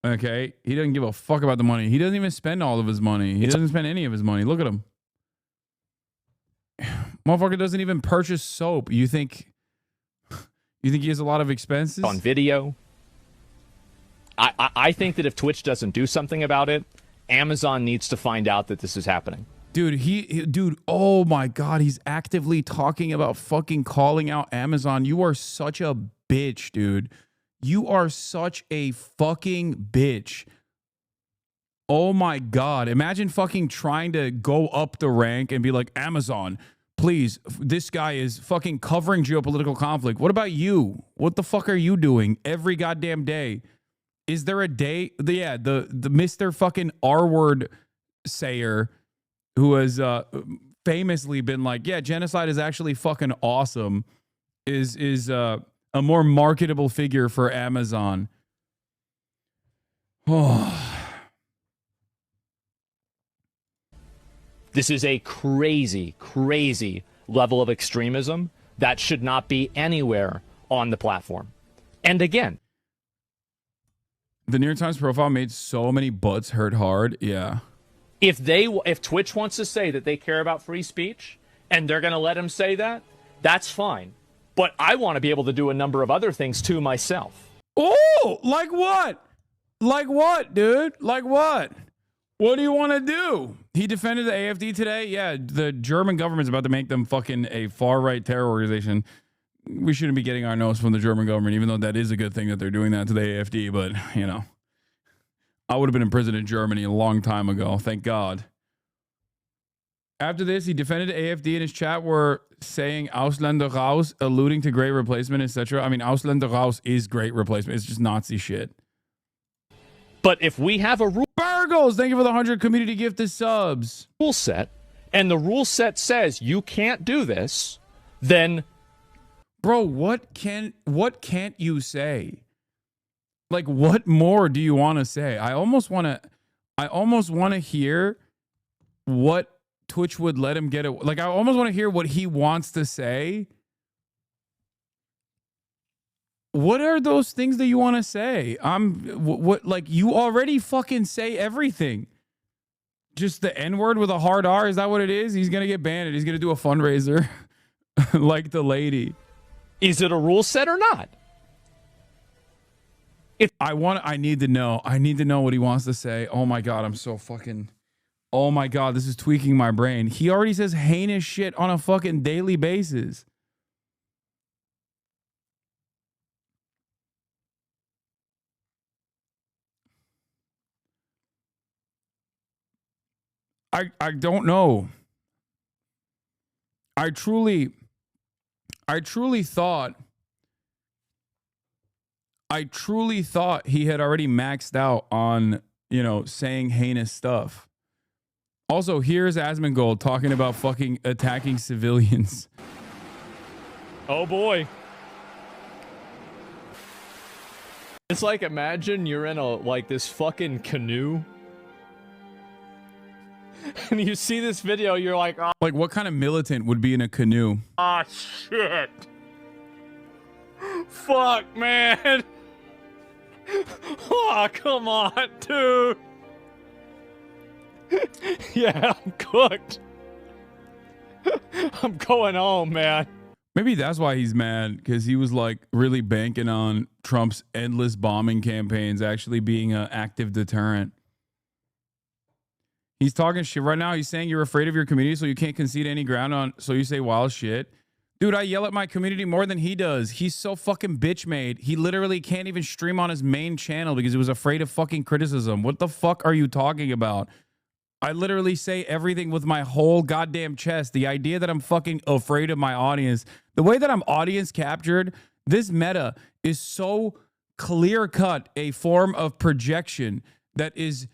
Speaker 3: Okay? He doesn't give a fuck about the money. He doesn't even spend all of his money. He doesn't spend any of his money. Look at him. Motherfucker doesn't even purchase soap. You think he has a lot of expenses?
Speaker 5: On video. I think that if Twitch doesn't do something about it, Amazon needs to find out that this is happening.
Speaker 3: Dude, dude, oh my God, he's actively talking about fucking calling out Amazon. You are such a bitch, dude. You are such a fucking bitch. Oh my God. Imagine fucking trying to go up the rank and be like, Amazon, please, this guy is fucking covering geopolitical conflict. What about you? What the fuck are you doing every goddamn day? Is there a day? Yeah, the Mr. fucking R-word sayer who has famously been like, yeah, genocide is actually fucking awesome, is a more marketable figure for Amazon. Oh.
Speaker 5: This is a crazy, crazy level of extremism that should not be anywhere on the platform. And again,
Speaker 3: the New York Times profile made so many butts hurt hard. Yeah.
Speaker 5: If Twitch wants to say that they care about free speech and they're going to let him say that, that's fine. But I want to be able to do a number of other things too myself.
Speaker 3: Oh, like what? Like what, dude? Like what? What do you want to do? He defended the AFD today. Yeah, the German government's about to make them fucking a far-right terror organization. We shouldn't be getting our nose from the German government, even though that is a good thing that they're doing that to the AFD. But, you know, I would have been in prison in Germany a long time ago. Thank God. After this, he defended the AFD in his chat were saying Ausländer raus, alluding to great replacement, etc. I mean, Ausländer raus is great replacement. It's just Nazi shit.
Speaker 5: But if we have a rule...
Speaker 3: Burgos, thank you for the 100 community gifted subs.
Speaker 5: ...rule set, and the rule set says you can't do this, then...
Speaker 3: Bro, what can't you say? Like, what more do you want to say? I almost want to hear what Twitch would let him get it. Like, I almost want to hear what he wants to say. What are those things that you want to say? Like, you already fucking say everything. Just the N-word with a hard R, is that what it is? He's going to get banned. He's going to do a fundraiser like the lady.
Speaker 5: Is it a rule set or not?
Speaker 3: I need to know. I need to know what he wants to say. Oh my God, I'm so fucking. Oh my God, this is tweaking my brain. He already says heinous shit on a fucking daily basis. I don't know. I truly thought he had already maxed out on, you know, saying heinous stuff. Also, here's Asmongold talking about fucking attacking civilians.
Speaker 5: Oh boy. It's like, imagine you're in this fucking canoe. And you see this video, you're like, oh.
Speaker 3: Like, what kind of militant would be in a canoe?
Speaker 5: Ah, shit. Fuck, man. Oh, come on, dude. Yeah, I'm cooked. I'm going home, man.
Speaker 3: Maybe that's why he's mad, because he was like really banking on Trump's endless bombing campaigns actually being an active deterrent. He's talking shit right now. He's saying you're afraid of your community, so you can't concede any ground on. So you say wild shit. Dude, I yell at my community more than he does. He's so fucking bitch made. He literally can't even stream on his main channel because he was afraid of fucking criticism. What the fuck are you talking about? I literally say everything with my whole goddamn chest. The idea that I'm fucking afraid of my audience, the way that I'm audience captured, this meta is so clear cut a form of projection that is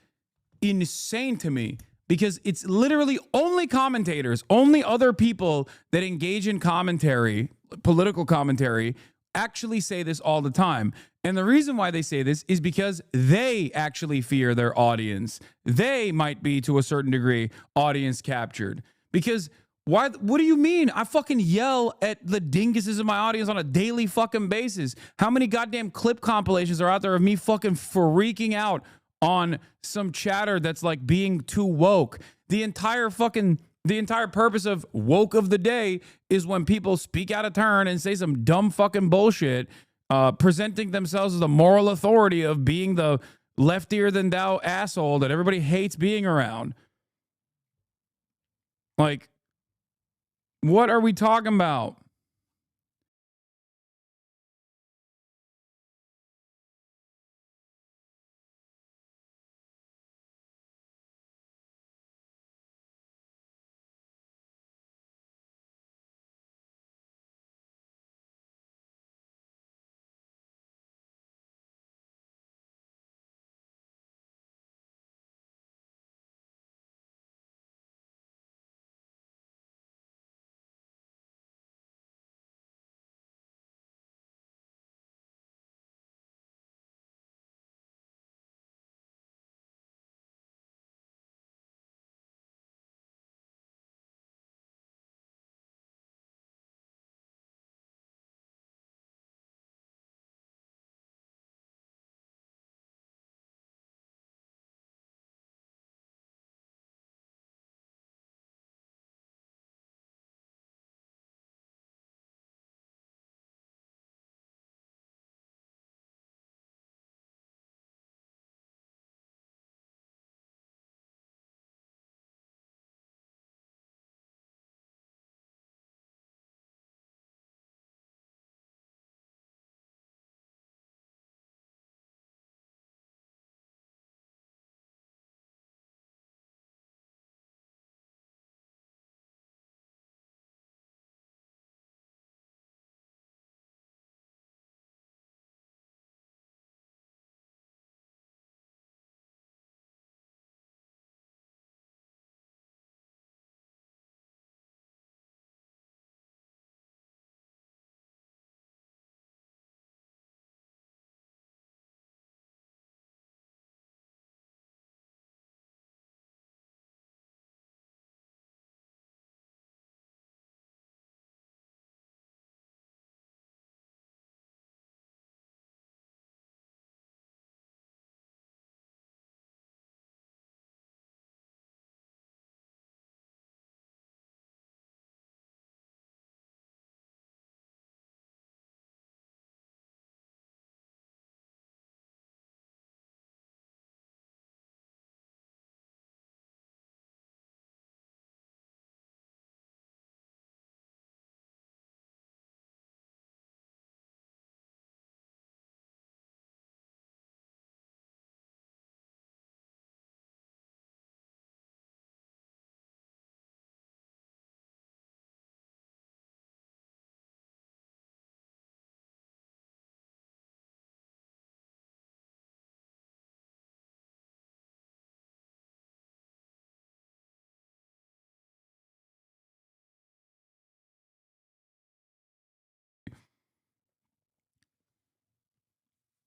Speaker 3: insane to me, because it's literally only commentators, only other people that engage in commentary, political commentary, actually say this all the time. And the reason why they say this is because they actually fear their audience. They might be, to a certain degree, audience captured. Because why? What do you mean? I fucking yell at the dinguses in my audience on a daily fucking basis. How many goddamn clip compilations are out there of me fucking freaking out on some chatter that's like being too woke? The entire purpose of woke of the day is when people speak out of turn and say some dumb fucking bullshit, presenting themselves as the moral authority of being the leftier than thou asshole that everybody hates being around. Like, what are we talking about?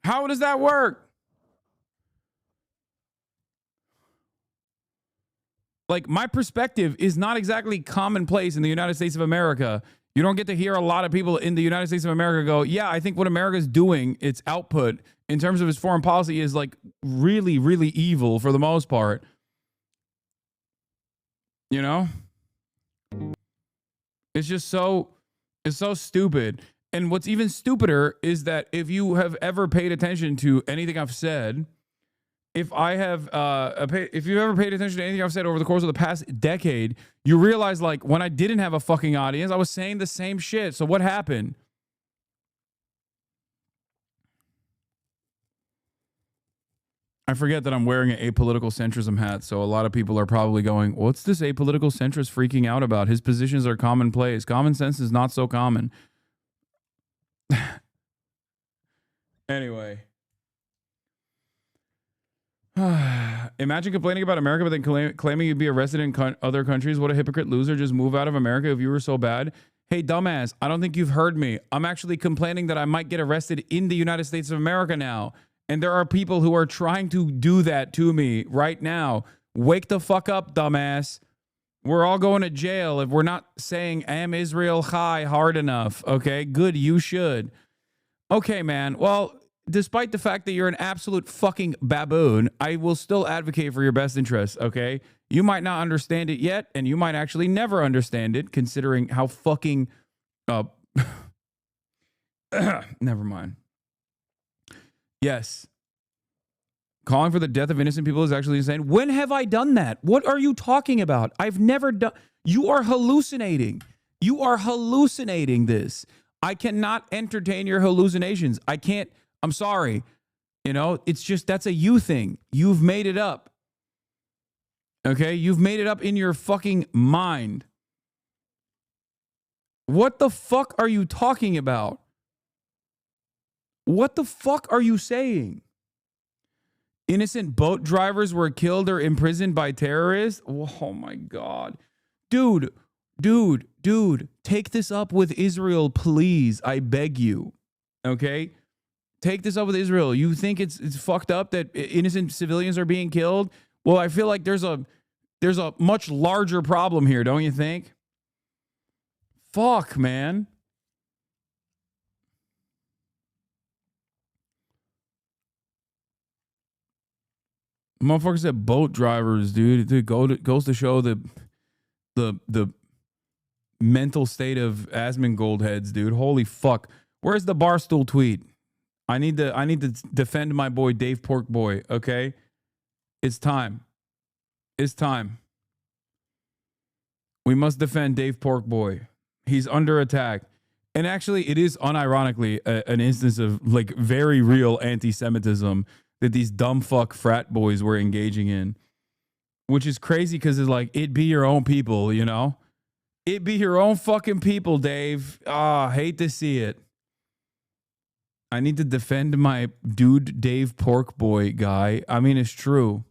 Speaker 3: How does that work? Like, my perspective is not exactly commonplace in the United States of America. You don't get to hear a lot of people in the United States of America go, yeah, I think what America's doing, its output in terms of its foreign policy is like really, really evil for the most part. You know? It's just it's so stupid. And what's even stupider is that if you have ever paid attention to anything I've said, if you ever paid attention to anything I've said over the course of the past decade, you realize, like, when I didn't have a fucking audience, I was saying the same shit. So what happened? I forget that I'm wearing an apolitical centrism hat, so a lot of people are probably going, what's this apolitical centrist freaking out about? His positions are commonplace. Common sense is not so common. Anyway. Imagine complaining about America, but then claiming you'd be a resident in other countries. What a hypocrite loser. Just move out of America if you were so bad. Hey, dumbass, I don't think you've heard me. I'm actually complaining that I might get arrested in the United States of America now. And there are people who are trying to do that to me right now. Wake the fuck up, dumbass. We're all going to jail if we're not saying "Am Israel Chai" hard enough. Okay, good, you should. Okay, man. Well, despite the fact that you're an absolute fucking baboon, I will still advocate for your best interests, okay? You might not understand it yet, and you might actually never understand it, considering how fucking... never mind. Yes. Calling for the death of innocent people is actually insane. When have I done that? What are you talking about? I've never done... You are hallucinating. You are hallucinating this. I cannot entertain your hallucinations. I can't... I'm sorry. You know, it's just, that's a you thing. You've made it up. Okay? You've made it up in your fucking mind. What the fuck are you talking about? What the fuck are you saying? Innocent boat drivers were killed or imprisoned by terrorists? Oh my God. Dude, take this up with Israel, please. I beg you. Okay? Take this up with Israel. You think it's fucked up that innocent civilians are being killed? Well, I feel like there's a much larger problem here, don't you think? Fuck, man. Motherfucker said boat drivers, dude. It goes to show the mental state of Asmongold heads, dude. Holy fuck. Where's the Barstool tweet? I need to defend my boy Dave Porkboy, okay? It's time. It's time. We must defend Dave Porkboy. He's under attack. And actually, it is unironically an instance of like very real anti-Semitism that these dumb fuck frat boys were engaging in. Which is crazy because it's like, it be your own people, you know? It be your own fucking people, Dave. Hate to see it. I need to defend my dude Dave Porkboy guy. I mean, it's true.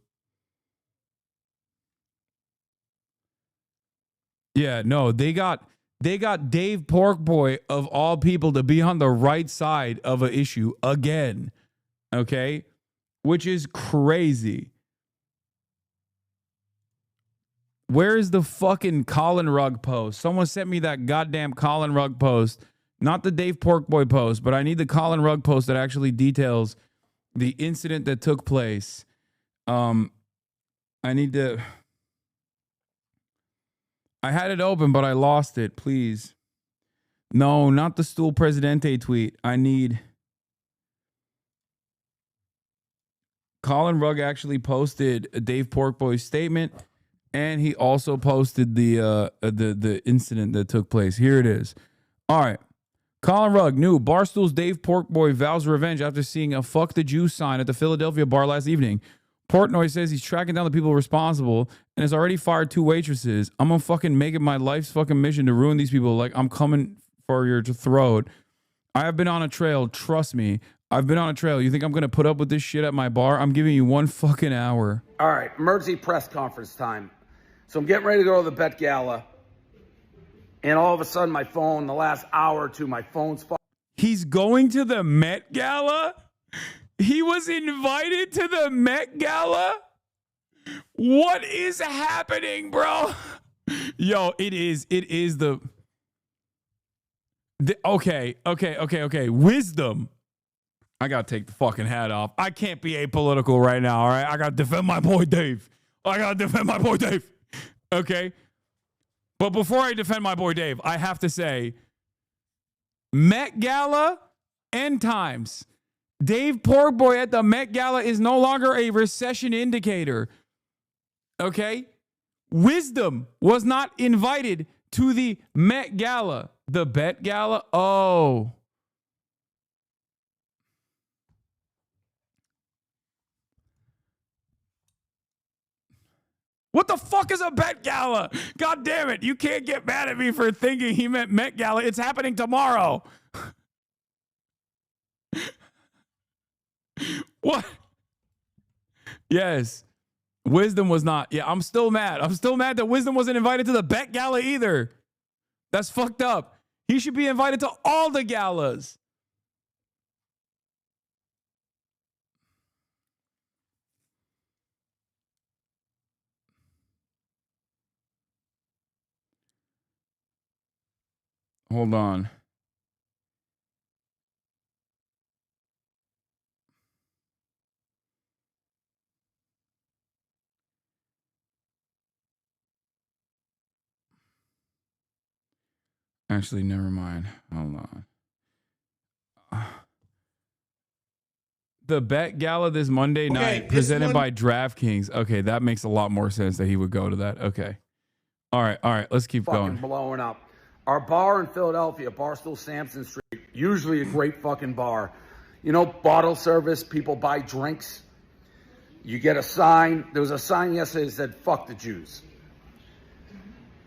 Speaker 3: Yeah, no, they got Dave Porkboy of all people to be on the right side of an issue again. Okay? Which is crazy. Where is the fucking Colin Rugg post? Someone sent me that goddamn Colin Rugg post. Not the Dave Porkboy post, but I need the Colin Rugg post that actually details the incident that took place. I need to... I had it open, but I lost it. Please. No, not the Stool Presidente tweet. I need... Colin Rugg actually posted a Dave Porkboy statement, and he also posted the incident that took place. Here it is. All right. Colin Rugg, new. Barstool's Dave Porkboy vows revenge after seeing a "fuck the Jews" sign at the Philadelphia bar last evening. Portnoy says he's tracking down the people responsible and has already fired 2 waitresses. I'm gonna fucking make it my life's fucking mission to ruin these people. Like, I'm coming for your throat. I have been on a trail. Trust me. I've been on a trail. You think I'm gonna put up with this shit at my bar? I'm giving you 1 fucking hour.
Speaker 7: All right, emergency press conference time. So I'm getting ready to go to the Met Gala. And all of a sudden, my phone, the last hour or two, my phone's...
Speaker 3: He's going to the Met Gala? He was invited to the Met Gala? What is happening, bro? Yo, it is the okay. Wisdom. I gotta take the fucking hat off. I can't be apolitical right now, all right? I gotta defend my boy Dave. Okay? But before I defend my boy Dave, I have to say, Met Gala, end times. Dave Porkboy at the Met Gala is no longer a recession indicator. Okay? Wisdom was not invited to the Met Gala. The Bet Gala? Oh. What the fuck is a Bet Gala? God damn it. You can't get mad at me for thinking he meant Met Gala. It's happening tomorrow. What? Yes. Wisdom was not. Yeah, I'm still mad. I'm still mad that Wisdom wasn't invited to the Bet Gala either. That's fucked up. He should be invited to all the galas. Hold on. Actually, never mind. Hold on. The Bet Gala this Monday night, presented by DraftKings. Okay, that makes a lot more sense that he would go to that. Okay. All right. Let's keep going.
Speaker 7: Blowing up. Our bar in Philadelphia, Barstool Sampson Street, usually a great fucking bar. You know, bottle service, people buy drinks. You get a sign. There was a sign yesterday that said, fuck the Jews.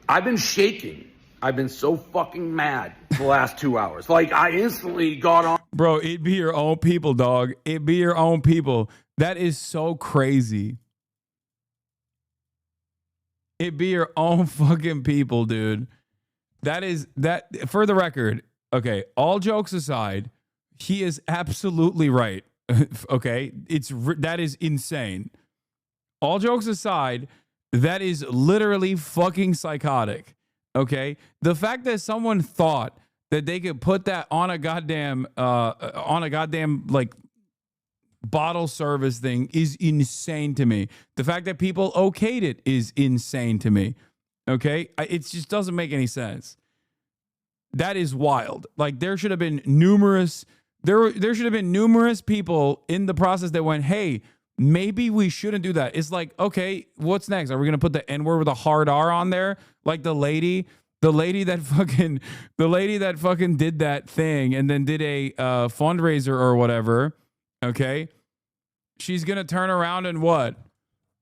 Speaker 7: I've been shaking. I've been so fucking mad for the last 2 hours. Like, I instantly got on.
Speaker 3: Bro, it be your own people, dog. It be your own people. That is so crazy. It be your own fucking people, dude. That for the record, okay, all jokes aside, he is absolutely right. Okay? That is insane. All jokes aside, that is literally fucking psychotic. Okay? The fact that someone thought that they could put that on a goddamn like bottle service thing is insane to me. The fact that people okayed it is insane to me. Okay? It just doesn't make any sense. That is wild. Like, there should have been numerous people in the process that went, hey, maybe we shouldn't do that. It's like, okay, what's next? Are we gonna put the N-word with a hard R on there? Like the lady that fucking did that thing and then did a fundraiser or whatever. Okay. She's gonna turn around and what?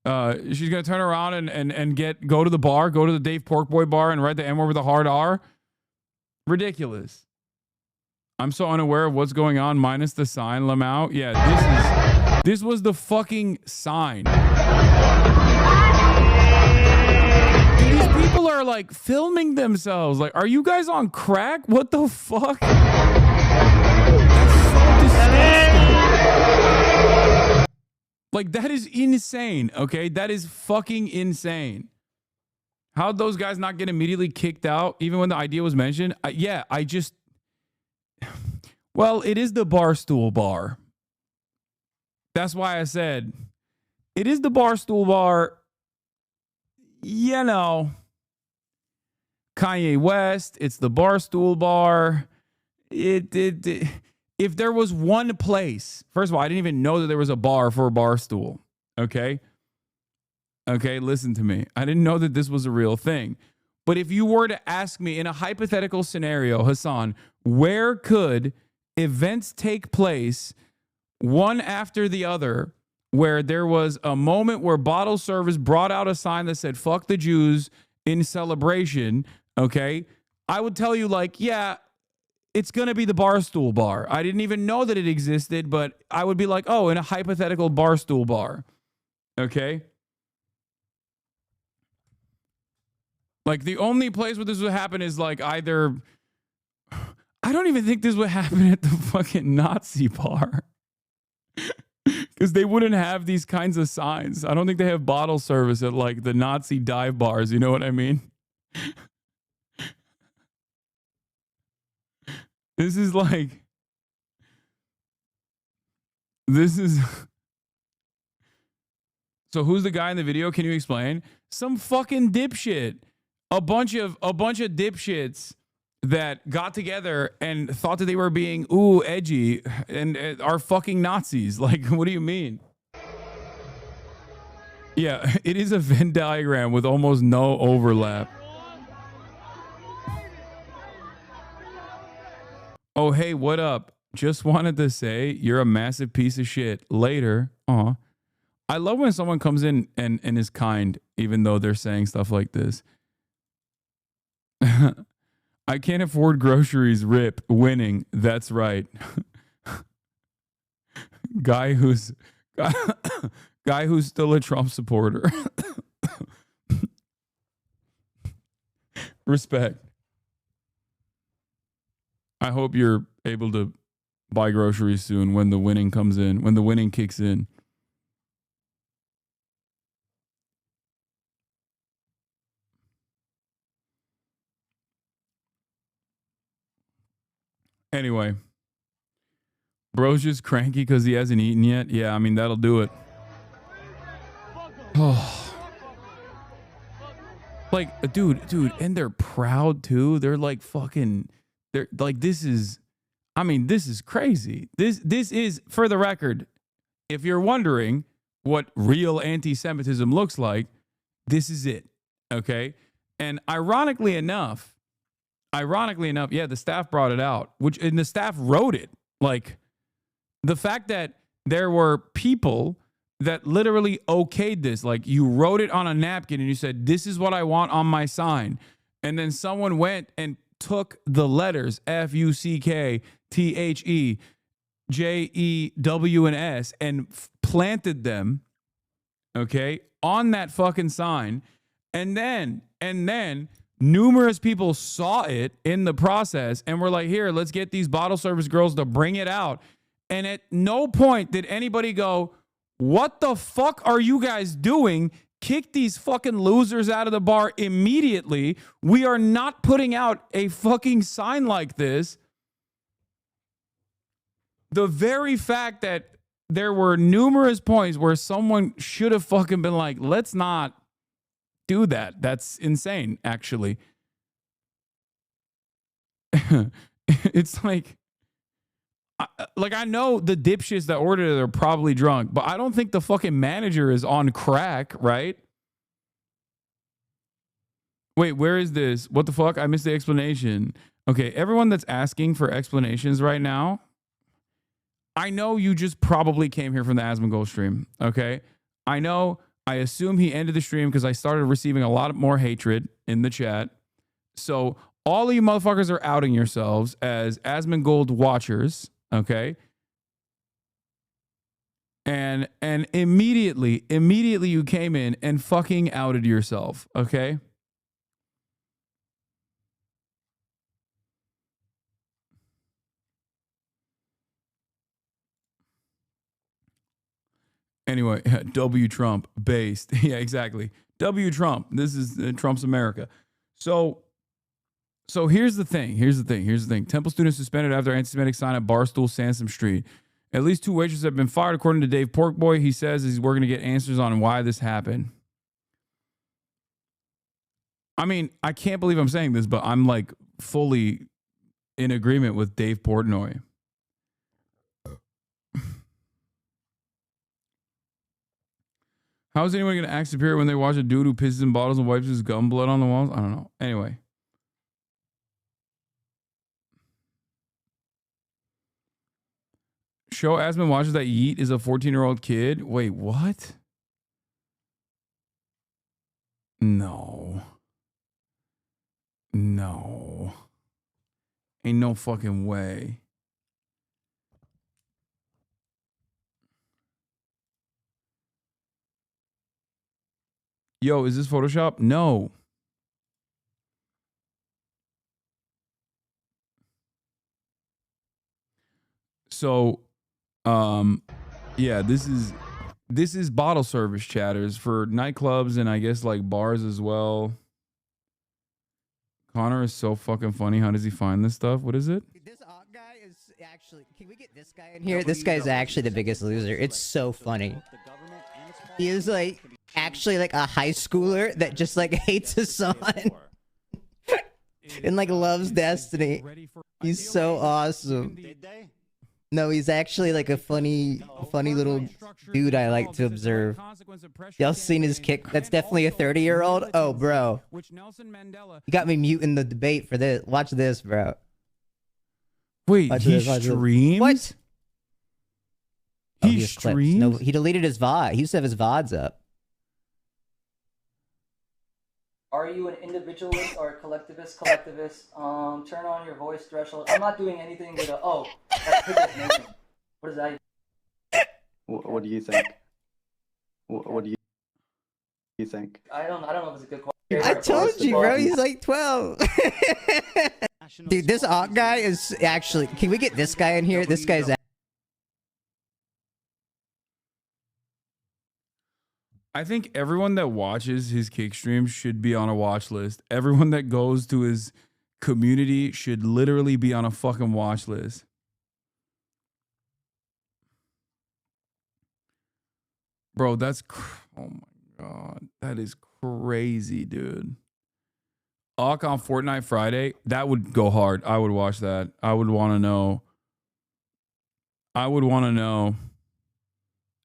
Speaker 3: She's gonna turn around and go to the bar, go to the Dave Porkboy bar and write the N-word with a hard R. Ridiculous. I'm so unaware of what's going on minus the sign, Lamau. Yeah, this was the fucking sign. These people are like filming themselves. Like, are you guys on crack? What the fuck? That's so disgusting. Like, that is insane, okay? That is fucking insane. How'd those guys not get immediately kicked out even when the idea was mentioned? Well, it is the Barstool Bar. That's why I said it is the Barstool Bar. You know, Kanye West, it's the Barstool Bar. If there was one place, first of all, I didn't even know that there was a bar for a Barstool. Okay, listen to me. I didn't know that this was a real thing. But if you were to ask me in a hypothetical scenario, Hasan, where could events take place one after the other where there was a moment where bottle service brought out a sign that said, fuck the Jews in celebration, okay? I would tell you, like, yeah, it's going to be the Barstool Bar. I didn't even know that it existed, but I would be like, oh, in a hypothetical Barstool Bar, okay? Like, the only place where this would happen is like either... I don't even think this would happen at the fucking Nazi bar. Because they wouldn't have these kinds of signs. I don't think they have bottle service at like the Nazi dive bars. You know what I mean? This is like, this is. So who's the guy in the video? Can you explain? Some fucking dipshit. A bunch of dipshits that got together and thought that they were being edgy and are fucking Nazis. Like, what do you mean? Yeah, it is a Venn diagram with almost no overlap. Oh, hey, what up? Just wanted to say you're a massive piece of shit. Later. Aw. I love when someone comes in and is kind, even though they're saying stuff like this. I can't afford groceries, rip, winning. That's right. guy who's still a Trump supporter. Respect. I hope you're able to buy groceries soon when the winning comes in, when the winning kicks in. Anyway, bro's just cranky because he hasn't eaten yet. Yeah, I mean, that'll do it. Oh. Like, dude, and they're proud too. They're like fucking, they're like, this is crazy. This is, for the record, if you're wondering what real anti-Semitism looks like, this is it. Okay? And ironically enough, yeah, the staff brought it out, and the staff wrote it. Like, the fact that there were people that literally okayed this, like you wrote it on a napkin and you said, this is what I want on my sign. And then someone went and took the letters FUCKTHEJEWS and planted them, okay, on that fucking sign. And then numerous people saw it in the process and were like, here, let's get these bottle service girls to bring it out. And at no point did anybody go, what the fuck are you guys doing? Kick these fucking losers out of the bar immediately. We are not putting out a fucking sign like this. The very fact that there were numerous points where someone should have fucking been like, let's not do that. That's insane, actually. It's like I know the dipshits that ordered it are probably drunk, but I don't think the fucking manager is on crack, right? Wait, where is this? What the fuck? I missed the explanation. Okay, everyone that's asking for explanations right now, I know you just probably came here from the Asmongold stream, okay? I know. I assume he ended the stream because I started receiving a lot more hatred in the chat. So all of you motherfuckers are outing yourselves as Asmongold watchers, okay? And immediately you came in and fucking outed yourself, okay? Anyway, W Trump based. Yeah, exactly. W Trump. This is Trump's America. So here's the thing. Temple students suspended after anti-Semitic sign at Barstool Sansom Street. At least 2 waitresses have been fired, according to Dave Porkboy. He says we're going to get answers on why this happened. I mean, I can't believe I'm saying this, but I'm like fully in agreement with Dave Portnoy. How is anyone going to act superior when they watch a dude who pisses in bottles and wipes his gum blood on the walls? I don't know. Anyway. Show Asman watches that Yeet is a 14-year-old kid. Wait, what? No. Ain't no fucking way. Yo, is this Photoshop? No. So, Yeah, this is bottle service chatters for nightclubs and I guess like bars as well. Connor is so fucking funny. How does he find this stuff? What is it?
Speaker 8: This guy is actually. Can we get this guy in here? This guy's actually the biggest loser. It's so funny. He is like actually like a high schooler that just like hates his son and like loves Destiny. He's so awesome. No, he's actually like a funny little dude I like to observe. Y'all seen his kick? That's definitely a 30-year-old. Oh, bro. You got me muting the debate for this. Watch this, bro.
Speaker 3: Wait,
Speaker 8: Watch
Speaker 3: he
Speaker 8: this, watch this.
Speaker 3: streams?
Speaker 8: What? Oh,
Speaker 3: He
Speaker 8: has clips.
Speaker 3: streams?
Speaker 8: No, he deleted his VOD. He used to have his VODs up.
Speaker 13: Are you an individualist or a collectivist? Turn on your voice threshold. I'm not doing anything with a. Oh, that's Pickles Nation. What is that?
Speaker 19: What do you think? What do you think?
Speaker 13: I don't know if it's a good question.
Speaker 8: I told you, bro. He's like 12. Dude, this guy is actually. Can we get this guy in here? This guy's.
Speaker 3: I think everyone that watches his kick streams should be on a watch list. Everyone that goes to his community should literally be on a fucking watch list. Bro, that's oh my god, that is crazy, dude. Awk on Fortnite Friday, that would go hard. I would watch that. I would want to know.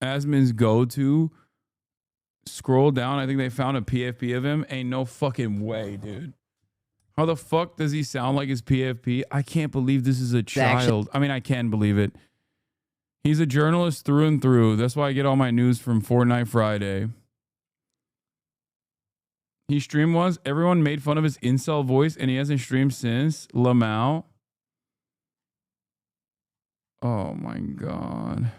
Speaker 3: Asmin's go-to. Scroll down. I think they found a PFP of him. Ain't no fucking way, dude. How the fuck does he sound like his PFP? I can't believe this is a child. I mean, I can believe it. He's a journalist through and through. That's why I get all my news from Fortnite Friday. He streamed once. Everyone made fun of his incel voice, and he hasn't streamed since. Lamau. Oh my god.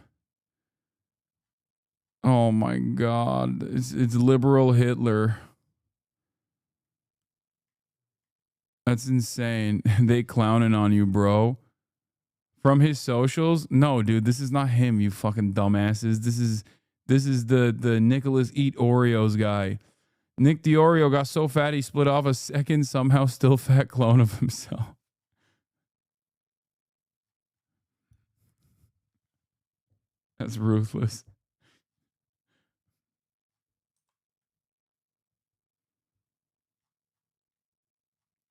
Speaker 3: Oh my god. It's liberal Hitler. That's insane. They clowning on you, bro. From his socials? No, dude, this is not him, you fucking dumbasses. This is the Nicholas Eat Oreos guy. Nick the Oreo got so fat he split off a second, somehow still fat clone of himself. That's ruthless.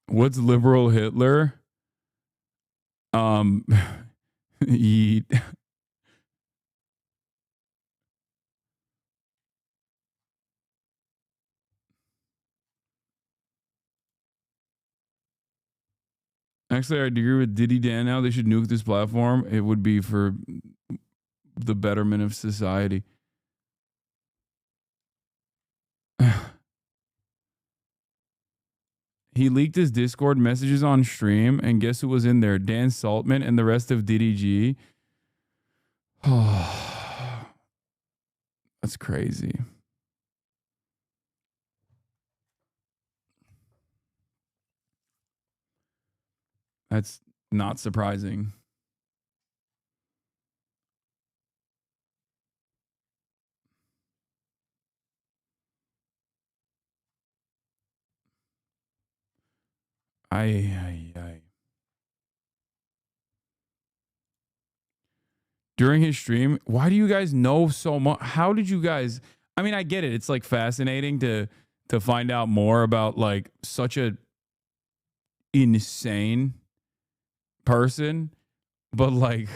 Speaker 3: What's liberal Hitler? Eat. Actually, I agree with Diddy Dan now. They should nuke this platform. It would be for the betterment of society. He leaked his Discord messages on stream, and guess who was in there? Dan Saltman and the rest of DDG. Oh, that's crazy. That's not surprising. Aye. During his stream, why do you guys know so much? How did you guys? I mean, I get it. It's like fascinating to find out more about like such a insane person, but like,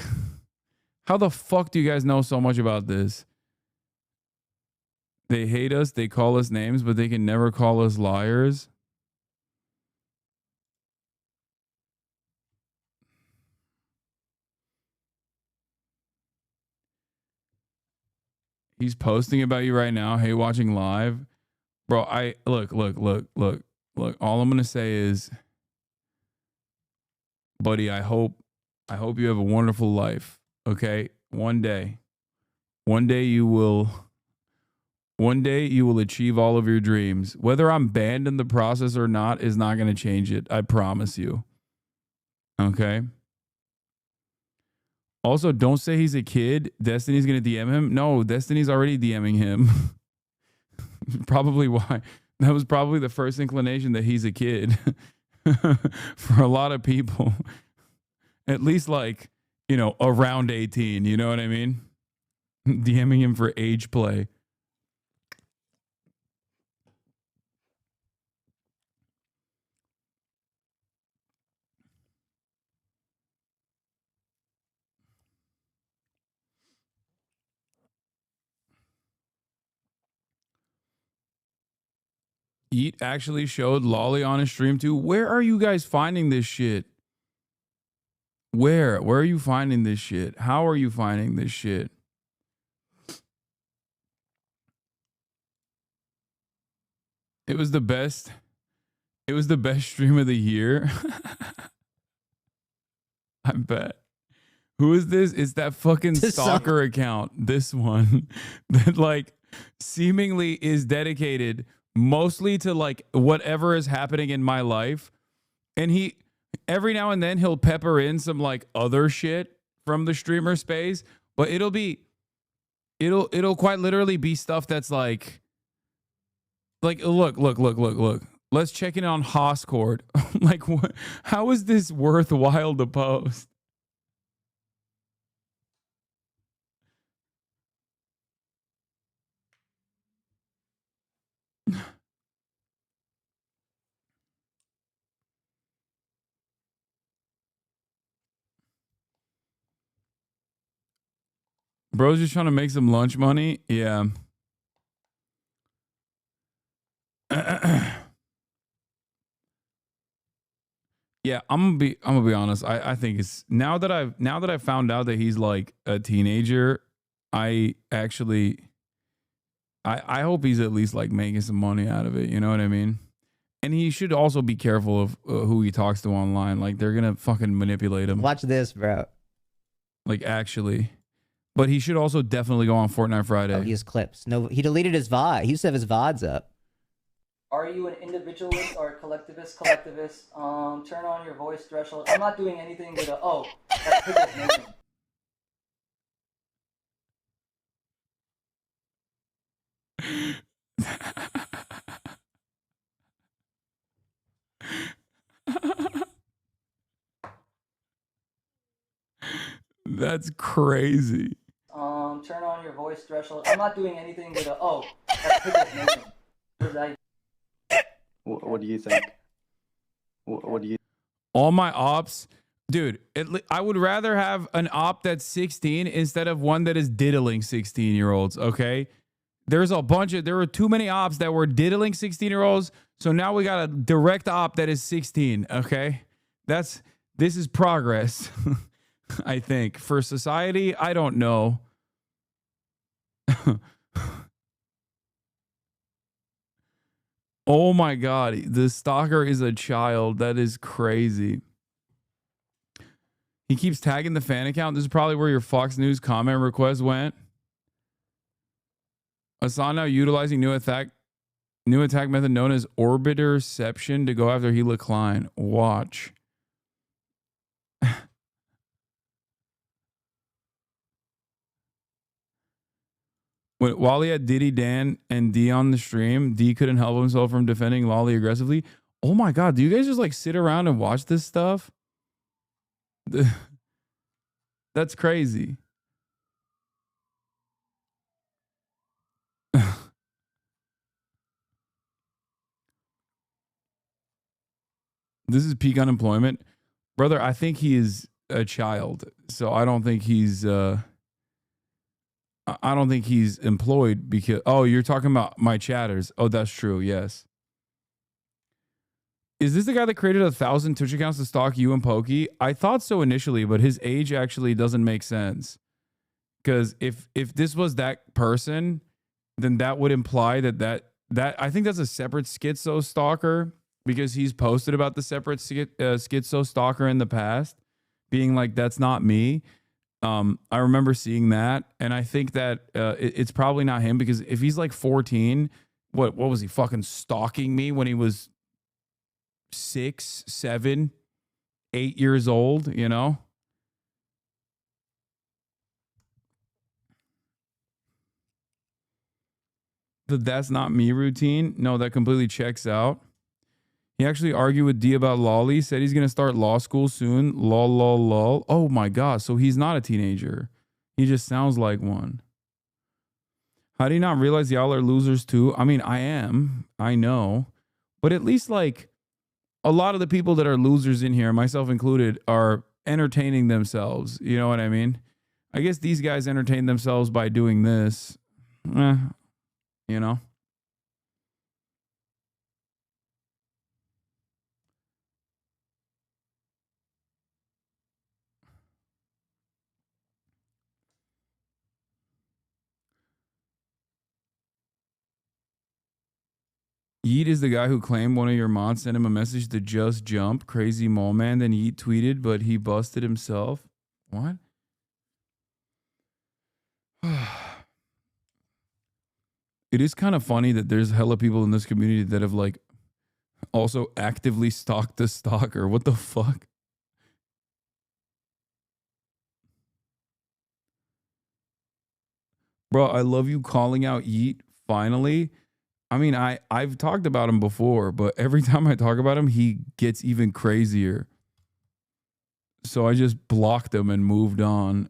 Speaker 3: how the fuck do you guys know so much about this? They hate us. They call us names, but they can never call us liars. He's posting about you right now. Hey, watching live. Bro, look. All I'm gonna say is, buddy, I hope you have a wonderful life. Okay? One day you will achieve all of your dreams. Whether I'm banned in the process or not is not gonna change it. I promise you. Okay? Also, don't say he's a kid. Destiny's gonna DM him. No, Destiny's already DMing him. Probably why. That was probably the first inclination that he's a kid for a lot of people. At least like, you know, around 18. You know what I mean? DMing him for age play. Eat actually showed Lolly on his stream too. Where are you guys finding this shit? Where are you finding this shit? How are you finding this shit? It was the best. It was the best stream of the year. I bet. Who is this? It's that fucking stalker account. This one that like seemingly is dedicated mostly to like whatever is happening in my life. And he every now and then he'll pepper in some like other shit from the streamer space, but it'll quite literally be stuff that's like look. Let's check in on Hoscord. Like what, how is this worthwhile to post? Bro's just trying to make some lunch money. Yeah. Yeah, I'm gonna be honest. I think it's now that I've found out that he's like a teenager, I hope he's at least like making some money out of it. You know what I mean? And he should also be careful of who he talks to online. Like they're gonna fucking manipulate him.
Speaker 8: Watch this, bro.
Speaker 3: Like actually. But he should also definitely go on Fortnite Friday.
Speaker 8: Oh, he has clips. No, he deleted his VOD. He used to have his VODs up.
Speaker 13: Are you an individualist or a collectivist? Turn on your voice threshold. I'm not doing anything with a, oh, that's Pickle's nation.
Speaker 3: That's crazy.
Speaker 13: Turn on your voice threshold. I'm not doing anything with a, oh, that's Pickle's nation. What is that?
Speaker 19: What do you think? What do you?
Speaker 3: All my ops, dude. I would rather have an op that's 16 instead of one that is diddling 16-year-olds. Okay, there were too many ops that were diddling 16-year-olds. So now we got a direct op that is 16. Okay, this is progress. I think for society. I don't know. Oh my God, the stalker is a child. That is crazy. He keeps tagging the fan account. This is probably where your Fox News comment request went. Hasan now utilizing new attack method known as orbiterception to go after Hela Klein. Watch. When Wally had Diddy, Dan, and D on the stream, D couldn't help himself from defending Lolly aggressively. Oh my God, do you guys just like sit around and watch this stuff? That's crazy. This is peak unemployment. Brother, I think he is a child. So I don't think he's employed because, oh, you're talking about my chatters. Oh, that's true. Yes. Is this the guy that created 1,000 Twitch accounts to stalk you and Pokey? I thought so initially, but his age actually doesn't make sense. Because if this was that person, then that would imply that I think that's a separate schizo stalker, because he's posted about the separate schizo stalker in the past, being like, that's not me. I remember seeing that, and I think that it's probably not him, because if he's like 14, what was he fucking stalking me when he was 6, 7, 8 years old, you know? the "that's not me" routine. No, that completely checks out. He actually argued with D about Lolly, said he's going to start law school soon. Lol, lol, lol. Oh my God. So he's not a teenager. He just sounds like one. How do you not realize y'all are losers too? I mean, I am. I know. But at least like a lot of the people that are losers in here, myself included, are entertaining themselves. You know what I mean? I guess these guys entertain themselves by doing this. You know? Yeet is the guy who claimed one of your mods sent him a message to just jump. Crazy mole man. Then Yeet tweeted, but he busted himself. What? It is kind of funny that there's hella people in this community that have like also actively stalked the stalker. What the fuck? Bro, I love you calling out Yeet finally. I mean, I've talked about him before, but every time I talk about him, he gets even crazier. So I just blocked him and moved on.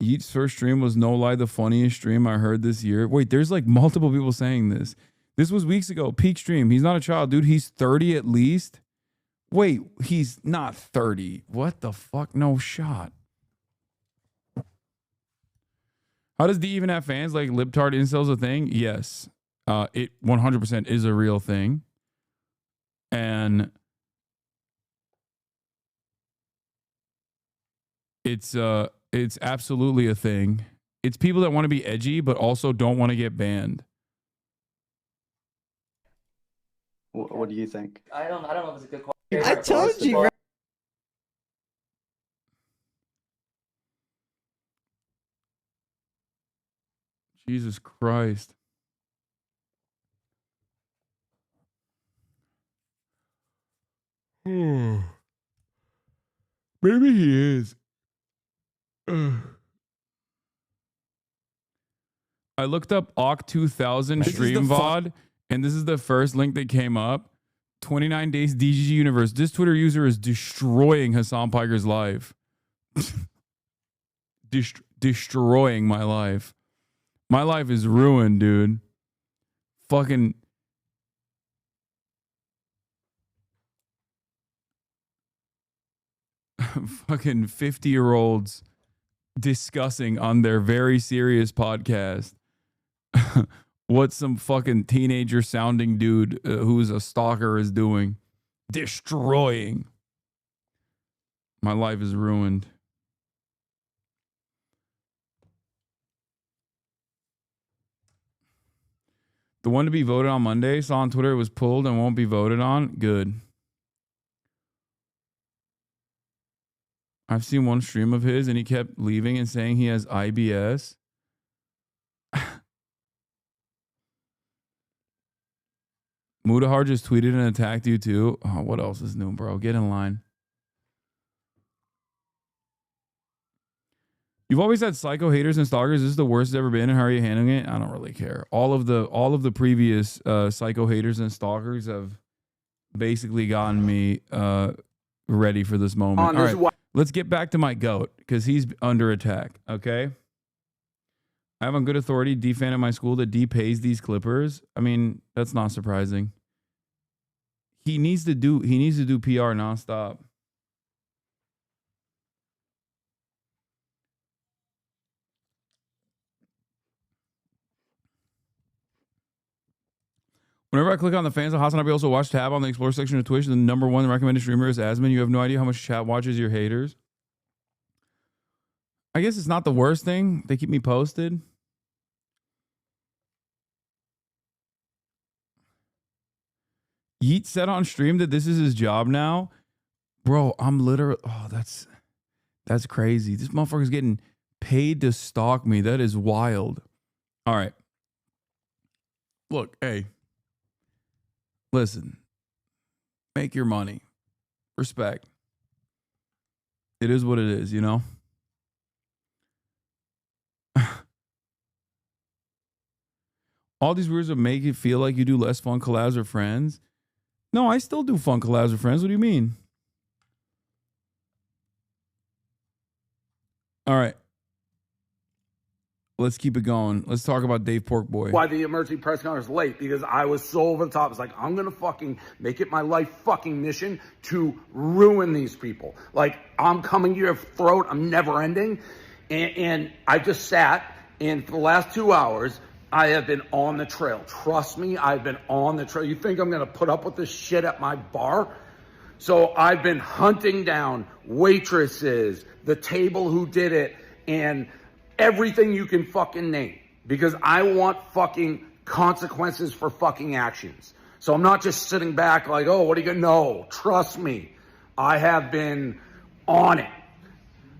Speaker 3: Yeet's first stream was no lie the funniest stream I heard this year. Wait, there's like multiple people saying this. This was weeks ago. Peak stream. He's not a child, dude. He's 30 at least. Wait, he's not 30. What the fuck? No shot. How does D even have fans? Like libtard incels a thing? Yes. It 100% is a real thing. And it's absolutely a thing. It's people that want to be edgy but also don't want to get banned.
Speaker 19: What do you think?
Speaker 13: I don't know if it's a good question.
Speaker 8: I told you, bro.
Speaker 3: Jesus Christ. Maybe he is. I looked up Oct 2000 stream VOD, and this is the first link that came up. 29 days DGG universe. This Twitter user is destroying Hasan Piker's life. Destroying my life. My life is ruined, dude. Fucking fucking 50-year-olds discussing on their very serious podcast what some fucking teenager sounding dude who's a stalker is doing. Destroying. My life is ruined. The one to be voted on Monday, saw on Twitter it was pulled and won't be voted on. Good. I've seen one stream of his and he kept leaving and saying he has IBS. Mudahar just tweeted and attacked you too. Oh, what else is new, bro? Get in line. You've always had psycho haters and stalkers. This is the worst it's ever been. And how are you handling it? I don't really care. All of the previous psycho haters and stalkers have basically gotten me ready for this moment. All right, let's get back to my goat because he's under attack. Okay. I have on good authority D fan at my school that D pays these clippers. I mean, that's not surprising. He needs to do PR nonstop. Whenever I click on the fans of HasanAbi, also watch tab on the explore section of Twitch. The #1 recommended streamer is Asman. You have no idea how much chat watches your haters. I guess it's not the worst thing. They keep me posted. Yeet said on stream that this is his job now. Bro, I'm literally... Oh, that's crazy. This motherfucker's getting paid to stalk me. That is wild. All right. Look, hey. Listen. Make your money. Respect. It is what it is, you know? All these words will make it feel like you do less fun collabs with friends. No, I still do fun collabs with friends. What do you mean? All right. Let's keep it going. Let's talk about Dave Porkboy.
Speaker 7: Why the emergency press conference was late? Because I was so over the top. It's like, I'm going to fucking make it my life fucking mission to ruin these people. Like, I'm coming to your throat. I'm never ending. And I just sat, and for the last 2 hours, I have been on the trail. Trust me, I've been on the trail. You think I'm going to put up with this shit at my bar? So I've been hunting down waitresses, the table who did it, and everything you can fucking name, because I want fucking consequences for fucking actions. So I'm not just sitting back like, oh, what are you gonna know? Trust me, I have been on it.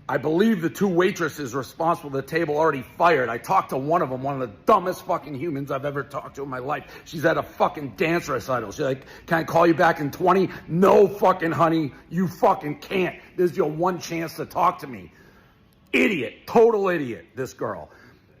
Speaker 7: I believe the 2 waitresses responsible for the table already fired. I talked to one of them, one of the dumbest fucking humans I've ever talked to in my life. She's at a fucking dance recital. She's like, can I call you back in 20? No fucking honey, you fucking can't. This is your one chance to talk to me. Idiot, total idiot, this girl.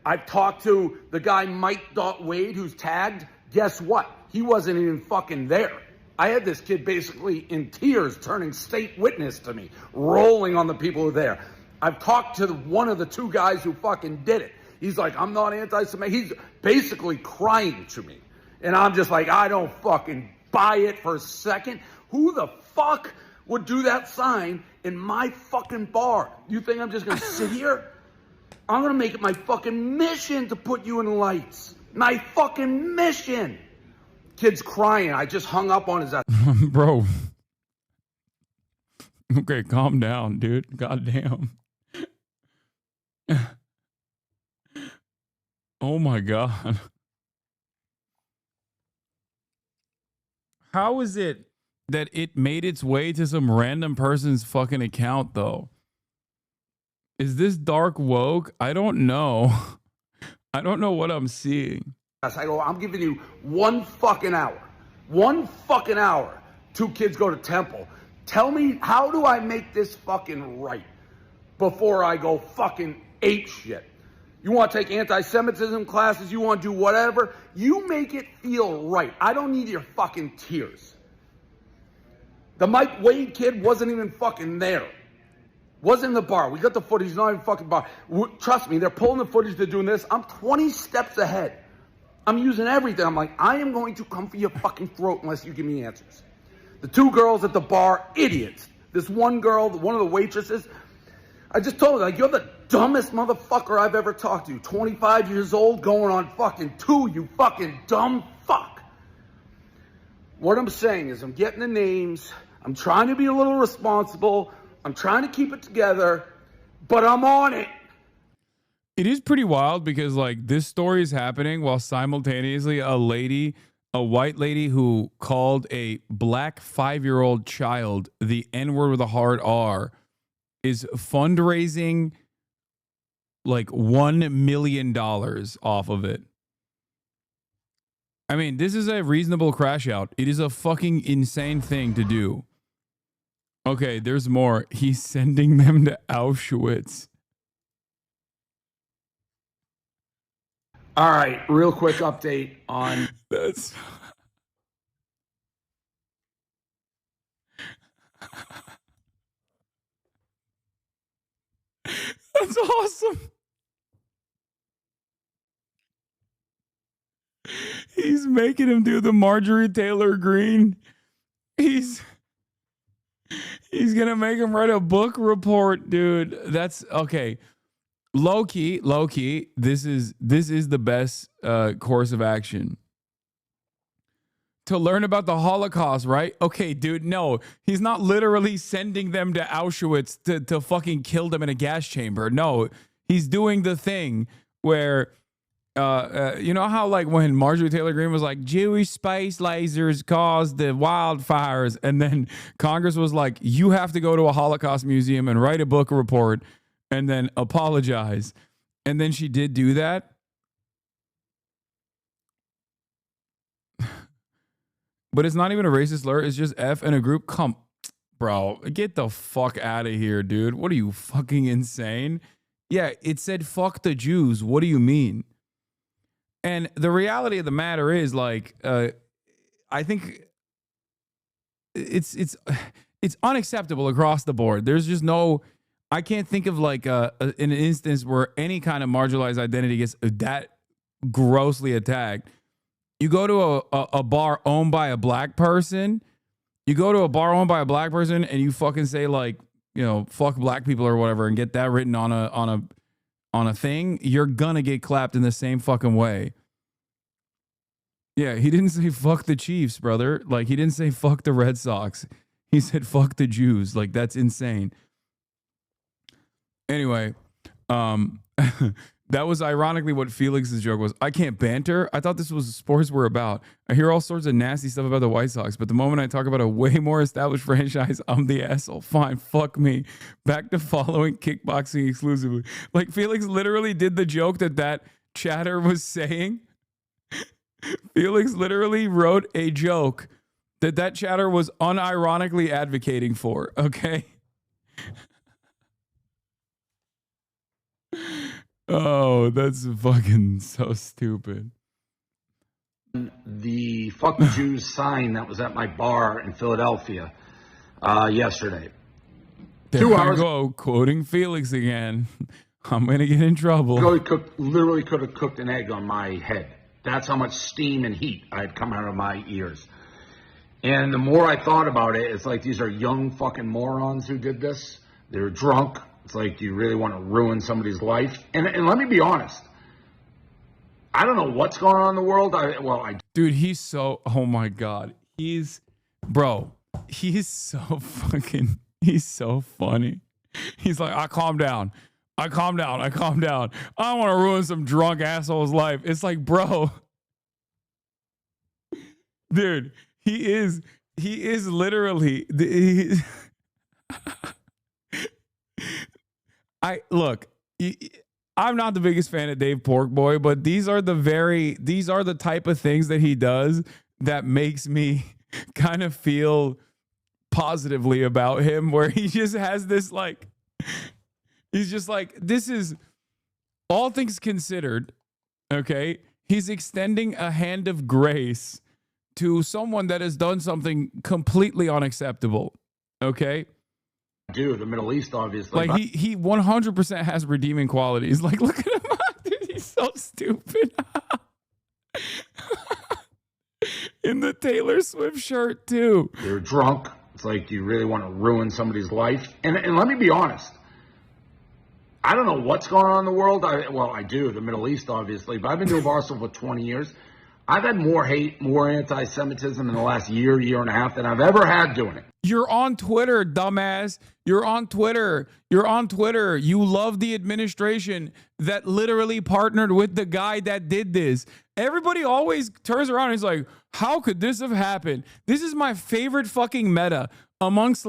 Speaker 7: I've talked to the guy Mike Wade who's tagged. Guess what? He wasn't even fucking there. I had this kid basically in tears turning state witness to me, rolling on the people who were there. I've talked to one of the 2 guys who fucking did it. He's like, I'm not anti-Semitic. He's basically crying to me. And I'm just like, I don't fucking buy it for a second. Who the fuck would do that sign in my fucking bar? You think I'm just gonna sit here? I'm gonna make it my fucking mission to put you in the lights. My fucking mission. Kid's crying. I just hung up on his ass.
Speaker 3: Bro. Okay, calm down, dude. Goddamn. Oh my God. How is it that it made its way to some random person's fucking account, though? Is this dark woke? I don't know. I don't know what I'm seeing.
Speaker 7: I go, I'm giving you 1 fucking hour. 1 fucking hour. 2 kids go to temple. Tell me, how do I make this fucking right before I go fucking ape shit? You want to take anti-Semitism classes? You want to do whatever? You make it feel right. I don't need your fucking tears. The Mike Wade kid wasn't even fucking there. Wasn't in the bar. We got the footage. He's not even fucking bar. Trust me, they're pulling the footage. They're doing this. I'm 20 steps ahead. I'm using everything. I'm like, I am going to come for your fucking throat unless you give me answers. The 2 girls at the bar, idiots. This one girl, one of the waitresses, I just told her, like, you're the dumbest motherfucker I've ever talked to. 25 years old, going on fucking 2, you fucking dumb fuck. What I'm saying is I'm getting the names. I'm trying to be a little responsible. I'm trying to keep it together, but I'm on it.
Speaker 3: It is pretty wild because, like, this story is happening while simultaneously a white lady who called a black 5-year-old child the N-word with a hard R is fundraising like $1 million off of it. I mean, this is a reasonable crash out. It is a fucking insane thing to do. Okay, there's more. He's sending them to Auschwitz.
Speaker 7: All right, real quick update on...
Speaker 3: That's... That's awesome. He's making him do the Marjorie Taylor Greene. He's gonna make him write a book report, dude. That's okay. Low key. This is the best course of action. To learn about the Holocaust, right? Okay, dude, no. He's not literally sending them to Auschwitz to fucking kill them in a gas chamber. No, he's doing the thing where, you know how like when Marjorie Taylor Greene was like, Jewish space lasers caused the wildfires, and then Congress was like, you have to go to a Holocaust museum and write a book report and then apologize. And then she did do that. But it's not even a racist slur. It's just F and a group. Come, bro, get the fuck out of here, dude. What are you, fucking insane? Yeah, it said fuck the Jews. What do you mean? And the reality of the matter is, like, I think it's unacceptable across the board. There's just no, I can't think of like an instance where any kind of marginalized identity gets that grossly attacked. You go to a bar owned by a black person, and you fucking say like, you know, fuck black people or whatever, and get that written on a thing, you're gonna get clapped in the same fucking way. Yeah, he didn't say fuck the Chiefs, brother. Like, he didn't say fuck the Red Sox. He said fuck the Jews. Like, that's insane. Anyway, that was ironically what Felix's joke was. I can't banter. I thought this was what sports were about. I hear all sorts of nasty stuff about the White Sox, but the moment I talk about a way more established franchise, I'm the asshole. Fine, fuck me. Back to following kickboxing exclusively. Like, Felix literally did the joke that chatter was saying. Felix literally wrote a joke that chatter was unironically advocating for, okay? Oh, that's fucking so stupid.
Speaker 7: The fuck the Jews sign that was at my bar in Philadelphia yesterday.
Speaker 3: There 2 hours ago, quoting Felix again. I'm gonna get in trouble.
Speaker 7: Literally could have cooked an egg on my head. That's how much steam and heat I had come out of my ears. And the more I thought about it, it's like these are young fucking morons who did this. They're drunk. It's like, you really want to ruin somebody's life? And let me be honest. I don't know what's going on in the world.
Speaker 3: Dude, he's so, oh my God. He's so funny. He's like, I calm down. I don't want to ruin some drunk asshole's life. It's like, bro. Dude, he is literally, I'm not the biggest fan of Dave Porkboy, but these are the type of things that he does that makes me kind of feel positively about him, where he just has this like, he's just like, this is, all things considered, okay? He's extending a hand of grace to someone that has done something completely unacceptable, okay?
Speaker 7: Dude, the Middle East, obviously.
Speaker 3: Like, he 100% has redeeming qualities. Like, look at him. Dude, he's so stupid. In the Taylor Swift shirt, too.
Speaker 7: They're drunk. It's like, you really want to ruin somebody's life? And let me be honest. I don't know what's going on in the world. I do, the Middle East, obviously. But I've been doing Barstool for 20 years. I've had more hate, more anti-Semitism in the last year and a half than I've ever had doing it.
Speaker 3: You're on Twitter, dumbass. You're on Twitter. You love the administration that literally partnered with the guy that did this. Everybody always turns around and is like, how could this have happened? This is my favorite fucking meta amongst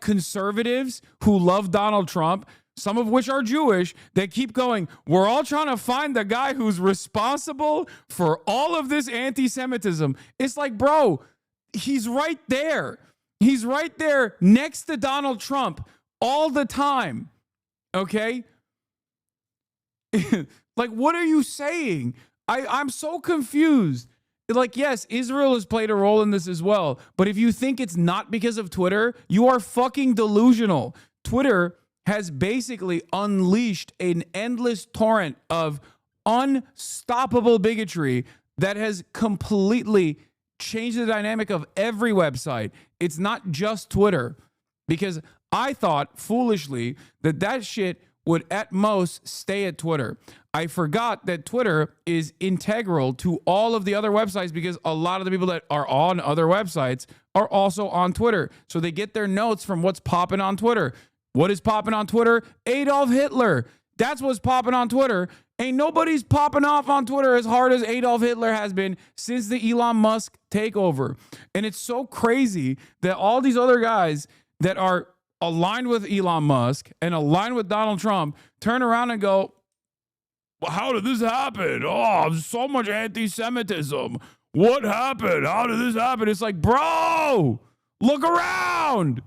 Speaker 3: conservatives who love Donald Trump, some of which are Jewish, that keep going, we're all trying to find the guy who's responsible for all of this anti-Semitism. It's like, bro, he's right there. He's right there next to Donald Trump all the time. Okay? Like, what are you saying? I'm so confused. Like, yes, Israel has played a role in this as well. But if you think it's not because of Twitter, you are fucking delusional. Twitter has basically unleashed an endless torrent of unstoppable bigotry that has completely changed the dynamic of every website. It's not just Twitter, because I thought foolishly that shit would at most stay at Twitter. I forgot that Twitter is integral to all of the other websites, because a lot of the people that are on other websites are also on Twitter. So they get their notes from what's popping on Twitter. What is popping on Twitter? Adolf Hitler. That's what's popping on Twitter. Ain't nobody's popping off on Twitter as hard as Adolf Hitler has been since the Elon Musk takeover. And it's so crazy that all these other guys that are aligned with Elon Musk and aligned with Donald Trump turn around and go, well, how did this happen? Oh, so much anti-Semitism. What happened? How did this happen? It's like, bro, look around.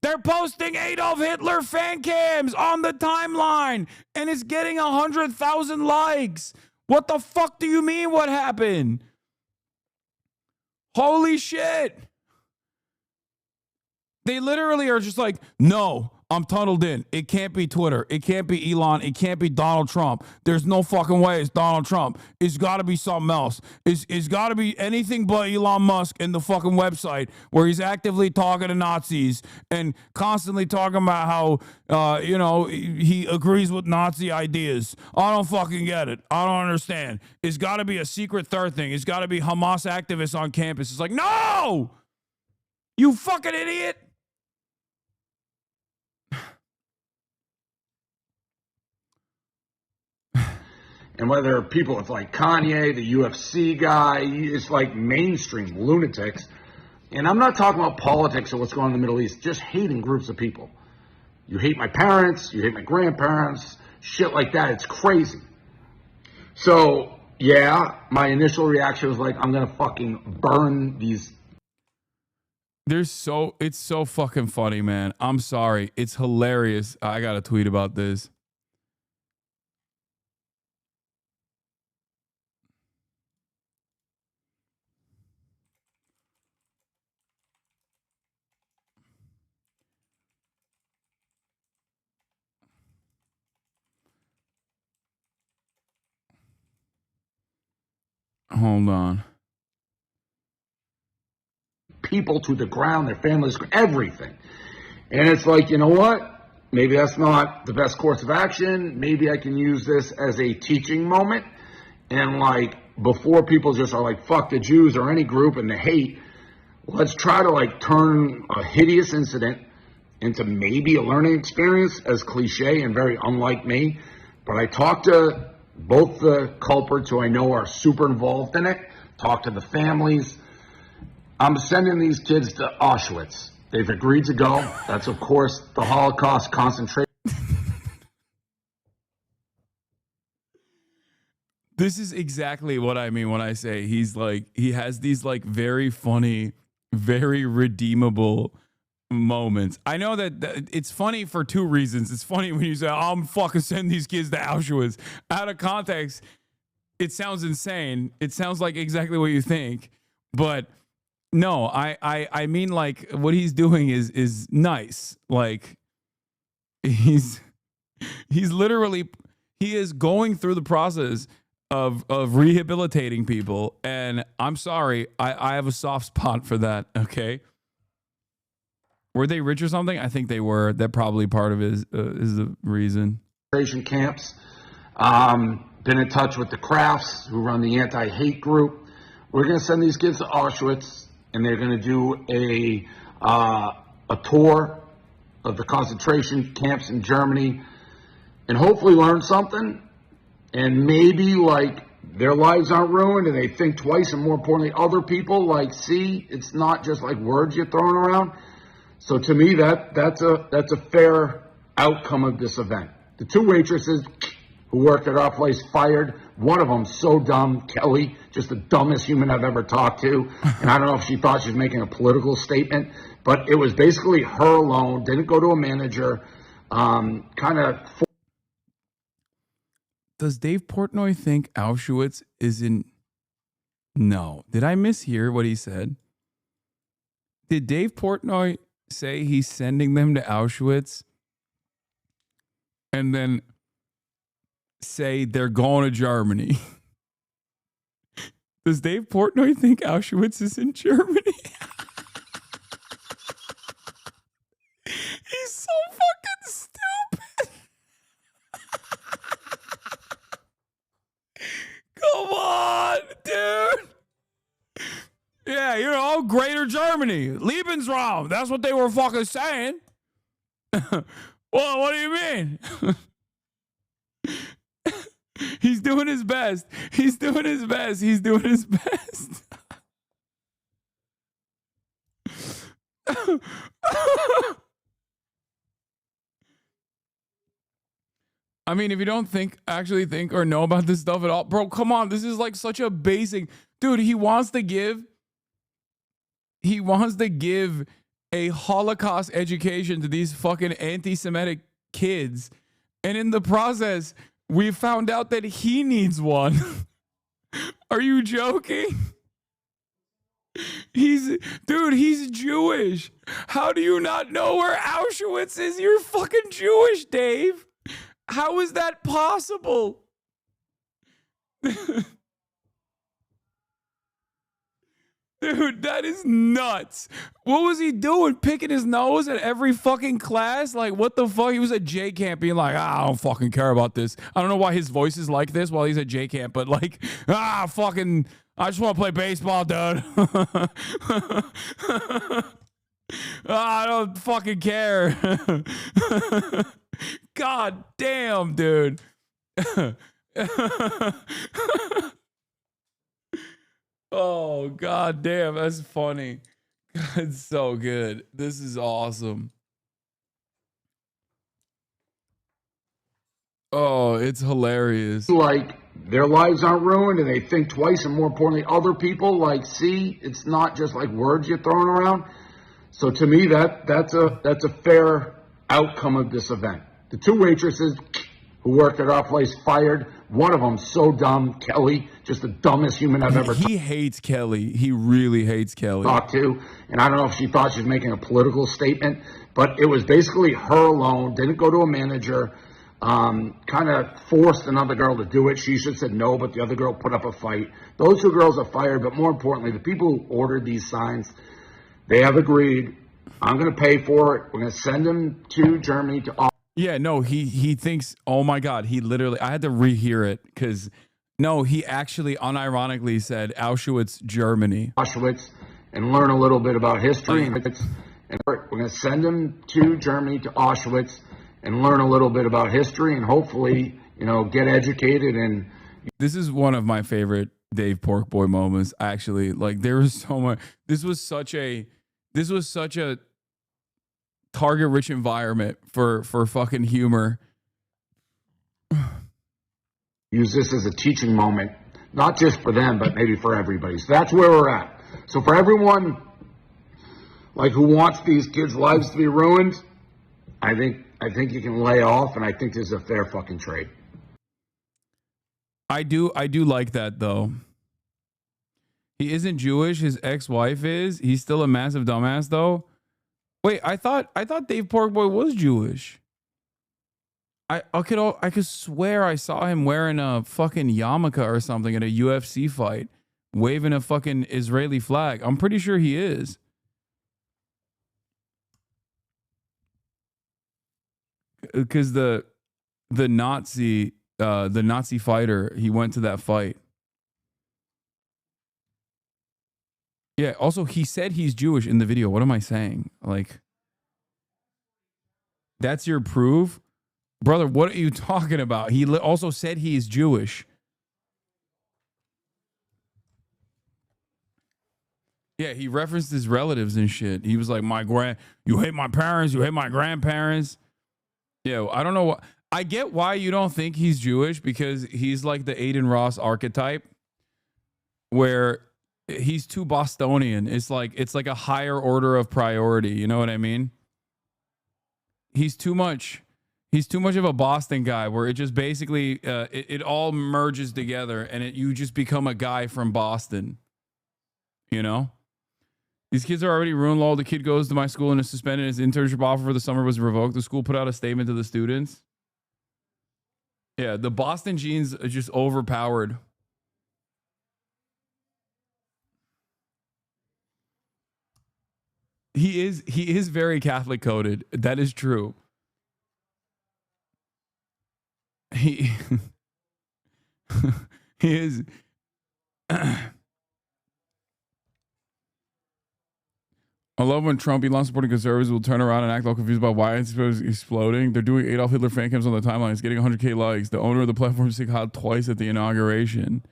Speaker 3: They're posting Adolf Hitler fan cams on the timeline, and it's getting 100,000 likes. What the fuck do you mean what happened? Holy shit. They literally are just like, no, I'm tunneled in. It can't be Twitter. It can't be Elon. It can't be Donald Trump. There's no fucking way it's Donald Trump. It's got to be something else. It's got to be anything but Elon Musk in the fucking website where he's actively talking to Nazis and constantly talking about how, he agrees with Nazi ideas. I don't fucking get it. I don't understand. It's got to be a secret third thing. It's got to be Hamas activists on campus. It's like, no! You fucking idiot!
Speaker 7: And whether people with like Kanye, the UFC guy, it's like mainstream lunatics. And I'm not talking about politics or what's going on in the Middle East, just hating groups of people. You hate my parents, you hate my grandparents, shit like that. It's crazy. So, yeah, my initial reaction was like, I'm going to fucking burn these.
Speaker 3: It's so fucking funny, man. I'm sorry. It's hilarious. I got to tweet about this. Hold on.
Speaker 7: People to the ground, their families, everything. And it's like, you know what? Maybe that's not the best course of action. Maybe I can use this as a teaching moment. And like, before people just are like, fuck the Jews or any group and the hate, let's try to like turn a hideous incident into maybe a learning experience, as cliche and very unlike me. But I talked to both the culprits who I know are super involved in it, talked to the families. I'm sending these kids to Auschwitz. They've agreed to go. That's, of course, the Holocaust concentration.
Speaker 3: This is exactly what I mean when I say he's like, he has these like very funny, very redeemable moments. I know that it's funny for two reasons. It's funny when you say, I'm fucking sending these kids to Auschwitz. Out of context, it sounds insane. It sounds like exactly what you think. But no, I mean, like, what he's doing is nice. Like, he's literally, he is going through the process of rehabilitating people. And I'm sorry, I have a soft spot for that, okay? Were they rich or something? I think they were. That probably part of it is the reason.
Speaker 7: Camps. Been in touch with the Crafts, who run the anti-hate group. We're going to send these kids to Auschwitz, and they're going to do a tour of the concentration camps in Germany, and hopefully learn something. And maybe like their lives aren't ruined, and they think twice, and more importantly, other people like see it's not just like words you're throwing around. So to me, that's a fair outcome of this event. The two waitresses who worked at our place fired. One of them so dumb, Kelly, just the dumbest human I've ever talked to. And I don't know if she thought she was making a political statement, but it was basically her alone. Didn't go to a manager. Kind of.
Speaker 3: Does Dave Portnoy think Auschwitz is in? No. Did I mishear what he said? Did Dave Portnoy say he's sending them to Auschwitz and then say they're going to Germany? Does Dave Portnoy think Auschwitz is in Germany? He's so fucking stupid. Come on, dude. Yeah, you know, Greater Germany, Lebensraum. That's what they were fucking saying. Well, what do you mean? He's doing his best. He's doing his best. He's doing his best. I mean, if you don't actually think or know about this stuff at all, bro, come on. This is like such a basic, dude. He wants to give a Holocaust education to these fucking anti-Semitic kids. And in the process, We found out that he needs one. Are you joking? He's Jewish. How do you not know where Auschwitz is? You're fucking Jewish, Dave. How is that possible? Dude, that is nuts. What was he doing? Picking his nose at every fucking class? Like, what the fuck? He was at J camp being like, I don't fucking care about this. I don't know why his voice is like this while he's at J camp, but like, fucking, I just want to play baseball, dude. I don't fucking care. God damn, dude. Oh, god damn, that's funny. It's so good. This is awesome. Oh, it's hilarious.
Speaker 7: Like their lives aren't ruined and they think twice, and more importantly, other people like see it's not just like words you're throwing around. So to me, that's a fair outcome of this event. The two waitresses who worked at our place fired. One of them so dumb, Kelly, just the dumbest human I've ever
Speaker 3: He hates Kelly. He really hates Kelly.
Speaker 7: talked to. And I don't know if she thought she was making a political statement, but it was basically her alone, didn't go to a manager, kind of forced another girl to do it. She should have said no, but the other girl put up a fight. Those two girls are fired, but more importantly, the people who ordered these signs, they have agreed. I'm going to pay for it. We're going to send them to Germany to
Speaker 3: Yeah, no, he thinks, oh my God, he literally, I had to rehear it because, no, he actually unironically said Auschwitz, Germany.
Speaker 7: Auschwitz and learn a little bit about history. And we're going to send them to Germany, to Auschwitz, and learn a little bit about history and hopefully, get educated. And
Speaker 3: this is one of my favorite Dave Porkboy moments, actually. Like, there was so much, this was such a target-rich environment for fucking humor.
Speaker 7: use this as a teaching moment, not just for them, but maybe for everybody. So that's where we're at. So for everyone who wants these kids' lives to be ruined, I think you can lay off, and I think this is a fair fucking trade.
Speaker 3: I do like that though. He isn't Jewish. His ex-wife is. He's still a massive dumbass though. Wait, I thought Dave Porkboy was Jewish. I could swear I saw him wearing a fucking yarmulke or something at a UFC fight, waving a fucking Israeli flag. I'm pretty sure he is. Because the Nazi fighter, he went to that fight. Yeah, also he said he's Jewish in the video. What am I saying? Like, that's your proof? Brother, what are you talking about? He also said he's Jewish. Yeah, he referenced his relatives and shit. He was like, you hate my parents, you hate my grandparents. Yeah, I don't know what. I get why you don't think he's Jewish, because he's like the Aiden Ross archetype where he's too Bostonian. It's like a higher order of priority. You know what I mean? He's too much of a Boston guy where it just basically, it all merges together and you just become a guy from Boston. You know? These kids are already ruined. Lol. The kid goes to my school and is suspended. His internship offer for the summer was revoked. The school put out a statement to the students. Yeah, the Boston genes are just overpowered. He is very Catholic coded. That is true. He is. I love when Trump, Elon supporting conservatives will turn around and act all confused about why it's exploding. They're doing Adolf Hitler fan cams on the timeline. It's getting 100K likes. The owner of the platform said hot twice at the inauguration.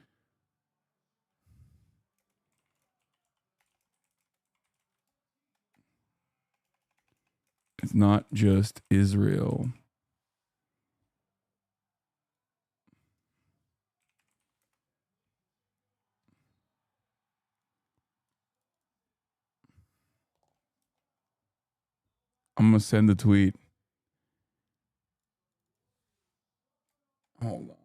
Speaker 3: It's not just Israel. I'm going to send the tweet. Hold on.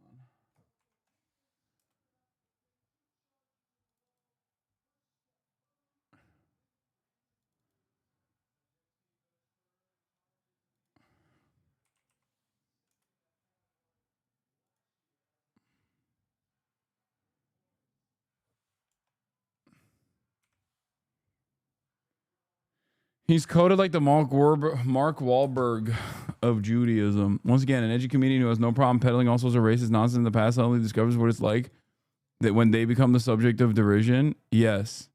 Speaker 3: He's coded like the Mark Wahlberg of Judaism. Once again, an edgy comedian who has no problem peddling all sorts of racist nonsense in the past suddenly discovers what it's like that when they become the subject of derision. Yes.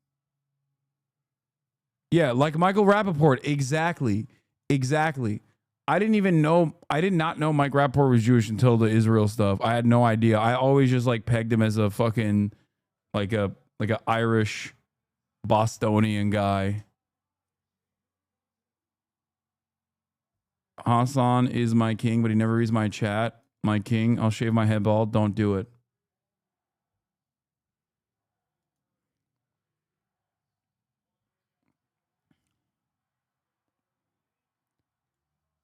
Speaker 3: Yeah, like Michael Rappaport. Exactly. Exactly. I did not know Mike Rappaport was Jewish until the Israel stuff. I had no idea. I always just like pegged him as a fucking like a Irish Bostonian guy. Hasan is my king, but he never reads my chat. My king, I'll shave my head bald. Don't do it.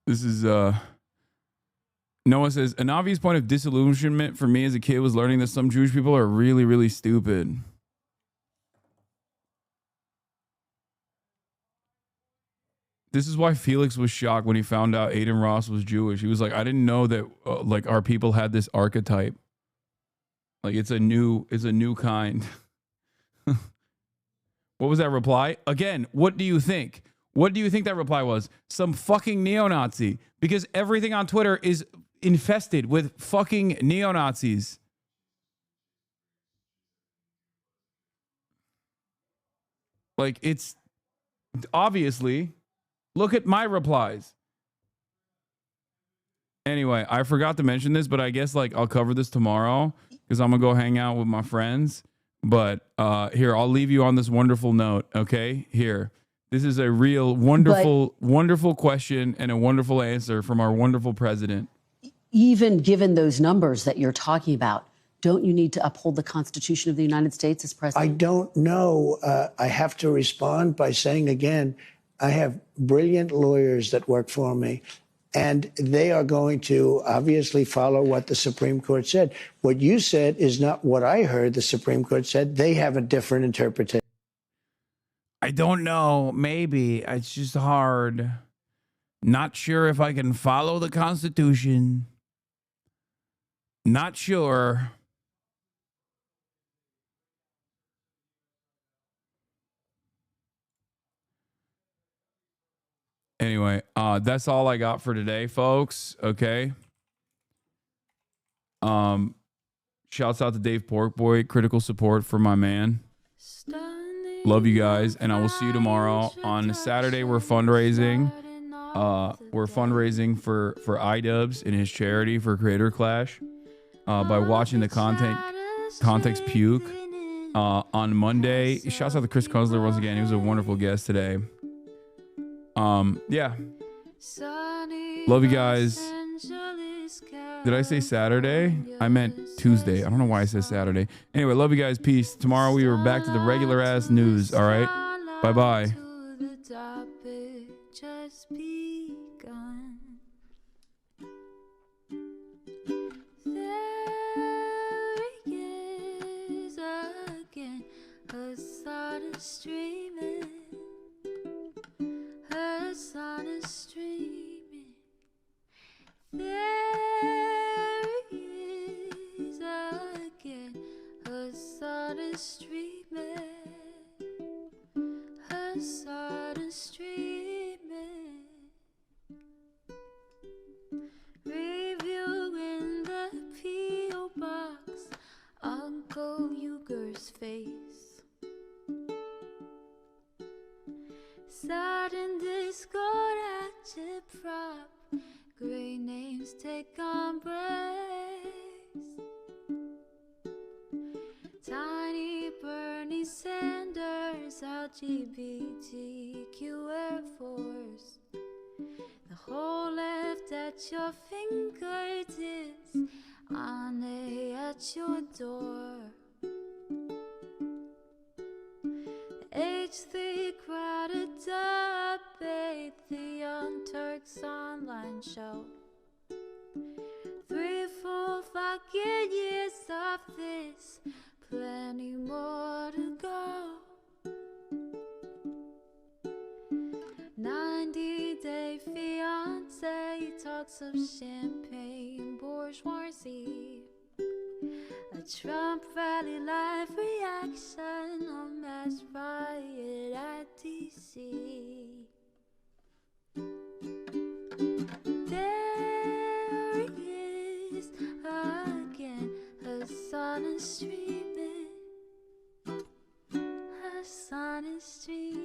Speaker 3: This is Noah says, an obvious point of disillusionment for me as a kid was learning that some Jewish people are really, really stupid. This is why Felix was shocked when he found out Aiden Ross was Jewish. He was like, I didn't know that like our people had this archetype. Like it's a new kind. What was that reply? Again, what do you think? What do you think that reply was? Some fucking neo-Nazi. Because everything on Twitter is infested with fucking neo-Nazis. Like it's obviously... Look at my replies. Anyway, I forgot to mention this, but I guess like I'll cover this tomorrow because I'm gonna go hang out with my friends. But here, I'll leave you on this wonderful note. Okay, here. This is a real wonderful question and a wonderful answer from our wonderful president.
Speaker 6: Even given those numbers that you're talking about, don't you need to uphold the Constitution of the United States as president?
Speaker 9: I don't know. I have to respond by saying again, I have brilliant lawyers that work for me, and they are going to obviously follow what the Supreme Court said. What you said is not what I heard the Supreme Court said. They have a different interpretation.
Speaker 3: I don't know. Maybe. It's just hard. Not sure if I can follow the Constitution. Not sure. Anyway, that's all I got for today, folks. Okay. Shouts out to Dave Porkboy. Critical support for my man. Love you guys, and I will see you tomorrow. On Saturday, we're fundraising. We're fundraising for iDubbbz and his charity for Creator Clash by watching the Context Puke. On Monday, shouts out to Chris Kunzler once again. He was a wonderful guest today. Yeah. Love you guys. Did I say Saturday? I meant Tuesday. I don't know why I said Saturday. Anyway, love you guys. Peace. Tomorrow we are back to the regular ass news. All right. Bye-bye.
Speaker 10: Hasan is streaming. There he is again. Hasan is streaming. Hasan is streaming. Review in the P.O. box. Uncle Uger's face. Sudden discord at your prop. Great names take on breaks. Tiny Bernie Sanders, LGBTQ Air Force. The whole left at your fingertips. Ane at your door. H3 crowded debate, the Young Turks online show. 3, 4, 5 90-day fiance, he talks of champagne, bourgeoisie. A Trump rally live reaction on mass riot at DC. There he is again, Hasan is streaming. Hasan is streaming.